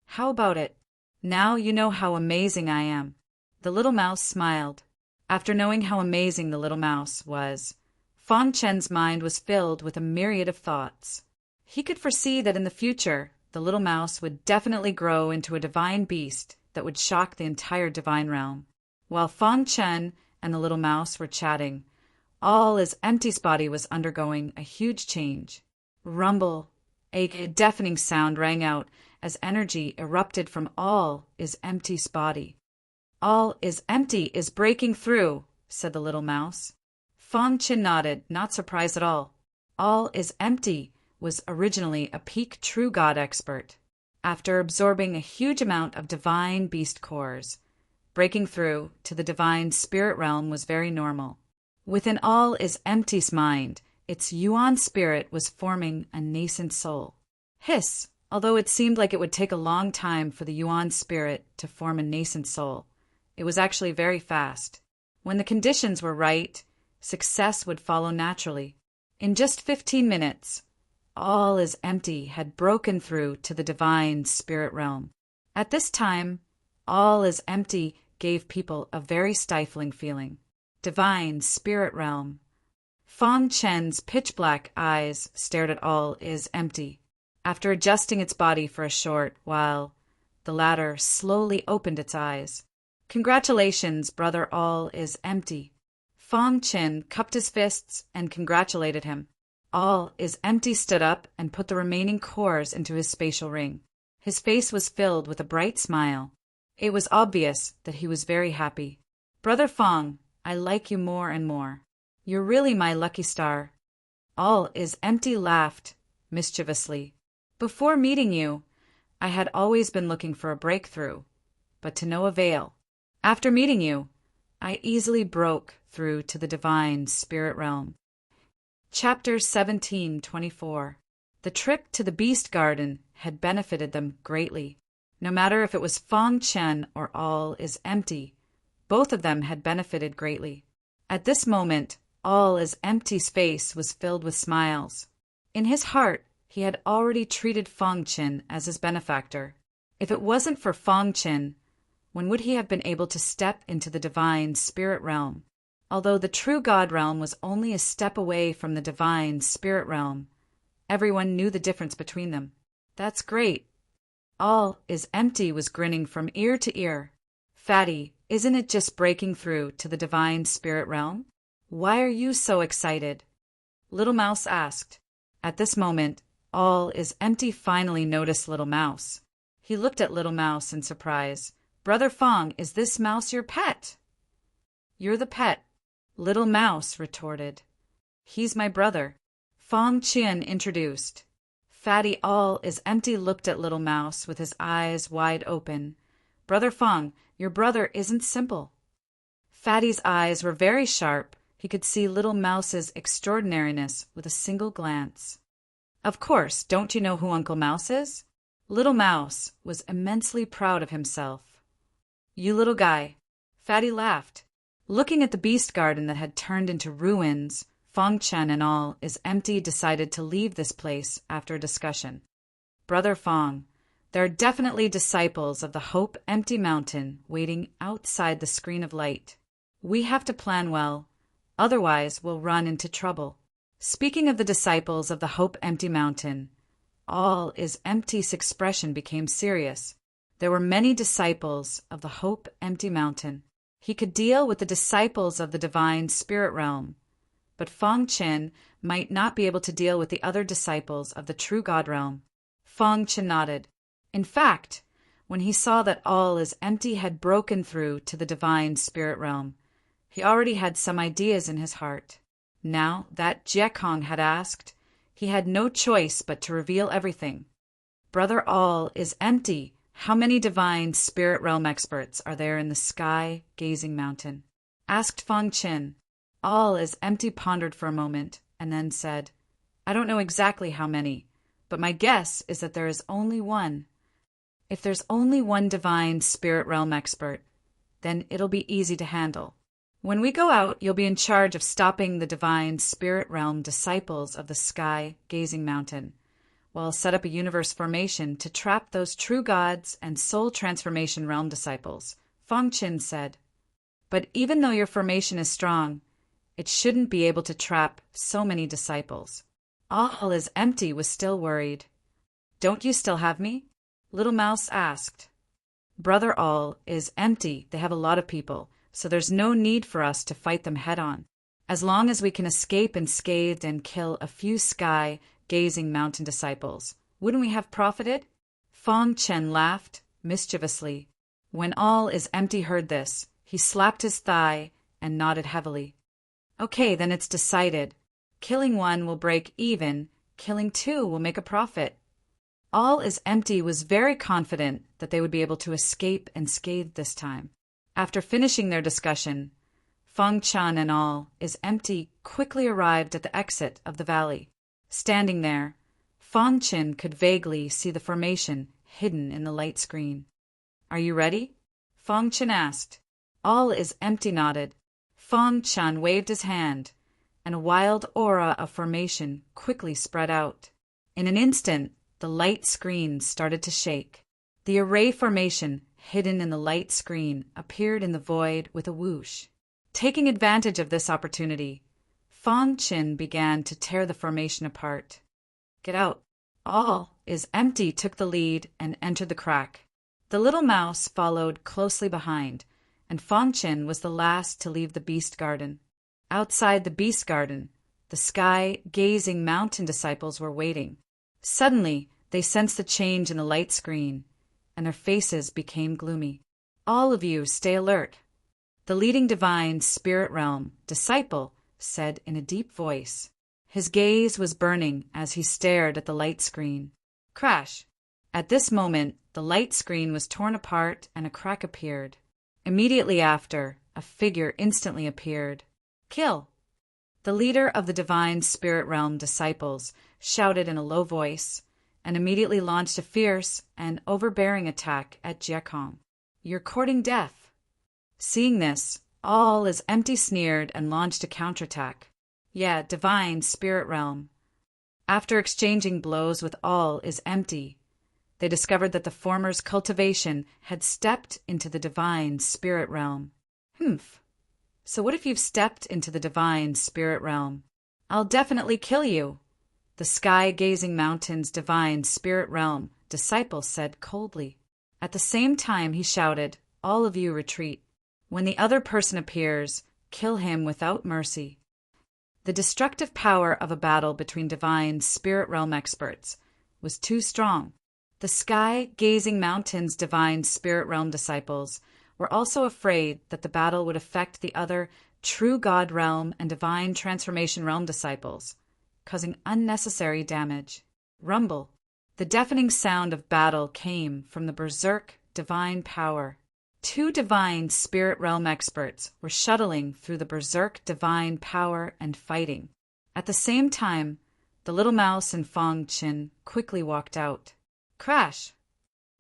How about it? Now you know how amazing I am. The little mouse smiled. After knowing how amazing the little mouse was, Fang Chen's mind was filled with a myriad of thoughts. He could foresee that in the future, the little mouse would definitely grow into a divine beast that would shock the entire divine realm. While Fang Chen and the little mouse were chatting, All Is Empty's body was undergoing a huge change. Rumble, a deafening sound rang out as energy erupted from All Is Empty's body. All Is Empty is breaking through, said the little mouse. Fang Chen nodded, not surprised at all. All Is Empty was originally a peak true god expert. After absorbing a huge amount of divine beast cores, breaking through to the divine spirit realm was very normal. Within All Is Empty's mind, its Yuan spirit was forming a nascent soul. Hiss, although it seemed like it would take a long time for the Yuan spirit to form a nascent soul, it was actually very fast. When the conditions were right, success would follow naturally. In just 15 minutes, All Is Empty had broken through to the divine spirit realm. At this time, All Is Empty gave people a very stifling feeling. Divine spirit realm. Fang Chen's pitch-black eyes stared at All Is Empty. After adjusting its body for a short while, the latter slowly opened its eyes. Congratulations, brother All Is Empty. Fang Chen cupped his fists and congratulated him. All Is Empty stood up and put the remaining cores into his spatial ring. His face was filled with a bright smile. It was obvious that he was very happy. Brother Fang, I like you more and more. You're really my lucky star. All Is Empty laughed mischievously. Before meeting you, I had always been looking for a breakthrough, but to no avail. After meeting you, I easily broke through to the divine spirit realm. Chapter 17:24. The trip to the Beast Garden had benefited them greatly. No matter if it was Fang Chen or All Is Empty, both of them had benefited greatly. At this moment, All Is Empty's face was filled with smiles. In his heart, he had already treated Fang Chen as his benefactor. If it wasn't for Fang Chen, when would he have been able to step into the divine spirit realm? Although the true God realm was only a step away from the divine spirit realm, everyone knew the difference between them. That's great. All Is Empty was grinning from ear to ear. Fatty, isn't it just breaking through to the divine spirit realm? Why are you so excited? Little Mouse asked. At this moment, All Is Empty finally noticed Little Mouse. He looked at Little Mouse in surprise. Brother Fang, is this mouse your pet? You're the pet, Little Mouse retorted. He's my brother. Fang Qian introduced. Fatty All Is Empty looked at Little Mouse with his eyes wide open. Brother Fang, your brother isn't simple. Fatty's eyes were very sharp. He could see Little Mouse's extraordinariness with a single glance. Of course, don't you know who Uncle Mouse is? Little Mouse was immensely proud of himself. You little guy. Fatty laughed. Looking at the beast garden that had turned into ruins, Fang Chen and All Is Empty decided to leave this place after a discussion. Brother Fang, there are definitely disciples of the Hope Empty Mountain waiting outside the screen of light. We have to plan well, otherwise we'll run into trouble. Speaking of the disciples of the Hope Empty Mountain, All Is Empty's expression became serious. There were many disciples of the Hope Empty Mountain. He could deal with the disciples of the divine spirit realm, but Fang Chen might not be able to deal with the other disciples of the true God realm. Fang Chen nodded. In fact, when he saw that All Is Empty had broken through to the divine spirit realm, he already had some ideas in his heart. Now that Jiekong had asked, he had no choice but to reveal everything. Brother All Is Empty, how many divine spirit realm experts are there in the sky gazing mountain? Asked Fang Chen. All Is Empty pondered for a moment and then said, I don't know exactly how many, but my guess is that there is only one. If there's only one divine spirit realm expert, then it'll be easy to handle. When we go out, you'll be in charge of stopping the divine spirit realm disciples of the sky gazing mountain, while I'll set up a universe formation to trap those true gods and soul transformation realm disciples, Fang Chen said. But even though your formation is strong, It shouldn't be able to trap so many disciples. All is empty was still worried. Don't you still have me? Little Mouse asked. Brother All is empty. They have a lot of people, so there's no need for us to fight them head on. As long as we can escape unscathed and kill a few sky-gazing mountain disciples, wouldn't we have profited? Fong Chen laughed mischievously. When All is empty heard this, he slapped his thigh and nodded heavily. Okay, then it's decided. Killing one will break even, killing two will make a profit. All is empty was very confident that they would be able to escape unscathed this time. After finishing their discussion, Fong Chan and All is empty quickly arrived at the exit of the valley. Standing there, Fong Chin could vaguely see the formation hidden in the light screen. Are you ready? Fong Chin asked. All is empty nodded. Fong Chan waved his hand, and a wild aura of formation quickly spread out. In an instant, the light screen started to shake. The array formation hidden in the light screen appeared in the void with a whoosh. Taking advantage of this opportunity, Fong Chin began to tear the formation apart. Get out. All is empty took the lead and entered the crack. The little mouse followed closely behind, and Fong Chin was the last to leave the beast garden. Outside the beast garden, the sky-gazing mountain disciples were waiting. Suddenly, they sensed the change in the light screen, and their faces became gloomy. All of you stay alert. The leading divine spirit realm disciple said in a deep voice. His gaze was burning as he stared at the light screen. Crash! At this moment, the light screen was torn apart and a crack appeared. Immediately after, a figure instantly appeared. Kill! The leader of the divine spirit realm disciples shouted in a low voice and immediately launched a fierce and overbearing attack at Jiekong. You're courting death. Seeing this, All is empty sneered and launched a counterattack. Yeah, divine spirit realm. After exchanging blows with All is empty, they discovered that the former's cultivation had stepped into the divine spirit realm. Humph. So what if you've stepped into the divine spirit realm? I'll definitely kill you. The sky-gazing mountain's divine spirit realm disciple said coldly. At the same time he shouted, all of you retreat. When the other person appears, kill him without mercy. The destructive power of a battle between divine spirit realm experts was too strong. The sky-gazing mountain's divine spirit realm disciples were also afraid that the battle would affect the other true God realm and divine transformation realm disciples, causing unnecessary damage. Rumble. The deafening sound of battle came from the berserk divine power. Two divine spirit realm experts were shuttling through the berserk divine power and fighting. At the same time, the little mouse and Fong Chin quickly walked out. Crash!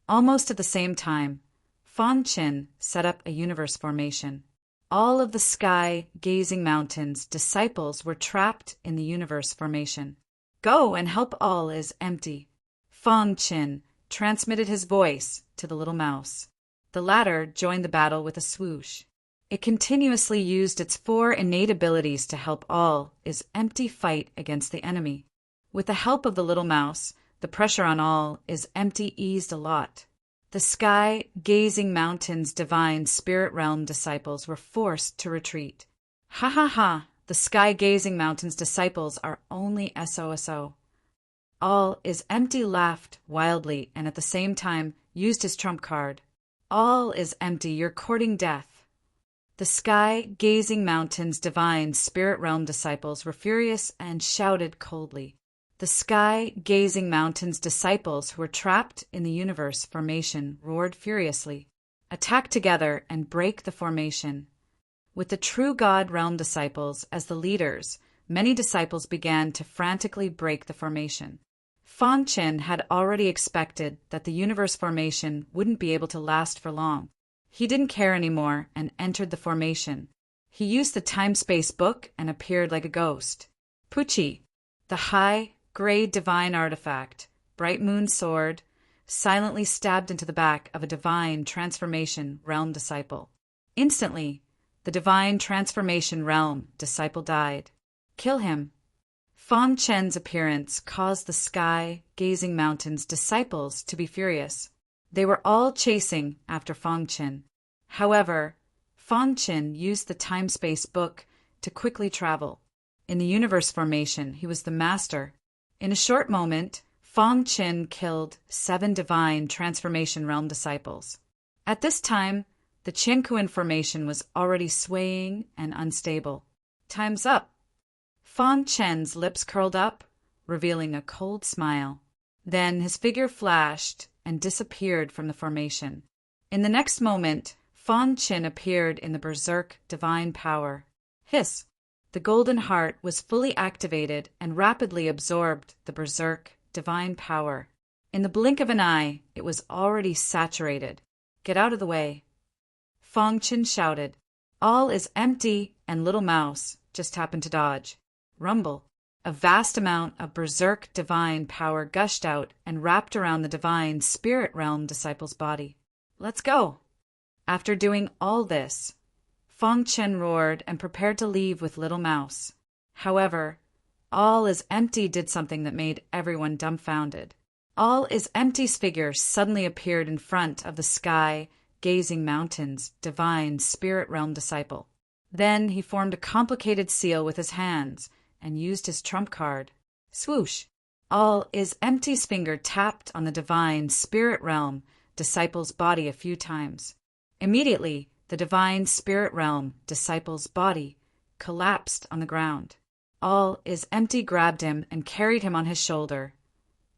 Almost at the same time, Fong Chin set up a universe formation. All of the sky-gazing mountains disciples were trapped in the universe formation. Go and help all is empty. Fong Chin transmitted his voice to the little mouse. The latter joined the battle with a swoosh. It continuously used its 4 innate abilities to help all is empty fight against the enemy. With the help of the little mouse, the pressure on all is empty eased a lot. The sky-gazing mountain's divine spirit realm disciples were forced to retreat. Ha ha ha! The sky-gazing mountain's disciples are only SOSO. All is empty laughed wildly and at the same time used his trump card. All is empty, you're courting death. The sky-gazing mountain's divine spirit realm disciples were furious and shouted coldly. The sky-gazing mountain's disciples who were trapped in the universe formation roared furiously. Attack together and break the formation. With the true God realm disciples as the leaders, many disciples began to frantically break the formation. Fong Chin had already expected that the universe formation wouldn't be able to last for long. He didn't care anymore and entered the formation. He used the time-space book and appeared like a ghost. Puchi, the high-grade divine artifact, bright moon sword, silently stabbed into the back of a divine transformation realm disciple. Instantly, the divine transformation realm disciple died. Kill him. Fang Chen's appearance caused the sky-gazing mountain's disciples to be furious. They were all chasing after Fang Chen. However, Fang Chen used the time-space book to quickly travel. In the universe formation, he was the master. In a short moment, Fang Chen killed 7 divine transformation realm disciples. At this time, the Qiankuan formation was already swaying and unstable. Time's up. Fang Chen's lips curled up, revealing a cold smile. Then his figure flashed and disappeared from the formation. In the next moment, Fang Chen appeared in the berserk divine power. Hiss! The golden heart was fully activated and rapidly absorbed the berserk divine power. In the blink of an eye, it was already saturated. Get out of the way. Fang Chen shouted. All is empty, and Little Mouse just happened to dodge. Rumble. A vast amount of berserk divine power gushed out and wrapped around the divine spirit realm disciple's body. Let's go. After doing all this, Fang Chen roared and prepared to leave with Little Mouse. However, All is Empty did something that made everyone dumbfounded. All is Empty's figure suddenly appeared in front of the sky-gazing mountain's divine spirit realm disciple. Then he formed a complicated seal with his hands and used his trump card. Swoosh! All is Empty's finger tapped on the divine spirit realm disciple's body a few times. Immediately, the divine spirit realm disciple's body collapsed on the ground. All is Empty grabbed him and carried him on his shoulder,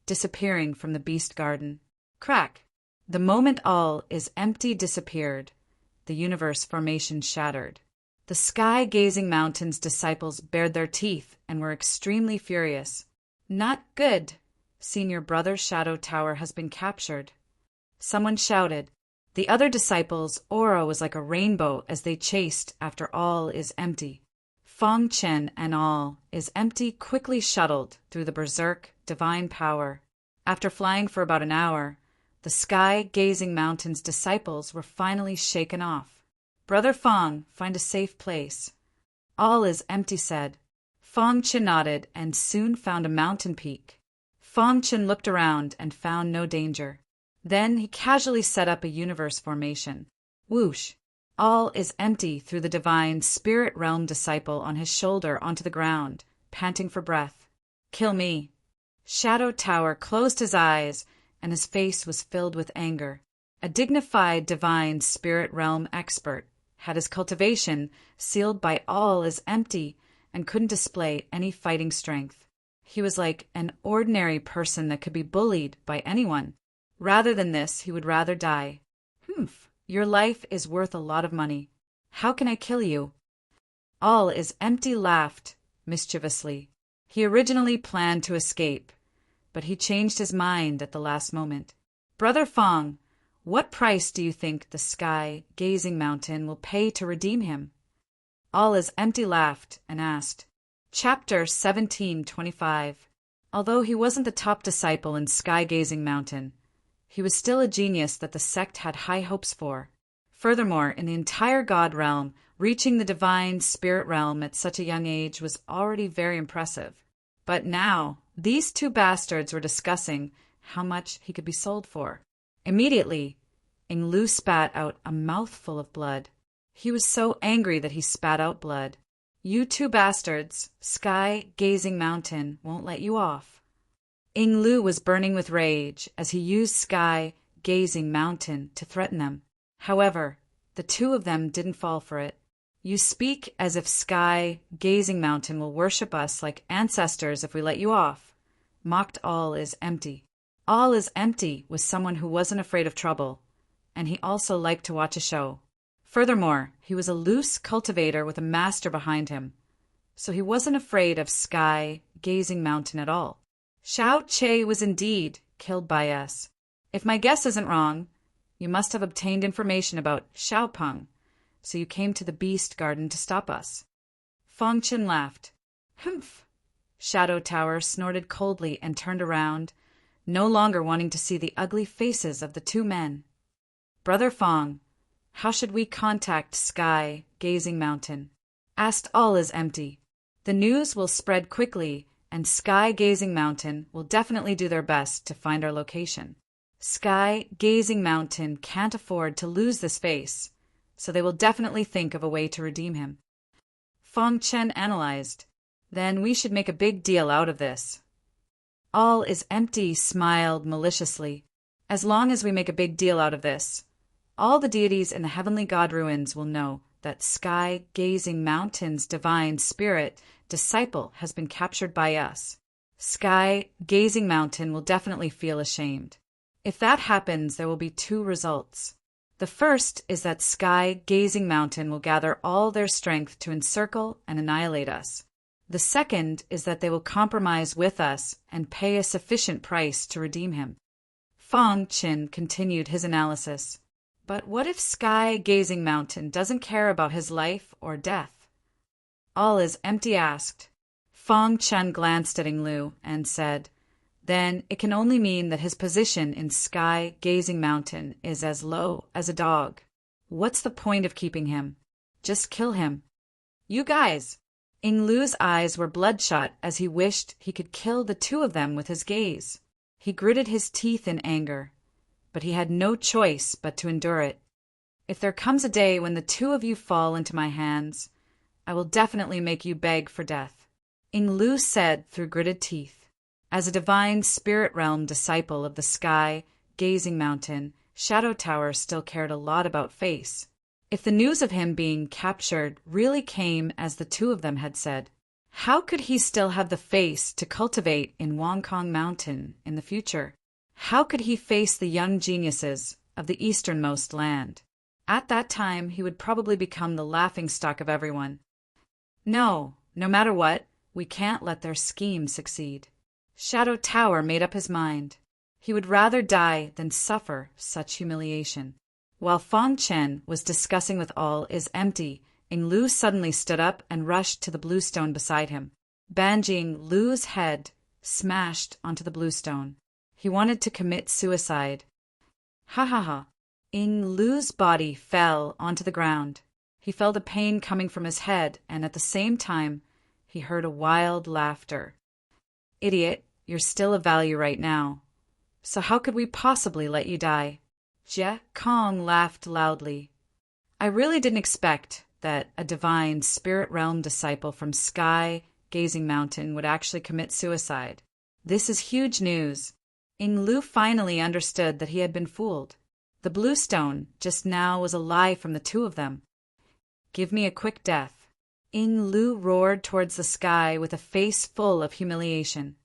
disappearing from the beast garden. Crack! The moment All is Empty disappeared, the universe formation shattered. The sky-gazing mountain's disciples bared their teeth and were extremely furious. Not good. Senior Brother Shadow Tower has been captured. Someone shouted. The other disciples' aura was like a rainbow as they chased after All is Empty. Fang Chen and All is Empty quickly shuttled through the berserk divine power. After flying for about an hour, the sky-gazing mountain's disciples were finally shaken off. Brother Fang, find a safe place. All is Empty said. Fang Chen nodded and soon found a mountain peak. Fang Chen looked around and found no danger. Then he casually set up a universe formation. Whoosh! All is Empty threw the divine spirit realm disciple on his shoulder onto the ground, panting for breath. Kill me. Shadow Tower closed his eyes and his face was filled with anger. A dignified divine spirit realm expert had his cultivation sealed by All is Empty and couldn't display any fighting strength. He was like an ordinary person that could be bullied by anyone. Rather than this, he would rather die. Humph, your life is worth a lot of money. How can I kill you? All is Empty laughed mischievously. He originally planned to escape, but he changed his mind at the last moment. Brother Fang, what price do you think the sky-gazing mountain will pay to redeem him? All is Empty laughed and asked. Chapter 1725. Although he wasn't the top disciple in Sky-Gazing Mountain, he was still a genius that the sect had high hopes for. Furthermore, in the entire God realm, reaching the divine spirit realm at such a young age was already very impressive. But now, these two bastards were discussing how much he could be sold for. Immediately, Ing Lu spat out a mouthful of blood. He was so angry that he spat out blood. You two bastards, Sky-Gazing Mountain won't let you off. Ing Lu was burning with rage as he used Sky-Gazing Mountain to threaten them. However, the two of them didn't fall for it. You speak as if Sky-Gazing Mountain will worship us like ancestors if we let you off, mocked All is Empty. All is Empty was someone who wasn't afraid of trouble, and he also liked to watch a show. Furthermore, he was a loose cultivator with a master behind him, so he wasn't afraid of Sky-Gazing Mountain at all. Xiao Che was indeed killed by us. If my guess isn't wrong, you must have obtained information about Xiao Peng, so you came to the Beast Garden to stop us. Fang Chen laughed. Humph! Shadow Tower snorted coldly and turned around, no longer wanting to see the ugly faces of the two men. Brother Fang, How should we contact Sky, Gazing Mountain? Asked all is empty. The news will spread quickly, and Sky, Gazing Mountain will definitely do their best to find our location. Sky, Gazing Mountain can't afford to lose this face, so they will definitely think of a way to redeem him. Fong Chen analyzed. Then we should make a big deal out of this. All is empty smiled maliciously. As long as we make a big deal out of this, all the deities in the heavenly god ruins will know that Sky, Gazing Mountain's divine spirit disciple has been captured by us. Sky, Gazing Mountain will definitely feel ashamed. If that happens, there will be two results. The first is that Sky, Gazing Mountain will gather all their strength to encircle and annihilate us. The second is that they will compromise with us and pay a sufficient price to redeem him. Fong Chen continued his analysis. But what if Sky, Gazing Mountain doesn't care about his life or death? All is empty asked. Fong Chen glanced at Ying Lu and said, Then it can only mean that his position in Sky, Gazing Mountain is as low as a dog. What's the point of keeping him? Just kill him. You guys! Ying Lu's eyes were bloodshot as he wished he could kill the two of them with his gaze. He gritted his teeth in anger, but he had no choice but to endure it. If there comes a day when the two of you fall into my hands, I will definitely make you beg for death, Ying Lu said through gritted teeth. As a divine spirit realm disciple of the Sky, Gazing Mountain, Shadow Tower still cared a lot about Face. If the news of him being captured really came as the two of them had said, how could he still have the face to cultivate in Wongkong Mountain in the future? How could he face the young geniuses of the easternmost land? At that time, he would probably become the laughingstock of everyone. No matter what, we can't let their scheme succeed. Shadow Tower made up his mind. He would rather die than suffer such humiliation. While Fong Chen was discussing with all is empty, Ying Lu suddenly stood up and rushed to the blue stone beside him. Banjing Lu's head smashed onto the blue stone. He wanted to commit suicide. Ha ha ha. Ying Lu's body fell onto the ground. He felt a pain coming from his head, and at the same time, he heard a wild laughter. Idiot, you're still of value right now. So how could we possibly let you die? Jie Kong laughed loudly. I really didn't expect that a divine spirit realm disciple from Sky, Gazing Mountain would actually commit suicide. This is huge news. Ying Lu finally understood that he had been fooled. The blue stone just now was a lie from the two of them. Give me a quick death. Ying Lu roared towards the sky with a face full of humiliation.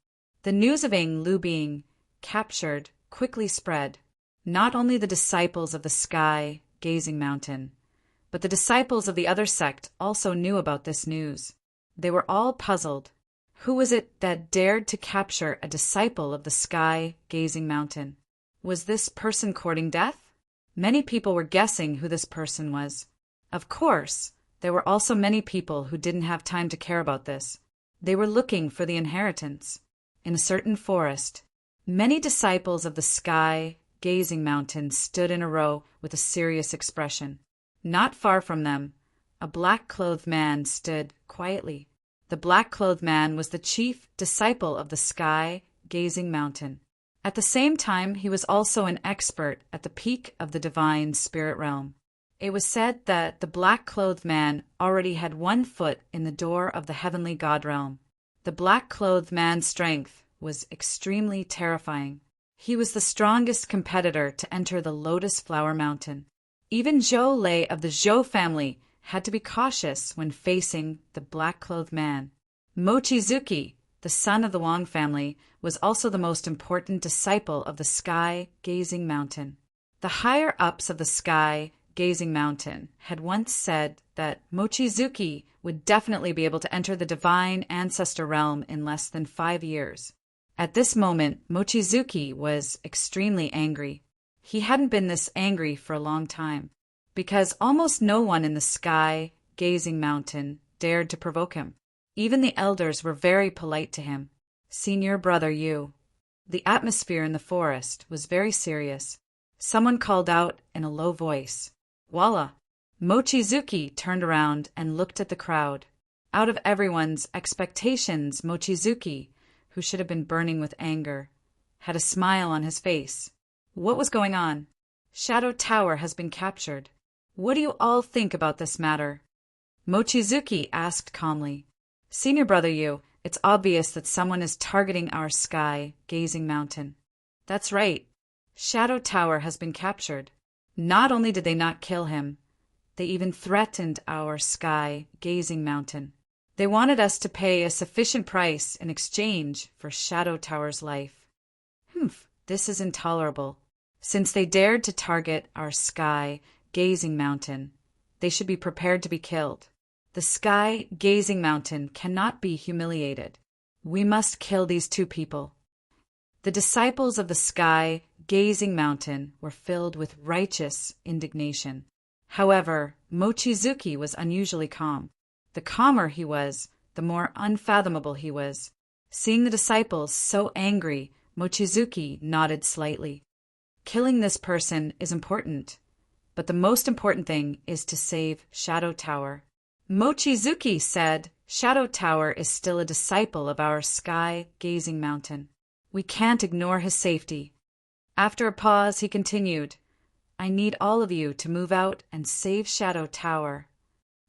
The news of Ying Lu being captured quickly spread. Not only the disciples of the Sky, Gazing Mountain, but the disciples of the other sect also knew about this news. They were all puzzled. Who was it that dared to capture a disciple of the Sky, Gazing Mountain? Was this person courting death? Many people were guessing who this person was. Of course, there were also many people who didn't have time to care about this. They were looking for the inheritance. In a certain forest, many disciples of the Sky, Gazing Mountain stood in a row with a serious expression. Not far from them, a black-clothed man stood quietly. The black-clothed man was the chief disciple of the Sky, Gazing Mountain. At the same time, he was also an expert at the peak of the divine spirit realm. It was said that the black-clothed man already had 1 foot in the door of the heavenly god realm. The black-clothed man's strength was extremely terrifying. He was the strongest competitor to enter the Lotus Flower Mountain. Even Zhou Lei of the Zhou family had to be cautious when facing the black-clothed man. Mochizuki, the son of the Wang family, was also the most important disciple of the Sky, Gazing Mountain. The higher-ups of the Sky, Gazing Mountain had once said that Mochizuki would definitely be able to enter the divine ancestor realm in less than 5 years. At this moment, Mochizuki was extremely angry. He hadn't been this angry for a long time, because almost no one in the Sky, Gazing Mountain dared to provoke him. Even the elders were very polite to him. Senior brother Yu. The atmosphere in the forest was very serious. Someone called out in a low voice, Voila! Mochizuki turned around and looked at the crowd. Out of everyone's expectations, Mochizuki, who should have been burning with anger, had a smile on his face. What was going on? Shadow Tower has been captured. What do you all think about this matter? Mochizuki asked calmly. Senior brother Yu, it's obvious that someone is targeting our sky-gazing mountain. That's right. Shadow Tower has been captured. Not only did they not kill him, they even threatened our sky-gazing mountain. They wanted us to pay a sufficient price in exchange for Shadow Tower's life. This is intolerable. Since they dared to target our sky-gazing mountain, they should be prepared to be killed. The sky-gazing mountain cannot be humiliated. We must kill these two people. The disciples of the sky-gazing mountain were filled with righteous indignation. However, Mochizuki was unusually calm. The calmer he was, the more unfathomable he was. Seeing the disciples so angry, Mochizuki nodded slightly. Killing this person is important, but the most important thing is to save Shadow Tower. Mochizuki said, Shadow Tower is still a disciple of our sky-gazing mountain. We can't ignore his safety. After a pause, he continued, I need all of you to move out and save Shadow Tower.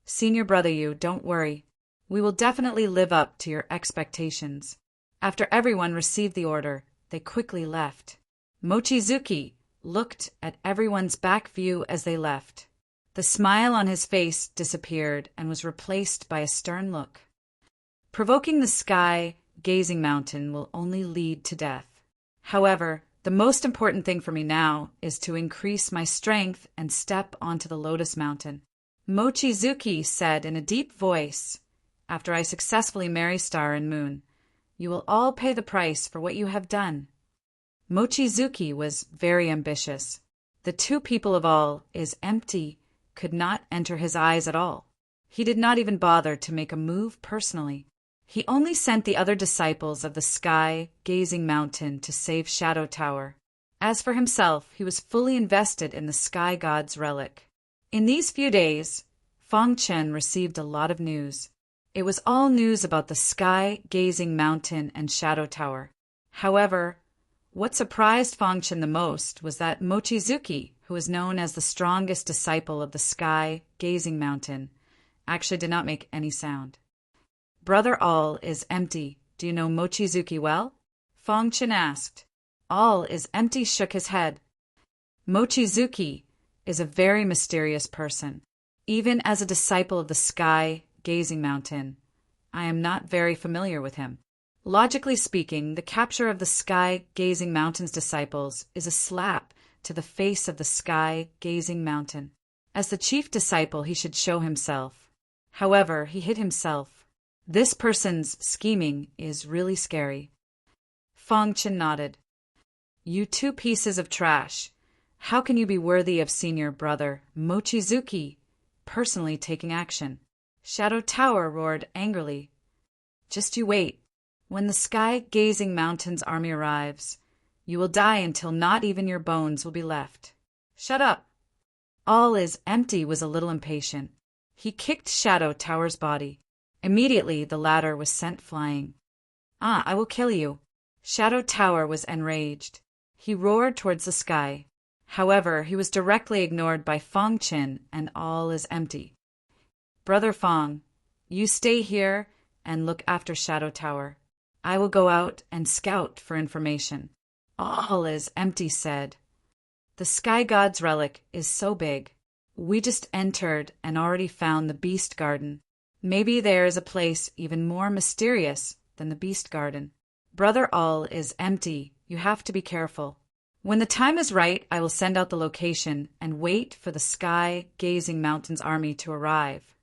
Senior brother Yu, don't worry. We will definitely live up to your expectations. After everyone received the order, they quickly left. Mochizuki looked at everyone's back view as they left. The smile on his face disappeared and was replaced by a stern look. Provoking the sky-gazing mountain will only lead to death. However, the most important thing for me now is to increase my strength and step onto the Lotus Mountain. Mochizuki said in a deep voice, after I successfully marry Star and Moon, you will all pay the price for what you have done. Mochizuki was very ambitious. The two people of all is empty could not enter his eyes at all. He did not even bother to make a move personally. He only sent the other disciples of the sky-gazing mountain to save Shadow Tower. As for himself, he was fully invested in the Sky God's relic. In these few days, Fang Chen received a lot of news. It was all news about the sky-gazing mountain and Shadow Tower. However, what surprised Fang Chen the most was that Mochizuki, who is known as the strongest disciple of the sky-gazing mountain, actually did not make any sound. Brother All is empty. Do you know Mochizuki well? Fang Chen asked. All is empty shook his head. Mochizuki is a very mysterious person. Even as a disciple of the sky-gazing mountain, I am not very familiar with him. Logically speaking, the capture of the sky-gazing mountain's disciples is a slap to the face of the sky-gazing mountain. As the chief disciple, he should show himself. However, he hid himself. This person's scheming is really scary. Fang Chen nodded. You two pieces of trash. How can you be worthy of senior brother Mochizuki personally taking action? Shadow Tower roared angrily. Just you wait. When the sky-gazing mountain's army arrives, you will die until not even your bones will be left. Shut up. All is empty was a little impatient. He kicked Shadow Tower's body. Immediately, the latter was sent flying. I will kill you. Shadow Tower was enraged. He roared towards the sky. However, he was directly ignored by Fang Chen, and all is empty. Brother Fang, you stay here and look after Shadow Tower. I will go out and scout for information. All is empty said. The Sky God's relic is so big. We just entered and already found the Beast Garden. Maybe there is a place even more mysterious than the Beast Garden. Brother All is empty. You have to be careful. When the time is right, I will send out the location and wait for the sky-gazing mountain's army to arrive.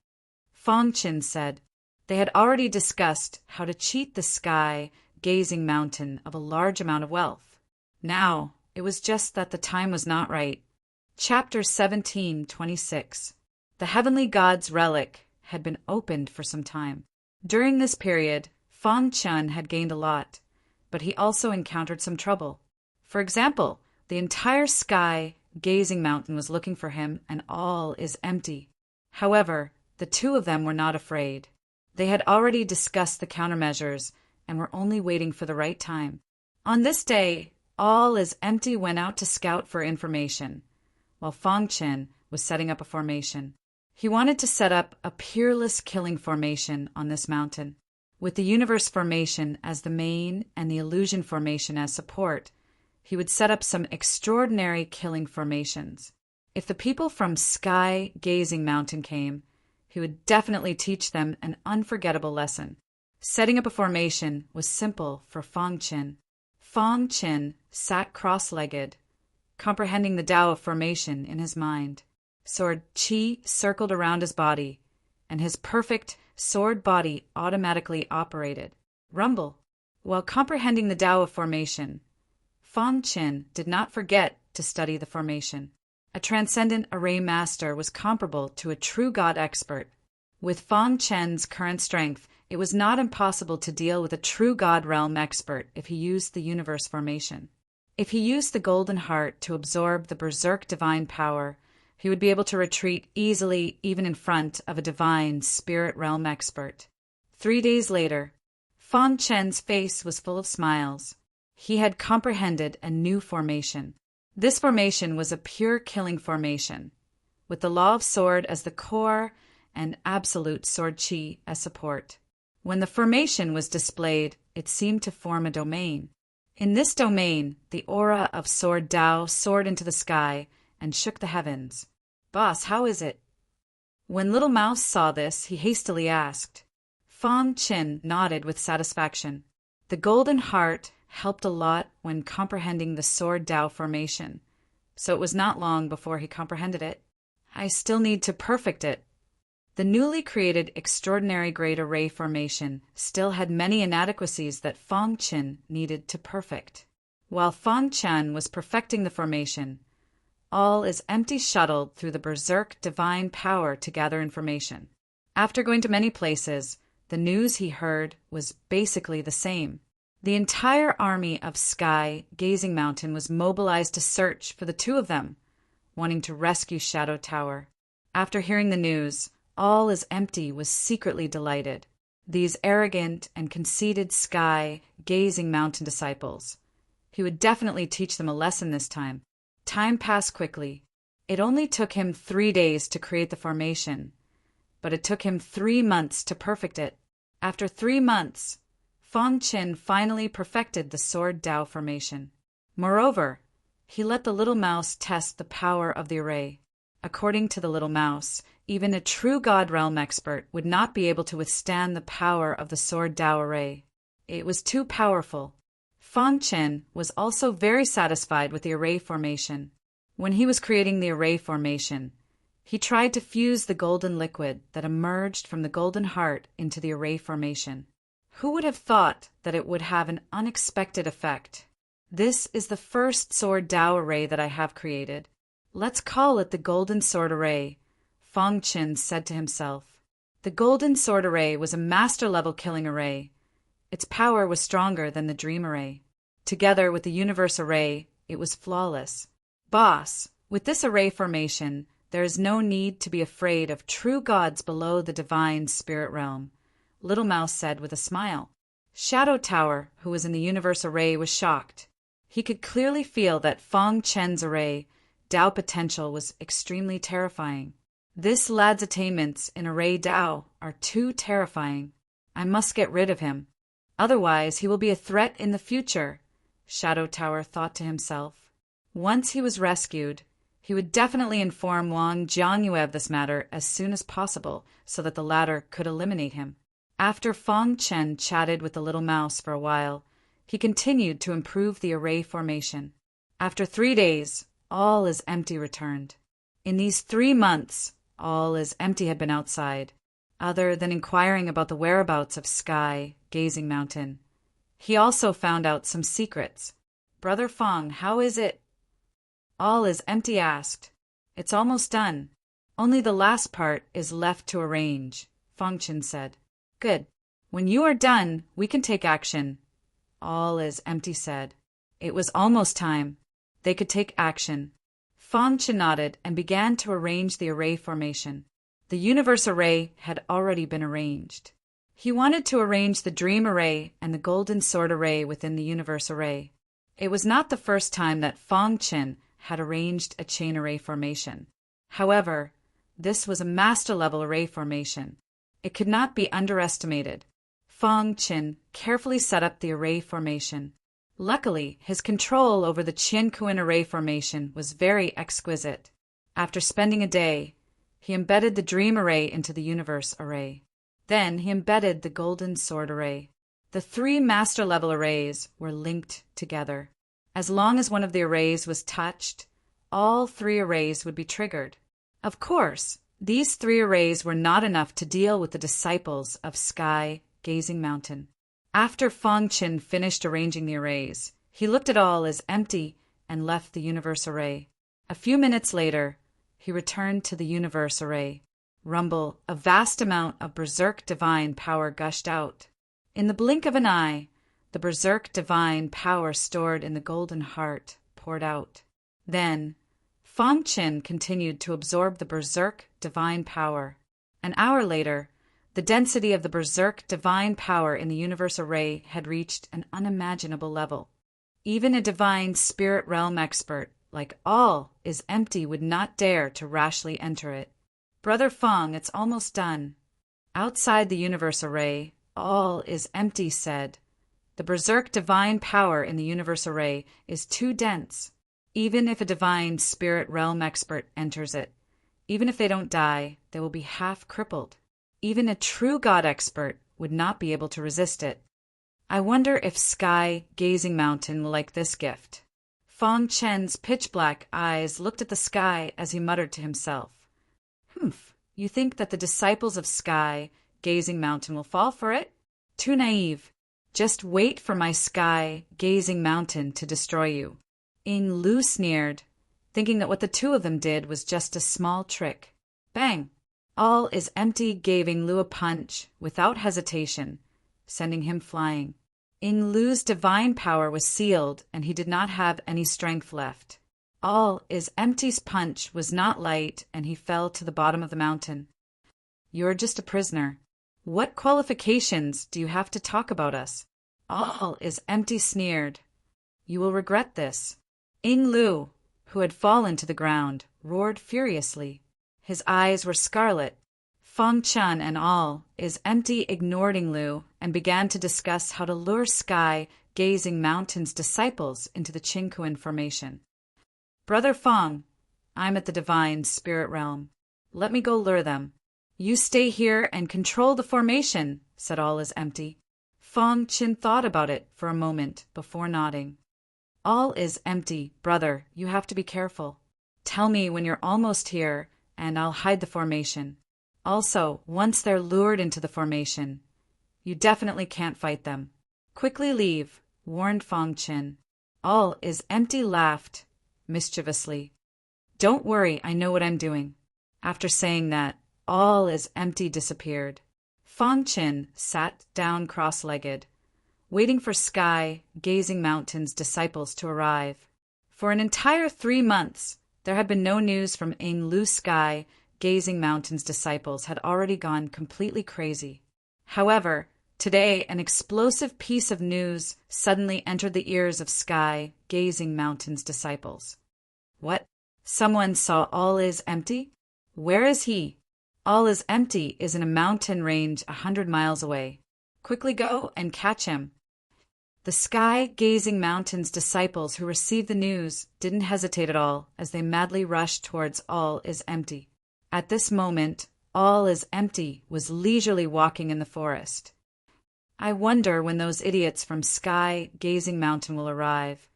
Fang Chen said. They had already discussed how to cheat the sky-gazing mountain of a large amount of wealth. Now, it was just that the time was not right. Chapter 17:26. The Heavenly God's relic had been opened for some time. During this period, Fang Chen had gained a lot, but he also encountered some trouble. For example, the entire sky Gazing Mountain was looking for him, and all is empty. However, the two of them were not afraid. They had already discussed the countermeasures and were only waiting for the right time. On this day, all is empty went out to scout for information, while Fang Chen was setting up a formation. He wanted to set up a peerless killing formation on this mountain, with the universe formation as the main and the illusion formation as support. He would set up some extraordinary killing formations. If the people from Sky Gazing Mountain came, he would definitely teach them an unforgettable lesson. Setting up a formation was simple for Fang Chen. Fang Chen sat cross-legged, comprehending the Tao of formation in his mind. Sword Qi circled around his body, and his perfect sword body automatically operated. Rumble. While comprehending the Tao of formation, Fang Chen did not forget to study the formation. A transcendent array master was comparable to a true god expert. With Fang Chen's current strength, it was not impossible to deal with a true god realm expert if he used the universe formation. If he used the golden heart to absorb the berserk divine power, he would be able to retreat easily even in front of a divine spirit realm expert. 3 days later, Fang Chen's face was full of smiles. He had comprehended a new formation. This formation was a pure killing formation, with the law of sword as the core and absolute sword qi as support. When the formation was displayed, it seemed to form a domain. In this domain, the aura of sword Tao soared into the sky and shook the heavens. "Boss, how is it?" When Little Mouse saw this, he hastily asked. Fang Chen nodded with satisfaction. The golden heart helped a lot when comprehending the sword Tao formation, so it was not long before he comprehended it. "I still need to perfect it." The newly created extraordinary great array formation still had many inadequacies that Fang Chen needed to perfect. While Fang Chen was perfecting the formation, all is empty shuttled through the berserk divine power to gather information. After going to many places, the news he heard was basically the same. The entire army of Sky Gazing Mountain was mobilized to search for the two of them, wanting to rescue Shadow Tower. After hearing the news, all is empty was secretly delighted. These arrogant and conceited Sky Gazing Mountain disciples. He would definitely teach them a lesson this time. Time passed quickly. It only took him 3 days to create the formation, but it took him 3 months to perfect it. After 3 months, Fang Chen finally perfected the sword Tao formation. Moreover, he let the little mouse test the power of the array. According to the little mouse, even a true god realm expert would not be able to withstand the power of the sword Tao array. It was too powerful. Fang Chen was also very satisfied with the array formation. When he was creating the array formation, he tried to fuse the golden liquid that emerged from the golden heart into the array formation. Who would have thought that it would have an unexpected effect? This is the first sword Tao array that I have created. Let's call it the Golden Sword Array, Fang Chen said to himself. The Golden Sword Array was a master-level killing array. Its power was stronger than the Dream Array. Together with the Universe Array, it was flawless. "Boss, with this array formation, there is no need to be afraid of true gods below the divine spirit realm," Little Mouse said with a smile. Shadow Tower, who was in the Universe Array, was shocked. He could clearly feel that Fang Chen's array Tao potential was extremely terrifying. This lad's attainments in array Tao are too terrifying. I must get rid of him. Otherwise, he will be a threat in the future, Shadow Tower thought to himself. Once he was rescued, he would definitely inform Wang Jiangyue of this matter as soon as possible so that the latter could eliminate him. After Fang Chen chatted with the little mouse for a while, he continued to improve the array formation. After 3 days, all is empty returned. In these 3 months, all is empty had been outside, other than inquiring about the whereabouts of Sky Gazing Mountain. He also found out some secrets. "Brother Fang, how is it?" All is empty asked. "It's almost done. Only the last part is left to arrange," Fang Chen said. "Good. When you are done, we can take action," all is empty said. It was almost time. They could take action. Fang Chen nodded and began to arrange the array formation. The universe array had already been arranged. He wanted to arrange the dream array and the golden sword array within the universe array. It was not the first time that Fang Chen had arranged a chain array formation. However, this was a master-level array formation. It could not be underestimated. Fang Chen carefully set up the array formation. Luckily, his control over the Qiankuan array formation was very exquisite. After spending a day, he embedded the dream array into the universe array. Then he embedded the golden sword array. The three master-level arrays were linked together. As long as one of the arrays was touched, all three arrays would be triggered. Of course, these three arrays were not enough to deal with the disciples of Sky Gazing Mountain. After Fang Chen finished arranging the arrays, he looked at all as empty and left the universe array. A few minutes later, he returned to the universe array. Rumble, a vast amount of berserk divine power gushed out. In the blink of an eye, the berserk divine power stored in the golden heart poured out. Then, Fang Chen continued to absorb the berserk divine power. An hour later, the density of the berserk divine power in the universe array had reached an unimaginable level. Even a divine spirit realm expert like all is empty would not dare to rashly enter it. Brother Fang, it's almost done. Outside the universe array, all is empty said. The berserk divine power in the universe array is too dense. Even if a divine spirit realm expert enters it, even if they don't die, they will be half crippled. Even a true God expert would not be able to resist it. I wonder if Sky Gazing Mountain will like this gift. Fang Chen's pitch-black eyes looked at the sky as he muttered to himself. You think that the disciples of Sky Gazing Mountain will fall for it? Too naive. Just wait for my Sky Gazing Mountain to destroy you. Ying Lu sneered, thinking that what the two of them did was just a small trick. Bang! All is empty gave Ying Lu a punch, without hesitation, sending him flying. Ying Lu's divine power was sealed, and he did not have any strength left. All is empty's punch was not light, and he fell to the bottom of the mountain. You are just a prisoner. What qualifications do you have to talk about us? All is empty sneered. You will regret this. Ying Lu, who had fallen to the ground, roared furiously. His eyes were scarlet. Fang Chen and all is empty ignored Ying Lu and began to discuss how to lure Sky Gazing Mountain's disciples into the Qiankuan formation. Brother Fang, I'm at the divine spirit realm. Let me go lure them. You stay here and control the formation, said all is empty. Fang Chen thought about it for a moment before nodding. All is empty, brother, you have to be careful. Tell me when you're almost here, and I'll hide the formation. Also, once they're lured into the formation, you definitely can't fight them. Quickly leave, warned Fang Chen. All is empty laughed, mischievously. Don't worry, I know what I'm doing. After saying that, all is empty disappeared. Fang Chen sat down cross-legged, waiting for Sky Gazing Mountain's disciples to arrive. For an entire 3 months, there had been no news from Ying Lu. Sky Gazing Mountain's disciples had already gone completely crazy. However, today an explosive piece of news suddenly entered the ears of Sky Gazing Mountain's disciples. What? Someone saw All is Empty? Where is he? All is Empty is in a mountain range 100 miles away. Quickly go and catch him. The Sky Gazing Mountain's disciples who received the news didn't hesitate at all as they madly rushed towards All is Empty. At this moment, All is Empty was leisurely walking in the forest. I wonder when those idiots from Sky Gazing Mountain will arrive,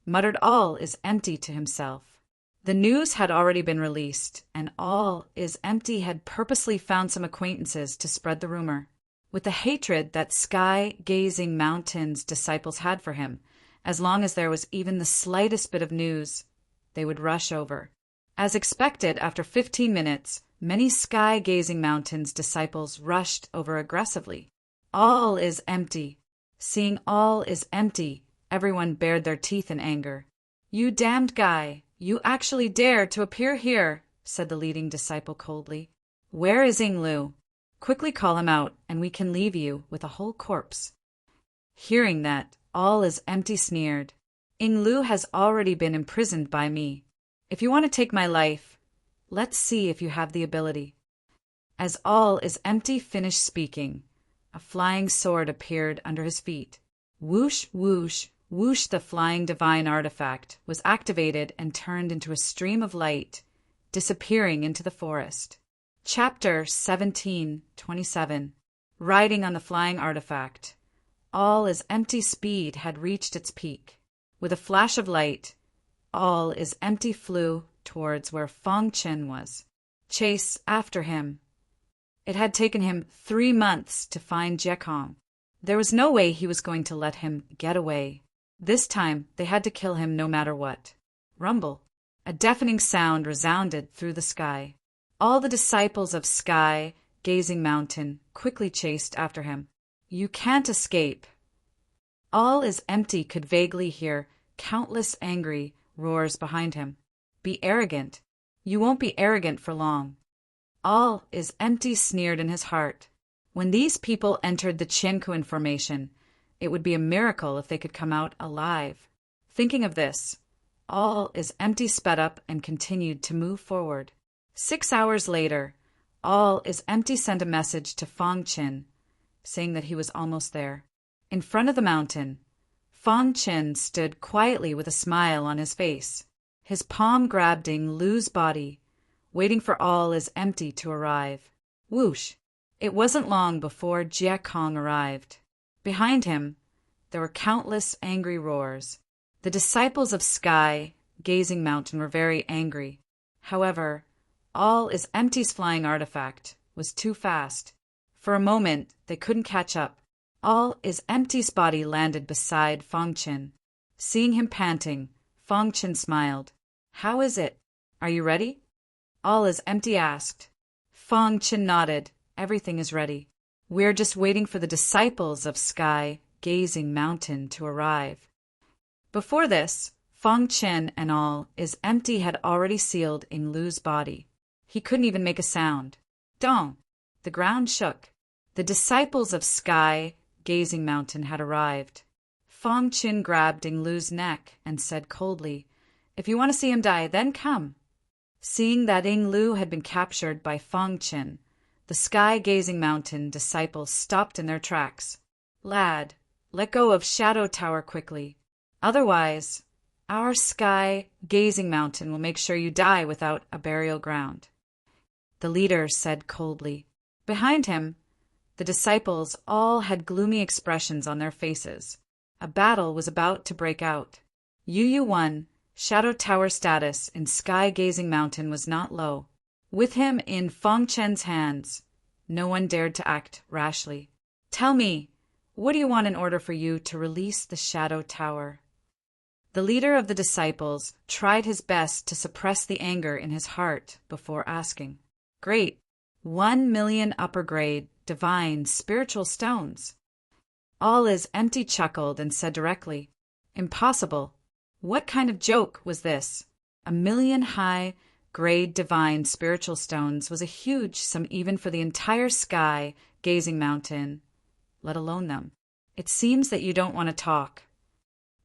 muttered All is Empty to himself. The news had already been released, and All is Empty had purposely found some acquaintances to spread the rumor. With the hatred that Sky Gazing Mountain's disciples had for him, as long as there was even the slightest bit of news, they would rush over. As expected, after 15 minutes, many Sky Gazing Mountain's disciples rushed over aggressively. All is empty. Seeing All is Empty, everyone bared their teeth in anger. You damned guy, You actually dare to appear here, said the leading disciple coldly. Where is Inglu? Quickly call him out, and we can leave you with a whole corpse. Hearing that, all is empty sneered. Inglu has already been imprisoned by me. If you want to take my life, let's see if you have the ability. As all is empty finished speaking, a flying sword appeared under his feet. Whoosh, whoosh, whoosh, the flying divine artifact was activated and turned into a stream of light, disappearing into the forest. Chapter 17:27. Riding on the flying artifact. All is empty speed had reached its peak. With a flash of light, all is empty flew towards where Fong Chen was. Chase after him. It had taken him 3 months to find Jiekong. There was no way he was going to let him get away. This time they had to kill him no matter what. Rumble. A deafening sound resounded through the sky. All the disciples of Sky, Gazing Mountain, quickly chased after him. You can't escape. All is empty could vaguely hear countless angry roars behind him. Be arrogant. You won't be arrogant for long. All is empty sneered in his heart. When these people entered the Qiankuan formation, it would be a miracle if they could come out alive. Thinking of this, all is empty sped up and continued to move forward. 6 hours later, all is empty sent a message to Fong Chen, saying that he was almost there. In front of the mountain, Fong Chen stood quietly with a smile on his face. His palm grabbed Ing Lu's body, waiting for all is empty to arrive. Whoosh! It wasn't long before Jie Kong arrived. Behind him, there were countless angry roars. The disciples of Sky, Gazing Mountain, were very angry. However, all is empty's flying artifact was too fast. For a moment, they couldn't catch up. All is empty's body landed beside Fong Chen. Seeing him panting, Fong Chen smiled. How is it? Are you ready? All is empty asked. Fong Chen nodded. Everything is ready. We're just waiting for the disciples of Sky, Gazing Mountain to arrive. Before this, Fong Chen and all is empty had already sealed Ing Lu's body. He couldn't even make a sound. Dong! The ground shook. The disciples of Sky, Gazing Mountain had arrived. Fong Chen grabbed Ing Lu's neck and said coldly, If you want to see him die, then come. Seeing that Ing Lu had been captured by Fong Chen, the Sky Gazing Mountain disciples stopped in their tracks. Lad, let go of Shadow Tower quickly. Otherwise, our Sky Gazing Mountain will make sure you die without a burial ground. The leader said coldly. Behind him, the disciples all had gloomy expressions on their faces. A battle was about to break out. Yu won. Shadow Tower status in Sky Gazing Mountain was not low. With him in Fong Chen's hands, no one dared to act rashly. Tell me, what do you want in order for you to release the Shadow Tower? The leader of the disciples tried his best to suppress the anger in his heart before asking. Great. 1 million upper grade, divine, spiritual stones. All is empty chuckled and said directly, Impossible. What kind of joke was this? 1 million high grade divine spiritual stones was a huge sum even for the entire Sky Gazing Mountain, let alone them. It seems that you don't want to talk.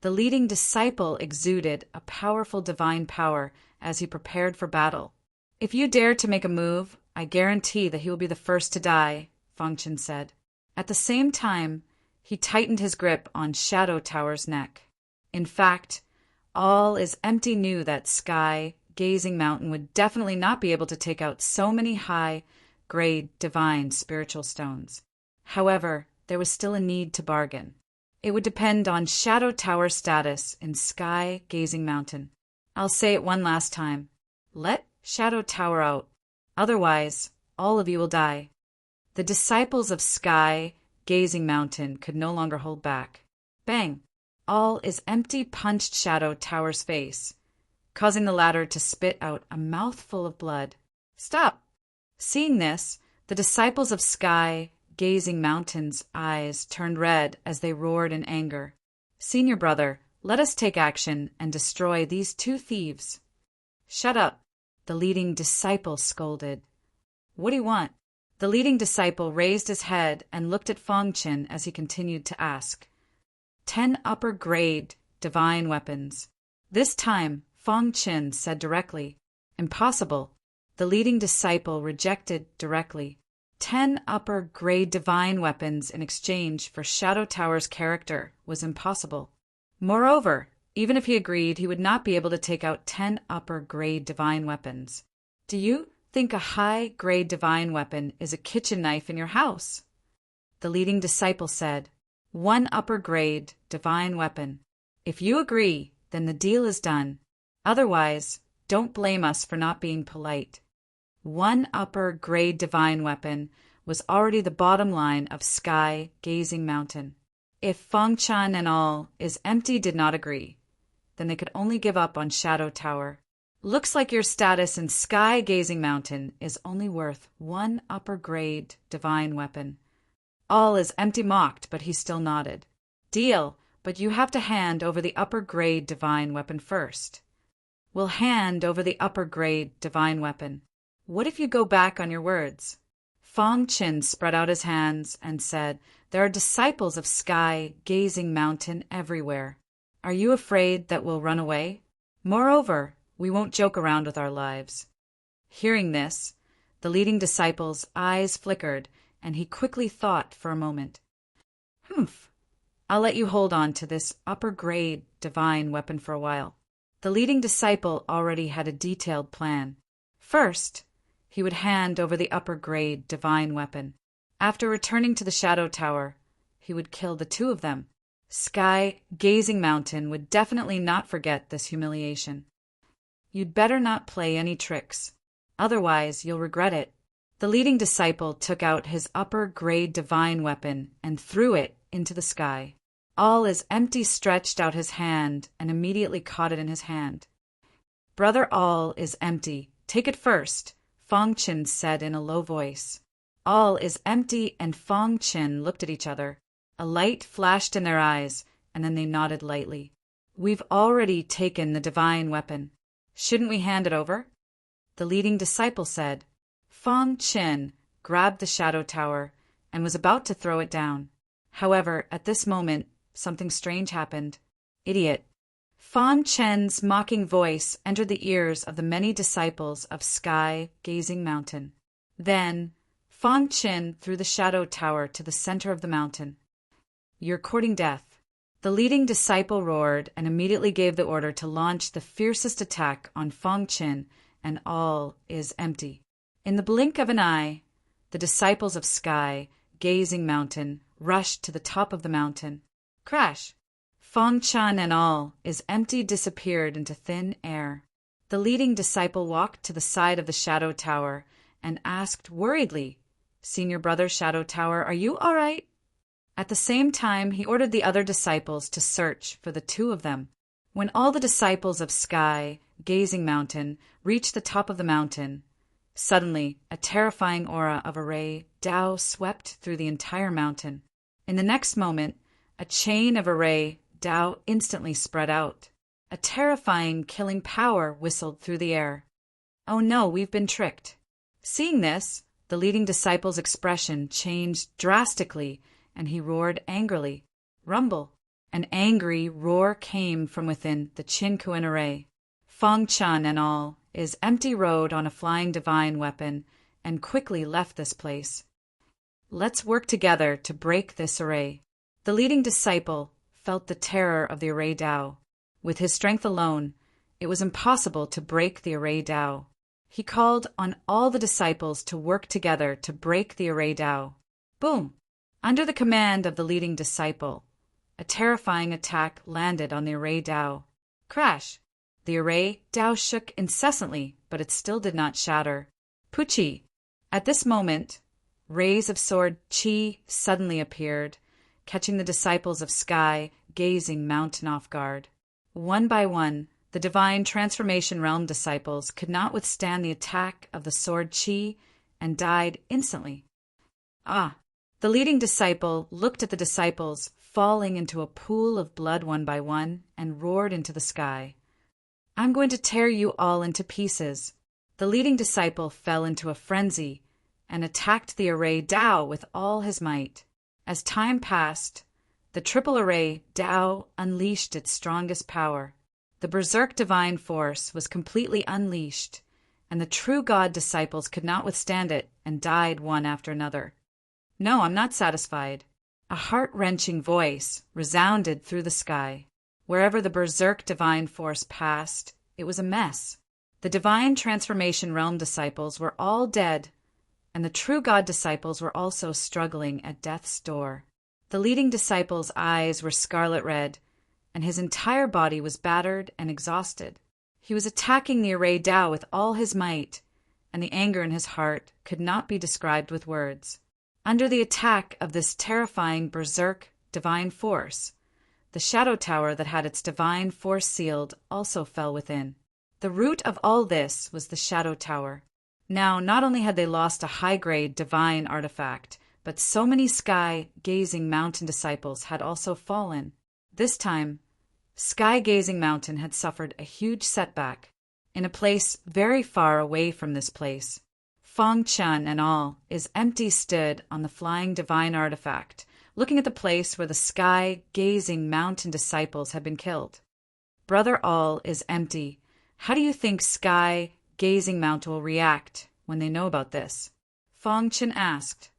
The leading disciple exuded a powerful divine power as he prepared for battle. If you dare to make a move, I guarantee that he will be the first to die, Fong Chen said. At the same time, he tightened his grip on Shadow Tower's neck. In fact, all is empty knew that Sky Gazing Mountain would definitely not be able to take out so many high-grade divine spiritual stones. However, there was still a need to bargain. It would depend on Shadow Tower status in Sky Gazing Mountain. I'll say it one last time. Let Shadow Tower out. Otherwise, all of you will die. The disciples of Sky Gazing Mountain could no longer hold back. Bang! All is empty punched Shadow Tower's face, causing the latter to spit out a mouthful of blood. Stop! Seeing this, the disciples of Sky Gazing Mountain's eyes turned red as they roared in anger. Senior brother, let us take action and destroy these 2 thieves. Shut up, the leading disciple scolded. What do you want? The leading disciple raised his head and looked at Fang Qin as he continued to ask. 10 upper-grade divine weapons. This time, Fang Qin said directly. Impossible. The leading disciple rejected directly. 10 upper-grade divine weapons in exchange for Shadow Tower's character was impossible. Moreover, even if he agreed, he would not be able to take out 10 upper-grade divine weapons. Do you think a high-grade divine weapon is a kitchen knife in your house? The leading disciple said, 1 upper-grade divine weapon. If you agree, then the deal is done. Otherwise, don't blame us for not being polite. 1 upper-grade divine weapon was already the bottom line of Sky Gazing Mountain. If Fang Chan and all is empty did not agree, then they could only give up on Shadow Tower. Looks like your status in Sky Gazing Mountain is only worth 1 upper-grade divine weapon. All is empty mocked, but he still nodded. Deal, but you have to hand over the upper-grade divine weapon first. We'll hand over the upper-grade divine weapon. What if you go back on your words? Fang Qin spread out his hands and said, There are disciples of Sky Gazing Mountain everywhere. Are you afraid that we'll run away? Moreover, we won't joke around with our lives. Hearing this, the leading disciple's eyes flickered, and he quickly thought for a moment. I'll let you hold on to this upper-grade divine weapon for a while. The leading disciple already had a detailed plan. First, he would hand over the upper-grade divine weapon. After returning to the Shadow Tower, he would kill the 2 of them. Sky Gazing Mountain would definitely not forget this humiliation. You'd better not play any tricks. Otherwise, you'll regret it. The leading disciple took out his upper-grade divine weapon and threw it into the sky. All is empty stretched out his hand and immediately caught it in his hand. Brother All is empty. Take it first, Fang Qin said in a low voice. All is empty, and Fang Qin looked at each other. A light flashed in their eyes, and then they nodded lightly. We've already taken the divine weapon. Shouldn't we hand it over? The leading disciple said. Fang Qin grabbed the Shadow Tower and was about to throw it down. However, at this moment, something strange happened. Idiot. Fang Qin's mocking voice entered the ears of the many disciples of Sky Gazing Mountain. Then, Fang Qin threw the Shadow Tower to the center of the mountain. You're courting death. The leading disciple roared and immediately gave the order to launch the fiercest attack on Fang Qin, and all is empty. In the blink of an eye, the disciples of Sky Gazing Mountain rushed to the top of the mountain. Crash! Fang Chan and all is empty disappeared into thin air. The leading disciple walked to the side of the Shadow Tower and asked worriedly, Senior Brother Shadow Tower, are you all right? At the same time, he ordered the other disciples to search for the 2 of them. When all the disciples of Sky Gazing Mountain reached the top of the mountain, suddenly a terrifying aura of array Dao swept through the entire mountain. In the next moment, a chain of array Dao instantly spread out. A terrifying, killing power whistled through the air. Oh no, we've been tricked. Seeing this, the leading disciple's expression changed drastically, and he roared angrily. Rumble! An angry roar came from within the Qin array. Fang Chan and all is empty rode on a flying divine weapon and quickly left this place. Let's work together to break this array. The leading disciple felt the terror of the array Dao. With his strength alone, it was impossible to break the array Dao. He called on all the disciples to work together to break the array Dao. Boom! Under the command of the leading disciple, a terrifying attack landed on the array Dao. Crash! The array Dao shook incessantly, but it still did not shatter. Puchi! At this moment, rays of sword Qi suddenly appeared, catching the disciples of Sky Gazing Mountain off guard. One by one, the divine transformation realm disciples could not withstand the attack of the sword Qi and died instantly. The leading disciple looked at the disciples falling into a pool of blood one by one and roared into the sky. I'm going to tear you all into pieces." The leading disciple fell into a frenzy and attacked the array Tao with all his might. As time passed, the triple array Tao unleashed its strongest power. The berserk divine force was completely unleashed, and the true God disciples could not withstand it and died one after another. "No, I'm not satisfied." A heart-wrenching voice resounded through the sky. Wherever the berserk divine force passed, it was a mess. The divine transformation realm disciples were all dead, and the true God disciples were also struggling at death's door. The leading disciple's eyes were scarlet red, and his entire body was battered and exhausted. He was attacking the array Tao with all his might, and the anger in his heart could not be described with words. Under the attack of this terrifying berserk divine force, the shadow tower that had its divine force sealed also fell within. The root of all this was the shadow tower. Now, not only had they lost a high-grade divine artifact, but so many sky-gazing mountain disciples had also fallen. This time, Sky-Gazing Mountain had suffered a huge setback. In a place very far away from this place, Feng Chun and all is empty stood on the flying divine artifact, looking at the place where the Sky-Gazing Mountain disciples had been killed. "Brother All is empty. How do you think Sky-Gazing Mountain will react when they know about this?" Feng Chun asked.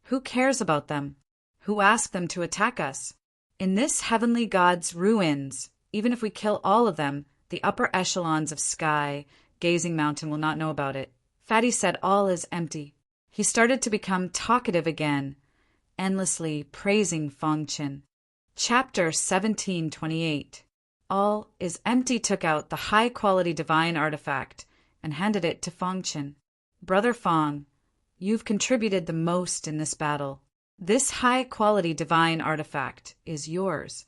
"Who cares about them? Who asked them to attack us? In this heavenly God's ruins, even if we kill all of them, the upper echelons of Sky-Gazing Mountain will not know about it." Fatty said all is empty. He started to become talkative again, endlessly praising Feng Chun. Chapter 1728. All is empty took out the high-quality divine artifact and handed it to Feng Chun. "Brother Feng, you've contributed the most in this battle. This high-quality divine artifact is yours."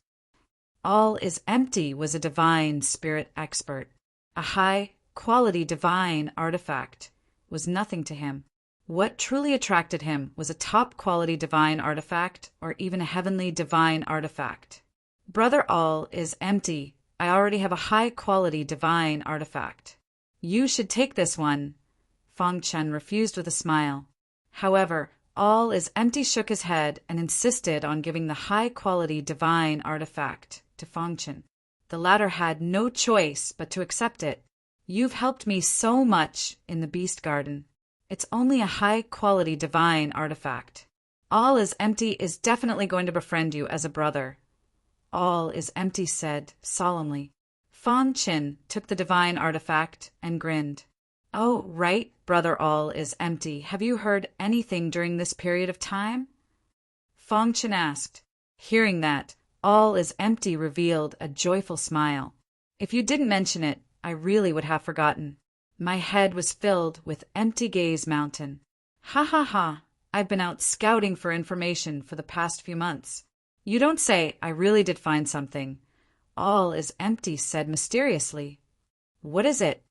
All is empty was a divine spirit expert. A high-quality divine artifact was nothing to him. What truly attracted him was a top-quality divine artifact or even a heavenly divine artifact. "Brother All is empty. I already have a high-quality divine artifact. You should take this one." Feng Chun refused with a smile. However, All is empty shook his head and insisted on giving the high-quality divine artifact to Feng Chun. The latter had no choice but to accept it. "You've helped me so much in the Beast Garden. It's only a high-quality divine artifact. All is empty is definitely going to befriend you as a brother." All is empty said solemnly. Feng Chun took the divine artifact and grinned. "Oh, right, Brother All is empty. Have you heard anything during this period of time?" Feng Chun asked. Hearing that, All is empty revealed a joyful smile. "If you didn't mention it, I really would have forgotten. My head was filled with Empty Gaze Mountain. Ha ha ha, I've been out scouting for information for the past few months." "You don't say. I really did find something." All is empty said mysteriously. "What is it?"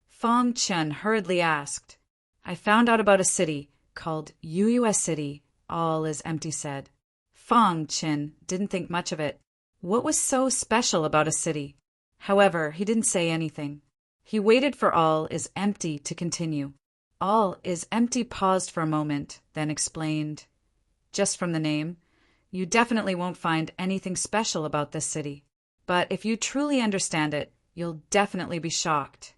Feng Chun hurriedly asked. "I found out about a city called UUS City," All is empty said. Feng Chun didn't think much of it. What was so special about a city? However, he didn't say anything. He waited for All is empty to continue. All is empty paused for a moment, then explained. "Just from the name, you definitely won't find anything special about this city. But if you truly understand it, you'll definitely be shocked.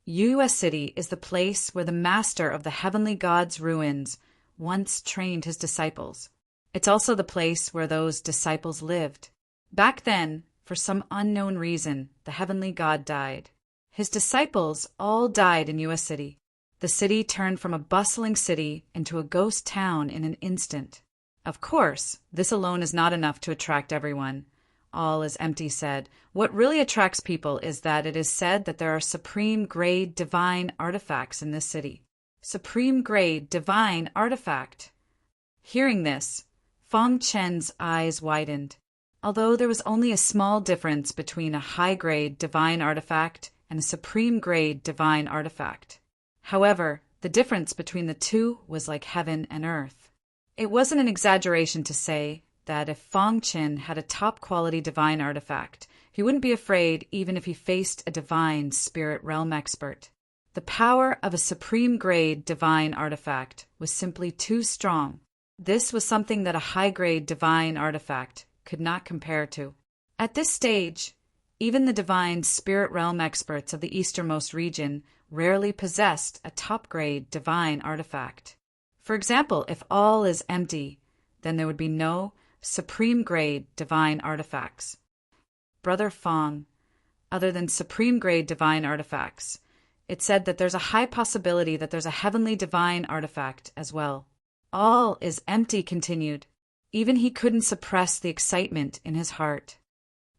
UUS City is the place where the master of the heavenly God's ruins once trained his disciples. It's also the place where those disciples lived. Back then, for some unknown reason, the heavenly God died. His disciples all died in UUS City. The city turned from a bustling city into a ghost town in an instant. Of course, this alone is not enough to attract everyone." All is empty said. "What really attracts people is that it is said that there are supreme-grade divine artifacts in this city." Supreme-grade divine artifact. Hearing this, Feng Chun's eyes widened. Although there was only a small difference between a high-grade divine artifact and a supreme-grade divine artifact. However, the difference between the two was like heaven and earth. It wasn't an exaggeration to say that if Feng Chun had a top-quality divine artifact, He wouldn't be afraid even if he faced a divine spirit realm expert. The power of a supreme-grade divine artifact was simply too strong. This was something that a high-grade divine artifact could not compare to. At this stage, even the divine spirit realm experts of the easternmost region rarely possessed a top-grade divine artifact. For example, if all is empty, then there would be no supreme-grade divine artifacts. Brother Fong, other than supreme-grade divine artifacts, it said that there's a high possibility that there's a heavenly divine artifact as well. All is empty, continued. Even he couldn't suppress the excitement in his heart.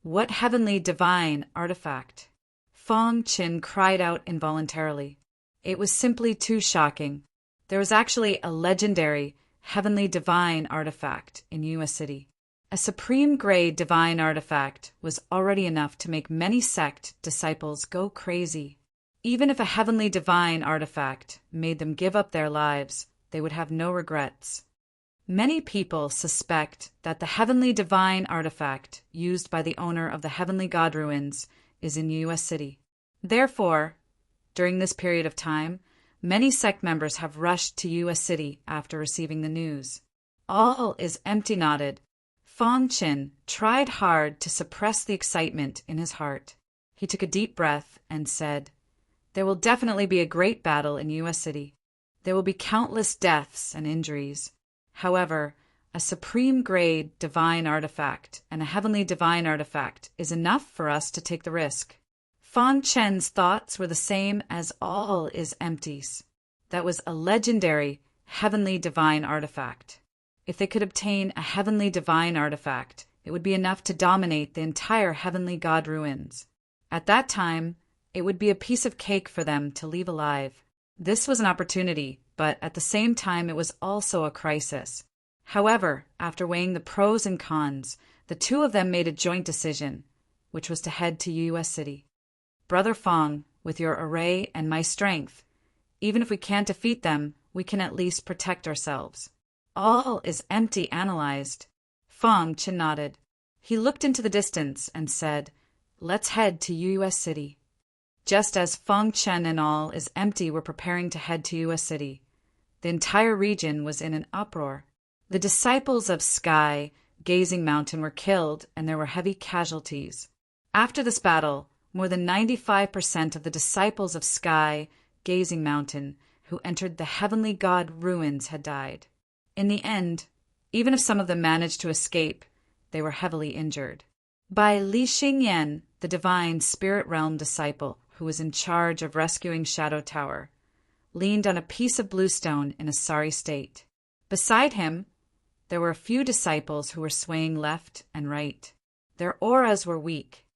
What heavenly divine artifact? Fong Qin cried out involuntarily. It was simply too shocking. There was actually a legendary heavenly divine artifact in Yue City. A supreme-grade divine artifact was already enough to make many sect disciples go crazy. Even if a heavenly divine artifact made them give up their lives, they would have no regrets. Many people suspect that the heavenly divine artifact used by the owner of the Heavenly God Ruins is in Yue City. Therefore, during this period of time, many sect members have rushed to Yue City after receiving the news. All is empty, nodded. Fong Qin tried hard to suppress the excitement in his heart. He took a deep breath and said, "There will definitely be a great battle in Yue City. There will be countless deaths and injuries. However, a supreme-grade divine artifact and a heavenly divine artifact is enough for us to take the risk." Fong Chen's thoughts were the same as all is empty's. That was a legendary heavenly divine artifact. If they could obtain a heavenly divine artifact, it would be enough to dominate the entire Heavenly God Ruins. At that time, it would be a piece of cake for them to leave alive. This was an opportunity, but at the same time it was also a crisis. However, after weighing the pros and cons, the two of them made a joint decision, which was to head to Yue City. "Brother Fong, with your array and my strength, even if we can't defeat them, we can at least protect ourselves." All is empty, analyzed. Fong Qin nodded. He looked into the distance and said, "Let's head to Yue City." Just as Fong Chen and all is empty were preparing to head to Yue City, the entire region was in an uproar. The disciples of Sky Gazing Mountain were killed and there were heavy casualties. After this battle, more than 95% of the disciples of Sky Gazing Mountain who entered the Heavenly God Ruins had died. In the end, even if some of them managed to escape, they were heavily injured. By Li Xingyan, the divine spirit realm disciple who was in charge of rescuing Shadow Tower, leaned on a piece of bluestone in a sorry state. Beside him, there were a few disciples who were swaying left and right. Their auras were weak.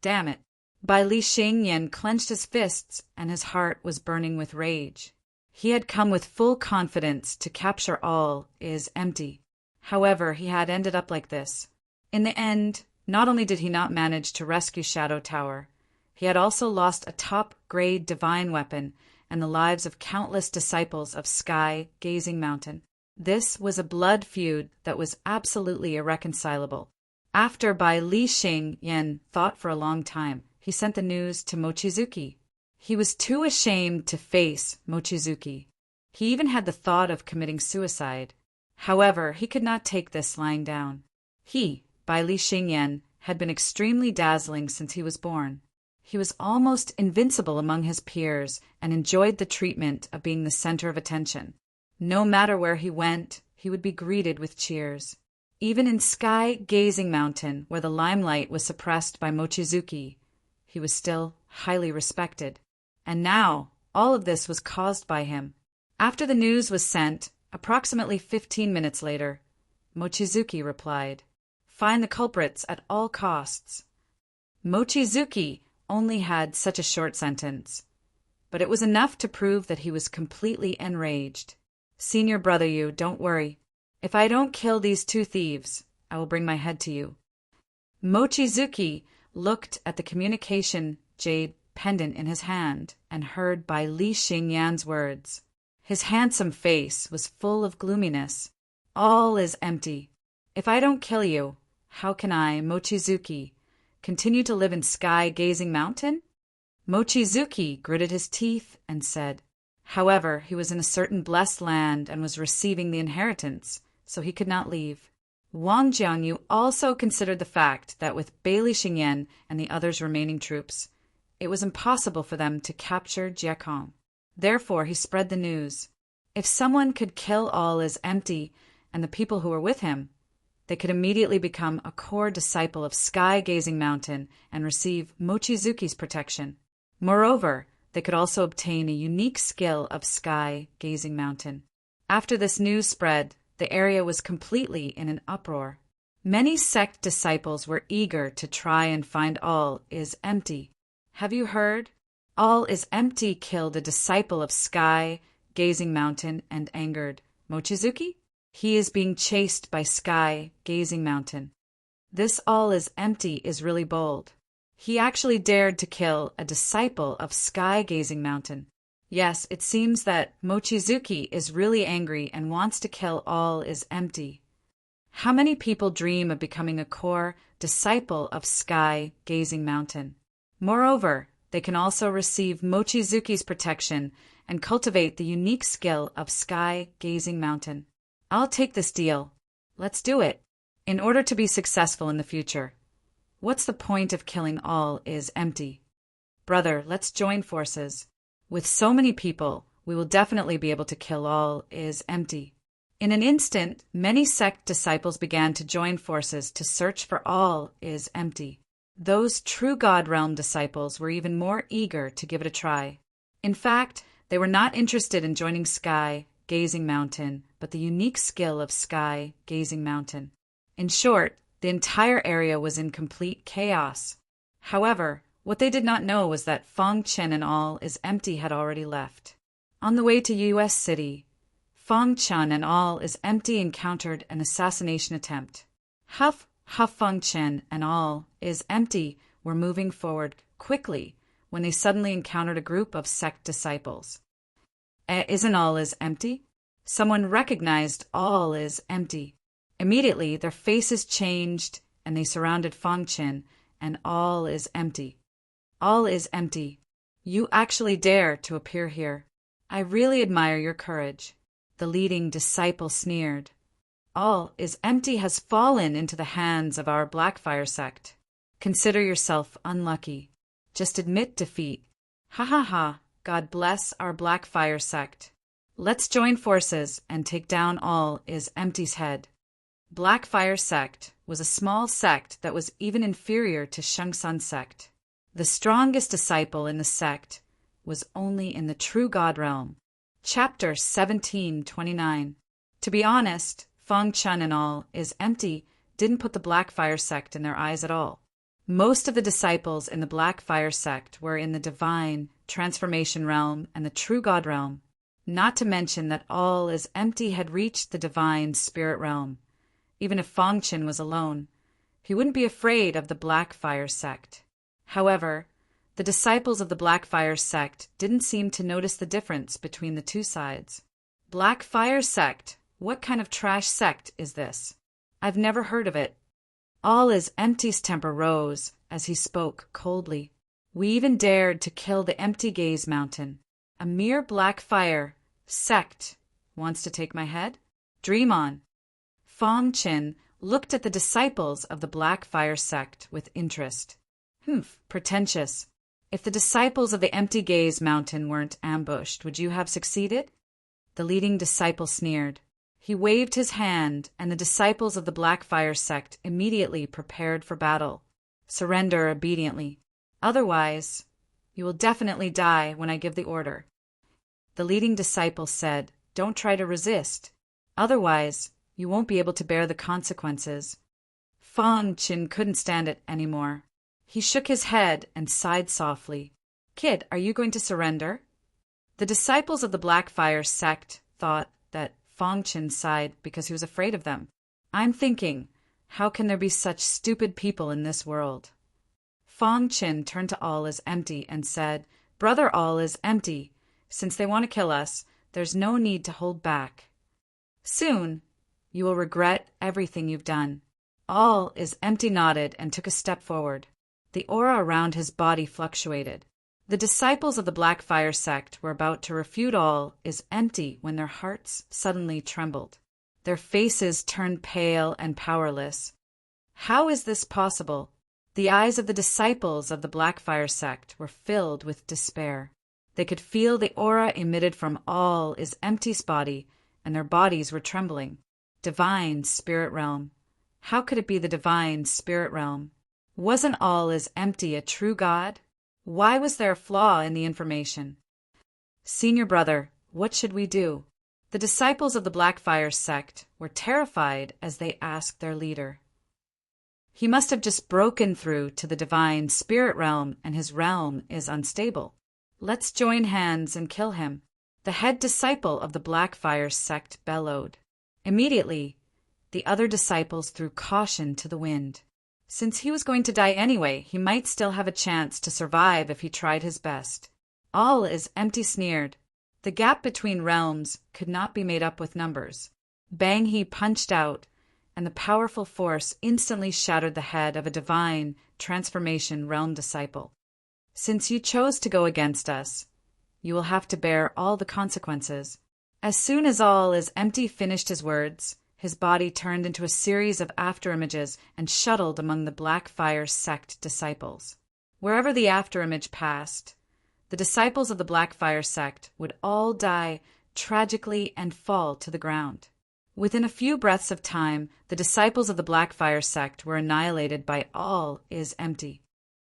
Damn it. Bai Li Xingyan clenched his fists and his heart was burning with rage. He had come with full confidence to capture all is empty. However, he had ended up like this. In the end, not only did he not manage to rescue Shadow Tower, he had also lost a top-grade divine weapon and the lives of countless disciples of Sky Gazing Mountain. This was a blood feud that was absolutely irreconcilable. After Bai Li Xingyan thought for a long time, he sent the news to Mochizuki. He was too ashamed to face Mochizuki. He even had the thought of committing suicide. However, he could not take this lying down. He, Bai Li Xingyan, had been extremely dazzling since he was born. He was almost invincible among his peers and enjoyed the treatment of being the center of attention. No matter where he went, he would be greeted with cheers. Even in Sky Gazing Mountain, where the limelight was suppressed by Mochizuki, he was still highly respected. And now, all of this was caused by him. After the news was sent, approximately 15 minutes later, Mochizuki replied, "Find the culprits at all costs." Mochizuki only had such a short sentence, but it was enough to prove that he was completely enraged. "Senior brother Yu, don't worry. If I don't kill these two thieves, I will bring my head to you." Mochizuki looked at the communication jade pendant in his hand and heard Bai Li Xingyan's words. His handsome face was full of gloominess. "All is empty. If I don't kill you, how can I, Mochizuki, continue to live in Sky-Gazing Mountain? Mochizuki gritted his teeth and said, however, he was in a certain blessed land and was receiving the inheritance, so he could not leave. Wang Jiangyu also considered the fact that with Bai Xingyan and the others' remaining troops, it was impossible for them to capture Jiekong. Therefore, he spread the news. If someone could kill all as empty and the people who were with him, they could immediately become a core disciple of Sky-Gazing Mountain and receive Mochizuki's protection. Moreover, they could also obtain a unique skill of Sky-Gazing Mountain. After this news spread, the area was completely in an uproar. Many sect disciples were eager to try and find All is Empty. Have you heard? All is Empty killed a disciple of Sky-Gazing Mountain and angered Mochizuki? He is being chased by Sky-Gazing Mountain. This All is Empty is really bold. He actually dared to kill a disciple of Sky-Gazing Mountain. Yes, it seems that Mochizuki is really angry and wants to kill All is Empty. How many people dream of becoming a core disciple of Sky-Gazing Mountain? Moreover, they can also receive Mochizuki's protection and cultivate the unique skill of Sky-Gazing Mountain. I'll take this deal. Let's do it. In order to be successful in the future, what's the point of killing All is Empty? Brother, let's join forces. With so many people, we will definitely be able to kill All is Empty. In an instant, many sect disciples began to join forces to search for All is Empty. Those true God Realm disciples were even more eager to give it a try. In fact, they were not interested in joining Sky-Gazing Mountain, but the unique skill of Sky-Gazing Mountain. In short, the entire area was in complete chaos. However, what they did not know was that Feng Chen and All is Empty had already left. On the way to U.S. City, Feng Chen and All is Empty encountered an assassination attempt. Feng Chen and All is Empty were moving forward quickly when they suddenly encountered a group of sect disciples. Isn't All is Empty? Someone recognized All is Empty. Immediately, their faces changed and they surrounded Feng Chen and All is Empty. All is Empty. You actually dare to appear here. I really admire your courage. The leading disciple sneered. All is Empty has fallen into the hands of our Blackfire sect. Consider yourself unlucky. Just admit defeat. Ha ha ha, God bless our Blackfire sect. Let's join forces and take down All is Empty's head. Blackfire sect was a small sect that was even inferior to Shengsun sect. The strongest disciple in the sect was only in the true God realm. Chapter 1729. To be honest, Feng Chen and All is Empty didn't put the Blackfire sect in their eyes at all. Most of the disciples in the Blackfire sect were in the divine transformation realm and the true God realm, not to mention that All is Empty had reached the divine spirit realm. Even if Feng Chen was alone, he wouldn't be afraid of the Blackfire sect. However, the disciples of the Blackfire sect didn't seem to notice the difference between the two sides. Blackfire sect? What kind of trash sect is this? I've never heard of it. All is Empty's temper rose as he spoke coldly. We even dared to kill the Empty Gaze Mountain. A mere Blackfire sect wants to take my head? Dream on. Feng Chen looked at the disciples of the Blackfire sect with interest. Pretentious. If the disciples of the Empty Gaze Mountain weren't ambushed, would you have succeeded? The leading disciple sneered. He waved his hand, and the disciples of the Blackfire sect immediately prepared for battle. Surrender obediently. Otherwise, you will definitely die when I give the order. The leading disciple said, Don't try to resist. Otherwise, you won't be able to bear the consequences. Feng Chen couldn't stand it anymore. He shook his head and sighed softly. Kid, are you going to surrender? The disciples of the Blackfire sect thought that Feng Chen sighed because he was afraid of them. I'm thinking, how can there be such stupid people in this world? Feng Chen turned to All is Empty and said, Brother All is Empty. Since they want to kill us, there's no need to hold back. Soon, you will regret everything you've done. All is Empty nodded and took a step forward. The aura around his body fluctuated. The disciples of the Black Fire sect were about to refute all is empty when their hearts suddenly trembled. Their faces turned pale and powerless. How is this possible? The eyes of the disciples of the Black Fire sect were filled with despair. They could feel the aura emitted from all is empty's body, and their bodies were trembling. Divine spirit realm. How could it be the divine spirit realm? Wasn't all is empty a true God? Why was there a flaw in the information? Senior brother, what should we do? The disciples of the Black Fire sect were terrified as they asked their leader. He must have just broken through to the divine spirit realm, and his realm is unstable. Let's join hands and kill him. The head disciple of the Black Fire sect bellowed. Immediately, the other disciples threw caution to the wind. Since he was going to die anyway, he might still have a chance to survive if he tried his best. All is empty sneered. The gap between realms could not be made up with numbers. Bang he punched out, and the powerful force instantly shattered the head of a divine transformation realm disciple. Since you chose to go against us, you will have to bear all the consequences. As soon as all is empty finished his words, his body turned into a series of afterimages and shuttled among the Black Fire sect disciples. Wherever the afterimage passed, the disciples of the Black Fire sect would all die tragically and fall to the ground. Within a few breaths of time, the disciples of the Black Fire sect were annihilated by all is empty.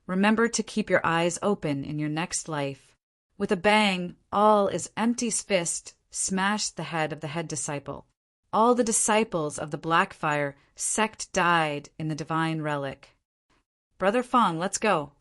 Remember to keep your eyes open in your next life. With a bang, all is empty's fist smashed the head of the head disciple. All the disciples of the Black Fire sect died in the divine relic. Brother Fong, let's go.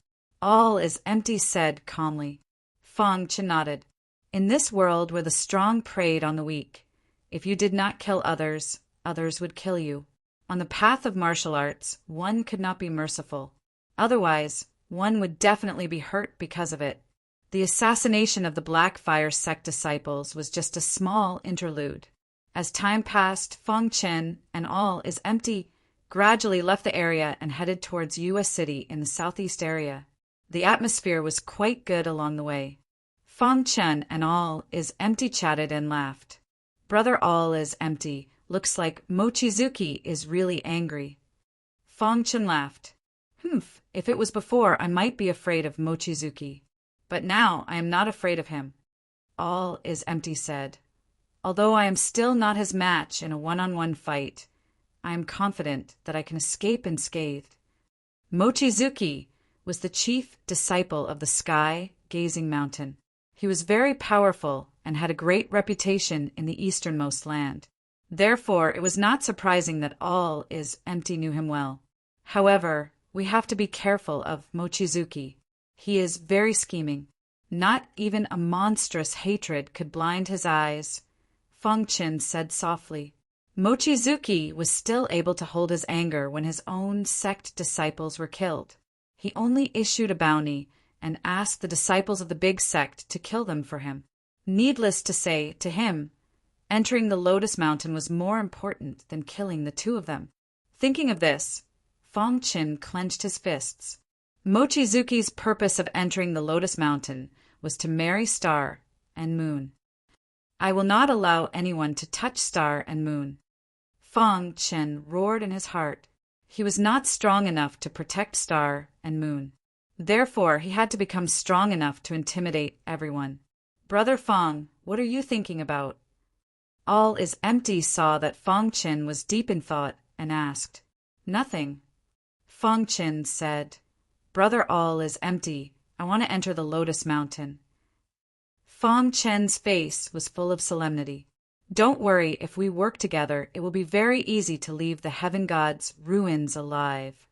All is empty said calmly. Fong Chen nodded. In this world where the strong preyed on the weak, if you did not kill others, others would kill you. On the path of martial arts, one could not be merciful. Otherwise, one would definitely be hurt because of it. The assassination of the Black Fire sect disciples was just a small interlude. As time passed, Fong Chen and all is empty gradually left the area and headed towards U.S. City in the southeast area. The atmosphere was quite good along the way. Fong Chen and all is empty chatted and laughed. Brother all is empty. Looks like Mochizuki is really angry. Fong Chen laughed. If it was before, I might be afraid of Mochizuki. But now I am not afraid of him. All is empty said. Although I am still not his match in a one-on-one fight, I am confident that I can escape unscathed. Mochizuki was the chief disciple of the sky-gazing mountain. He was very powerful and had a great reputation in the easternmost land. Therefore, it was not surprising that all is empty knew him well. However, we have to be careful of Mochizuki. He is very scheming. Not even a monstrous hatred could blind his eyes. Fong Chen said softly. Mochizuki was still able to hold his anger when his own sect disciples were killed. He only issued a bounty and asked the disciples of the big sect to kill them for him. Needless to say, to him, entering the Lotus Mountain was more important than killing the two of them. Thinking of this, Fong Chen clenched his fists. Mochizuki's purpose of entering the Lotus Mountain was to marry Star and Moon. I will not allow anyone to touch Star and Moon. Fong Chen roared in his heart. He was not strong enough to protect Star and Moon. Therefore, he had to become strong enough to intimidate everyone. Brother Fong, what are you thinking about? All is empty saw that Fong Chen was deep in thought and asked. Nothing. Fong Chen said, Brother All is empty. I want to enter the Lotus Mountain. Fong Chen's face was full of solemnity. Don't worry, if we work together, it will be very easy to leave the heaven god's ruins alive.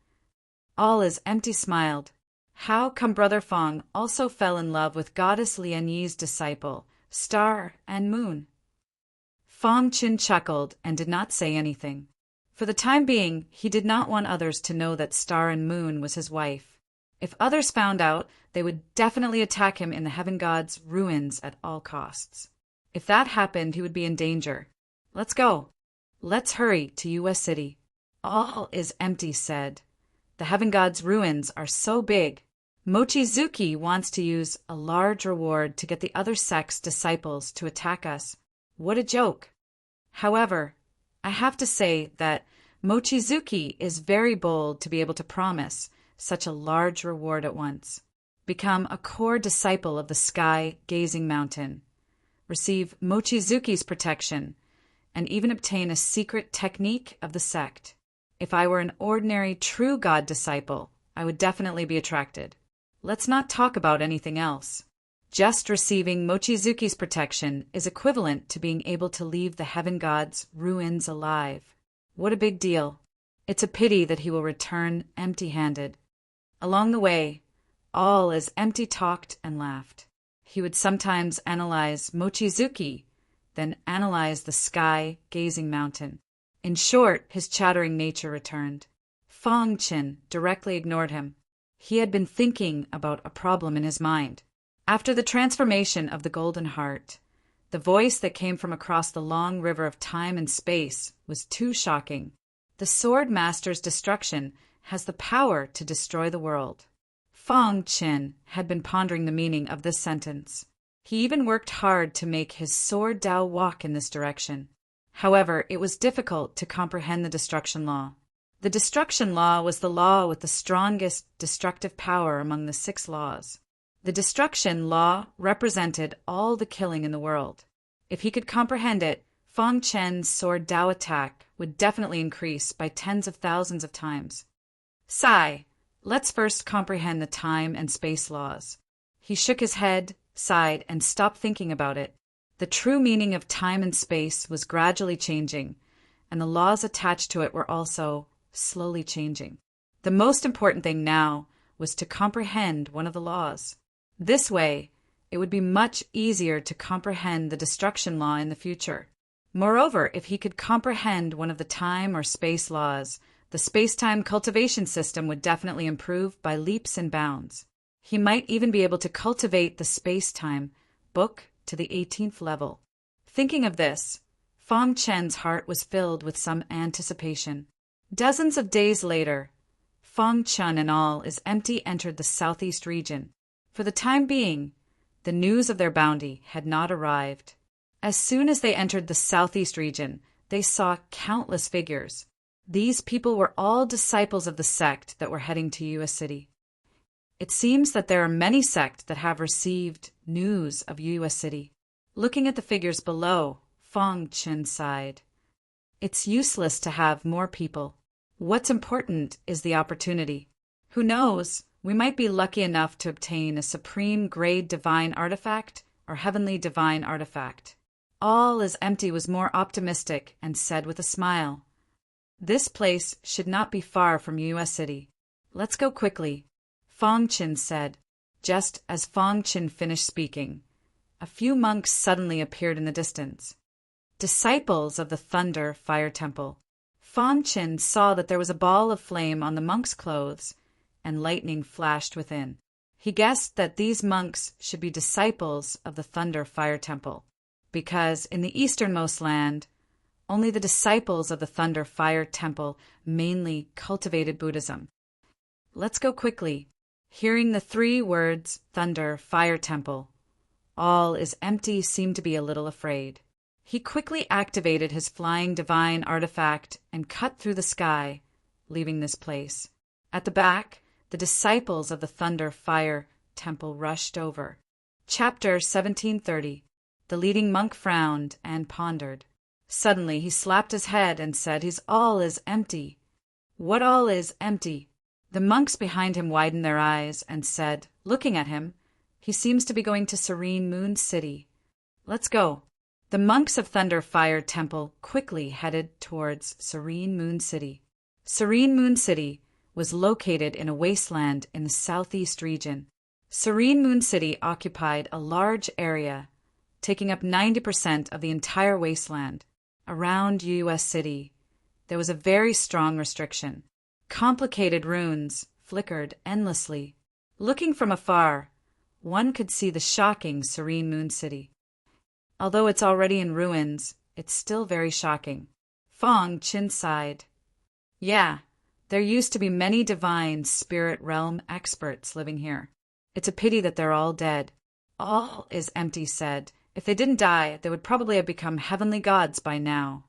All is empty smiled. How come Brother Fong also fell in love with Goddess Lian Yi's disciple, Star and Moon? Fong Chen chuckled and did not say anything. For the time being, he did not want others to know that Star and Moon was his wife. If others found out, they would definitely attack him in the heaven god's ruins at all costs. If that happened, he would be in danger. Let's go. Let's hurry to U.S. City. All is empty said. The Heaven God's ruins are so big. Mochizuki wants to use a large reward to get the other sect's disciples to attack us. What a joke. However, I have to say that Mochizuki is very bold to be able to promise such a large reward at once. Become a core disciple of the sky-gazing mountain. Receive Mochizuki's protection, and even obtain a secret technique of the sect. If I were an ordinary true God disciple, I would definitely be attracted. Let's not talk about anything else. Just receiving Mochizuki's protection is equivalent to being able to leave the Heaven God's ruins alive. What a big deal. It's a pity that he will return empty-handed. Along the way, all is empty talked and laughed. He would sometimes analyze Mochizuki, then analyze the sky-gazing mountain. In short, his chattering nature returned. Fong Qin directly ignored him. He had been thinking about a problem in his mind. After the transformation of the Golden Heart, the voice that came from across the long river of time and space was too shocking. The Sword Master's destruction has the power to destroy the world. Fong Qin had been pondering the meaning of this sentence. He even worked hard to make his sword Dao walk in this direction. However, it was difficult to comprehend the destruction law. The destruction law was the law with the strongest destructive power among the 6 laws. The destruction law represented all the killing in the world. If he could comprehend it, Fong Chen's sword Dao attack would definitely increase by tens of thousands of times. Sigh. Let's first comprehend the time and space laws. He shook his head, sighed, and stopped thinking about it. The true meaning of time and space was gradually changing, and the laws attached to it were also slowly changing. The most important thing now was to comprehend one of the laws. This way, it would be much easier to comprehend the destruction law in the future. Moreover, if he could comprehend one of the time or space laws, the space-time cultivation system would definitely improve by leaps and bounds. He might even be able to cultivate the space-time book to the 18th level. Thinking of this, Fong Chen's heart was filled with some anticipation. Dozens of days later, Fong Chen and all is empty entered the southeast region. For the time being, the news of their bounty had not arrived. As soon as they entered the southeast region, they saw countless figures. These people were all disciples of the sect that were heading to U.S. City. It seems that there are many sects that have received news of U.S. City. Looking at the figures below, Fong Chen sighed. It's useless to have more people. What's important is the opportunity. Who knows, we might be lucky enough to obtain a supreme grade divine artifact or heavenly divine artifact. All as Empty was more optimistic and said with a smile, "This place should not be far from U.S. City. Let's go quickly," Fong Chin said. Just as Fong Chin finished speaking, a few monks suddenly appeared in the distance. Disciples of the Thunder Fire Temple. Fong Chin saw that there was a ball of flame on the monks' clothes, and lightning flashed within. He guessed that these monks should be disciples of the Thunder Fire Temple, because in the easternmost land, only the disciples of the Thunder Fire Temple mainly cultivated Buddhism. Let's go quickly. Hearing the 3 words, Thunder Fire Temple, all is Empty seemed to be a little afraid. He quickly activated his flying divine artifact and cut through the sky, leaving this place. At the back, the disciples of the Thunder Fire Temple rushed over. Chapter 1730. The leading monk frowned and pondered. Suddenly he slapped his head and said, "His all is empty." "What all is empty?" The monks behind him widened their eyes and said, looking at him, "He seems to be going to Serene Moon City. Let's go." The monks of Thunder Fire Temple quickly headed towards Serene Moon City. Serene Moon City was located in a wasteland in the southeast region. Serene Moon City occupied a large area, taking up 90% of the entire wasteland. Around U.S. City, there was a very strong restriction. Complicated runes flickered endlessly. Looking from afar, one could see the shocking Serene Moon City. Although it's already in ruins, it's still very shocking. Fong Chin sighed. Yeah, There used to be many divine spirit realm experts living here. It's a pity that they're all dead. All is empty said. If they didn't die, they would probably have become heavenly gods by now.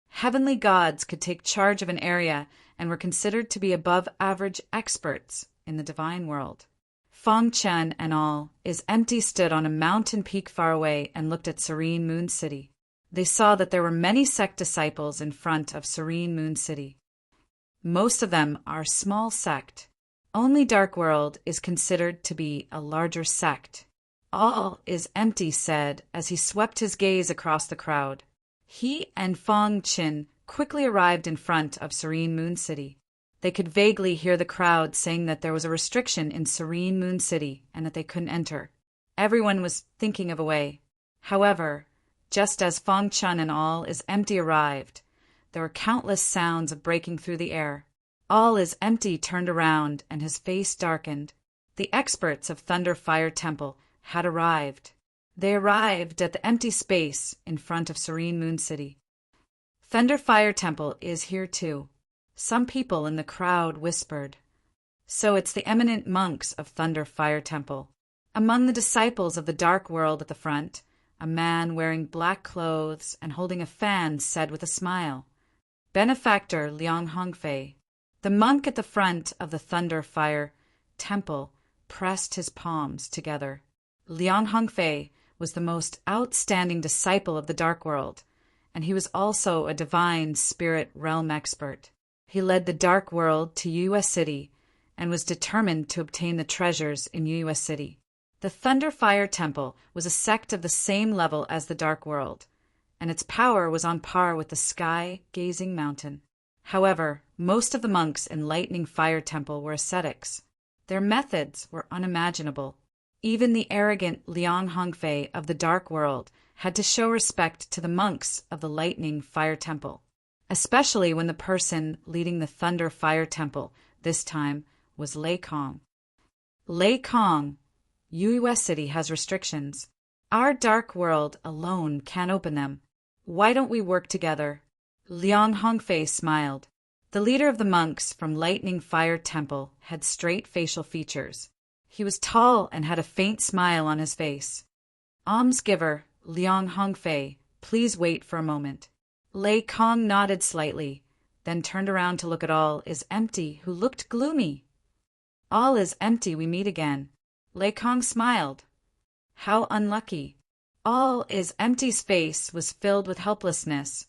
Heavenly gods could take charge of an area and were considered to be above average experts in the divine world. Feng Chen and all is empty stood on a mountain peak far away and looked at Serene Moon City. They saw that there were many sect disciples in front of Serene Moon City. Most of them are small sect. Only Dark World is considered to be a larger sect. All is empty said as he swept his gaze across the crowd. He and Feng Chen quickly arrived in front of Serene Moon City. They could vaguely hear the crowd saying that there was a restriction in Serene Moon City and that they couldn't enter. Everyone was thinking of a way. However, just as Feng Chen and all is empty arrived, there were countless sounds of breaking through the air. All is empty turned around and his face darkened. The experts of Thunder Fire Temple had arrived. They arrived at the empty space in front of Serene Moon City. Thunder Fire Temple is here too. Some people in the crowd whispered. So it's the eminent monks of Thunder Fire Temple. Among the disciples of the Dark World at the front, a man wearing black clothes and holding a fan said with a smile, Benefactor Liang Hongfei. The monk at the front of the Thunder Fire Temple pressed his palms together. Liang Hongfei was the most outstanding disciple of the Dark World, and he was also a divine spirit realm expert. He led the Dark World to U.S. City and was determined to obtain the treasures in U.S. City. The Thunder Fire Temple was a sect of the same level as the Dark World, and its power was on par with the sky-gazing mountain. However, most of the monks in Lightning Fire Temple were ascetics. Their methods were unimaginable. Even the arrogant Liang Hongfei of the Dark World had to show respect to the monks of the Lightning Fire Temple, especially when the person leading the Thunder Fire Temple this time was Lei Kong. Lei Kong, U.S. City has restrictions. Our Dark World alone can't open them. Why don't we work together? Liang Hongfei smiled. The leader of the monks from Lightning Fire Temple had straight facial features. He was tall and had a faint smile on his face. Almsgiver, Liang Hongfei, please wait for a moment. Lei Kong nodded slightly, then turned around to look at All is Empty, who looked gloomy. All is empty, we meet again. Lei Kong smiled. How unlucky. All is Empty's face was filled with helplessness,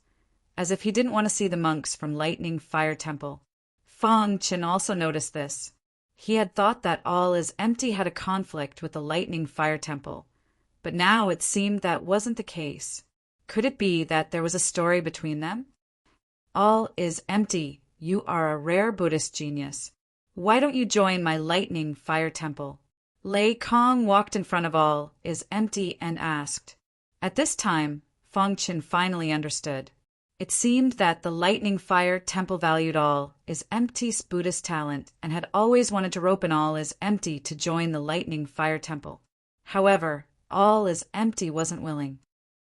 as if he didn't want to see the monks from Lightning Fire Temple. Feng Chen also noticed this. He had thought that All is Empty had a conflict with the Lightning Fire Temple, but now it seemed that wasn't the case. Could it be that there was a story between them? All is Empty, you are a rare Buddhist genius. Why don't you join my Lightning Fire Temple? Lei Kong walked in front of All is Empty and asked. At this time, Feng Chen finally understood. It seemed that the Lightning Fire Temple valued All is Empty's Buddhist talent and had always wanted to rope in All is Empty to join the Lightning Fire Temple. However, All is Empty wasn't willing.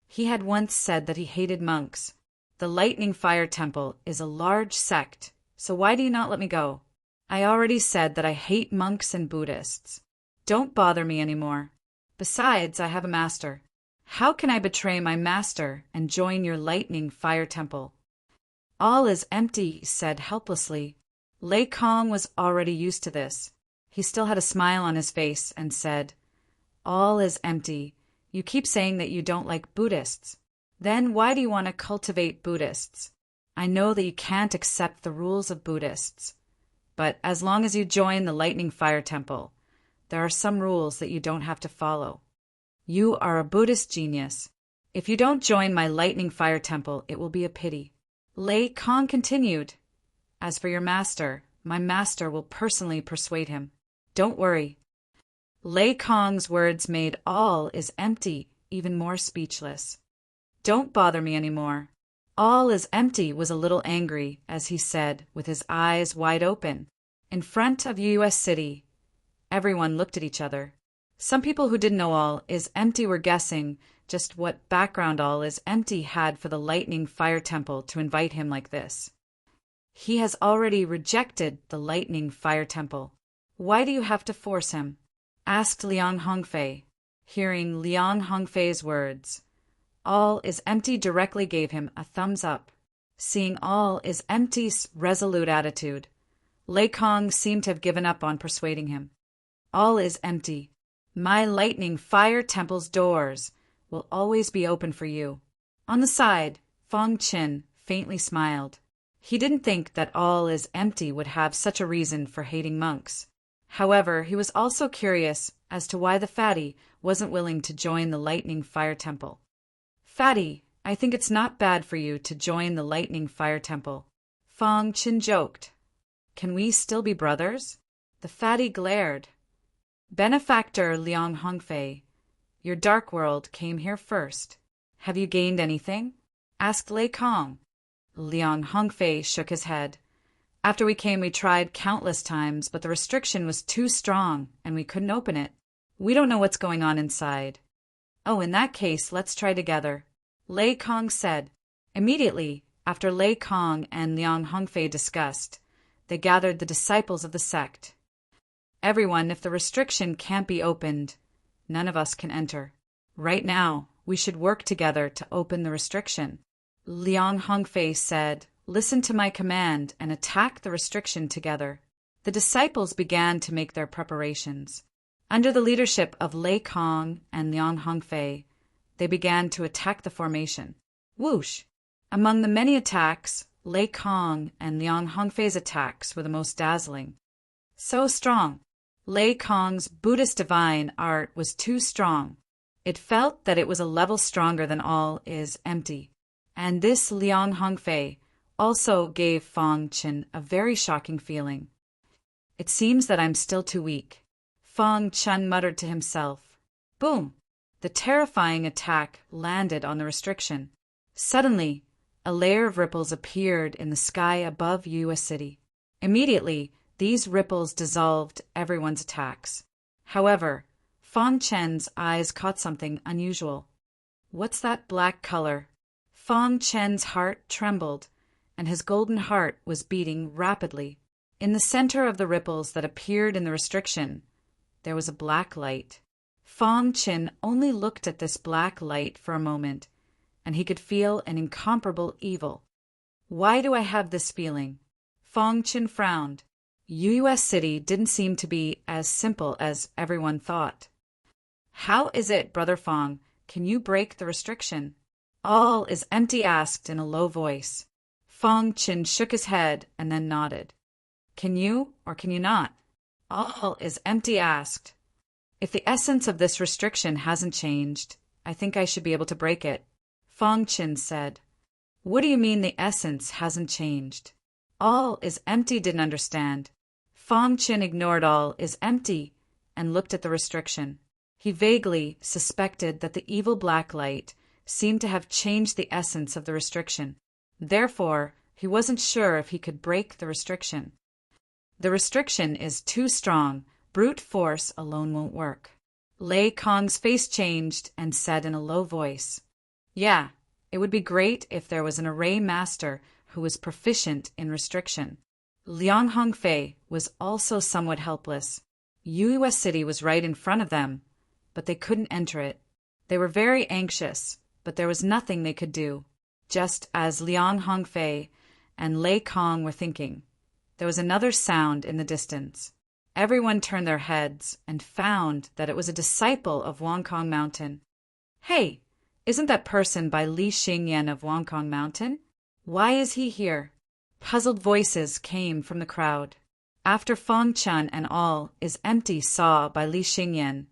He had once said that he hated monks. The Lightning Fire Temple is a large sect, so why do you not let me go? I already said that I hate monks and Buddhists. Don't bother me anymore. Besides, I have a master. How can I betray my master and join your Lightning Fire Temple? All is Empty said helplessly. Lei Kong was already used to this. He still had a smile on his face and said, All is Empty. You keep saying that you don't like Buddhists. Then why do you want to cultivate Buddhists? I know that you can't accept the rules of Buddhists, but as long as you join the Lightning Fire Temple, there are some rules that you don't have to follow. You are a Buddhist genius. If you don't join my Lightning Fire Temple, it will be a pity. Lei Kong continued. As for your master, my master will personally persuade him. Don't worry. Lei Kong's words made All is Empty even more speechless. Don't bother me anymore. All is Empty was a little angry, as he said, with his eyes wide open. In front of U.S. City, everyone looked at each other. Some people who didn't know All is Empty were guessing just what background All is Empty had for the Lightning Fire Temple to invite him like this. He has already rejected the lightning fire temple. Why do you have to force him? Asked Liang Hongfei. Hearing Liang Hongfei's words, all is empty directly gave him a thumbs up. Seeing all is empty's resolute attitude, Lei Kong seemed to have given up on persuading him. All is empty. My lightning fire temple's doors will always be open for you. On the side, Fong Qin faintly smiled. He didn't think that all is empty would have such a reason for hating monks. However, he was also curious as to why the fatty wasn't willing to join the lightning fire temple. Fatty, I think it's not bad for you to join the lightning fire temple. Fong Qin joked. Can we still be brothers? The fatty glared. Benefactor Liang Hongfei, your dark world came here first. Have you gained anything? Asked Lei Kong. Liang Hongfei shook his head. After we came, we tried countless times, but the restriction was too strong, and we couldn't open it. We don't know what's going on inside. Oh, in that case, let's try together, Lei Kong said. Immediately, after Lei Kong and Liang Hongfei discussed, they gathered the disciples of the sect. Everyone, if the restriction can't be opened, none of us can enter. Right now, we should work together to open the restriction. Liang Hongfei said, listen to my command and attack the restriction together. The disciples began to make their preparations. Under the leadership of Lei Kong and Liang Hongfei, they began to attack the formation. Whoosh! Among the many attacks, Lei Kong and Liang Hongfei's attacks were the most dazzling. So strong. Lei Kong's Buddhist divine art was too strong. It felt that it was a level stronger than all is empty. And this Liang Hongfei also gave Fong Qin a very shocking feeling. It seems that I'm still too weak. Fong Qin muttered to himself. Boom! The terrifying attack landed on the restriction. Suddenly, a layer of ripples appeared in the sky above U.S. City. Immediately, these ripples dissolved everyone's attacks. However, Fong Qin's eyes caught something unusual. What's that black color? Fong Qin's heart trembled, and his golden heart was beating rapidly. In the center of the ripples that appeared in the restriction, there was a black light. Fong Qin only looked at this black light for a moment, and he could feel an incomparable evil. Why do I have this feeling? Fong Qin frowned. U.S. City didn't seem to be as simple as everyone thought. How is it, Brother Fong? Can you break the restriction? All is empty asked in a low voice. Fong Qin shook his head and then nodded. Can you or can you not? All is empty asked. If the essence of this restriction hasn't changed, I think I should be able to break it. Fong Qin said. What do you mean the essence hasn't changed? All is empty didn't understand. Fong Qin ignored all is empty and looked at the restriction. He vaguely suspected that the evil black light seemed to have changed the essence of the restriction. Therefore, he wasn't sure if he could break the restriction. The restriction is too strong. Brute force alone won't work. Lei Kong's face changed and said in a low voice, Yeah, it would be great if there was an array master who was proficient in restriction. Liang Hongfei was also somewhat helpless. U.S. City was right in front of them, but they couldn't enter it. They were very anxious, but there was nothing they could do. Just as Liang Hongfei and Lei Kong were thinking, there was another sound in the distance. Everyone turned their heads and found that it was a disciple of Wangkong Mountain. Hey, isn't that person by Li Xingyan of Wangkong Mountain? Why is he here? Puzzled voices came from the crowd. After Fong Qin and all is empty saw by Li Xingyan,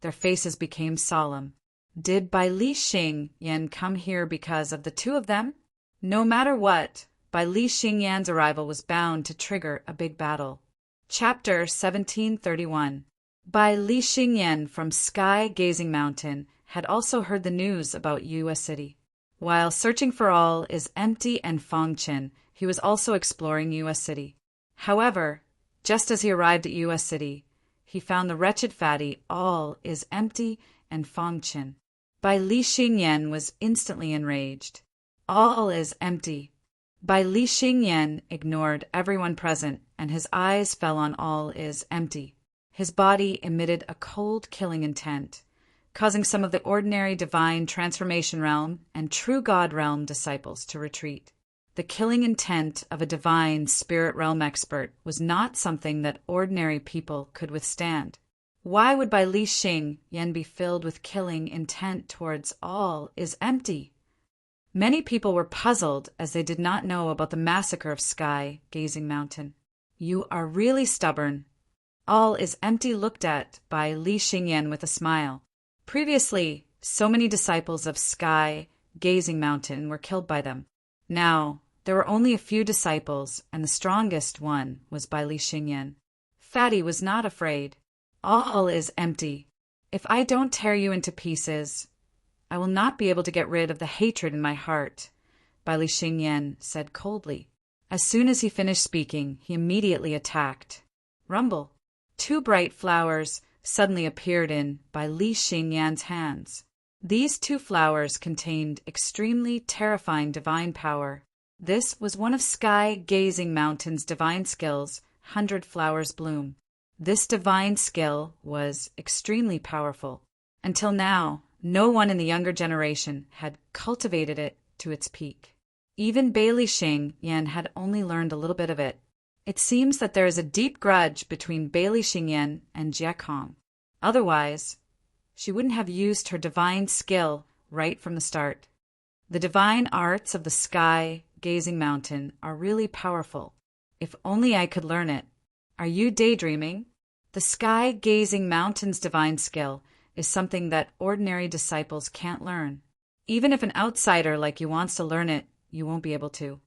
their faces became solemn. Did Bai Li Xingyan come here because of the two of them? No matter what, Bai Li Xingyan's arrival was bound to trigger a big battle. Chapter 1731. Bai Li Xingyan from Sky Gazing Mountain had also heard the news about U.S. City. While searching for all is empty and Fong Qin, he was also exploring U.S. City. However, just as he arrived at U.S. City, he found the wretched fatty all is empty and Fong Qin. Bai Li Xingyan was instantly enraged. All is empty. Bai Li Xingyan ignored everyone present, and his eyes fell on all is empty. His body emitted a cold, killing intent, causing some of the ordinary divine transformation realm and true God realm disciples to retreat. The killing intent of a divine spirit realm expert was not something that ordinary people could withstand. Why would Bai Li Xingyan be filled with killing intent towards all is empty? Many people were puzzled as they did not know about the massacre of Sky Gazing Mountain. You are really stubborn. All is empty looked at by Li Xingyan with a smile. Previously, so many disciples of Sky Gazing Mountain were killed by them. Now, there were only a few disciples, and the strongest one was Bai Li Xingyan. Fatty was not afraid. All is empty. If I don't tear you into pieces, I will not be able to get rid of the hatred in my heart, Bai Li Xingyan said coldly. As soon as he finished speaking, he immediately attacked. Rumble. 2 bright flowers suddenly appeared in Bai Li Xingyan's hands. These 2 flowers contained extremely terrifying divine power. This was one of Sky Gazing Mountain's divine skills, 100 Flowers Bloom. This divine skill was extremely powerful. Until now, no one in the younger generation had cultivated it to its peak. Even Bai Li Xingyan had only learned a little bit of it. It seems that there is a deep grudge between Bai Li Xingyan and Jie Kong. Otherwise, she wouldn't have used her divine skill right from the start. The divine arts of the Sky Gazing Mountain are really powerful. If only I could learn it. Are you daydreaming? The Sky Gazing Mountain's divine skill is something that ordinary disciples can't learn. Even if an outsider like you wants to learn it, you won't be able to.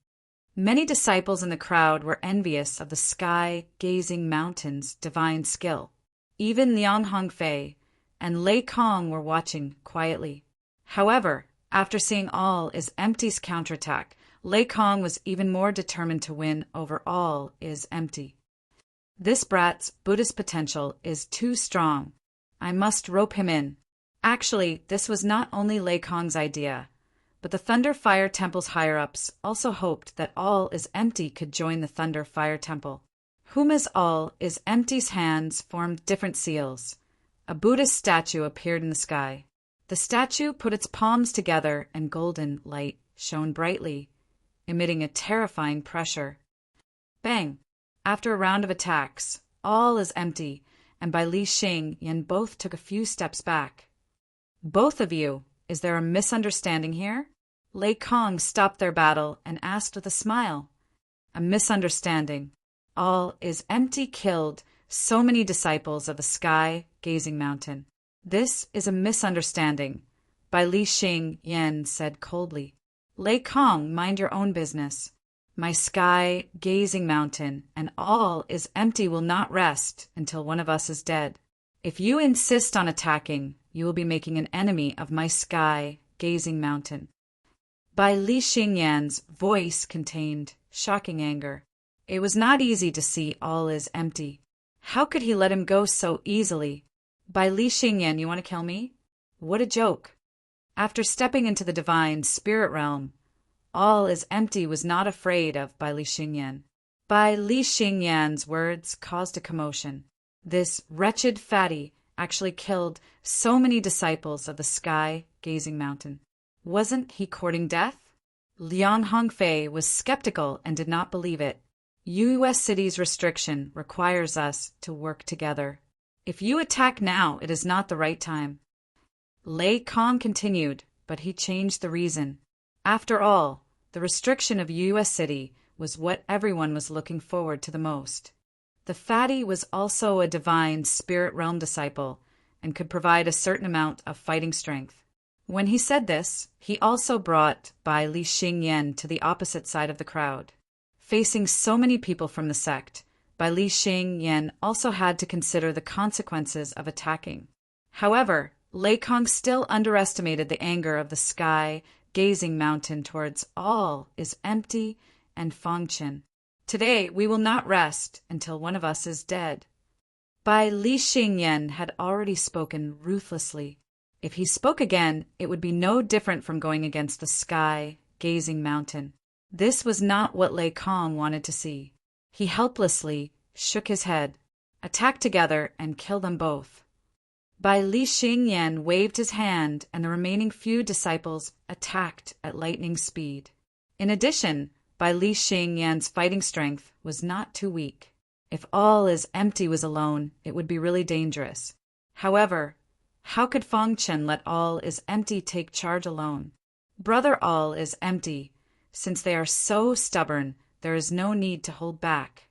Many disciples in the crowd were envious of the Sky Gazing Mountain's divine skill. Even Liang Hongfei and Lei Kong were watching quietly. However, after seeing All is Empty's counterattack, Lei Kong was even more determined to win over All is Empty. This brat's Buddhist potential is too strong. I must rope him in. Actually, this was not only Lei Kong's idea, but the Thunder Fire Temple's higher-ups also hoped that All is Empty could join the Thunder Fire Temple. Whom is All is Empty's hands formed different seals. A Buddhist statue appeared in the sky. The statue put its palms together and golden light shone brightly, emitting a terrifying pressure. Bang! After a round of attacks, All is Empty and Bai Li Xingyan both took a few steps back. Both of you, is there a misunderstanding here? Lei Kong stopped their battle and asked with a smile. A misunderstanding. All is Empty killed so many disciples of the Sky Gazing Mountain. This is a misunderstanding, Bai Li Xingyan said coldly. Lei Kong, mind your own business. My Sky Gazing Mountain and All is Empty will not rest until one of us is dead. If you insist on attacking, you will be making an enemy of my Sky Gazing Mountain. Bai Li Xingyan's voice contained shocking anger. It was not easy to see All is Empty. How could he let him go so easily? Bai Li Xingyan, you want to kill me? What a joke. After stepping into the divine spirit realm, All is Empty was not afraid of Bai Li Xingyan. Bai Li Xingyan's words caused a commotion. This wretched fatty actually killed so many disciples of the Sky Gazing Mountain. Wasn't he courting death? Liang Hongfei was skeptical and did not believe it. U.S. City's restriction requires us to work together. If you attack now, it is not the right time. Lei Kong continued, but he changed the reason. After all, the restriction of U.S. City was what everyone was looking forward to the most. The fatty was also a divine spirit realm disciple and could provide a certain amount of fighting strength. When he said this, he also brought Bai Li Xingyan to the opposite side of the crowd. Facing so many people from the sect, Bai Li Xingyan also had to consider the consequences of attacking. However, Lei Kong still underestimated the anger of the Sky Gazing Mountain towards All is Empty and Fangchen. Today we will not rest until one of us is dead. Bai Li Xingyan had already spoken ruthlessly. If he spoke again, it would be no different from going against the Sky Gazing Mountain. This was not what Lei Kong wanted to see. He helplessly shook his head, attacked together, and killed them both. Bai Li Xingyan waved his hand, and the remaining few disciples attacked at lightning speed. In addition, Bai Li Xingyan's fighting strength was not too weak. If all is empty was alone, it would be really dangerous. However, how could Fang Chen let all is empty take charge alone? Brother All is empty. Since they are so stubborn, there is no need to hold back.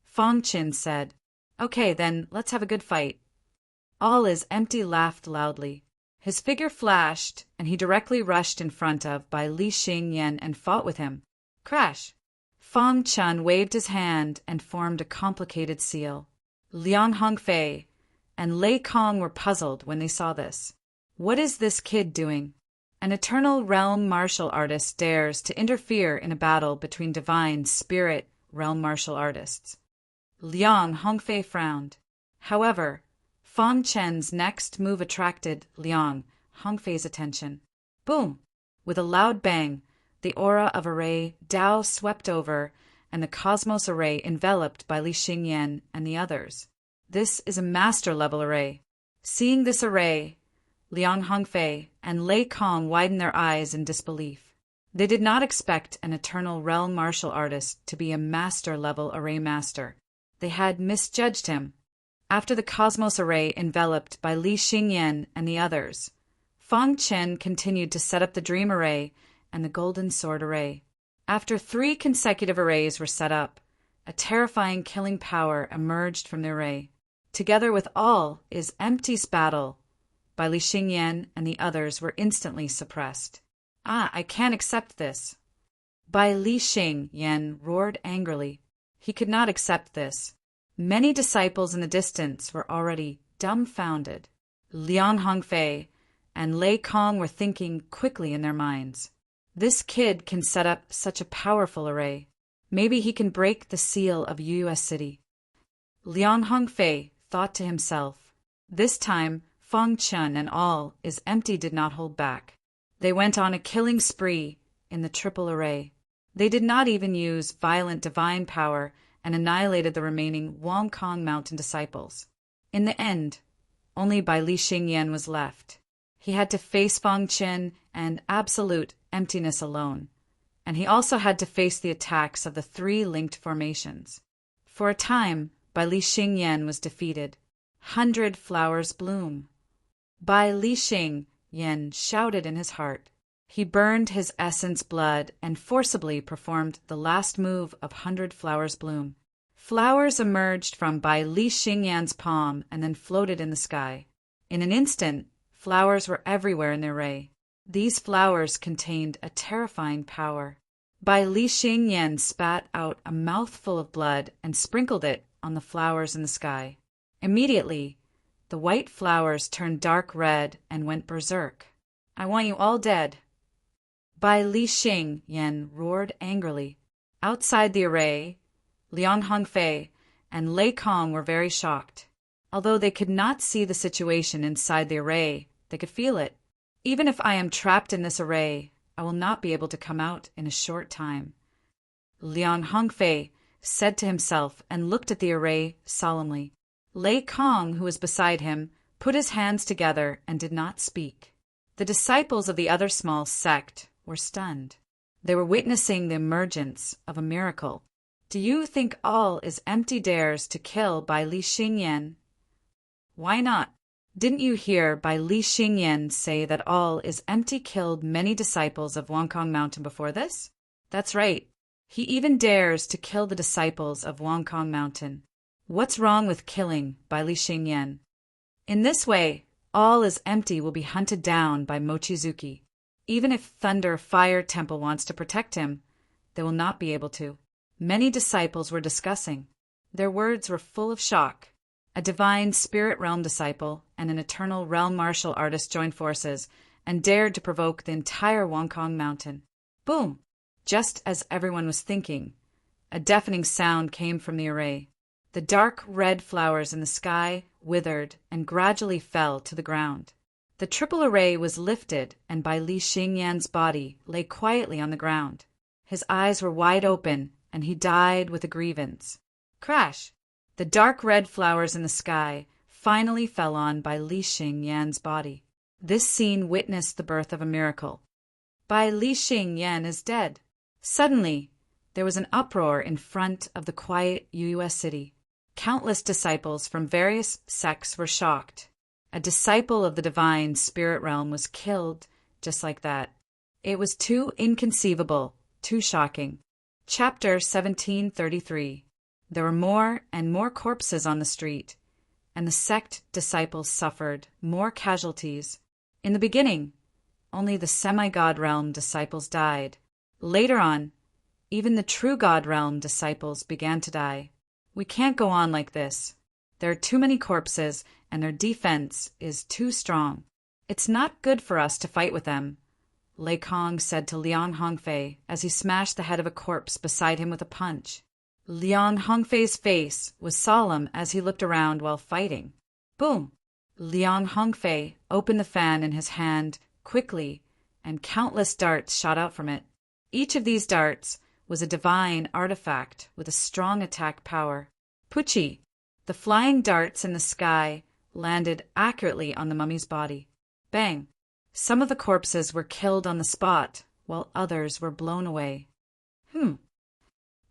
Fang Chen said, "Okay, then, let's have a good fight." All is empty laughed loudly. His figure flashed, and he directly rushed in front of Bai Li Xingyan and fought with him. Crash! Fang Chen waved his hand and formed a complicated seal. Liang Hongfei and Lei Kong were puzzled when they saw this. What is this kid doing? An eternal realm martial artist dares to interfere in a battle between divine spirit realm martial artists. Liang Hongfei frowned. However, Fang Chen's next move attracted Liang Hongfei's attention. Boom! With a loud bang, the aura of Array Dao swept over, and the cosmos array enveloped Bai Li Xingyan and the others. This is a master-level array. Seeing this array, Liang Hongfei and Lei Kong widened their eyes in disbelief. They did not expect an eternal realm martial artist to be a master-level array master. They had misjudged him. After the cosmos array enveloped Bai Li Xingyan and the others, Fang Chen continued to set up the dream array and the golden sword array. After 3 consecutive arrays were set up, a terrifying killing power emerged from the array. Together with all is empty's battle, Bai Li Xingyan and the others were instantly suppressed. I can't accept this. Bai Li Xingyan roared angrily. He could not accept this. Many disciples in the distance were already dumbfounded. Liang Hongfei and Lei Kong were thinking quickly in their minds. This kid can set up such a powerful array. Maybe he can break the seal of U.S. City. Liang Hongfei thought to himself. This time, Fang Chen and all is empty did not hold back. They went on a killing spree in the triple array. They did not even use violent divine power and annihilated the remaining Wong Kong Mountain disciples. In the end, only Bai Li Xingyan was left. He had to face Fang Chen and absolute emptiness alone, and he also had to face the attacks of the 3 linked formations. For a time, Bai Li Xingyan was defeated. 100 flowers bloom. Bai Li Xingyan shouted in his heart. He burned his essence blood and forcibly performed the last move of 100 flowers bloom. Flowers emerged from Bai Li Xingyan's palm and then floated in the sky. In an instant, flowers were everywhere in the array. These flowers contained a terrifying power. Bai Li Xingyan spat out a mouthful of blood and sprinkled it on the flowers in the sky. Immediately, the white flowers turned dark red and went berserk. I want you all dead. Bai Li Xingyan roared angrily. Outside the array, Liang Hongfei and Lei Kong were very shocked. Although they could not see the situation inside the array, they could feel it. Even if I am trapped in this array, I will not be able to come out in a short time. Liang Hongfei said to himself and looked at the array solemnly. Lei Kong, who was beside him, put his hands together and did not speak. The disciples of the other small sect were stunned. They were witnessing the emergence of a miracle. Do you think all is empty dares to kill Bai Li Xingyan? Why not? Didn't you hear Bai Li Xingyan say that all is empty killed many disciples of Wong Kong Mountain before this? That's right. He even dares to kill the disciples of Wong Kong Mountain. What's wrong with killing Bai Li Xingyan? In this way, all is empty will be hunted down by Mochizuki. Even if Thunder Fire Temple wants to protect him, they will not be able to. Many disciples were discussing. Their words were full of shock. A divine spirit realm disciple and an eternal realm martial artist joined forces and dared to provoke the entire Wong Kong Mountain. Boom! Just as everyone was thinking, a deafening sound came from the array. The dark red flowers in the sky withered and gradually fell to the ground. The triple array was lifted, and Bai Li Xingyan's body lay quietly on the ground. His eyes were wide open, and he died with a grievance. Crash! The dark red flowers in the sky finally fell on by Li Xing Yan's body. This scene witnessed the birth of a miracle. Bai Li Xing Yan is dead. Suddenly, there was an uproar in front of the quiet US city. Countless disciples from various sects were shocked. A disciple of the divine spirit realm was killed just like that. It was too inconceivable, too shocking. Chapter 1733. There were more and more corpses on the street, and the sect disciples suffered more casualties. In the beginning, only the semi-god realm disciples died. Later on, even the true god realm disciples began to die. We can't go on like this. There are too many corpses, and their defense is too strong. It's not good for us to fight with them, Lei Kong said to Liang Hongfei as he smashed the head of a corpse beside him with a punch. Liang Hongfei's face was solemn as he looked around while fighting. Boom! Liang Hongfei opened the fan in his hand quickly, and countless darts shot out from it. Each of these darts was a divine artifact with a strong attack power. Pucci! The flying darts in the sky landed accurately on the mummy's body. Bang! Some of the corpses were killed on the spot, while others were blown away.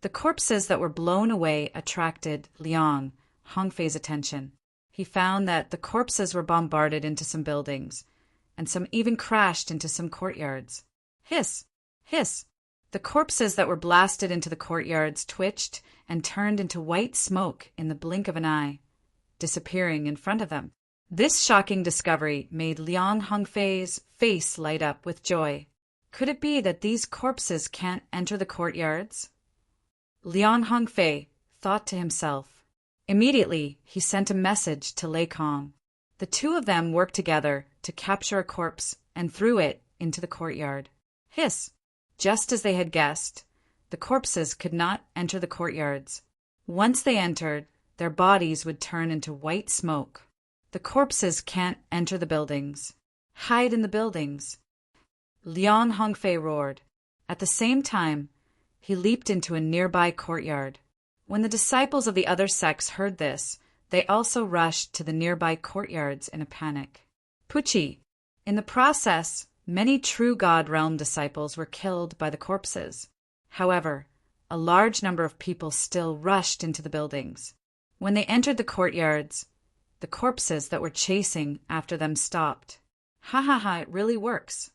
The corpses that were blown away attracted Liang Hongfei's attention. He found that the corpses were bombarded into some buildings, and some even crashed into some courtyards. Hiss! Hiss! The corpses that were blasted into the courtyards twitched and turned into white smoke in the blink of an eye, disappearing in front of them. This shocking discovery made Liang Hongfei's face light up with joy. Could it be that these corpses can't enter the courtyards? Liang Hongfei thought to himself. Immediately, he sent a message to Lei Kong. The two of them worked together to capture a corpse and threw it into the courtyard. Hiss! Just as they had guessed, the corpses could not enter the courtyards. Once they entered, their bodies would turn into white smoke. The corpses can't enter the buildings. Hide in the buildings. Liang Hongfei roared. At the same time, he leaped into a nearby courtyard. When the disciples of the other sects heard this, they also rushed to the nearby courtyards in a panic. Pucci! In the process, many true God Realm disciples were killed by the corpses. However, a large number of people still rushed into the buildings. When they entered the courtyards, the corpses that were chasing after them stopped. Ha ha ha, it really works.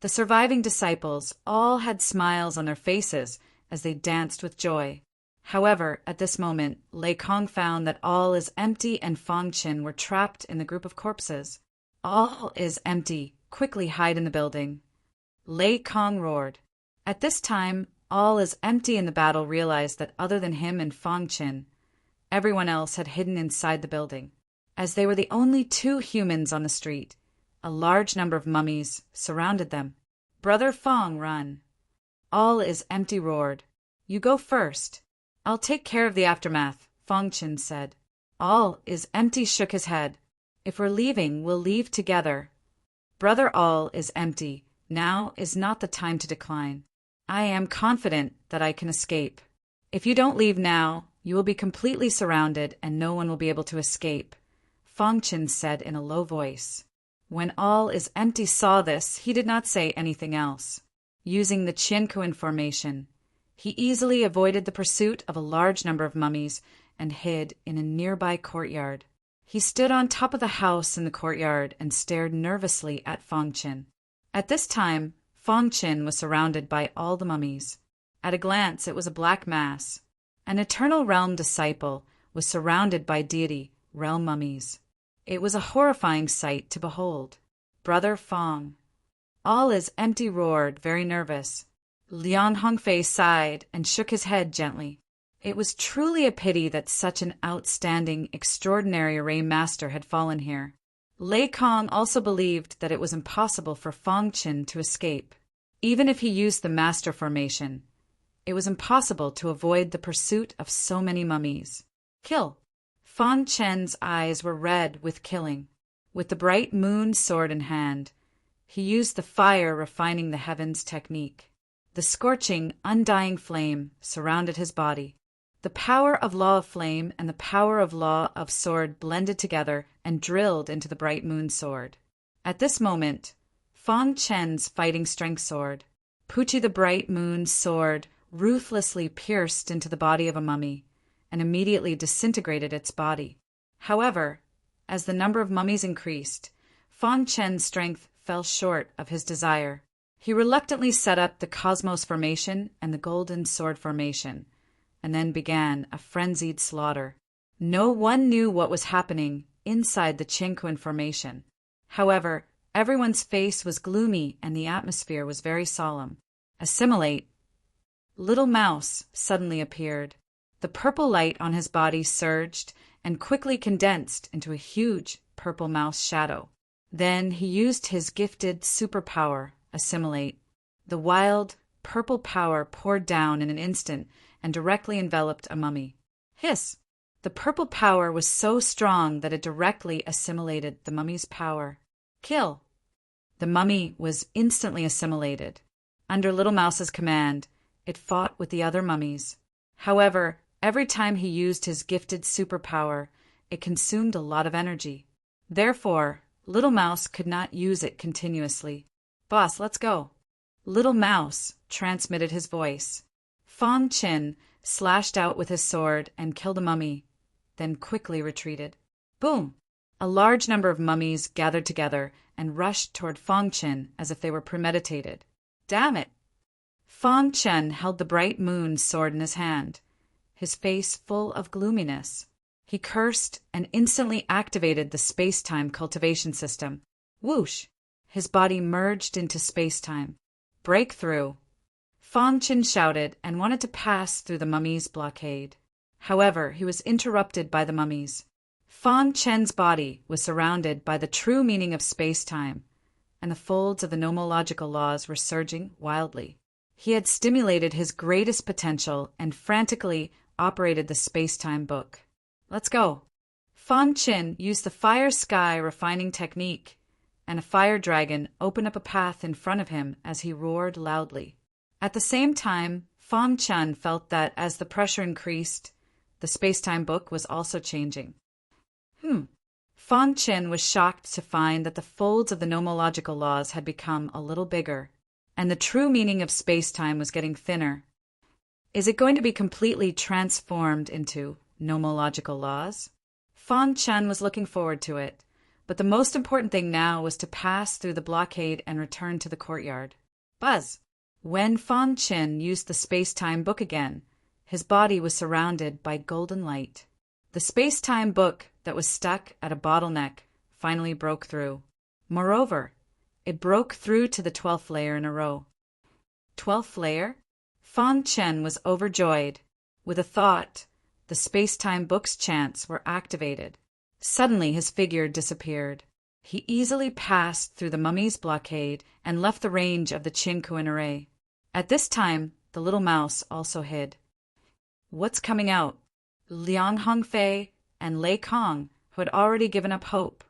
The surviving disciples all had smiles on their faces as they danced with joy. However, at this moment, Lei Kong found that all is empty and Fang Qin were trapped in the group of corpses. All is empty. Quickly hide in the building. Lei Kong roared. At this time, all is empty in the battle realized that other than him and Fang Qin, everyone else had hidden inside the building. As they were the only two humans on the street, a large number of mummies surrounded them. Brother Fang, run. All is empty roared. You go first. I'll take care of the aftermath, Fang Qin said. All is empty shook his head. If we're leaving, we'll leave together. Brother All is empty. Now is not the time to decline. I am confident that I can escape. If you don't leave now, you will be completely surrounded and no one will be able to escape, Fang Qin said in a low voice. When All is empty saw this, he did not say anything else. Using the Qiankuan formation, he easily avoided the pursuit of a large number of mummies and hid in a nearby courtyard. He stood on top of the house in the courtyard and stared nervously at Fang Qin. At this time, Fang Qin was surrounded by all the mummies. At a glance, it was a black mass. An eternal realm disciple was surrounded by deity realm mummies. It was a horrifying sight to behold. Brother Fang. All is empty roared, very nervous. Liang Hongfei sighed and shook his head gently. It was truly a pity that such an outstanding, extraordinary array master had fallen here. Lei Kong also believed that it was impossible for Fang Qin to escape. Even if he used the master formation, it was impossible to avoid the pursuit of so many mummies. Kill! Fang Qin's eyes were red with killing. With the bright moon sword in hand, he used the fire refining the heavens technique. The scorching, undying flame surrounded his body. The power of Law of Flame and the power of Law of Sword blended together and drilled into the bright moon sword. At this moment, Fang Chen's fighting strength sword, Puchi the bright moon sword, ruthlessly pierced into the body of a mummy and immediately disintegrated its body. However, as the number of mummies increased, Fang Chen's strength fell short of his desire. He reluctantly set up the Cosmos Formation and the Golden Sword Formation, and then began a frenzied slaughter. No one knew what was happening inside the Qingquan Formation. However, everyone's face was gloomy and the atmosphere was very solemn. Assimilate. Little Mouse suddenly appeared. The purple light on his body surged and quickly condensed into a huge purple mouse shadow. Then he used his gifted superpower, Assimilate. The wild, purple power poured down in an instant and directly enveloped a mummy. Hiss! The purple power was so strong that it directly assimilated the mummy's power. Kill! The mummy was instantly assimilated. Under Little Mouse's command, it fought with the other mummies. However, every time he used his gifted superpower, it consumed a lot of energy. Therefore, Little Mouse could not use it continuously. Boss, let's go. Little Mouse transmitted his voice. Fang Chen slashed out with his sword and killed a mummy, then quickly retreated. Boom! A large number of mummies gathered together and rushed toward Fang Chen as if they were premeditated. Damn it! Fang Chen held the bright moon sword in his hand, his face full of gloominess. He cursed and instantly activated the space-time cultivation system. Whoosh! His body merged into space-time. Breakthrough! Fang Chen shouted and wanted to pass through the mummy's blockade. However, he was interrupted by the mummies. Fang Chen's body was surrounded by the true meaning of space-time, and the folds of the nomological laws were surging wildly. He had stimulated his greatest potential and frantically operated the space-time book. Let's go. Fang Chen used the fire sky refining technique, and a fire dragon opened up a path in front of him as he roared loudly. At the same time, Fang Chen felt that as the pressure increased, the space-time book was also changing. Fang Chen was shocked to find that the folds of the nomological laws had become a little bigger, and the true meaning of space-time was getting thinner. Is it going to be completely transformed into nomological laws? Fang Chen was looking forward to it, but the most important thing now was to pass through the blockade and return to the courtyard. Buzz! When Fang Chen used the space-time book again, his body was surrounded by golden light. The space-time book that was stuck at a bottleneck finally broke through. Moreover, it broke through to the 12th layer in a row. 12th layer? Fang Chen was overjoyed. With a thought, the space-time book's chants were activated. Suddenly his figure disappeared. He easily passed through the mummy's blockade and left the range of the Qingquan array. At this time, the little mouse also hid. What's coming out? Liang Hongfei and Lei Kong, who had already given up hope,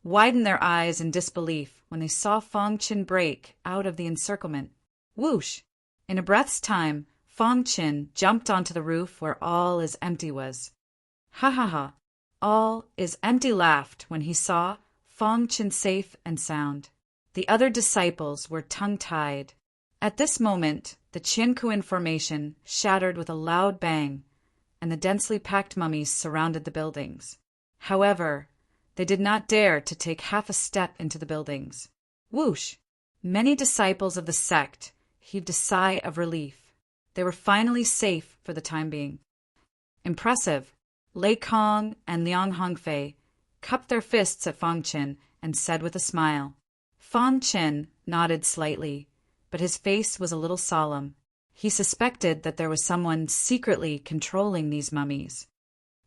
widened their eyes in disbelief when they saw Fang Chen break out of the encirclement. Whoosh! In a breath's time, Fang Chen jumped onto the roof where All is Empty was. Ha ha ha! All is Empty laughed when he saw Fang Chen safe and sound. The other disciples were tongue-tied. At this moment, the Qingquan Formation shattered with a loud bang, and the densely packed mummies surrounded the buildings. However, they did not dare to take half a step into the buildings. Whoosh! Many disciples of the sect heaved a sigh of relief. They were finally safe for the time being. Impressive! Lei Kong and Liang Hongfei cupped their fists at Fang Chen and said with a smile. Fang Chen nodded slightly, but his face was a little solemn. He suspected that there was someone secretly controlling these mummies.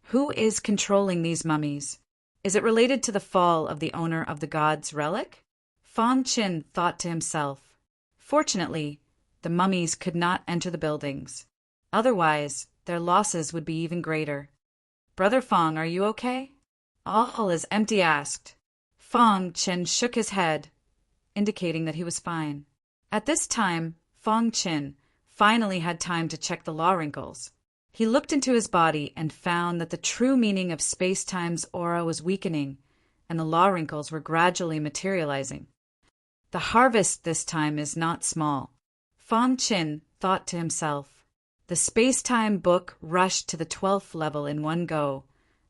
Who is controlling these mummies? Is it related to the fall of the owner of the god's relic? Fang Chen thought to himself. Fortunately, the mummies could not enter the buildings. Otherwise, their losses would be even greater. Brother Fang, are you okay? All is Empty asked. Fang Chen shook his head, indicating that he was fine. At this time, Fang Chen finally had time to check the law wrinkles. He looked into his body and found that the true meaning of space-time's aura was weakening, and the law wrinkles were gradually materializing. The harvest this time is not small, Fang Qin thought to himself. The space-time book rushed to the 12th level in one go,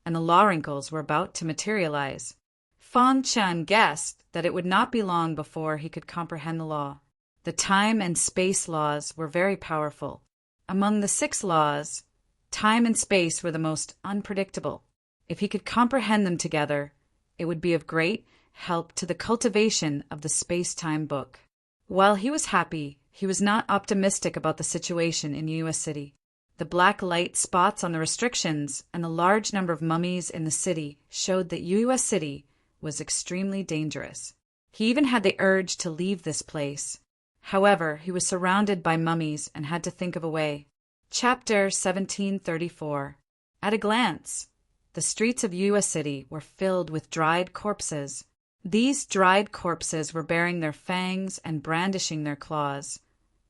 and the law wrinkles were about to materialize. Fang Qin guessed that it would not be long before he could comprehend the law. The time and space laws were very powerful. Among the 6 laws, time and space were the most unpredictable. If he could comprehend them together, it would be of great help to the cultivation of the space-time book. While he was happy, he was not optimistic about the situation in U.S. City. The black light spots on the restrictions and the large number of mummies in the city showed that U.S. City was extremely dangerous. He even had the urge to leave this place. However, he was surrounded by mummies and had to think of a way. Chapter 1734. At a glance, the streets of U.S. City were filled with dried corpses. These dried corpses were baring their fangs and brandishing their claws,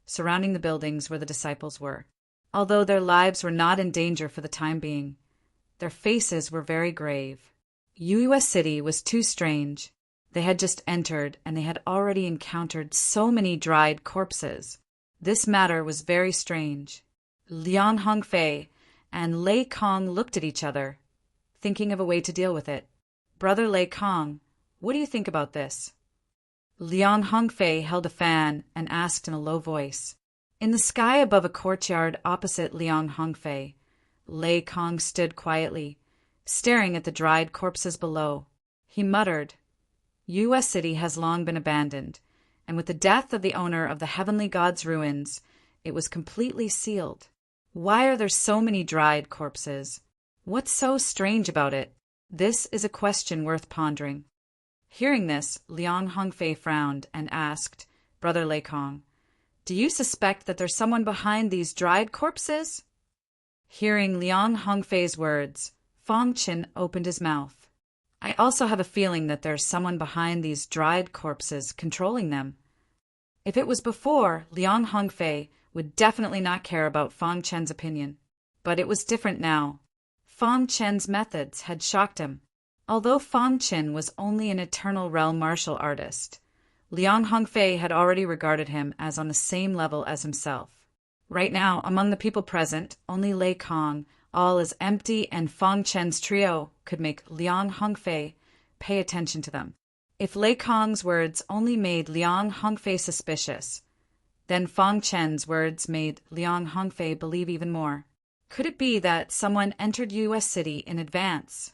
surrounding the buildings where the disciples were. Although their lives were not in danger for the time being, their faces were very grave. U.S. City was too strange. They had just entered, and they had already encountered so many dried corpses. This matter was very strange. Liang Hongfei and Lei Kong looked at each other, thinking of a way to deal with it. Brother Lei Kong, what do you think about this? Liang Hongfei held a fan and asked in a low voice. In the sky above a courtyard opposite Liang Hongfei, Lei Kong stood quietly, staring at the dried corpses below. He muttered, U.S. City has long been abandoned, and with the death of the owner of the Heavenly God's ruins, it was completely sealed. Why are there so many dried corpses? What's so strange about it? This is a question worth pondering. Hearing this, Liang Hongfei frowned and asked, Brother Lei Kong, do you suspect that there's someone behind these dried corpses? Hearing Liang Hongfei's words, Fang Qin opened his mouth. I also have a feeling that there's someone behind these dried corpses controlling them. If it was before, Liang Hongfei would definitely not care about Fang Qin's opinion. But it was different now. Fang Qin's methods had shocked him. Although Fang Qin was only an eternal realm martial artist, Liang Hongfei had already regarded him as on the same level as himself. Right now, among the people present, only Lei Kong, all is empty, and Fang Qin's trio could make Liang Hongfei pay attention to them. If Lei Kong's words only made Liang Hongfei suspicious, then Fang Qin's words made Liang Hongfei believe even more. Could it be that someone entered U.S. City in advance?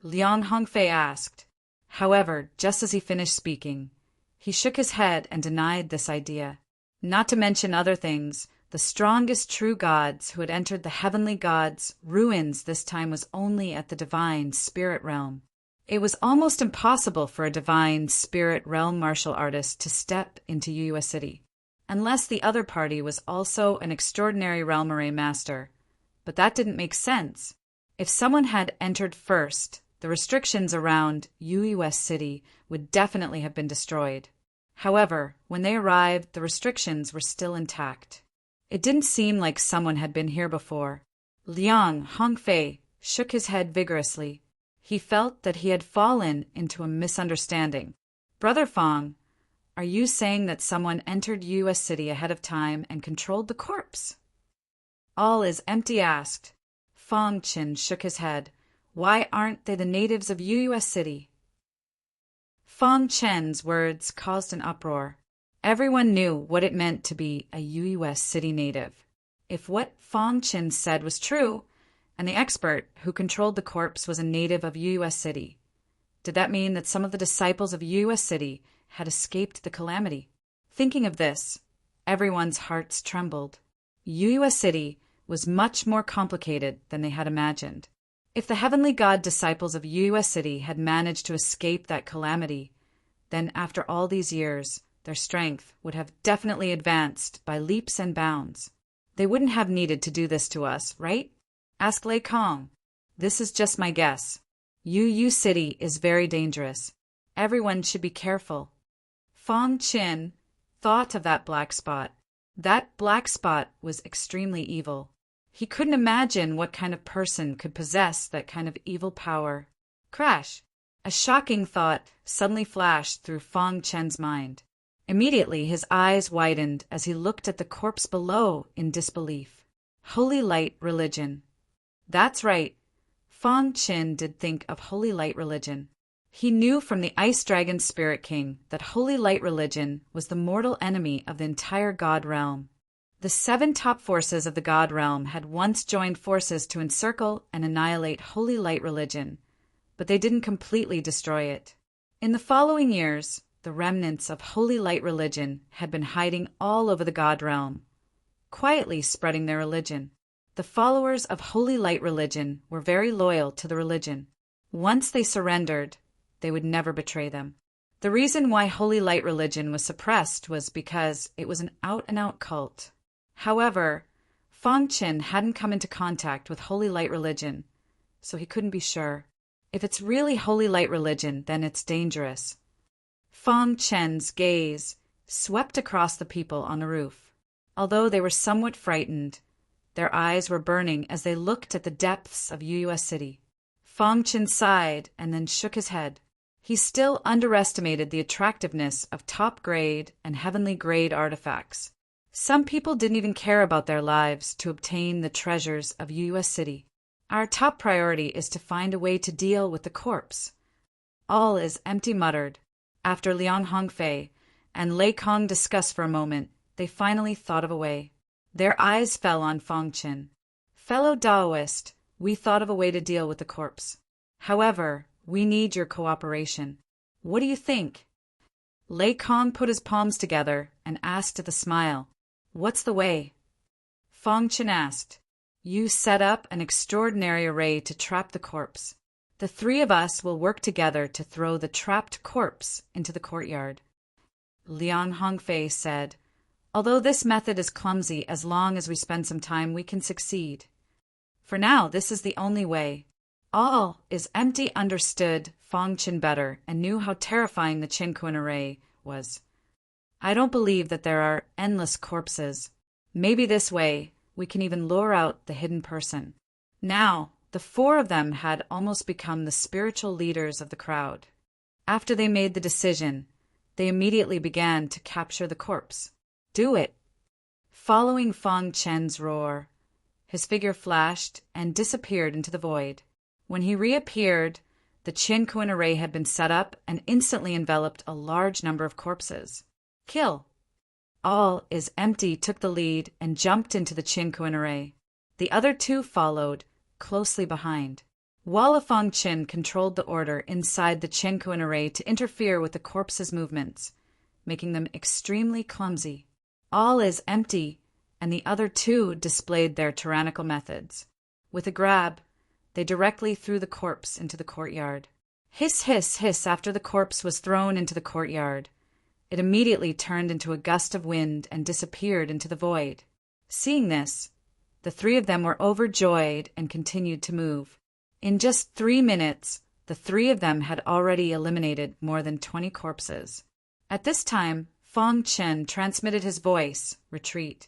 Liang Hongfei asked. However, just as he finished speaking, he shook his head and denied this idea. Not to mention other things, the strongest true gods who had entered the heavenly gods' ruins this time was only at the divine spirit realm. It was almost impossible for a divine spirit realm martial artist to step into U.S. City, unless the other party was also an extraordinary realm array master. But that didn't make sense. If someone had entered first, the restrictions around U.S. City would definitely have been destroyed. However, when they arrived, the restrictions were still intact. It didn't seem like someone had been here before. Liang Hongfei shook his head vigorously. He felt that he had fallen into a misunderstanding. Brother Fang, are you saying that someone entered U.S. City ahead of time and controlled the corpse? All is empty asked. Fang Qin shook his head. Why aren't they the natives of U.S. City? Fang Qin's words caused an uproar. Everyone knew what it meant to be a U.S. City native. If what Fang Qin said was true, and the expert who controlled the corpse was a native of U.S. City, did that mean that some of the disciples of U.S. City had escaped the calamity? Thinking of this, everyone's hearts trembled. U.S. City was much more complicated than they had imagined. If the heavenly god disciples of U.S. City had managed to escape that calamity, then after all these years, their strength would have definitely advanced by leaps and bounds. They wouldn't have needed to do this to us, right? Ask Lei Kong. This is just my guess. U.S. City is very dangerous. Everyone should be careful. Fang Qin thought of that black spot. That black spot was extremely evil. He couldn't imagine what kind of person could possess that kind of evil power. Crash! A shocking thought suddenly flashed through Fong Chen's mind. Immediately his eyes widened as he looked at the corpse below in disbelief. Holy Light Religion. That's right. Fong Chen did think of Holy Light Religion. He knew from the Ice Dragon Spirit King that Holy Light Religion was the mortal enemy of the entire God Realm. The 7 top forces of the God Realm had once joined forces to encircle and annihilate Holy Light Religion, but they didn't completely destroy it. In the following years, the remnants of Holy Light Religion had been hiding all over the God Realm, quietly spreading their religion. The followers of Holy Light Religion were very loyal to the religion. Once they surrendered, they would never betray them. The reason why Holy Light Religion was suppressed was because it was an out-and-out cult. However, Fong Chen hadn't come into contact with Holy Light Religion, so he couldn't be sure. If it's really Holy Light Religion, then it's dangerous. Fong Chen's gaze swept across the people on the roof. Although they were somewhat frightened, their eyes were burning as they looked at the depths of US City. Fong Chen sighed and then shook his head. He still underestimated the attractiveness of top-grade and heavenly-grade artifacts. Some people didn't even care about their lives to obtain the treasures of US City. Our top priority is to find a way to deal with the corpse. All is empty, muttered. After Liang Hongfei and Lei Kong discussed for a moment, they finally thought of a way. Their eyes fell on Fong Chen. Fellow Daoist, we thought of a way to deal with the corpse. However, we need your cooperation. What do you think? Lei Kong put his palms together and asked with a smile, "What's the way?" Fong Chen asked, "You set up an extraordinary array to trap the corpse. The 3 of us will work together to throw the trapped corpse into the courtyard." Liang Hongfei said, "Although this method is clumsy, as long as we spend some time, we can succeed. For now, this is the only way." All is empty understood Fong Chen better and knew how terrifying the Qinquan array was. "I don't believe that there are endless corpses. Maybe this way we can even lure out the hidden person." Now, the 4 of them had almost become the spiritual leaders of the crowd. After they made the decision, they immediately began to capture the corpse. "Do it!" Following Fong Chen's roar, his figure flashed and disappeared into the void. When he reappeared, the Qinquan array had been set up and instantly enveloped a large number of corpses. "Kill!" All is empty took the lead and jumped into the Qinquan array. The other 2 followed, closely behind. Walla Fong Chen controlled the order inside the Qinquan array to interfere with the corpses' movements, making them extremely clumsy. All is empty, and the other 2 displayed their tyrannical methods. With a grab, they directly threw the corpse into the courtyard. Hiss, hiss, hiss after the corpse was thrown into the courtyard. It immediately turned into a gust of wind and disappeared into the void. Seeing this, the 3 of them were overjoyed and continued to move. In just 3 minutes, the 3 of them had already eliminated more than 20 corpses. At this time, Fong Chen transmitted his voice, "Retreat."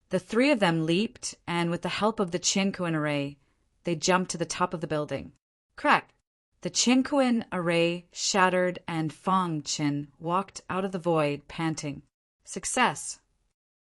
The 3 of them leaped, and with the help of the Qinquan array, they jumped to the top of the building. Crack! The Qinquan array shattered and Fong Chen walked out of the void, panting. "Success!"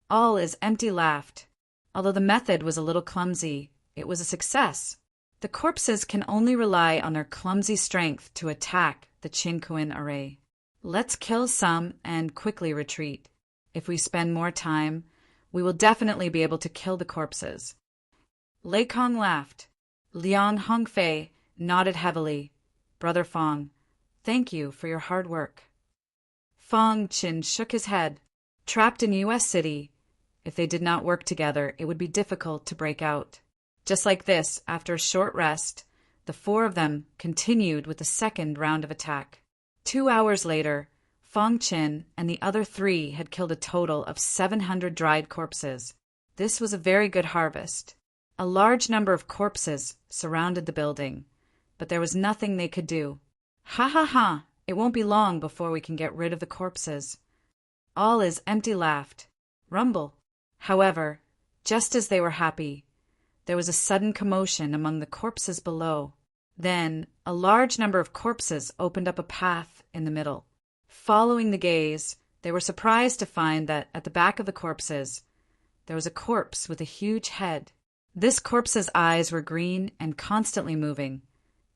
All is empty laughed. Although the method was a little clumsy, it was a success. The corpses can only rely on their clumsy strength to attack the Qinquan array. Let's kill some and quickly retreat. If we spend more time, we will definitely be able to kill the corpses. Lei Kong laughed. Liang Hongfei nodded heavily. "Brother Fong, thank you for your hard work." Fong Chen shook his head. Trapped in US City, if they did not work together, it would be difficult to break out. Just like this, after a short rest, the 4 of them continued with the second round of attack. 2 hours later, Fong Chen and the other 3 had killed a total of 700 dried corpses. This was a very good harvest. A large number of corpses surrounded the building, but there was nothing they could do. "Ha ha ha! It won't be long before we can get rid of the corpses." All is empty laughed. "Rumble!" However, just as they were happy, there was a sudden commotion among the corpses below. Then, a large number of corpses opened up a path in the middle. Following the gaze, they were surprised to find that at the back of the corpses, there was a corpse with a huge head. This corpse's eyes were green and constantly moving,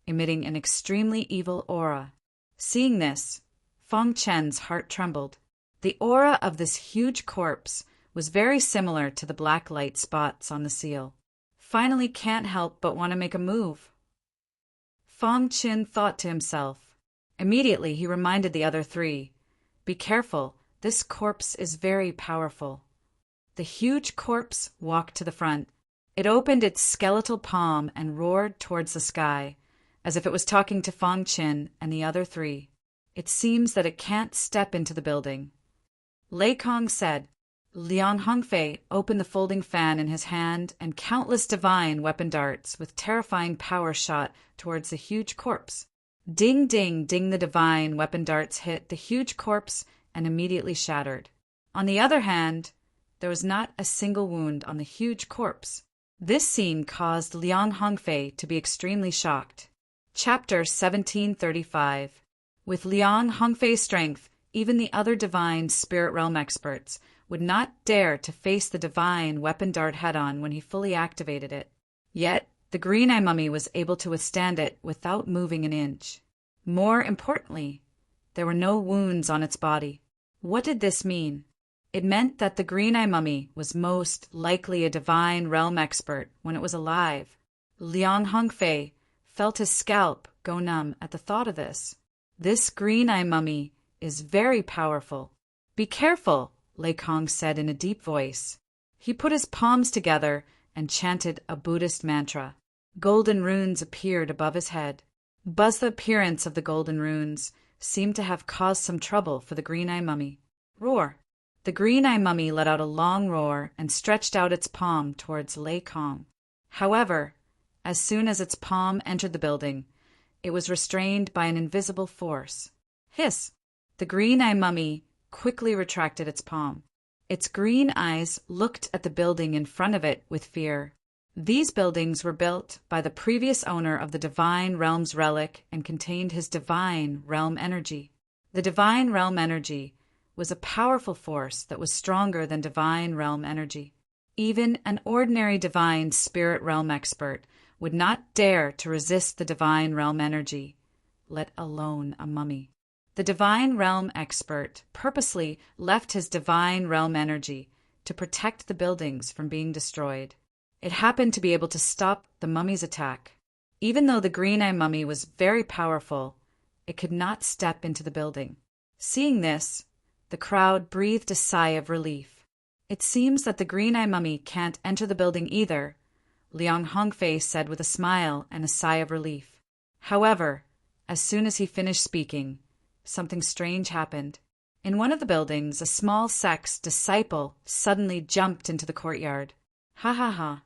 emitting an extremely evil aura. Seeing this, Feng Chen's heart trembled. The aura of this huge corpse was very similar to the black light spots on the seal. Finally can't help but want to make a move. Feng Chen thought to himself. Immediately he reminded the other three, "Be careful, this corpse is very powerful." The huge corpse walked to the front. It opened its skeletal palm and roared towards the sky, as if it was talking to Feng Chen and the other three. "It seems that it can't step into the building," Lei Kong said. Liang Hongfei opened the folding fan in his hand, and countless divine weapon darts with terrifying power shot towards the huge corpse. Ding, ding, ding, the divine weapon darts hit the huge corpse and immediately shattered. On the other hand, there was not a single wound on the huge corpse. This scene caused Liang Hongfei to be extremely shocked. Chapter 1735. With Liang Hongfei's strength, even the other divine spirit realm experts would not dare to face the divine weapon dart head-on when he fully activated it. Yet, the green-eye mummy was able to withstand it without moving an inch. More importantly, there were no wounds on its body. What did this mean? It meant that the green-eye mummy was most likely a divine realm expert when it was alive. Liang Hongfei felt his scalp go numb at the thought of this. This green-eye mummy is very powerful. "Be careful," Lei Kong said in a deep voice. He put his palms together and chanted a Buddhist mantra. Golden runes appeared above his head. But the appearance of the golden runes seemed to have caused some trouble for the green-eye mummy. Roar! The green-eye mummy let out a long roar and stretched out its palm towards Lei Kong. However, as soon as its palm entered the building, it was restrained by an invisible force. Hiss! The green-eye mummy quickly retracted its palm. Its green eyes looked at the building in front of it with fear. These buildings were built by the previous owner of the Divine Realm's relic and contained his Divine Realm energy. The Divine Realm energy was a powerful force that was stronger than Divine Realm energy. Even an ordinary Divine Spirit Realm expert would not dare to resist the Divine Realm energy, let alone a mummy. The Divine Realm expert purposely left his Divine Realm energy to protect the buildings from being destroyed. It happened to be able to stop the mummy's attack. Even though the green-eye mummy was very powerful, it could not step into the building. Seeing this, the crowd breathed a sigh of relief. "It seems that the green-eye mummy can't enter the building either," Liang Hongfei said with a smile and a sigh of relief. However, as soon as he finished speaking, something strange happened. In one of the buildings, a small sect's disciple suddenly jumped into the courtyard. Ha ha ha.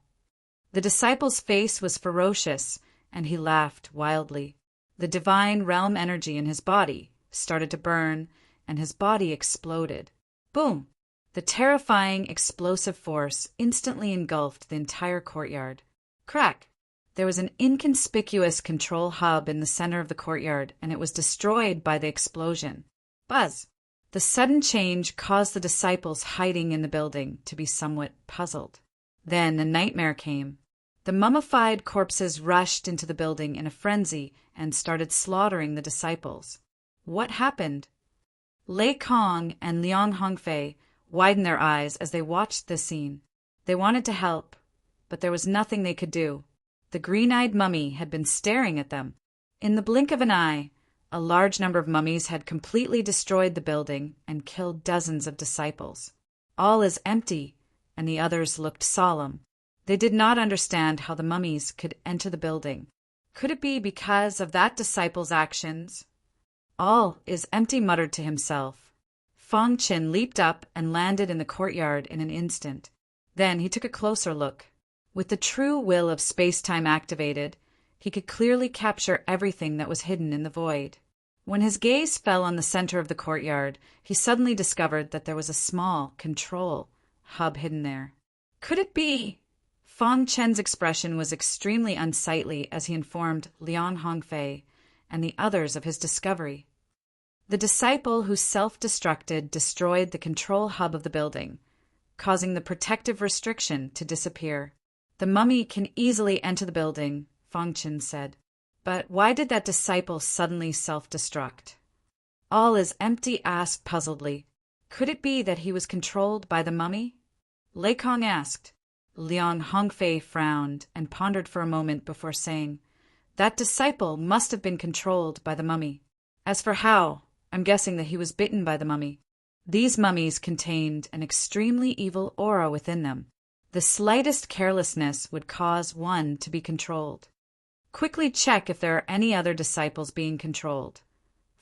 The disciple's face was ferocious, and he laughed wildly. The divine realm energy in his body started to burn, and his body exploded. Boom! The terrifying explosive force instantly engulfed the entire courtyard. Crack! There was an inconspicuous control hub in the center of the courtyard, and it was destroyed by the explosion. Buzz! The sudden change caused the disciples hiding in the building to be somewhat puzzled. Then a nightmare came. The mummified corpses rushed into the building in a frenzy and started slaughtering the disciples. What happened? Lei Kong and Liang Hongfei widened their eyes as they watched this scene. They wanted to help, but there was nothing they could do. The green-eyed mummy had been staring at them. In the blink of an eye, a large number of mummies had completely destroyed the building and killed dozens of disciples. All is empty, and the others looked solemn. They did not understand how the mummies could enter the building. Could it be because of that disciple's actions? All is empty, muttered to himself. Feng Qin leaped up and landed in the courtyard in an instant. Then he took a closer look. With the true will of space-time activated, he could clearly capture everything that was hidden in the void. When his gaze fell on the center of the courtyard, he suddenly discovered that there was a small control hub hidden there. Could it be? Fang Chen's expression was extremely unsightly as he informed Liang Hongfei and the others of his discovery. The disciple who self-destructed destroyed the control hub of the building, causing the protective restriction to disappear. The mummy can easily enter the building, Fang Chen said. But why did that disciple suddenly self-destruct? All is empty asked puzzledly. Could it be that he was controlled by the mummy? Lei Kong asked. Liang Hongfei frowned and pondered for a moment before saying, That disciple must have been controlled by the mummy. As for how, I'm guessing that he was bitten by the mummy. These mummies contained an extremely evil aura within them. The slightest carelessness would cause one to be controlled. Quickly check if there are any other disciples being controlled,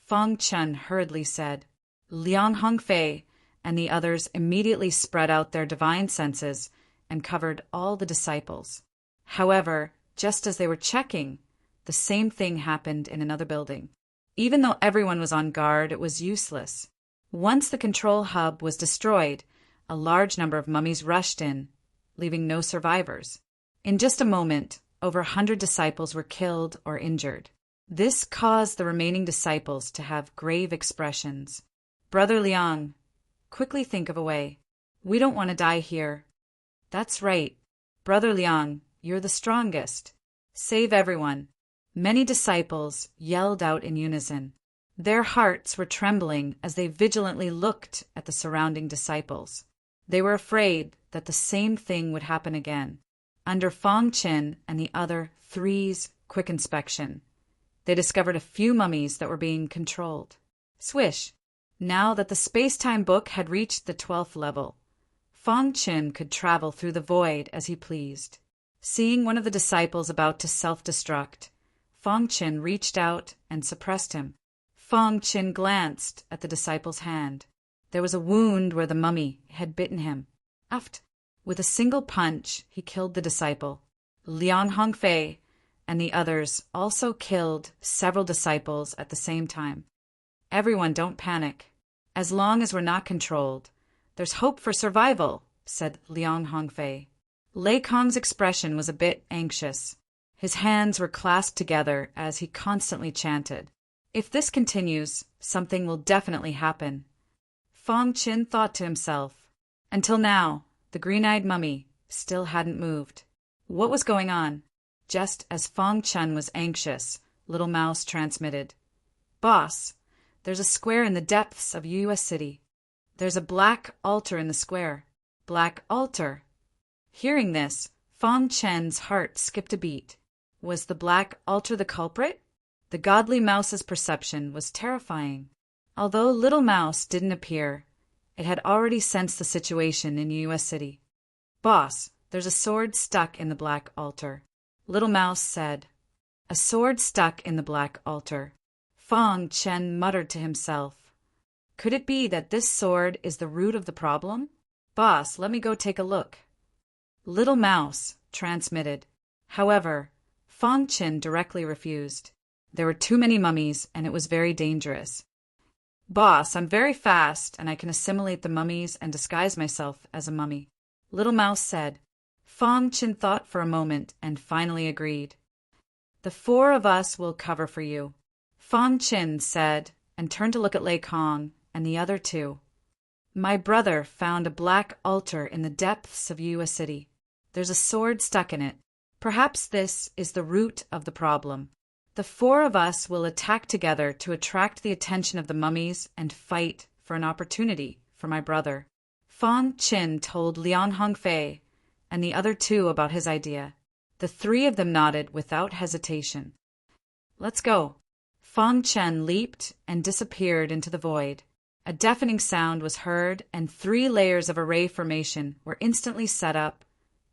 Fang Chen hurriedly said. Liang Hongfei and the others immediately spread out their divine senses and covered all the disciples. However, just as they were checking, the same thing happened in another building. Even though everyone was on guard, it was useless. Once the control hub was destroyed, a large number of mummies rushed in, leaving no survivors. In just a moment, over 100 disciples were killed or injured. This caused the remaining disciples to have grave expressions. Brother Liang, quickly think of a way. We don't want to die here. That's right. Brother Liang, you're the strongest. Save everyone. Many disciples yelled out in unison. Their hearts were trembling as they vigilantly looked at the surrounding disciples. They were afraid that the same thing would happen again. Under Fang Chen and the other three's quick inspection, they discovered a few mummies that were being controlled. Swish! Now that the space-time book had reached the 12th level, Fang Chen could travel through the void as he pleased. Seeing one of the disciples about to self-destruct, Fang Chen reached out and suppressed him. Fang Chen glanced at the disciple's hand. There was a wound where the mummy had bitten him. Aft! With a single punch, he killed the disciple. Liang Hongfei and the others also killed several disciples at the same time. Everyone, don't panic. As long as we're not controlled, there's hope for survival, said Liang Hongfei. Lei Kong's expression was a bit anxious. His hands were clasped together as he constantly chanted. If this continues, something will definitely happen. Fang Chen thought to himself. Until now, the green-eyed mummy still hadn't moved. What was going on? Just as Fang Chen was anxious, Little Mouse transmitted. Boss, there's a square in the depths of U.S. City. There's a black altar in the square. Black altar. Hearing this, Fang Chen's heart skipped a beat. Was the black altar the culprit? The godly mouse's perception was terrifying. Although Little Mouse didn't appear, it had already sensed the situation in U.S. City. Boss, there's a sword stuck in the black altar, Little Mouse said. A sword stuck in the black altar. Fang Chen muttered to himself. Could it be that this sword is the root of the problem? Boss, let me go take a look. Little Mouse transmitted. However, Fang Chen directly refused. There were too many mummies, and it was very dangerous. Boss, I'm very fast, and I can assimilate the mummies and disguise myself as a mummy, Little Mouse said. Fang Chen thought for a moment and finally agreed. The four of us will cover for you, Fang Chen said, and turned to look at Lei Kong and the other two. My brother found a black altar in the depths of U.S. City. There's a sword stuck in it. Perhaps this is the root of the problem. The four of us will attack together to attract the attention of the mummies and fight for an opportunity for my brother. Fang Chen told Liang Hongfei and the other two about his idea. The three of them nodded without hesitation. Let's go. Fang Chen leaped and disappeared into the void. A deafening sound was heard, and 3 layers of array formation were instantly set up,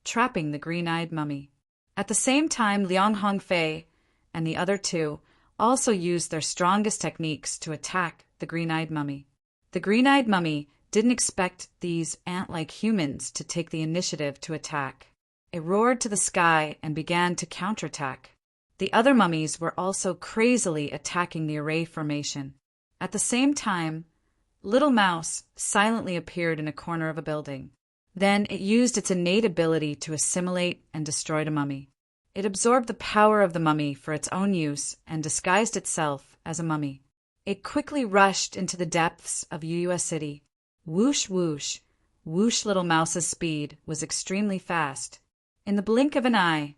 trapping the green-eyed mummy. At the same time, Liang Hongfei and the other two also used their strongest techniques to attack the green-eyed mummy. The green-eyed mummy didn't expect these ant-like humans to take the initiative to attack. It roared to the sky and began to counterattack. The other mummies were also crazily attacking the array formation. At the same time, Little Mouse silently appeared in a corner of a building. Then it used its innate ability to assimilate and destroy the mummy. It absorbed the power of the mummy for its own use and disguised itself as a mummy. It quickly rushed into the depths of Uyua City. Whoosh, whoosh. Whoosh. Little Mouse's speed was extremely fast. In the blink of an eye,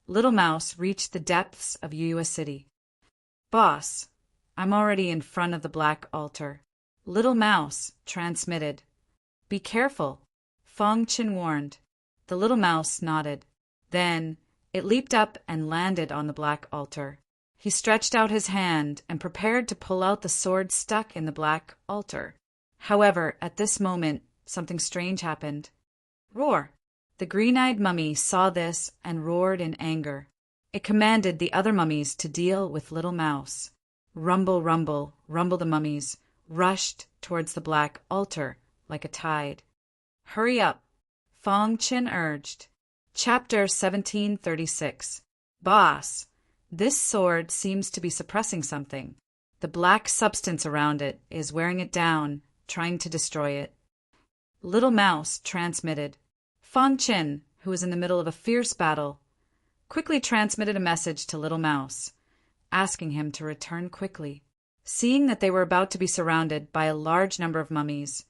Little Mouse reached the depths of Uyua City. Boss, I'm already in front of the black altar. Little Mouse transmitted. Be careful, Fong Chin warned. The little mouse nodded. Then it leaped up and landed on the black altar. He stretched out his hand and prepared to pull out the sword stuck in the black altar. However, at this moment, something strange happened. Roar! The green-eyed mummy saw this and roared in anger. It commanded the other mummies to deal with Little Mouse. Rumble, rumble, rumble the mummies rushed towards the black altar like a tide. Hurry up, Fong Chin urged. Chapter 1736. Boss, this sword seems to be suppressing something. The black substance around it is wearing it down, trying to destroy it. Little Mouse transmitted. Fong Chin, who was in the middle of a fierce battle, quickly transmitted a message to Little Mouse, asking him to return quickly. Seeing that they were about to be surrounded by a large number of mummies,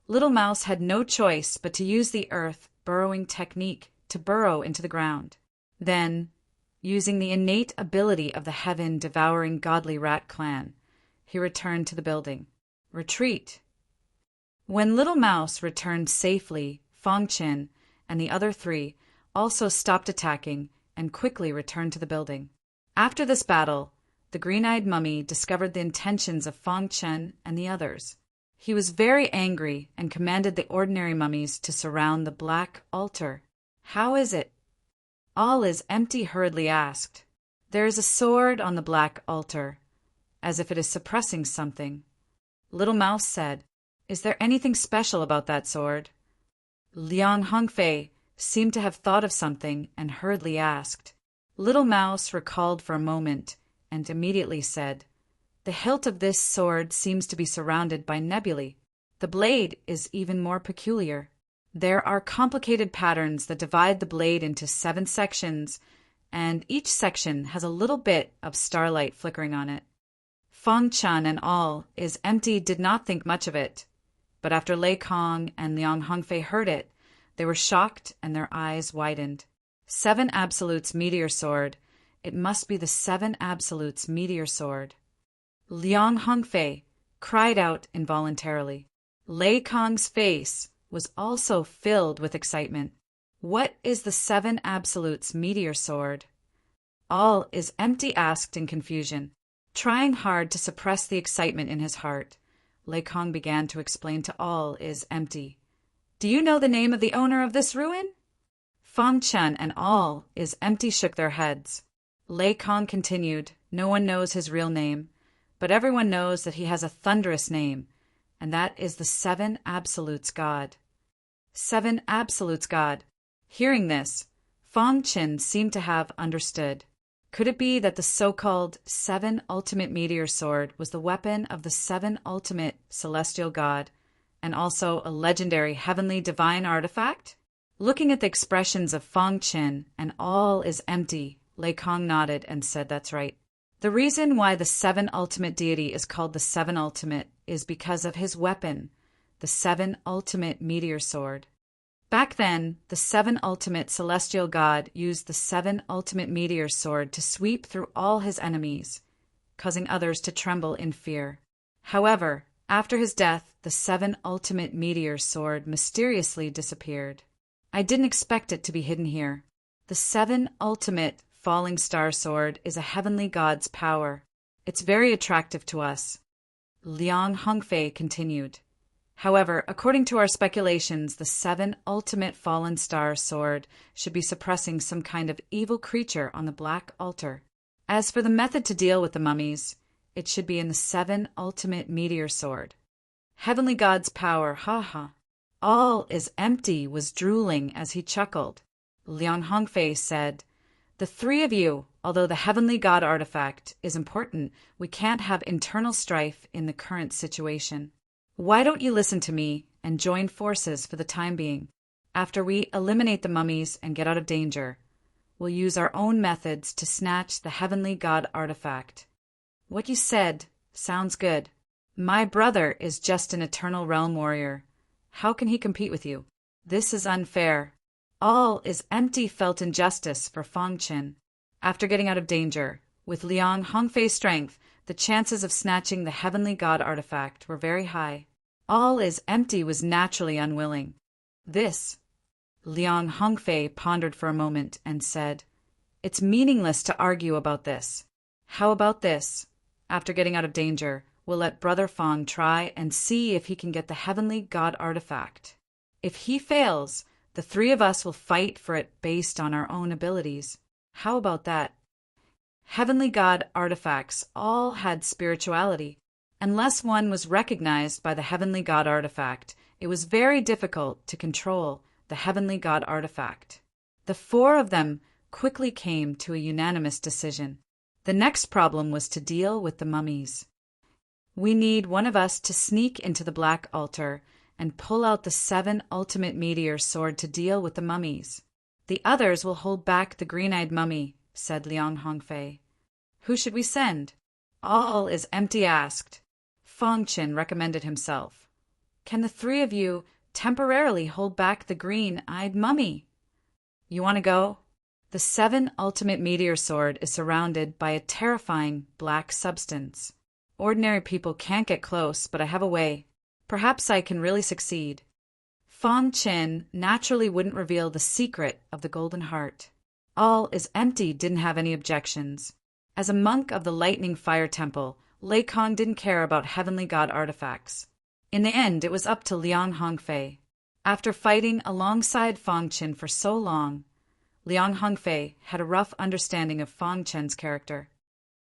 Little Mouse had no choice but to use the earth burrowing technique to burrow into the ground. Then, using the innate ability of the heaven-devouring godly rat clan, he returned to the building. Retreat! When Little Mouse returned safely, Fong Chin and the other three also stopped attacking and quickly returned to the building. After this battle, the green-eyed mummy discovered the intentions of Fong Chin and the others. He was very angry and commanded the ordinary mummies to surround the black altar. How is it? All is empty, hurriedly asked. There is a sword on the black altar, as if it is suppressing something. Little Mouse said, Is there anything special about that sword? Liang Hongfei seemed to have thought of something and hurriedly asked. Little Mouse recalled for a moment and immediately said, The hilt of this sword seems to be surrounded by nebulae. The blade is even more peculiar. There are complicated patterns that divide the blade into 7 sections, and each section has a little bit of starlight flickering on it. Fong Chan and all is empty did not think much of it, but after Lei Kong and Liang Hongfei heard it, they were shocked and their eyes widened. 7 Absolutes meteor sword. It must be the 7 Absolutes meteor sword. Liang Hongfei cried out involuntarily. Lei Kong's face was also filled with excitement. What is the 7 Absolutes meteor sword? All is empty asked in confusion. Trying hard to suppress the excitement in his heart, Lei Kong began to explain to all is empty. Do you know the name of the owner of this ruin? Fong Chen and all is empty shook their heads. Lei Kong continued, No one knows his real name, but everyone knows that he has a thunderous name, and that is the 7 Absolutes God. 7 Absolutes God. Hearing this, Fong Chin seemed to have understood. Could it be that the so-called 7 Ultimate Meteor Sword was the weapon of the 7 Ultimate Celestial God, and also a legendary heavenly divine artifact? Looking at the expressions of Fong Chin and all is empty, Lei Kong nodded and said that's right. The reason why the 7 Ultimate Deity is called the 7 Ultimate is because of his weapon, the 7 Ultimate Meteor Sword. Back then, the 7 Ultimate Celestial God used the 7 Ultimate Meteor Sword to sweep through all his enemies, causing others to tremble in fear. However, after his death, the 7 Ultimate Meteor Sword mysteriously disappeared. I didn't expect it to be hidden here. The 7 Ultimate Falling Star Sword is a heavenly god's power. It's very attractive to us. Liang Hongfei continued. However, according to our speculations, the 7 Ultimate Fallen Star Sword should be suppressing some kind of evil creature on the black altar. As for the method to deal with the mummies, it should be in the 7 Ultimate Meteor Sword. Heavenly God's power, ha. All is empty was drooling as he chuckled. Liang Hongfei said, The 3 of you, although the heavenly God artifact is important, we can't have internal strife in the current situation. Why don't you listen to me and join forces for the time being? After we eliminate the mummies and get out of danger, we'll use our own methods to snatch the heavenly god artifact. What you said sounds good. My brother is just an eternal realm warrior. How can he compete with you? This is unfair. All is empty felt injustice for Fang Qin. After getting out of danger, with Liang Hongfei's strength, the chances of snatching the heavenly god artifact were very high. All is empty was naturally unwilling. This. Liang Hongfei pondered for a moment and said, "It's meaningless to argue about this. How about this? After getting out of danger, we'll let Brother Fang try and see if he can get the heavenly god artifact. If he fails, the three of us will fight for it based on our own abilities. How about that?" Heavenly god artifacts all had spirituality. Unless one was recognized by the heavenly god artifact, it was very difficult to control the heavenly god artifact. The four of them quickly came to a unanimous decision. The next problem was to deal with the mummies. We need one of us to sneak into the black altar and pull out the 7 ultimate meteor sword to deal with the mummies. The others will hold back the green-eyed mummy, said Liang Hongfei. Who should we send? All is empty asked. Fang Qin recommended himself. Can the three of you temporarily hold back the green-eyed mummy? You want to go? The 7 ultimate meteor sword is surrounded by a terrifying black substance. Ordinary people can't get close, but I have a way. Perhaps I can really succeed. Fang Qin naturally wouldn't reveal the secret of the golden heart. All is empty didn't have any objections. As a monk of the lightning fire temple, Lei Kong didn't care about heavenly god artifacts. In the end, it was up to Liang Hongfei. After fighting alongside Fang Qin for so long, Liang Hongfei had a rough understanding of Fang Qin's character.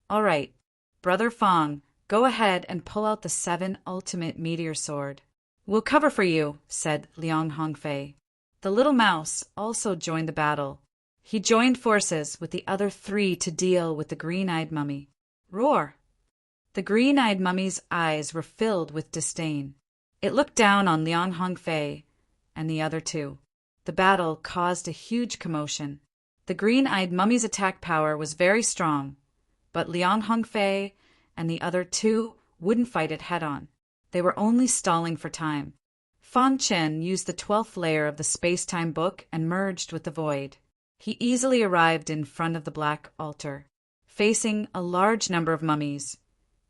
All right, Brother Fang, go ahead and pull out the 7 ultimate meteor sword. We'll cover for you, said Liang Hongfei. The little mouse also joined the battle. He joined forces with the other 3 to deal with the green-eyed mummy. Roar! The green-eyed mummy's eyes were filled with disdain. It looked down on Liang Hongfei and the other 2. The battle caused a huge commotion. The green-eyed mummy's attack power was very strong, but Liang Hongfei and the other 2 wouldn't fight it head-on. They were only stalling for time. Fang Qin used the 12th layer of the space-time book and merged with the void. He easily arrived in front of the black altar. Facing a large number of mummies,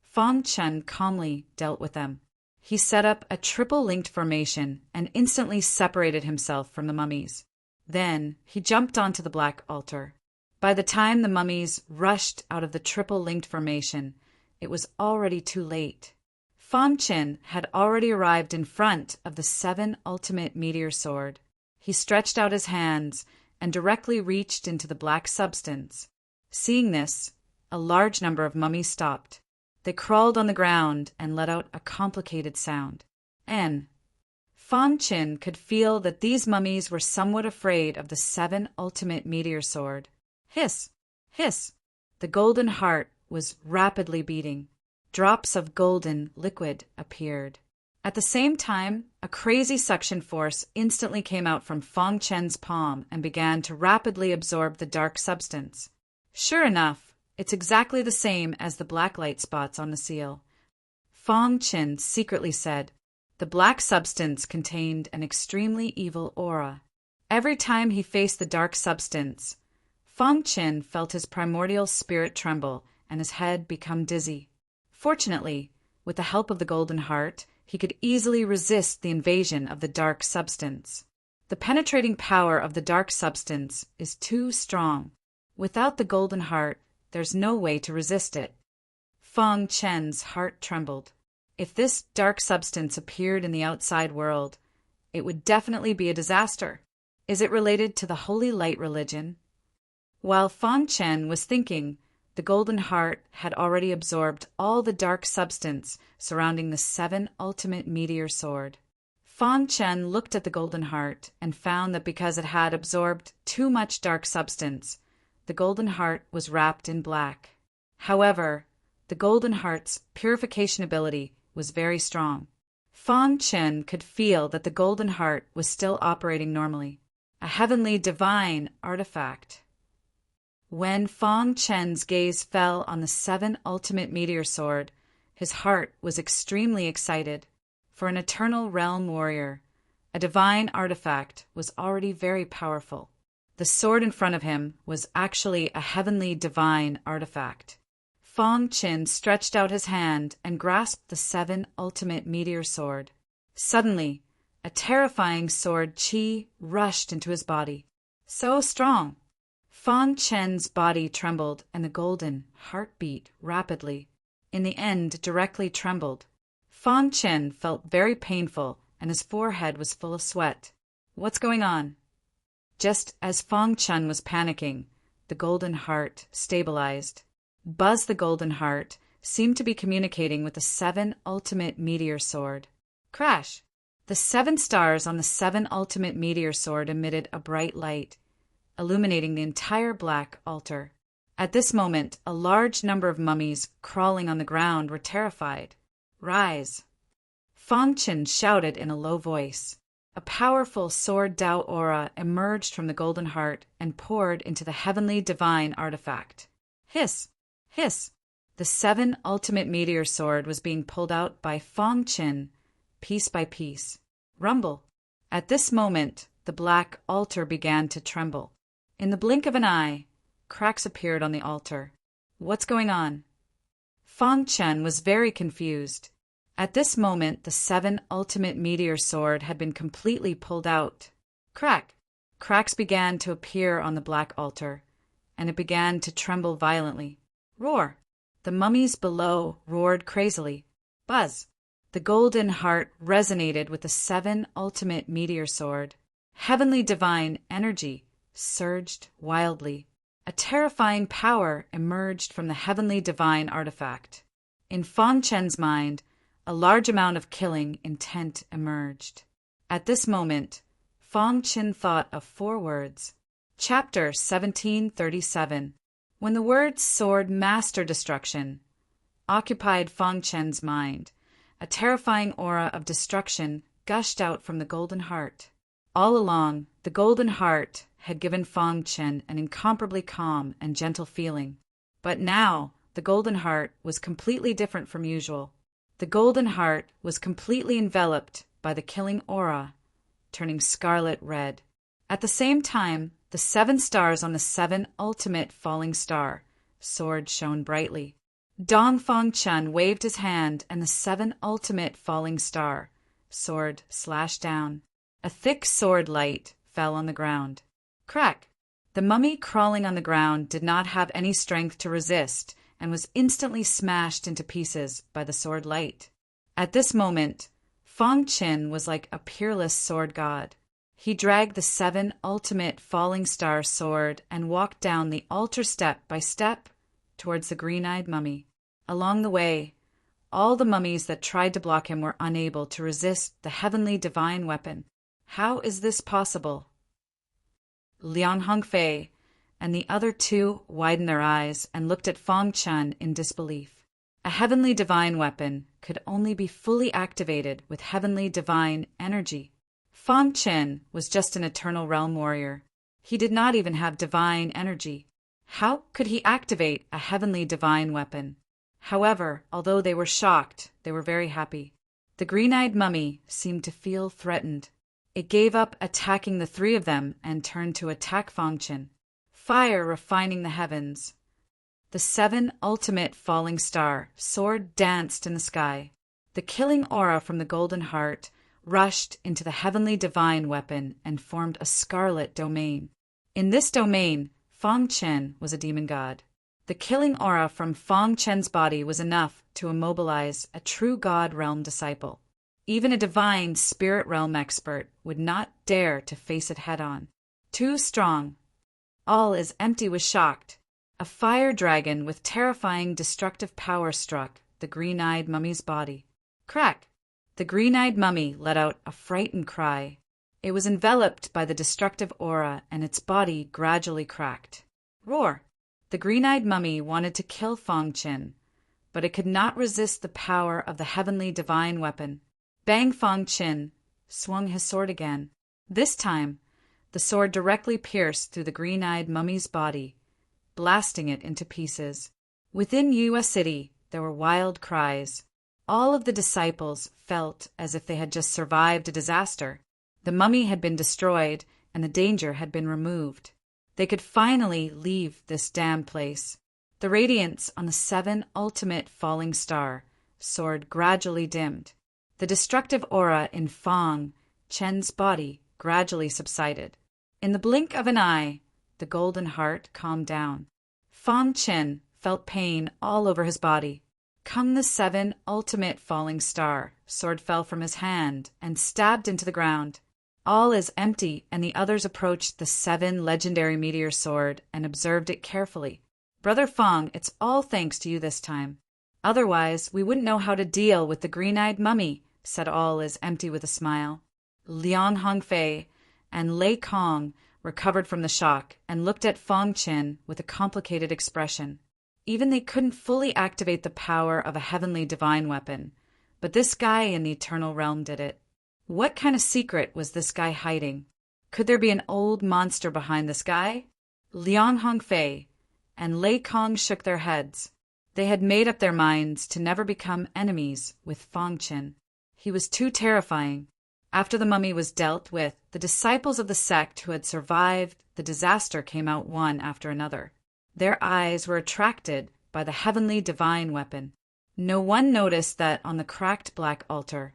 Fang Qin calmly dealt with them. He set up a triple-linked formation and instantly separated himself from the mummies. Then he jumped onto the black altar. By the time the mummies rushed out of the triple-linked formation, it was already too late. Fang Qin had already arrived in front of the 7 ultimate meteor sword. He stretched out his hands and directly reached into the black substance. Seeing this, a large number of mummies stopped. They crawled on the ground and let out a complicated sound. Fang Qin could feel that these mummies were somewhat afraid of the 7 ultimate meteor sword. Hiss! Hiss! The golden heart was rapidly beating. Drops of golden liquid appeared. At the same time, a crazy suction force instantly came out from Fang Qin's palm and began to rapidly absorb the dark substance. Sure enough, it's exactly the same as the black light spots on the seal. Fang Qin secretly said. The black substance contained an extremely evil aura. Every time he faced the dark substance, Fang Qin felt his primordial spirit tremble and his head become dizzy. Fortunately, with the help of the golden heart, he could easily resist the invasion of the dark substance. The penetrating power of the dark substance is too strong. Without the golden heart, there's no way to resist it. Fang Qin's heart trembled. If this dark substance appeared in the outside world, it would definitely be a disaster. Is it related to the Holy Light religion? While Fang Qin was thinking, the golden heart had already absorbed all the dark substance surrounding the 7 ultimate meteor sword. Fang Qin looked at the golden heart and found that because it had absorbed too much dark substance, the golden heart was wrapped in black. However, the golden heart's purification ability was very strong. Fang Chen could feel that the golden heart was still operating normally, a heavenly divine artifact. When Fang Chen's gaze fell on the 7 ultimate meteor sword, his heart was extremely excited. For an eternal realm warrior, a divine artifact was already very powerful. The sword in front of him was actually a heavenly divine artifact. Fang Chen stretched out his hand and grasped the 7 ultimate meteor sword. Suddenly, a terrifying sword chi rushed into his body. So strong! Fang Chen's body trembled and the golden heart beat rapidly. In the end, directly trembled. Fang Chen felt very painful and his forehead was full of sweat. What's going on? Just as Fang Chen was panicking, the golden heart stabilized. Buzz the golden heart seemed to be communicating with the 7 ultimate meteor sword. Crash! The 7 stars on the 7 ultimate meteor sword emitted a bright light, illuminating the entire black altar. At this moment, a large number of mummies crawling on the ground were terrified. Rise! Fang Chen shouted in a low voice. A powerful sword Dao aura emerged from the golden heart and poured into the heavenly divine artifact. Hiss! Hiss! The 7 ultimate meteor sword was being pulled out by Fang Chen, piece by piece. Rumble! At this moment, the black altar began to tremble. In the blink of an eye, cracks appeared on the altar. What's going on? Fang Chen was very confused. At this moment, the 7 ultimate meteor sword had been completely pulled out. Crack! Cracks began to appear on the black altar, and it began to tremble violently. Roar! The mummies below roared crazily. Buzz! The golden heart resonated with the 7 ultimate meteor sword. Heavenly divine energy surged wildly. A terrifying power emerged from the heavenly divine artifact. In Fang Chen's mind, a large amount of killing intent emerged. At this moment, Fang Chen thought of 4 words. Chapter 1737. When the word sword master destruction occupied Fang Chen's mind, a terrifying aura of destruction gushed out from the golden heart. All along, the golden heart had given Fang Chen an incomparably calm and gentle feeling. But now, the golden heart was completely different from usual. The golden heart was completely enveloped by the killing aura, turning scarlet red. At the same time, the 7 stars on the 7 ultimate falling star sword shone brightly. Dong Fang Chen waved his hand and the 7 ultimate falling star sword slashed down. A thick sword light fell on the ground. Crack! The mummy crawling on the ground did not have any strength to resist and was instantly smashed into pieces by the sword light. At this moment, Fang Chen was like a peerless sword god. He dragged the 7 ultimate falling star sword and walked down the altar step by step towards the green-eyed mummy. Along the way, all the mummies that tried to block him were unable to resist the heavenly divine weapon. How is this possible? Liang Hongfei and the other 2 widened their eyes and looked at Fang Chen in disbelief. A heavenly divine weapon could only be fully activated with heavenly divine energy. Fang Chen was just an eternal realm warrior. He did not even have divine energy. How could he activate a heavenly divine weapon? However, although they were shocked, they were very happy. The green-eyed mummy seemed to feel threatened. It gave up attacking the 3 of them and turned to attack Fang Chen. Fire refining the heavens. The 7 ultimate falling star sword danced in the sky. The killing aura from the golden heart rushed into the heavenly divine weapon and formed a scarlet domain. In this domain, Fang Chen was a demon god. The killing aura from Fang Chen's body was enough to immobilize a true god realm disciple. Even a divine spirit realm expert would not dare to face it head-on. Too strong. All is empty was shocked. A fire dragon with terrifying destructive power struck the green-eyed mummy's body. Crack! The green-eyed mummy let out a frightened cry. It was enveloped by the destructive aura and its body gradually cracked. Roar! The green-eyed mummy wanted to kill Fang Chen, but it could not resist the power of the heavenly divine weapon. Bang Fong Chin swung his sword again. This time, the sword directly pierced through the green-eyed mummy's body, blasting it into pieces. Within U.S. City, there were wild cries. All of the disciples felt as if they had just survived a disaster. The mummy had been destroyed, and the danger had been removed. They could finally leave this damned place. The radiance on the 7 ultimate falling star sword gradually dimmed. The destructive aura in Fong Chen's body gradually subsided. In the blink of an eye, the golden heart calmed down. Fong Chen felt pain all over his body. Come the 7 ultimate falling star sword fell from his hand and stabbed into the ground. All is empty, and the others approached the 7 legendary meteor sword and observed it carefully. Brother Fong, it's all thanks to you this time. Otherwise, we wouldn't know how to deal with the green-eyed mummy, said All is empty with a smile. Liang Hongfei and Lei Kong recovered from the shock and looked at Fong Chin with a complicated expression. Even they couldn't fully activate the power of a heavenly divine weapon, but this guy in the eternal realm did it. What kind of secret was this guy hiding? Could there be an old monster behind this guy? Liang Hongfei and Lei Kong shook their heads. They had made up their minds to never become enemies with Fong Chin. He was too terrifying. After the mummy was dealt with, the disciples of the sect who had survived the disaster came out one after another. Their eyes were attracted by the heavenly divine weapon. No one noticed that on the cracked black altar,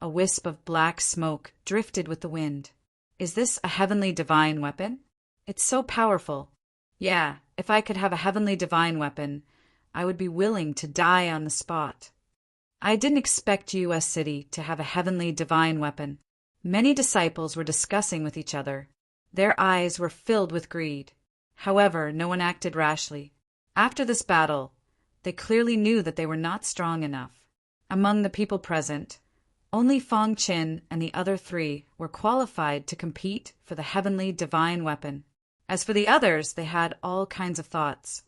a wisp of black smoke drifted with the wind. Is this a heavenly divine weapon? It's so powerful. Yeah, if I could have a heavenly divine weapon, I would be willing to die on the spot. I didn't expect U.S. City to have a heavenly divine weapon. Many disciples were discussing with each other. Their eyes were filled with greed. However, no one acted rashly. After this battle, they clearly knew that they were not strong enough. Among the people present, only Fong Chin and the other 3 were qualified to compete for the heavenly divine weapon. As for the others, they had all kinds of thoughts.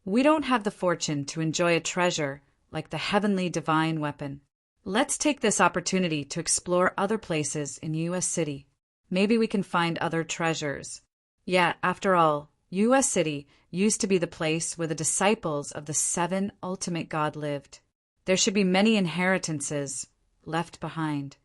We don't have the fortune to enjoy a treasure like the heavenly divine weapon. Let's take this opportunity to explore other places in U.S. City. Maybe we can find other treasures. Yeah, after all, U.S. City used to be the place where the disciples of the 7 ultimate God lived. There should be many inheritances left behind.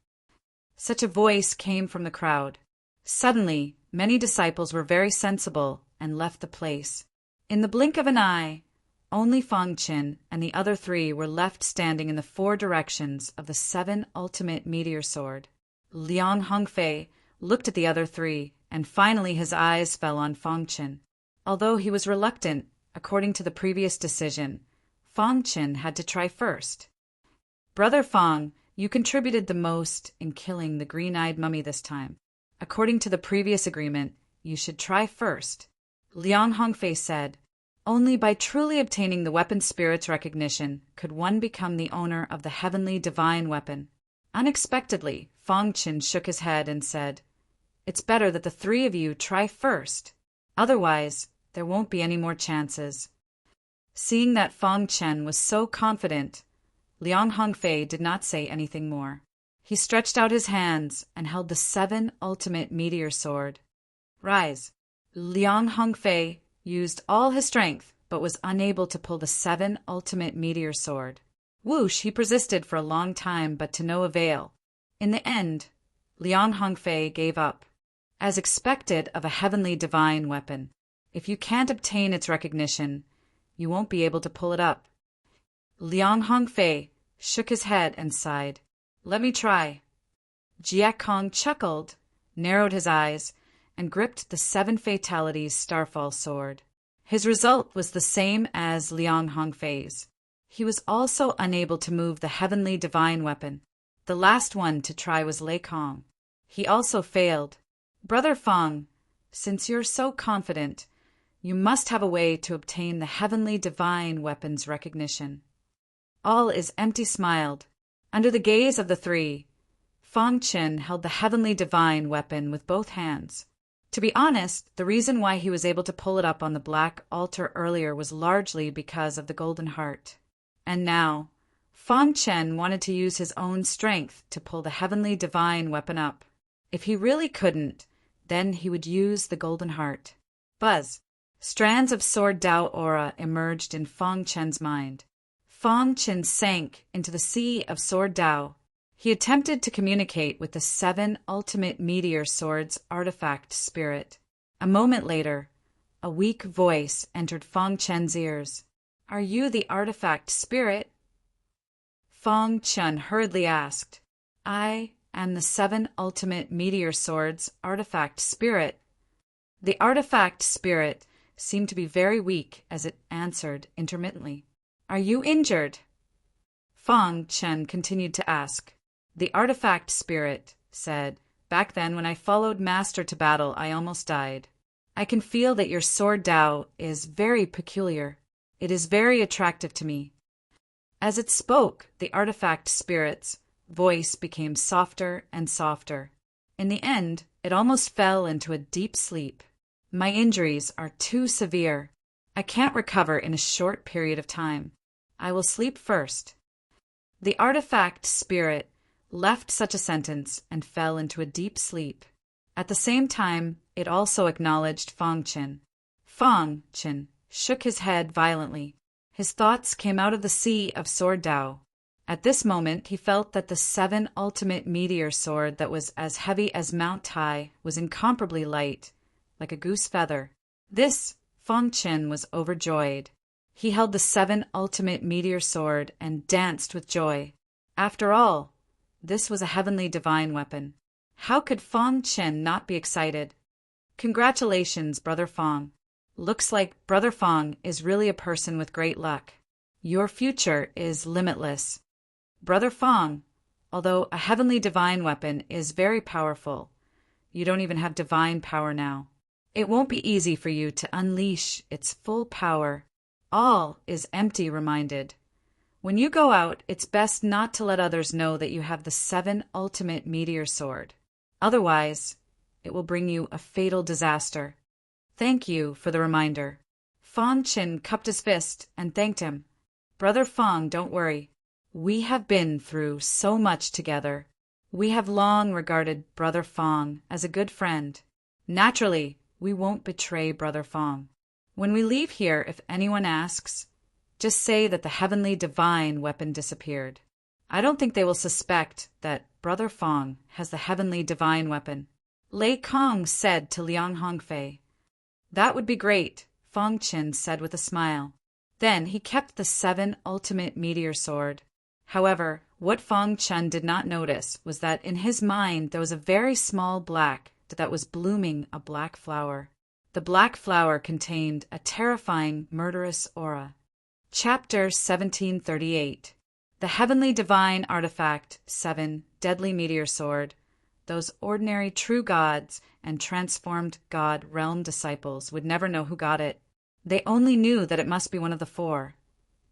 Such a voice came from the crowd. Suddenly, many disciples were very sensible and left the place. In the blink of an eye, only Fong Chin and the other 3 were left standing in the 4 directions of the 7 ultimate meteor sword. Liang Hongfei looked at the other 3, and finally his eyes fell on Fong Chin. Although he was reluctant, according to the previous decision, Fong Chin had to try first. Brother Fong, you contributed the most in killing the green-eyed mummy this time. According to the previous agreement, you should try first. Liang Hongfei said, only by truly obtaining the weapon spirit's recognition could one become the owner of the heavenly divine weapon. Unexpectedly, Fong Chin shook his head and said, it's better that the 3 of you try first. Otherwise, there won't be any more chances. Seeing that Fong Chen was so confident, Liang Hongfei did not say anything more. He stretched out his hands and held the 7 ultimate meteor sword. Rise. Liang Hongfei used all his strength, but was unable to pull the 7 ultimate meteor sword. Whoosh, he persisted for a long time, but to no avail. In the end, Liang Hongfei gave up. As expected of a heavenly divine weapon, if you can't obtain its recognition, you won't be able to pull it up. Liang Hongfei shook his head and sighed. Let me try. Jia Kong chuckled, narrowed his eyes, and gripped the 7 fatalities starfall sword. His result was the same as Liang Hongfei's. He was also unable to move the heavenly divine weapon. The last one to try was Lei Kong. He also failed. Brother Fong, since you're so confident, you must have a way to obtain the heavenly divine weapon's recognition. All is empty smiled. Under the gaze of the 3, Fong Chin held the heavenly divine weapon with both hands. To be honest, the reason why he was able to pull it up on the black altar earlier was largely because of the golden heart. And now, Fang Chen wanted to use his own strength to pull the heavenly divine weapon up. If he really couldn't, then he would use the golden heart. Buzz. Strands of sword Dao aura emerged in Fang Chen's mind. Fang Chen sank into the sea of sword Dao. He attempted to communicate with the 7 ultimate meteor swords artifact spirit. A moment later, a weak voice entered Fang Chen's ears. "Are you the artifact spirit?" Fang Chen hurriedly asked. "I am the 7 ultimate meteor swords artifact spirit." The artifact spirit seemed to be very weak as it answered intermittently. "Are you injured?" Fang Chen continued to ask. The artifact spirit said, "Back then when I followed Master to battle, I almost died. I can feel that your sword Dao is very peculiar. It is very attractive to me." As it spoke, the artifact spirit's voice became softer and softer. In the end, it almost fell into a deep sleep. "My injuries are too severe. I can't recover in a short period of time. I will sleep first." The artifact spirit left such a sentence and fell into a deep sleep. At the same time, it also acknowledged Fang Chen. Fang Chen shook his head violently. His thoughts came out of the sea of sword Dao. At this moment, he felt that the 7 ultimate meteor sword that was as heavy as Mount Tai was incomparably light, like a goose feather. This, Fang Chen was overjoyed. He held the 7 ultimate meteor sword and danced with joy. After all, this was a heavenly divine weapon. How could Fang Chen not be excited? "Congratulations, Brother Fang. Looks like Brother Fang is really a person with great luck. Your future is limitless. Brother Fang, although a heavenly divine weapon is very powerful, you don't even have divine power now. It won't be easy for you to unleash its full power. All is empty," reminded. "When you go out, it's best not to let others know that you have the 7 ultimate meteor sword. Otherwise, it will bring you a fatal disaster. Thank you for the reminder." Fang Chen cupped his fist and thanked him. "Brother Fang, don't worry. We have been through so much together. We have long regarded Brother Fang as a good friend. Naturally, we won't betray Brother Fang. When we leave here, if anyone asks, just say that the heavenly divine weapon disappeared. I don't think they will suspect that Brother Fang has the heavenly divine weapon." Lei Kong said to Liang Hongfei. "That would be great," Fang Chen said with a smile. Then he kept the 7 ultimate meteor sword. However, what Fang Chen did not notice was that in his mind there was a very small black that was blooming a black flower. The black flower contained a terrifying, murderous aura. Chapter 1738. The Heavenly Divine Artifact 7 Deadly Meteor Sword. Those ordinary true gods and transformed God realm disciples would never know who got it. They only knew that it must be one of the 4,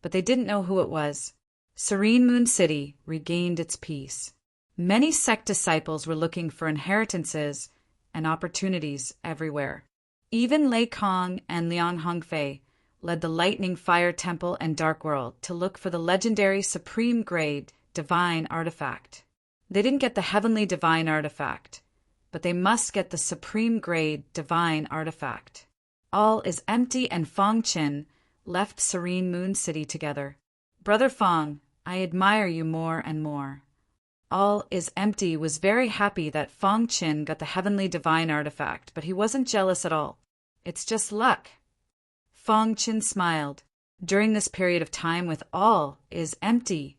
but they didn't know who it was. Serene Moon City regained its peace. Many sect disciples were looking for inheritances and opportunities everywhere. Even Lei Kong and Liang Hongfei led the Lightning Fire Temple and Dark World to look for the legendary Supreme Grade Divine Artifact. They didn't get the Heavenly Divine Artifact, but they must get the Supreme Grade Divine Artifact. All is empty, and Fang Chen left Serene Moon City together. "Brother Fang, I admire you more and more." All is empty was very happy that Fang Chen got the Heavenly Divine Artifact, but he wasn't jealous at all. "It's just luck." Fang Chen smiled. During this period of time with All is empty,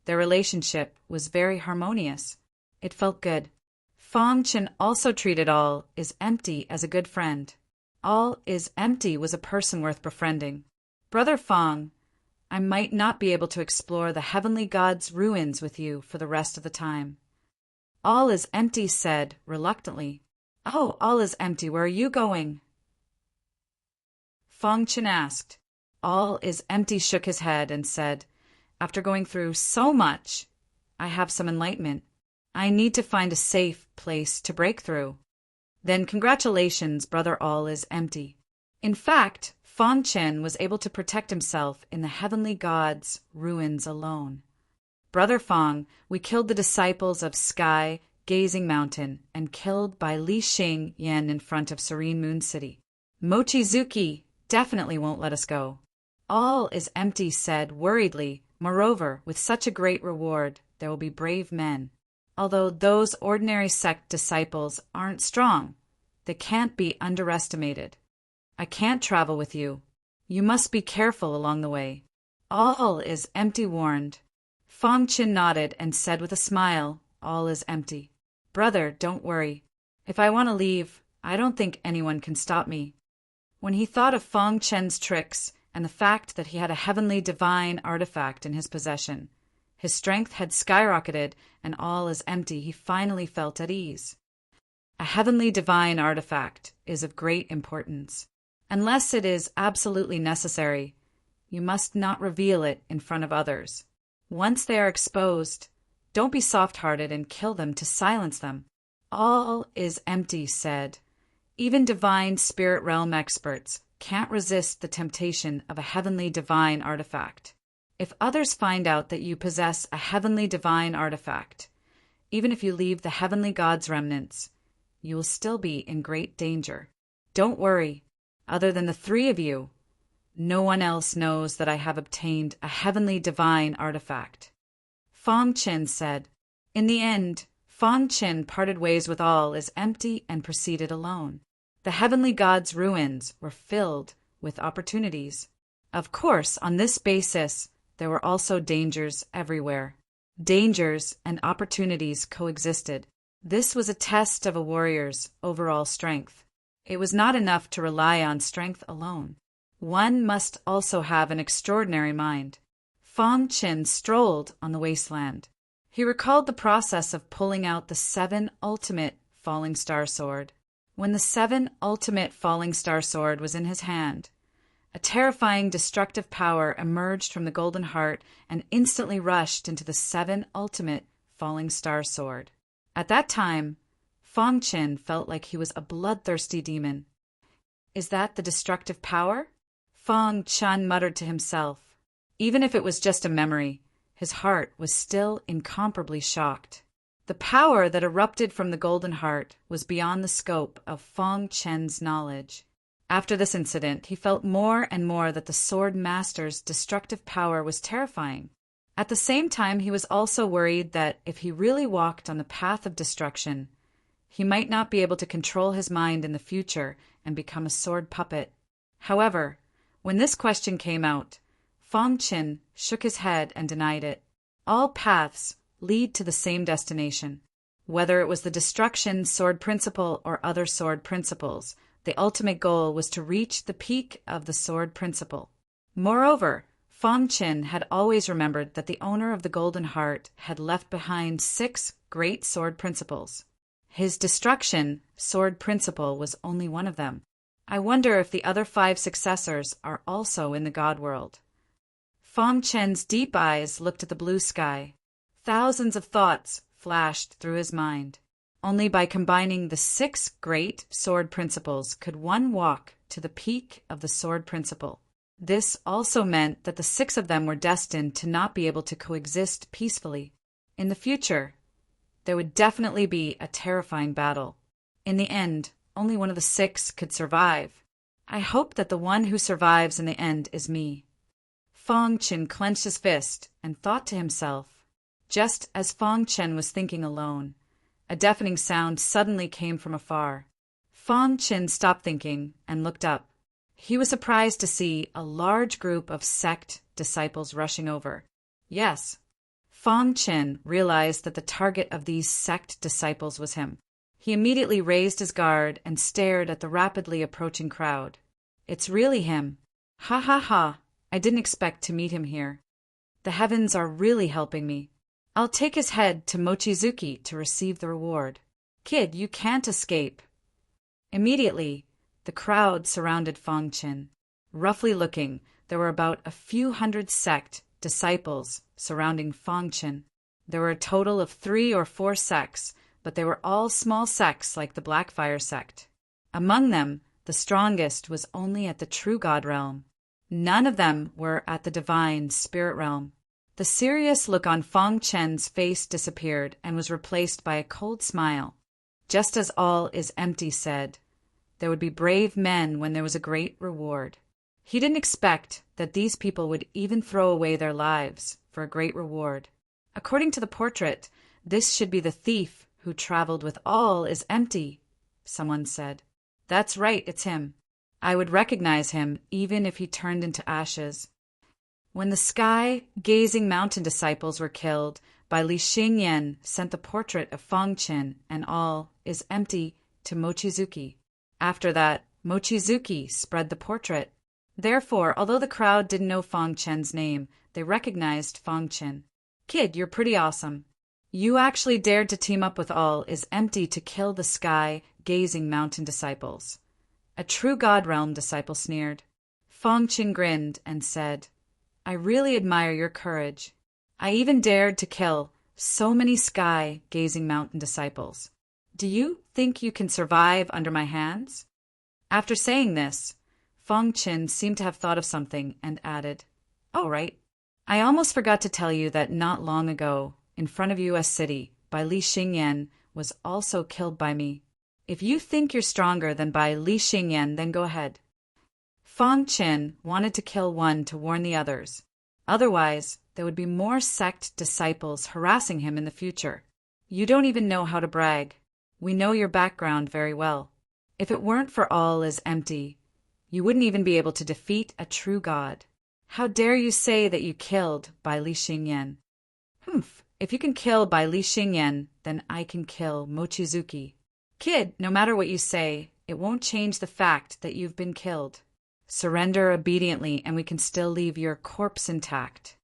their relationship was very harmonious. It felt good. Fang Chen also treated All is empty as a good friend. All is empty was a person worth befriending. "Brother Fang, I might not be able to explore the heavenly god's ruins with you for the rest of the time." All is empty said reluctantly. "Oh, All is empty, where are you going?" Fang Chen asked. All is empty shook his head and said, "After going through so much, I have some enlightenment. I need to find a safe place to break through." "Then congratulations, Brother All is empty." In fact, Fang Chen was able to protect himself in the heavenly god's ruins alone. Brother Fong, we killed the disciples of Sky Gazing Mountain and killed by Li Xing Yan in front of Serene Moon City. Mochizuki definitely won't let us go. All is empty, said worriedly. Moreover, with such a great reward, there will be brave men. Although those ordinary sect disciples aren't strong, they can't be underestimated. I can't travel with you. You must be careful along the way. All is empty warned. Fong Qin nodded and said with a smile, all is empty. Brother, don't worry. If I want to leave, I don't think anyone can stop me. When he thought of Fong Chen's tricks and the fact that he had a heavenly divine artifact in his possession, his strength had skyrocketed and all is empty. He finally felt at ease. A heavenly divine artifact is of great importance. Unless it is absolutely necessary, you must not reveal it in front of others. Once they are exposed, don't be soft-hearted and kill them to silence them. All is empty, said. Even divine spirit realm experts can't resist the temptation of a heavenly divine artifact. If others find out that you possess a heavenly divine artifact, even if you leave the heavenly god's remnants, you will still be in great danger. Don't worry. Other than the three of you, no one else knows that I have obtained a heavenly divine artifact. Fong Qin said. In the end, Fong Qin parted ways with all is empty and proceeded alone. The heavenly god's ruins were filled with opportunities. Of course, on this basis, there were also dangers everywhere. Dangers and opportunities coexisted. This was a test of a warrior's overall strength. It was not enough to rely on strength alone. One must also have an extraordinary mind. Fong Qin strolled on the wasteland. He recalled the process of pulling out the 7 ultimate falling star sword. When the 7 ultimate falling star sword was in his hand, a terrifying destructive power emerged from the golden heart and instantly rushed into the 7 ultimate falling star sword. At that time, Fong Qin felt like he was a bloodthirsty demon. Is that the destructive power? Fong Qin muttered to himself. Even if it was just a memory, his heart was still incomparably shocked. The power that erupted from the golden heart was beyond the scope of Fong Qin's knowledge. After this incident, he felt more and more that the sword master's destructive power was terrifying. At the same time, he was also worried that if he really walked on the path of destruction, he might not be able to control his mind in the future and become a sword puppet. However, when this question came out, Fong Qin shook his head and denied it. All paths lead to the same destination. Whether it was the destruction sword principle or other sword principles, the ultimate goal was to reach the peak of the sword principle. Moreover, Fong Qin had always remembered that the owner of the golden heart had left behind 6 great sword principles. His destruction sword principle was only one of them. I wonder if the other 5 successors are also in the God world. Fong Qin's deep eyes looked at the blue sky. Thousands of thoughts flashed through his mind. Only by combining the 6 great sword principles could one walk to the peak of the sword principle. This also meant that the 6 of them were destined to not be able to coexist peacefully. In the future, there would definitely be a terrifying battle. In the end, only one of the 6 could survive. I hope that the one who survives in the end is me. Fong Qin clenched his fist and thought to himself. Just as Fong Qin was thinking alone, a deafening sound suddenly came from afar. Fong Qin stopped thinking and looked up. He was surprised to see a large group of sect disciples rushing over. Yes, Fong Qin realized that the target of these sect disciples was him. He immediately raised his guard and stared at the rapidly approaching crowd. It's really him. Ha ha ha, I didn't expect to meet him here. The heavens are really helping me. I'll take his head to Mochizuki to receive the reward. Kid, you can't escape. Immediately, the crowd surrounded Fong Qin. Roughly looking, there were about a few hundred sect disciples surrounding Fong Qin. There were a total of 3 or 4 sects, but they were all small sects like the Blackfire sect. Among them, the strongest was only at the true God realm. None of them were at the divine spirit realm. The serious look on Fang Chen's face disappeared and was replaced by a cold smile. Just as all is empty said, there would be brave men when there was a great reward. He didn't expect that these people would even throw away their lives for a great reward. According to the portrait, this should be the thief who traveled with all is empty, someone said. That's right, it's him. I would recognize him even if he turned into ashes. When the sky-gazing mountain disciples were killed by Li Xingyan sent the portrait of Fang Chen and all is empty to Mochizuki. After that, Mochizuki spread the portrait. Therefore, although the crowd didn't know Fang Chen's name, they recognized Fang Chen. Kid, you're pretty awesome. You actually dared to team up with all is empty to kill the sky-gazing mountain disciples. A true God Realm disciple sneered. Fang Chen grinned and said, I really admire your courage. I even dared to kill so many sky-gazing mountain disciples. Do you think you can survive under my hands? After saying this, Fang Chen seemed to have thought of something and added, Oh, right. I almost forgot to tell you that not long ago, in front of U.S. City, by Li Xingyan was also killed by me. If you think you're stronger than by Li Xingyan, then go ahead. Fang Chen wanted to kill one to warn the others. Otherwise, there would be more sect disciples harassing him in the future. You don't even know how to brag. We know your background very well. If it weren't for all is empty, you wouldn't even be able to defeat a true god. How dare you say that you killed by Li Xingyan? Humph, if you can kill by Li Xingyan, then I can kill Mochizuki. Kid, no matter what you say, it won't change the fact that you've been killed. Surrender obediently and we can still leave your corpse intact.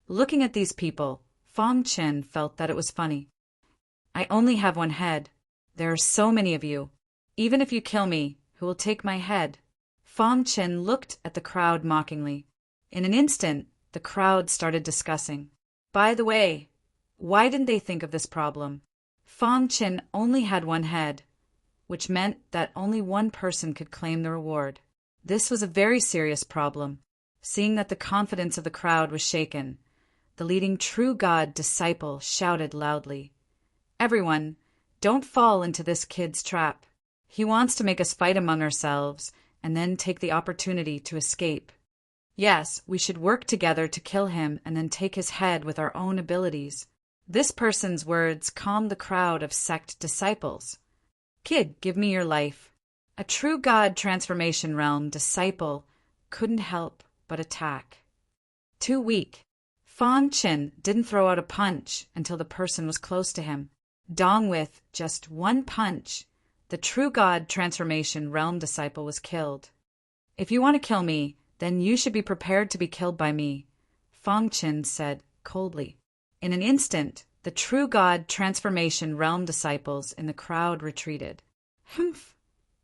Looking at these people, Fang Chen felt that it was funny. I only have one head. There are so many of you. Even if you kill me, who will take my head? Fang Chen looked at the crowd mockingly. In an instant, the crowd started discussing. By the way, why didn't they think of this problem? Fang Chen only had one head, which meant that only one person could claim the reward. This was a very serious problem. Seeing that the confidence of the crowd was shaken, the leading true God disciple shouted loudly, Everyone, don't fall into this kid's trap. He wants to make us fight among ourselves and then take the opportunity to escape. Yes, we should work together to kill him and then take his head with our own abilities. This person's words calmed the crowd of sect disciples. Kid, give me your life. A true God transformation realm disciple couldn't help but attack. Too weak. Fang Chen didn't throw out a punch until the person was close to him. Dong with just one punch, the true God transformation realm disciple was killed. If you want to kill me, then you should be prepared to be killed by me, Fang Chen said coldly. In an instant, the true God transformation realm disciples in the crowd retreated. Humph!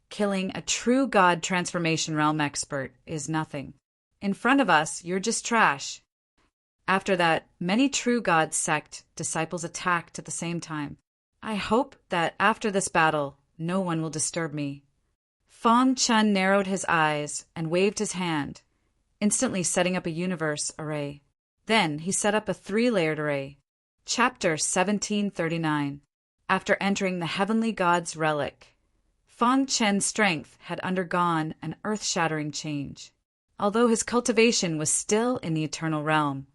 Killing a true God transformation realm expert is nothing. In front of us, you're just trash. After that, many true God sect disciples attacked at the same time. I hope that after this battle, no one will disturb me. Fang Chen narrowed his eyes and waved his hand, instantly setting up a universe array. Then he set up a 3-layered array. Chapter 1739. After entering the heavenly god's relic, Fang Chen's strength had undergone an earth-shattering change. Although his cultivation was still in the eternal realm,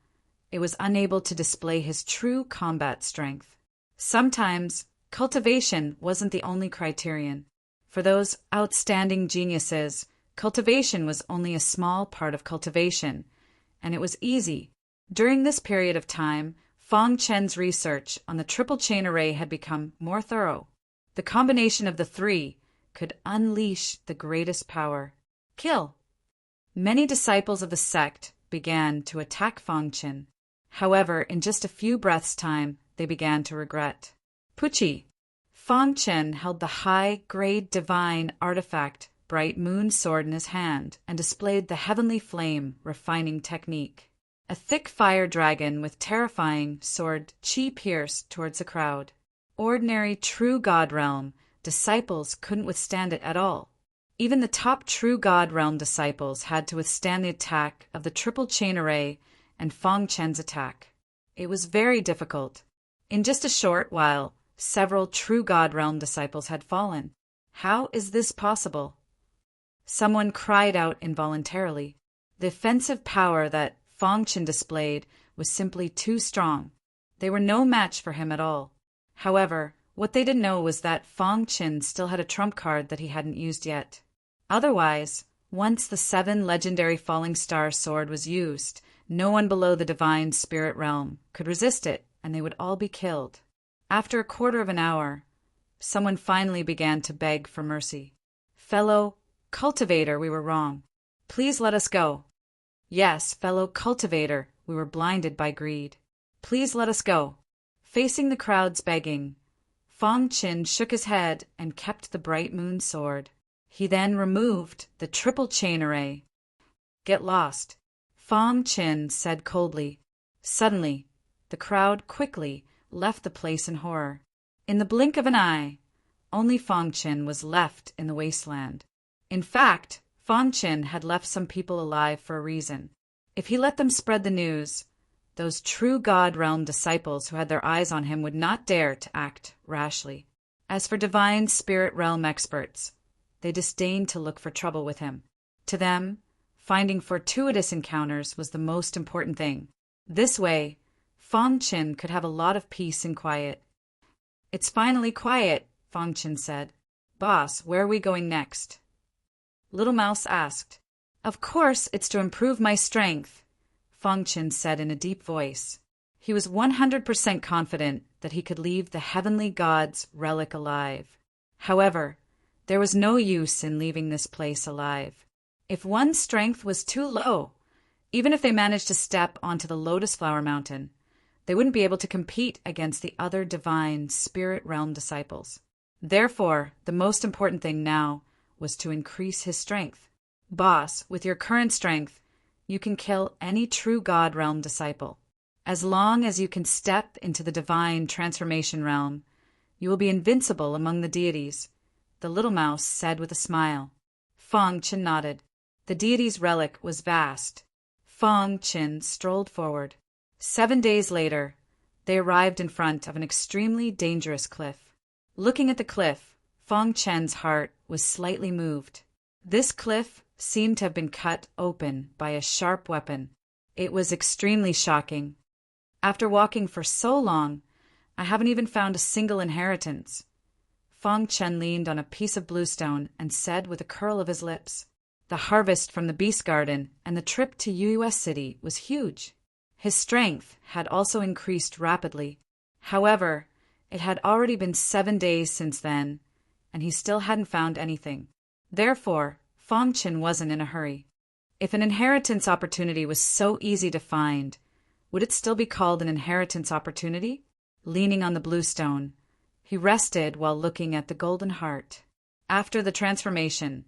it was unable to display his true combat strength. Sometimes, cultivation wasn't the only criterion. For those outstanding geniuses, cultivation was only a small part of cultivation, and it was easy. During this period of time, Fang Chen's research on the triple chain array had become more thorough. The combination of the three could unleash the greatest power. Kill! Many disciples of the sect began to attack Fang Chen. However, in just a few breaths' time, they began to regret. Puchi! Fang Chen held the high-grade divine artifact bright moon sword in his hand and displayed the heavenly flame refining technique. A thick fire dragon with terrifying sword chi pierced towards the crowd. Ordinary true God realm disciples couldn't withstand it at all. Even the top true God realm disciples had to withstand the attack of the triple chain array and Fang Chen's attack. It was very difficult. In just a short while, several true God Realm disciples had fallen. How is this possible? Someone cried out involuntarily. The offensive power that Feng Chen displayed was simply too strong. They were no match for him at all. However, what they didn't know was that Feng Chen still had a trump card that he hadn't used yet. Otherwise, once the 7 legendary falling star sword was used, no one below the divine spirit realm could resist it, and they would all be killed. After a quarter of an hour, someone finally began to beg for mercy. "Fellow cultivator, we were wrong. Please let us go." "Yes, fellow cultivator, we were blinded by greed. Please let us go." Facing the crowds begging, Feng Chen shook his head and kept the bright moon sword. He then removed the triple chain array. "Get lost," Feng Chen said coldly. Suddenly, the crowd quickly left the place in horror. In the blink of an eye, only Feng Chen was left in the wasteland. In fact, Feng Chen had left some people alive for a reason. If he let them spread the news, those true God Realm disciples who had their eyes on him would not dare to act rashly. As for divine spirit realm experts, they disdained to look for trouble with him. To them, finding fortuitous encounters was the most important thing. This way, Feng Chen could have a lot of peace and quiet. "It's finally quiet," Feng Chen said. "Boss, where are we going next?" Little Mouse asked. "Of course it's to improve my strength," Feng Chen said in a deep voice. He was 100% confident that he could leave the heavenly god's relic alive. However, there was no use in leaving this place alive. If one's strength was too low, even if they managed to step onto the Lotus Flower Mountain, they wouldn't be able to compete against the other divine spirit realm disciples. Therefore, the most important thing now was to increase his strength. "Boss, with your current strength, you can kill any true God Realm disciple. As long as you can step into the divine transformation realm, you will be invincible among the deities," the little mouse said with a smile. Feng Chen nodded. The deity's relic was vast. Feng Chen strolled forward. 7 days later, they arrived in front of an extremely dangerous cliff. Looking at the cliff, Feng Chen's heart was slightly moved. This cliff seemed to have been cut open by a sharp weapon. It was extremely shocking. "After walking for so long, I haven't even found a single inheritance." Feng Chen leaned on a piece of bluestone and said with a curl of his lips, "The harvest from the Beast Garden and the trip to US City was huge." His strength had also increased rapidly. However, it had already been 7 days since then, and he still hadn't found anything. Therefore, Feng Chen wasn't in a hurry. If an inheritance opportunity was so easy to find, would it still be called an inheritance opportunity? Leaning on the bluestone, he rested while looking at the golden heart. After the transformation,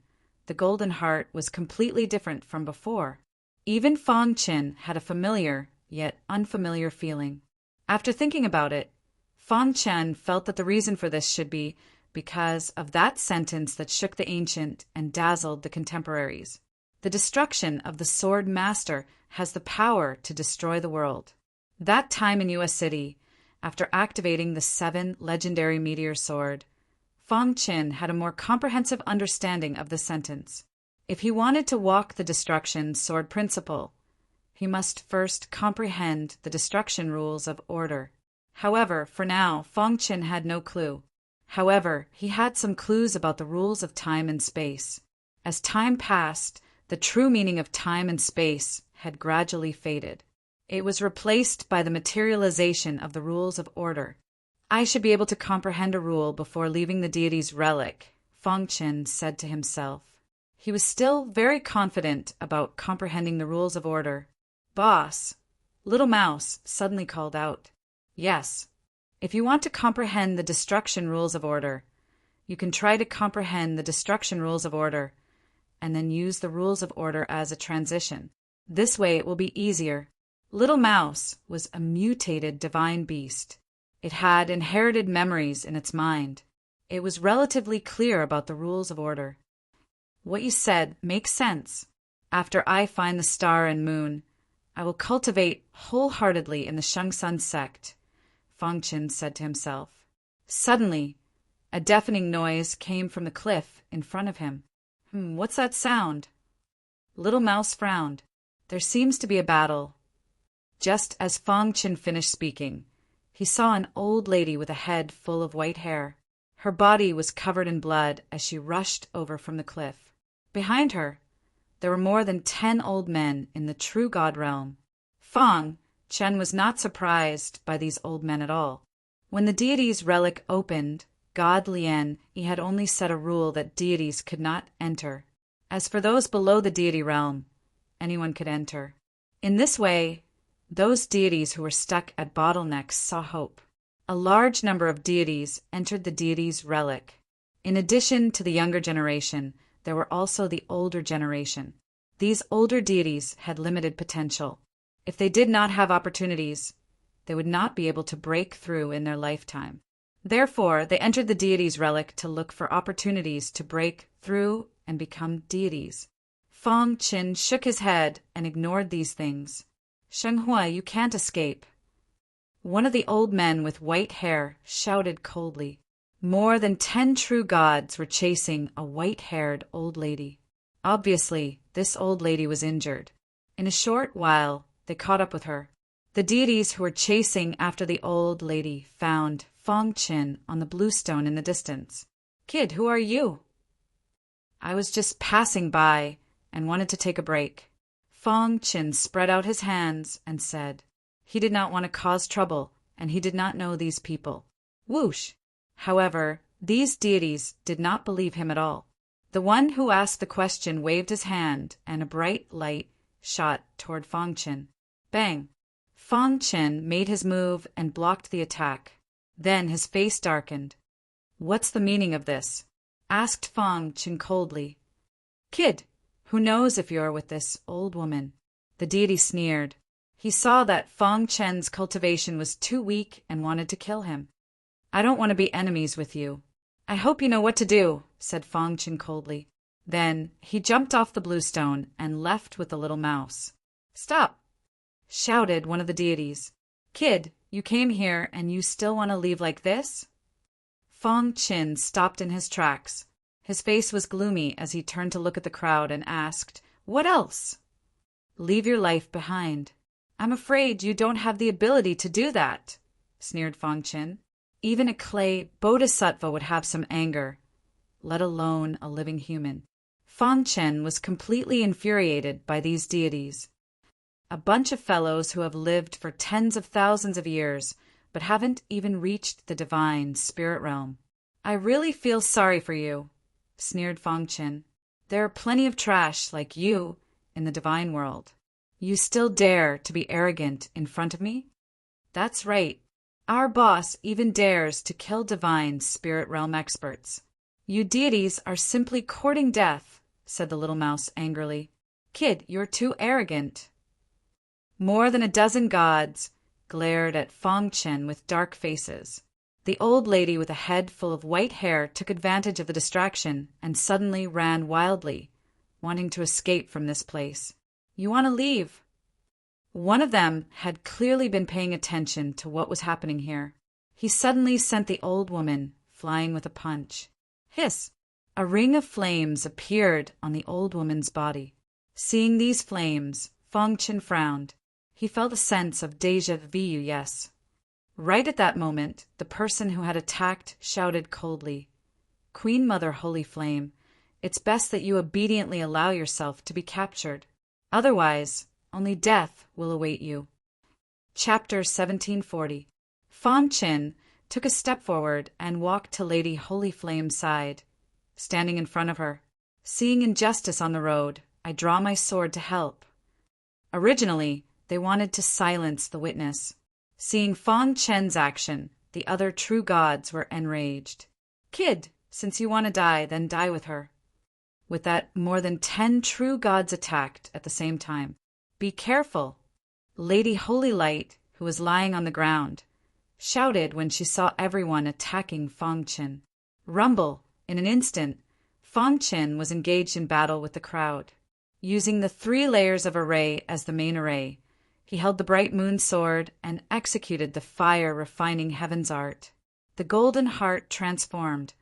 the golden heart was completely different from before. Even Feng Chen had a familiar, yet unfamiliar feeling. After thinking about it, Feng Chen felt that the reason for this should be because of that sentence that shook the ancient and dazzled the contemporaries. "The destruction of the Sword Master has the power to destroy the world." That time in US City, after activating the 7 legendary meteor sword, Feng Chen had a more comprehensive understanding of the sentence. If he wanted to walk the destruction sword principle, he must first comprehend the destruction rules of order. However, for now, Feng Chen had no clue. However, he had some clues about the rules of time and space. As time passed, the true meaning of time and space had gradually faded. It was replaced by the materialization of the rules of order. "I should be able to comprehend a rule before leaving the deity's relic," Feng Chen said to himself. He was still very confident about comprehending the rules of order. "Boss," Little Mouse suddenly called out. "Yes. If you want to comprehend the destruction rules of order, you can try to comprehend the destruction rules of order, and then use the rules of order as a transition. This way it will be easier." Little Mouse was a mutated divine beast. It had inherited memories in its mind. It was relatively clear about the rules of order. "What you said makes sense. After I find the star and moon, I will cultivate wholeheartedly in the Shengsun sect, Fang Qin said to himself. Suddenly, a deafening noise came from the cliff in front of him. What's that sound? Little Mouse frowned. There seems to be a battle. Just as Fang Qin finished speaking, he saw an old lady with a head full of white hair. Her body was covered in blood as she rushed over from the cliff. Behind her, there were more than 10 old men in the true god realm. Fang Qin was not surprised by these old men at all. When the deity's relic opened, God Lien he had only set a rule that deities could not enter. As for those below the deity realm, anyone could enter. In this way, those deities who were stuck at bottlenecks saw hope. A large number of deities entered the deity's relic. In addition to the younger generation, there were also the older generation. These older deities had limited potential. If they did not have opportunities, they would not be able to break through in their lifetime. Therefore, they entered the deity's relic to look for opportunities to break through and become deities. Fang Qin shook his head and ignored these things. Shenghua, you can't escape. One of the old men with white hair shouted coldly. More than 10 true gods were chasing a white-haired old lady. Obviously, this old lady was injured. In a short while, they caught up with her. The deities who were chasing after the old lady found Fang Qin on the blue stone in the distance. Kid, who are you? I was just passing by and wanted to take a break. Fang Qin spread out his hands and said, he did not want to cause trouble, and he did not know these people. Whoosh! However, these deities did not believe him at all. The one who asked the question waved his hand, and a bright light shot toward Fang Qin. Bang! Fang Qin made his move and blocked the attack. Then his face darkened. What's the meaning of this? Asked Fang Qin coldly. Kid, who knows if you're with this old woman? The deity sneered. He saw that Fang Qin's cultivation was too weak and wanted to kill him. I don't want to be enemies with you. I hope you know what to do, said Fang Qin coldly. Then he jumped off the blue stone and left with the little mouse. Stop! Shouted one of the deities. Kid, you came here and you still want to leave like this? Fang Qin stopped in his tracks. His face was gloomy as he turned to look at the crowd and asked, What else? Leave your life behind. I'm afraid you don't have the ability to do that, sneered Fang Qin. Even a clay bodhisattva would have some anger, let alone a living human. Fang Qin was completely infuriated by these deities. A bunch of fellows who have lived for tens of thousands of years, but haven't even reached the divine spirit realm. I really feel sorry for you, sneered Fang Qin. There are plenty of trash like you in the divine world. You still dare to be arrogant in front of me? That's right. Our boss even dares to kill divine spirit realm experts. You deities are simply courting death, said the little mouse angrily. Kid, you're too arrogant. More than a dozen gods glared at Fang Qin with dark faces. The old lady with a head full of white hair took advantage of the distraction and suddenly ran wildly, wanting to escape from this place. You want to leave? One of them had clearly been paying attention to what was happening here. He suddenly sent the old woman flying with a punch. Hiss! A ring of flames appeared on the old woman's body. Seeing these flames, Fang Qin frowned. He felt a sense of déjà vu, yes. Right at that moment, the person who had attacked shouted coldly, Queen Mother Holy Flame, it's best that you obediently allow yourself to be captured. Otherwise, only death will await you. Chapter 1740. Fang Qin took a step forward and walked to Lady Holy Flame's side, standing in front of her. Seeing injustice on the road, I draw my sword to help. Originally, they wanted to silence the witness. Seeing Fang Qin's action, the other true gods were enraged. Kid, since you want to die, then die with her. With that, more than 10 true gods attacked at the same time. Be careful! Lady Holy Light, who was lying on the ground, shouted when she saw everyone attacking Fang Qin. Rumble! In an instant, Fang Qin was engaged in battle with the crowd. Using the 3 layers of array as the main array, He held the bright moon sword and executed the fire refining heaven's art. The golden heart transformed,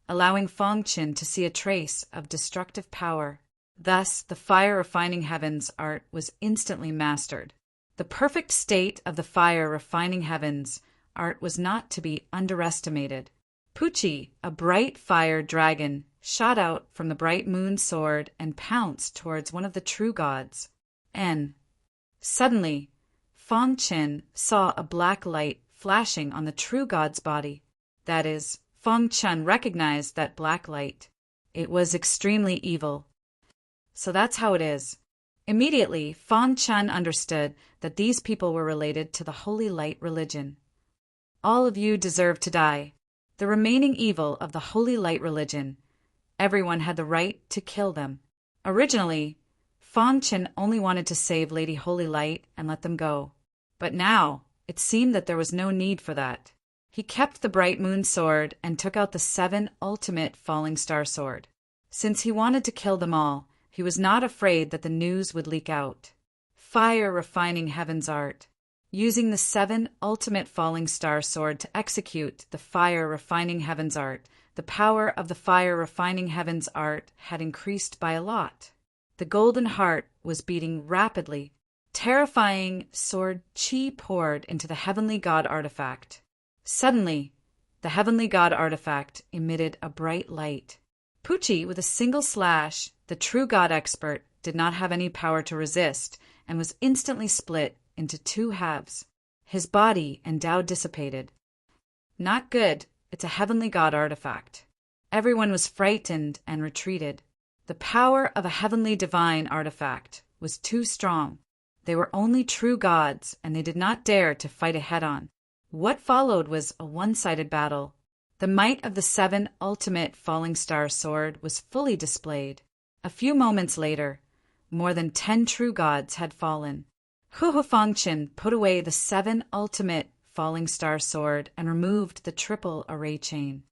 allowing Feng Qin to see a trace of destructive power. Thus, the fire refining heavens art was instantly mastered. The perfect state of the fire refining heavens art was not to be underestimated. Pucci, a bright fire dragon, shot out from the bright moon sword and pounced towards one of the true gods. Suddenly, Feng Qin saw a black light flashing on the true god's body. That is, Feng Qin recognized that black light. It was extremely evil. So that's how it is. Immediately, Feng Qin understood that these people were related to the Holy Light religion. All of you deserve to die. The remaining evil of the Holy Light religion. Everyone had the right to kill them. Originally, Feng Qin only wanted to save Lady Holy Light and let them go. But now, it seemed that there was no need for that. He kept the bright moon sword and took out the 7 ultimate falling star sword. Since he wanted to kill them all, he was not afraid that the news would leak out. Fire refining heaven's art. Using the 7 ultimate falling star sword to execute the fire refining heaven's art, the power of the fire refining heaven's art had increased by a lot. The golden heart was beating rapidly. Terrifying sword chi poured into the heavenly god artifact. Suddenly, the heavenly god artifact emitted a bright light. Pucci, with a single slash, the true god expert, did not have any power to resist and was instantly split into 2 halves. His body and Tao dissipated. Not good, it's a heavenly god artifact. Everyone was frightened and retreated. The power of a heavenly divine artifact was too strong. They were only true gods, and they did not dare to fight it head-on. What followed was a one-sided battle. The might of the 7 ultimate falling star sword was fully displayed. A few moments later, more than 10 true gods had fallen. Feng Qin put away the 7 ultimate falling star sword and removed the triple array chain.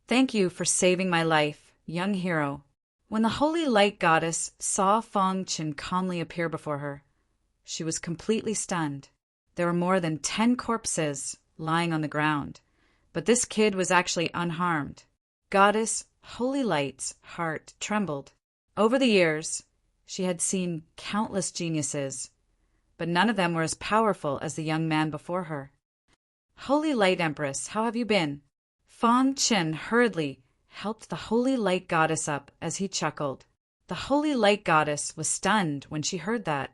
Thank you for saving my life, young hero. When the Holy Light Goddess saw Feng Qin calmly appear before her, she was completely stunned. There were more than 10 corpses lying on the ground, but this kid was actually unharmed. Goddess Holy Light's heart trembled. Over the years, she had seen countless geniuses, but none of them were as powerful as the young man before her. Holy Light Empress, how have you been? Feng Qin hurriedly helped the Holy Light Goddess up as he chuckled. The Holy Light Goddess was stunned when she heard that.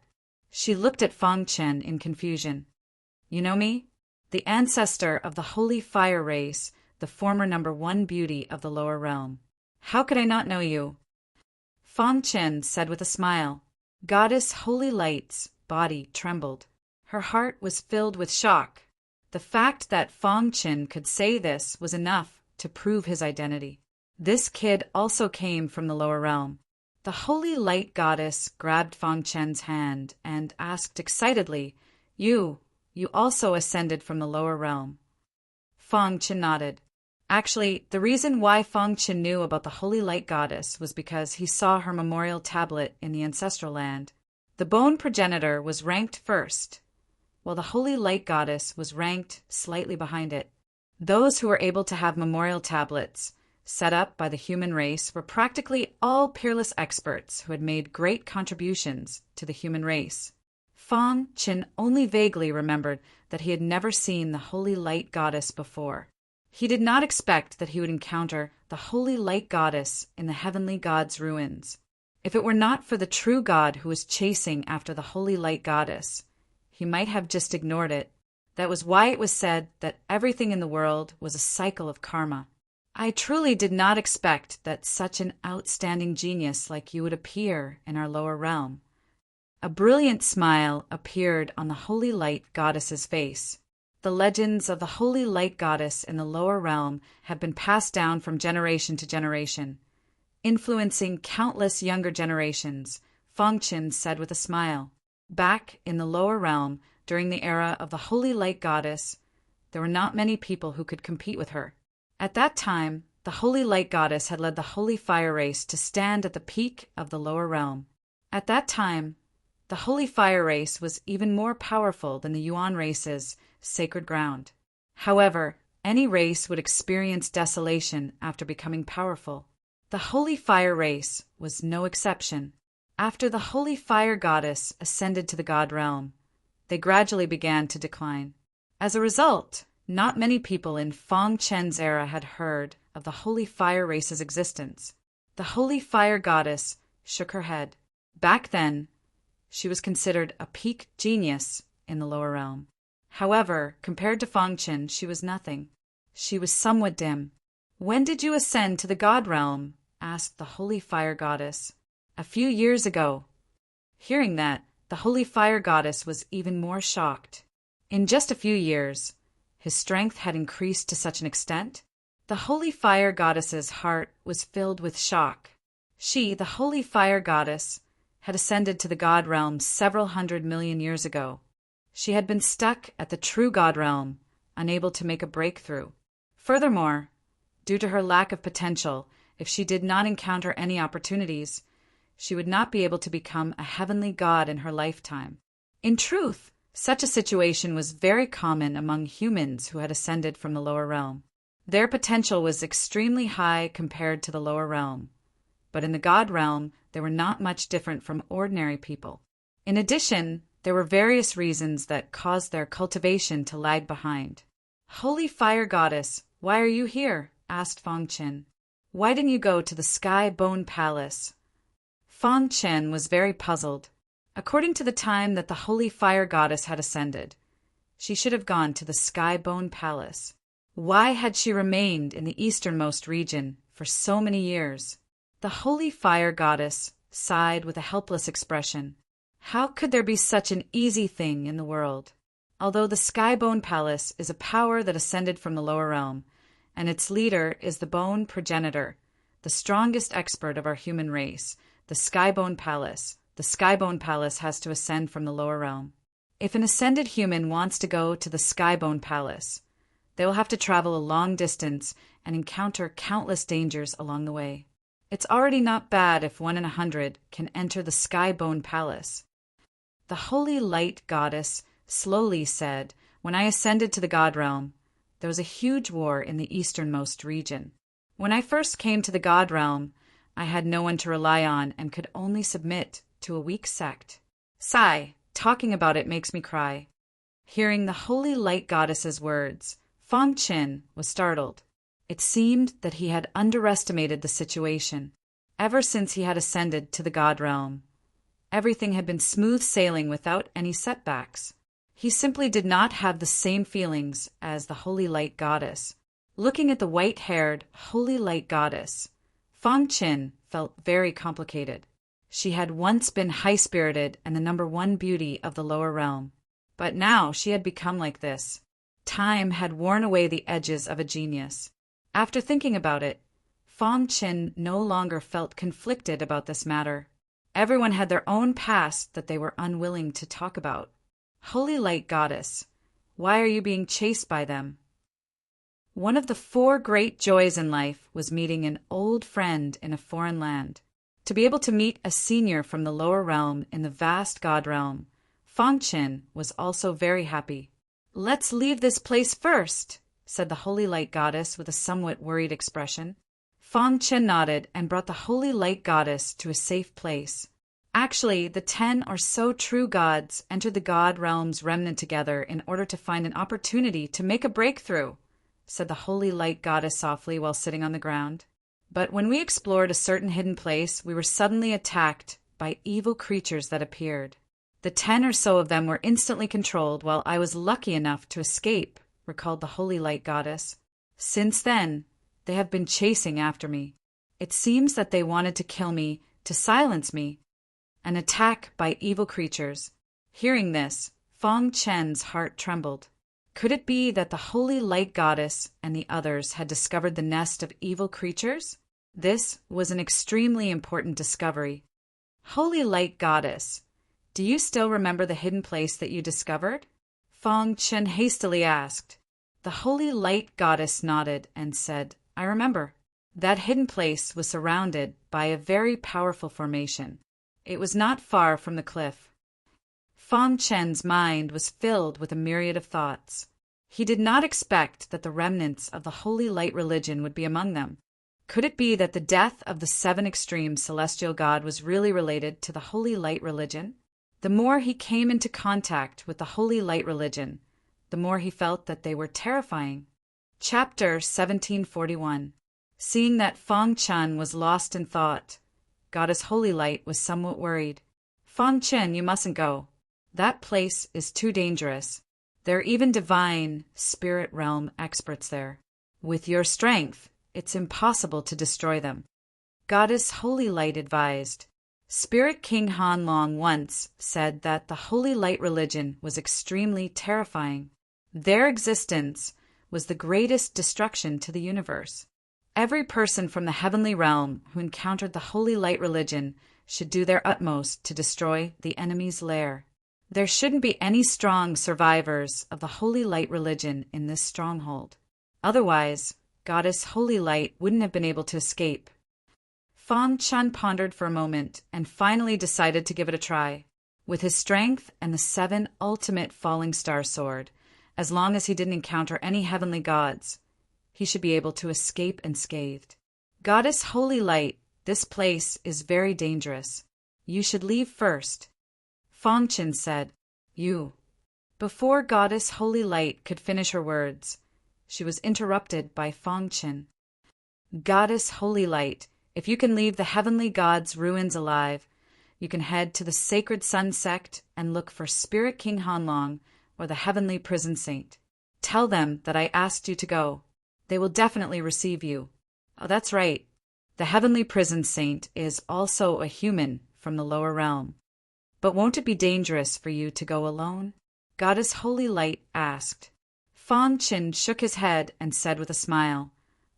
She looked at Feng Qin in confusion. You know me? The ancestor of the Holy Fire race, the former #1 beauty of the lower realm. How could I not know you? Feng Qin said with a smile. Goddess Holy Light's body trembled. Her heart was filled with shock. The fact that Feng Qin could say this was enough to prove his identity. This kid also came from the lower realm. The Holy Light Goddess grabbed Feng Qin's hand and asked excitedly, You also ascended from the lower realm. Feng Qin nodded. Actually, the reason why Feng Qin knew about the Holy Light Goddess was because he saw her memorial tablet in the ancestral land. The bone progenitor was ranked first, while the Holy Light Goddess was ranked slightly behind it. Those who were able to have memorial tablets set up by the human race were practically all peerless experts who had made great contributions to the human race. Feng Qin only vaguely remembered that he had never seen the Holy Light Goddess before. He did not expect that he would encounter the Holy Light Goddess in the heavenly god's ruins. If it were not for the true god who was chasing after the Holy Light Goddess, he might have just ignored it. That was why it was said that everything in the world was a cycle of karma. I truly did not expect that such an outstanding genius like you would appear in our lower realm. A brilliant smile appeared on the Holy Light Goddess's face. The legends of the Holy Light Goddess in the lower realm have been passed down from generation to generation, influencing countless younger generations, Feng Qin said with a smile. Back in the lower realm, during the era of the Holy Light Goddess, there were not many people who could compete with her. At that time, the Holy Light Goddess had led the Holy Fire race to stand at the peak of the lower realm. At that time, The Holy Fire race was even more powerful than the Yuan race's sacred ground. However, any race would experience desolation after becoming powerful. The Holy Fire race was no exception. After the Holy Fire goddess ascended to the god realm, they gradually began to decline. As a result, not many people in Feng Chen's era had heard of the Holy Fire race's existence. The Holy Fire goddess shook her head. Back then, she was considered a peak genius in the lower realm. However, compared to Feng Chen, she was nothing. She was somewhat dim. "When did you ascend to the god realm?" asked the Holy Fire goddess. "A few years ago." Hearing that, the Holy Fire goddess was even more shocked. In just a few years, his strength had increased to such an extent? The Holy Fire goddess's heart was filled with shock. She, the Holy Fire goddess, had ascended to the god realm several 100 million years ago. She had been stuck at the true god realm, unable to make a breakthrough. Furthermore, due to her lack of potential, if she did not encounter any opportunities, she would not be able to become a heavenly god in her lifetime. In truth, such a situation was very common among humans who had ascended from the lower realm. Their potential was extremely high compared to the lower realm, but in the god realm, they were not much different from ordinary people. In addition, there were various reasons that caused their cultivation to lag behind. "Holy Fire Goddess, why are you here?" asked Feng Chen. "Why didn't you go to the Sky Bone Palace?" Feng Chen was very puzzled. According to the time that the Holy Fire Goddess had ascended, she should have gone to the Sky Bone Palace. Why had she remained in the easternmost region for so many years? The Holy Fire Goddess sighed with a helpless expression. How could there be such an easy thing in the world? Although the Skybone Palace is a power that ascended from the lower realm, and its leader is the Bone Progenitor, the strongest expert of our human race, the Skybone Palace has to ascend from the lower realm. If an ascended human wants to go to the Skybone Palace, they will have to travel a long distance and encounter countless dangers along the way. It's already not bad if 1 in 100 can enter the Skybone Palace. The Holy Light Goddess slowly said, "When I ascended to the god realm, there was a huge war in the easternmost region. When I first came to the god realm, I had no one to rely on and could only submit to a weak sect. Sigh, talking about it makes me cry." Hearing the Holy Light Goddess's words, Feng Chen was startled. It seemed that he had underestimated the situation. Ever since he had ascended to the god realm, everything had been smooth sailing without any setbacks. He simply did not have the same feelings as the Holy Light Goddess. Looking at the white-haired Holy Light Goddess, Feng Chen felt very complicated. She had once been high-spirited and the #1 beauty of the lower realm, but now she had become like this. Time had worn away the edges of a genius. After thinking about it, Feng Chen no longer felt conflicted about this matter. Everyone had their own past that they were unwilling to talk about. Holy Light Goddess, why are you being chased by them? One of the 4 great joys in life was meeting an old friend in a foreign land. To be able to meet a senior from the lower realm in the vast god realm, Feng Chen was also very happy. "Let's leave this place first," said the Holy Light Goddess with a somewhat worried expression. Feng Chen nodded and brought the Holy Light Goddess to a safe place. Actually, the 10 or so true gods entered the god realm's remnant together in order to find an opportunity to make a breakthrough, said the Holy Light Goddess softly while sitting on the ground. But when we explored a certain hidden place, we were suddenly attacked by evil creatures that appeared. The 10 or so of them were instantly controlled while I was lucky enough to escape, recalled the Holy Light Goddess. Since then, they have been chasing after me. It seems that they wanted to kill me, to silence me. An attack by evil creatures. Hearing this, Feng Chen's heart trembled. Could it be that the Holy Light Goddess and the others had discovered the nest of evil creatures? This was an extremely important discovery. Holy Light Goddess, do you still remember the hidden place that you discovered? Feng Chen hastily asked. The Holy Light Goddess nodded and said, "I remember." That hidden place was surrounded by a very powerful formation. It was not far from the cliff. Fang Chen's mind was filled with a myriad of thoughts. He did not expect that the remnants of the Holy Light religion would be among them. Could it be that the death of the 7 extreme celestial god was really related to the Holy Light religion? The more he came into contact with the Holy Light religion, the more he felt that they were terrifying. Chapter 1741. Seeing that Fang Chen was lost in thought, Goddess Holy Light was somewhat worried. Fang Chen, you mustn't go. That place is too dangerous. There are even divine, spirit realm experts there. With your strength, it's impossible to destroy them. Goddess Holy Light advised. Spirit King Han Long once said that the Holy Light religion was extremely terrifying. Their existence was the greatest destruction to the universe. Every person from the heavenly realm who encountered the Holy Light religion should do their utmost to destroy the enemy's lair. There shouldn't be any strong survivors of the Holy Light religion in this stronghold. Otherwise, Goddess Holy Light wouldn't have been able to escape. Fang Chen pondered for a moment and finally decided to give it a try. With his strength and the 7 ultimate falling star sword, as long as he didn't encounter any heavenly gods, he should be able to escape unscathed. Goddess Holy Light, this place is very dangerous. You should leave first. Fang Chen said, You. Before Goddess Holy Light could finish her words, she was interrupted by Fang Chen. Goddess Holy Light, if you can leave the heavenly gods' ruins alive, you can head to the Sacred Sun sect and look for Spirit King Hanlong or the Heavenly Prison Saint. Tell them that I asked you to go. They will definitely receive you. Oh, that's right. The Heavenly Prison Saint is also a human from the lower realm. But won't it be dangerous for you to go alone? Goddess Holy Light asked. Fang Chen shook his head and said with a smile,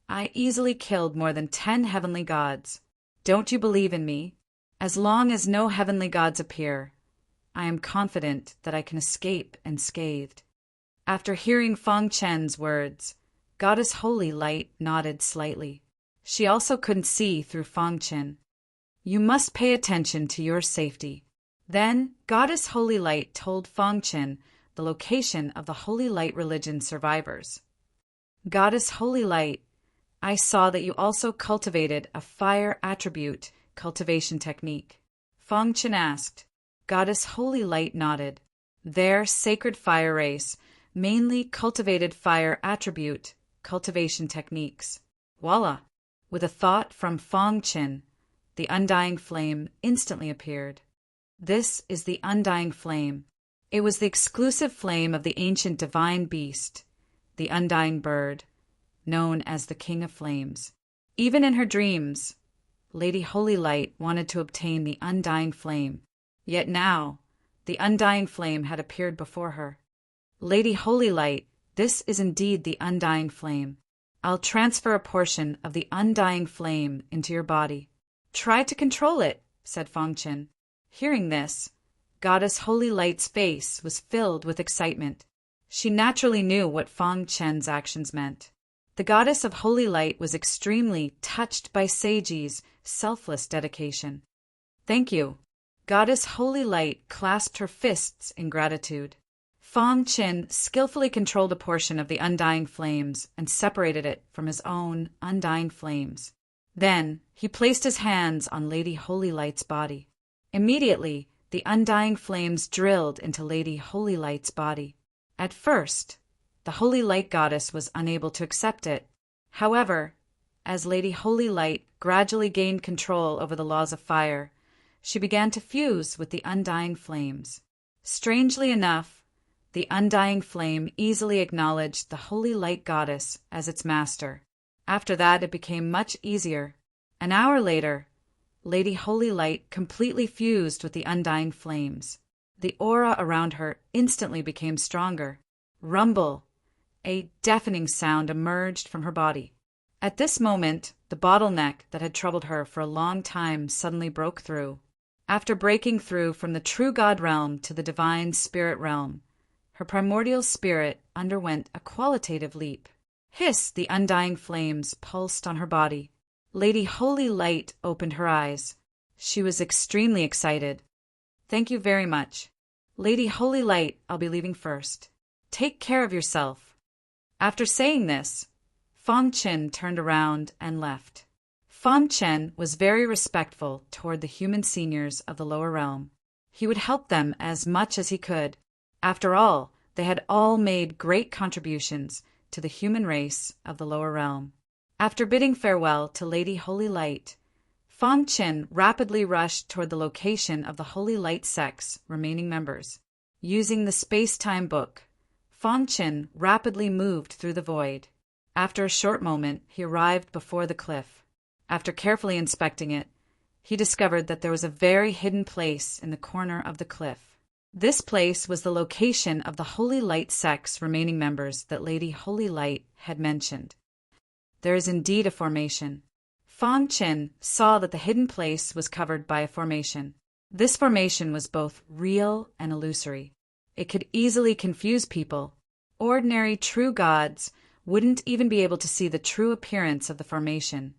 I easily killed more than 10 heavenly gods. Don't you believe in me? As long as no heavenly gods appear, I am confident that I can escape unscathed. After hearing Fang Chen's words, Goddess Holy Light nodded slightly. She also couldn't see through Fang Chen. You must pay attention to your safety. Then Goddess Holy Light told Fang Chen the location of the Holy Light religion survivors. Goddess Holy Light, I saw that you also cultivated a fire attribute cultivation technique. Fang Chen asked. Goddess Holy Light nodded. Their sacred fire race mainly cultivated fire attribute cultivation techniques. Voila! With a thought from Fang Chen, the undying flame instantly appeared. This is the undying flame. It was the exclusive flame of the ancient divine beast, the undying bird, known as the King of Flames. Even in her dreams, Lady Holy Light wanted to obtain the undying flame. Yet now, the undying flame had appeared before her. Lady Holy Light, this is indeed the undying flame. I'll transfer a portion of the undying flame into your body. Try to control it, said Fang Chen. Hearing this, Goddess Holy Light's face was filled with excitement. She naturally knew what Fang Chen's actions meant. The Goddess of Holy Light was extremely touched by Seiji's selfless dedication. Thank you. Goddess Holy Light clasped her fists in gratitude. Fang Chen skillfully controlled a portion of the undying flames and separated it from his own undying flames. Then he placed his hands on Lady Holy Light's body. Immediately, the undying flames drilled into Lady Holy Light's body. At first, the Holy Light Goddess was unable to accept it. However, as Lady Holy Light gradually gained control over the laws of fire, she began to fuse with the undying flames. Strangely enough, the undying flame easily acknowledged the Holy Light Goddess as its master. After that, it became much easier. An hour later, Lady Holy Light completely fused with the undying flames. The aura around her instantly became stronger. Rumble! A deafening sound emerged from her body. At this moment, the bottleneck that had troubled her for a long time suddenly broke through. After breaking through from the true God realm to the divine spirit realm, her primordial spirit underwent a qualitative leap. Hiss! The undying flames pulsed on her body. Lady Holy Light opened her eyes. She was extremely excited. Thank you very much. Lady Holy Light, I'll be leaving first. Take care of yourself." After saying this, Fang Chen turned around and left. Fang Chen was very respectful toward the human seniors of the lower realm. He would help them as much as he could. After all, they had all made great contributions to the human race of the lower realm. After bidding farewell to Lady Holy Light, Fang Chen rapidly rushed toward the location of the Holy Light sect's remaining members. Using the space-time book, Fang Chen rapidly moved through the void. After a short moment, he arrived before the cliff. After carefully inspecting it, he discovered that there was a very hidden place in the corner of the cliff. This place was the location of the Holy Light sect's remaining members that Lady Holy Light had mentioned. There is indeed a formation. Fang Chen saw that the hidden place was covered by a formation. This formation was both real and illusory. It could easily confuse people. Ordinary true gods wouldn't even be able to see the true appearance of the formation,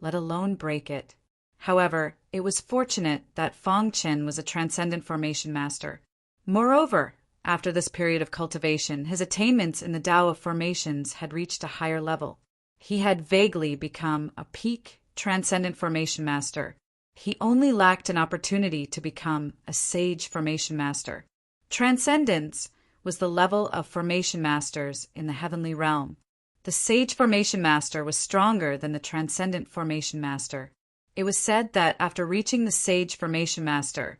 let alone break it. However, it was fortunate that Fang Chen was a transcendent formation master. Moreover, after this period of cultivation, his attainments in the Tao of formations had reached a higher level. He had vaguely become a peak transcendent formation master. He only lacked an opportunity to become a sage formation master. Transcendence was the level of formation masters in the heavenly realm. The sage formation master was stronger than the transcendent formation master. It was said that after reaching the sage formation master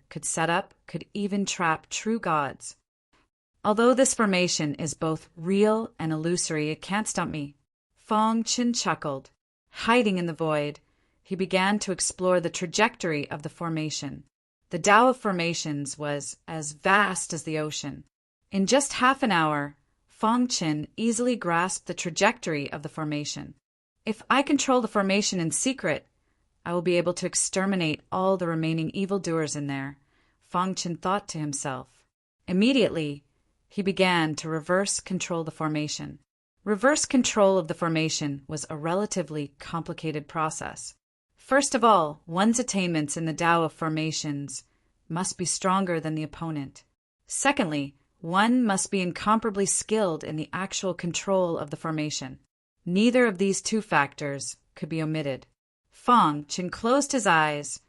could set up, could even trap true gods. Although this formation is both real and illusory, it can't stump me. Fang Chen chuckled. Hiding in the void, he began to explore the trajectory of the formation. The Tao of formations was as vast as the ocean. In just half an hour, Fang Chen easily grasped the trajectory of the formation. If I control the formation in secret, I will be able to exterminate all the remaining evildoers in there, Fang Chen thought to himself. Immediately, he began to reverse control the formation. Reverse control of the formation was a relatively complicated process. First of all, one's attainments in the Tao of formations must be stronger than the opponent. Secondly, one must be incomparably skilled in the actual control of the formation. Neither of these two factors could be omitted. Fang Chen closed his eyes,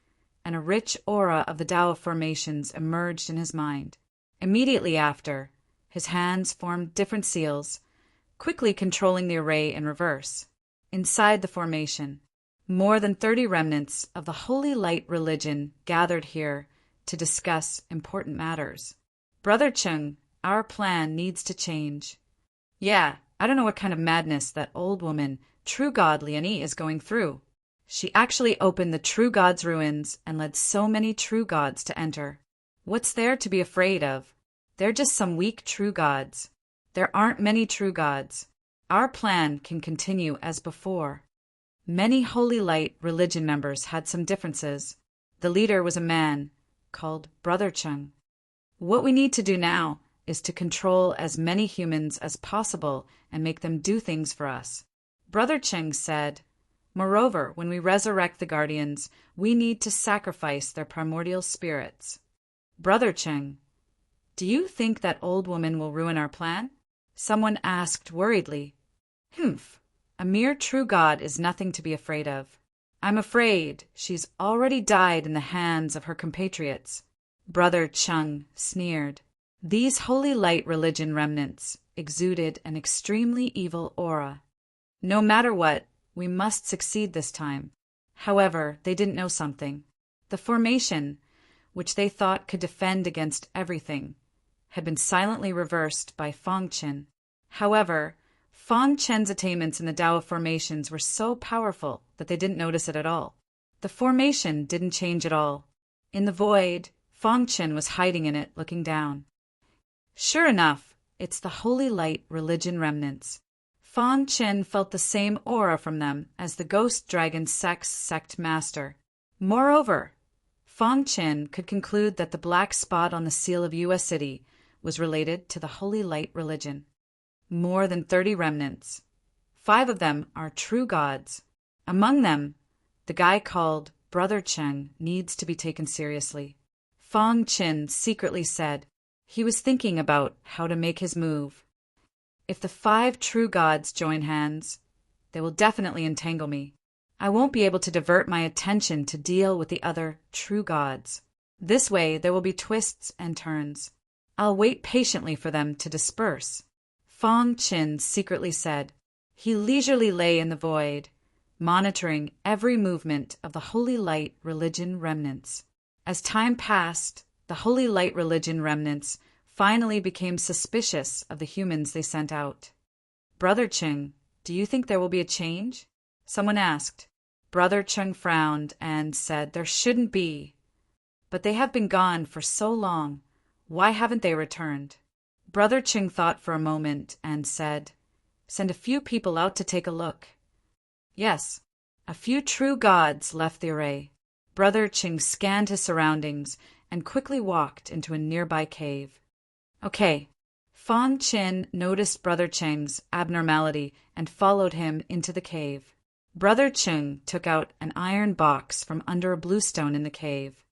and a rich aura of the Tao of formations emerged in his mind. Immediately after, his hands formed different seals, quickly controlling the array in reverse. Inside the formation, more than 30 remnants of the Holy Light religion gathered here to discuss important matters. Brother Cheng, our plan needs to change. Yeah, I don't know what kind of madness that old woman, True God Liani, is going through. She actually opened the True God's ruins and led so many true gods to enter. What's there to be afraid of? They're just some weak true gods. There aren't many true gods. Our plan can continue as before. Many Holy Light religion members had some differences. The leader was a man called Brother Cheng. What we need to do now is to control as many humans as possible and make them do things for us. Brother Cheng said, moreover, when we resurrect the guardians, we need to sacrifice their primordial spirits. Brother Cheng, do you think that old woman will ruin our plan? Someone asked worriedly. Humph, a mere true god is nothing to be afraid of. I'm afraid she's already died in the hands of her compatriots. Brother Cheng sneered. These Holy Light religion remnants exuded an extremely evil aura. No matter what, we must succeed this time. However, they didn't know something. The formation, which they thought could defend against everything, had been silently reversed by Fang Chen. However, Fang Chen's attainments in the Tao of formations were so powerful that they didn't notice it at all. The formation didn't change at all. In the void, Fang Chen was hiding in it, looking down. Sure enough, it's the Holy Light religion remnants. Fang Chen felt the same aura from them as the Ghost Dragon sect master. Moreover, Fang Chen could conclude that the black spot on the seal of U.S. City was related to the Holy Light religion. More than 30 remnants. 5 of them are true gods. Among them, the guy called Brother Cheng needs to be taken seriously. Fong Qin secretly said. He was thinking about how to make his move. If the 5 true gods join hands, they will definitely entangle me. I won't be able to divert my attention to deal with the other true gods. This way there will be twists and turns. I'll wait patiently for them to disperse. Fong Qin secretly said. He leisurely lay in the void, monitoring every movement of the Holy Light Religion remnants. As time passed, the Holy Light Religion remnants finally became suspicious of the humans they sent out. Brother Cheng, do you think there will be a change? Someone asked. Brother Cheng frowned and said there shouldn't be. But they have been gone for so long. Why haven't they returned? Brother Cheng thought for a moment and said, Send a few people out to take a look. Yes, a few true gods left the array. Brother Cheng scanned his surroundings and quickly walked into a nearby cave. Okay. Fong Qin noticed Brother Cheng's abnormality and followed him into the cave. Brother Cheng took out an iron box from under a bluestone in the cave.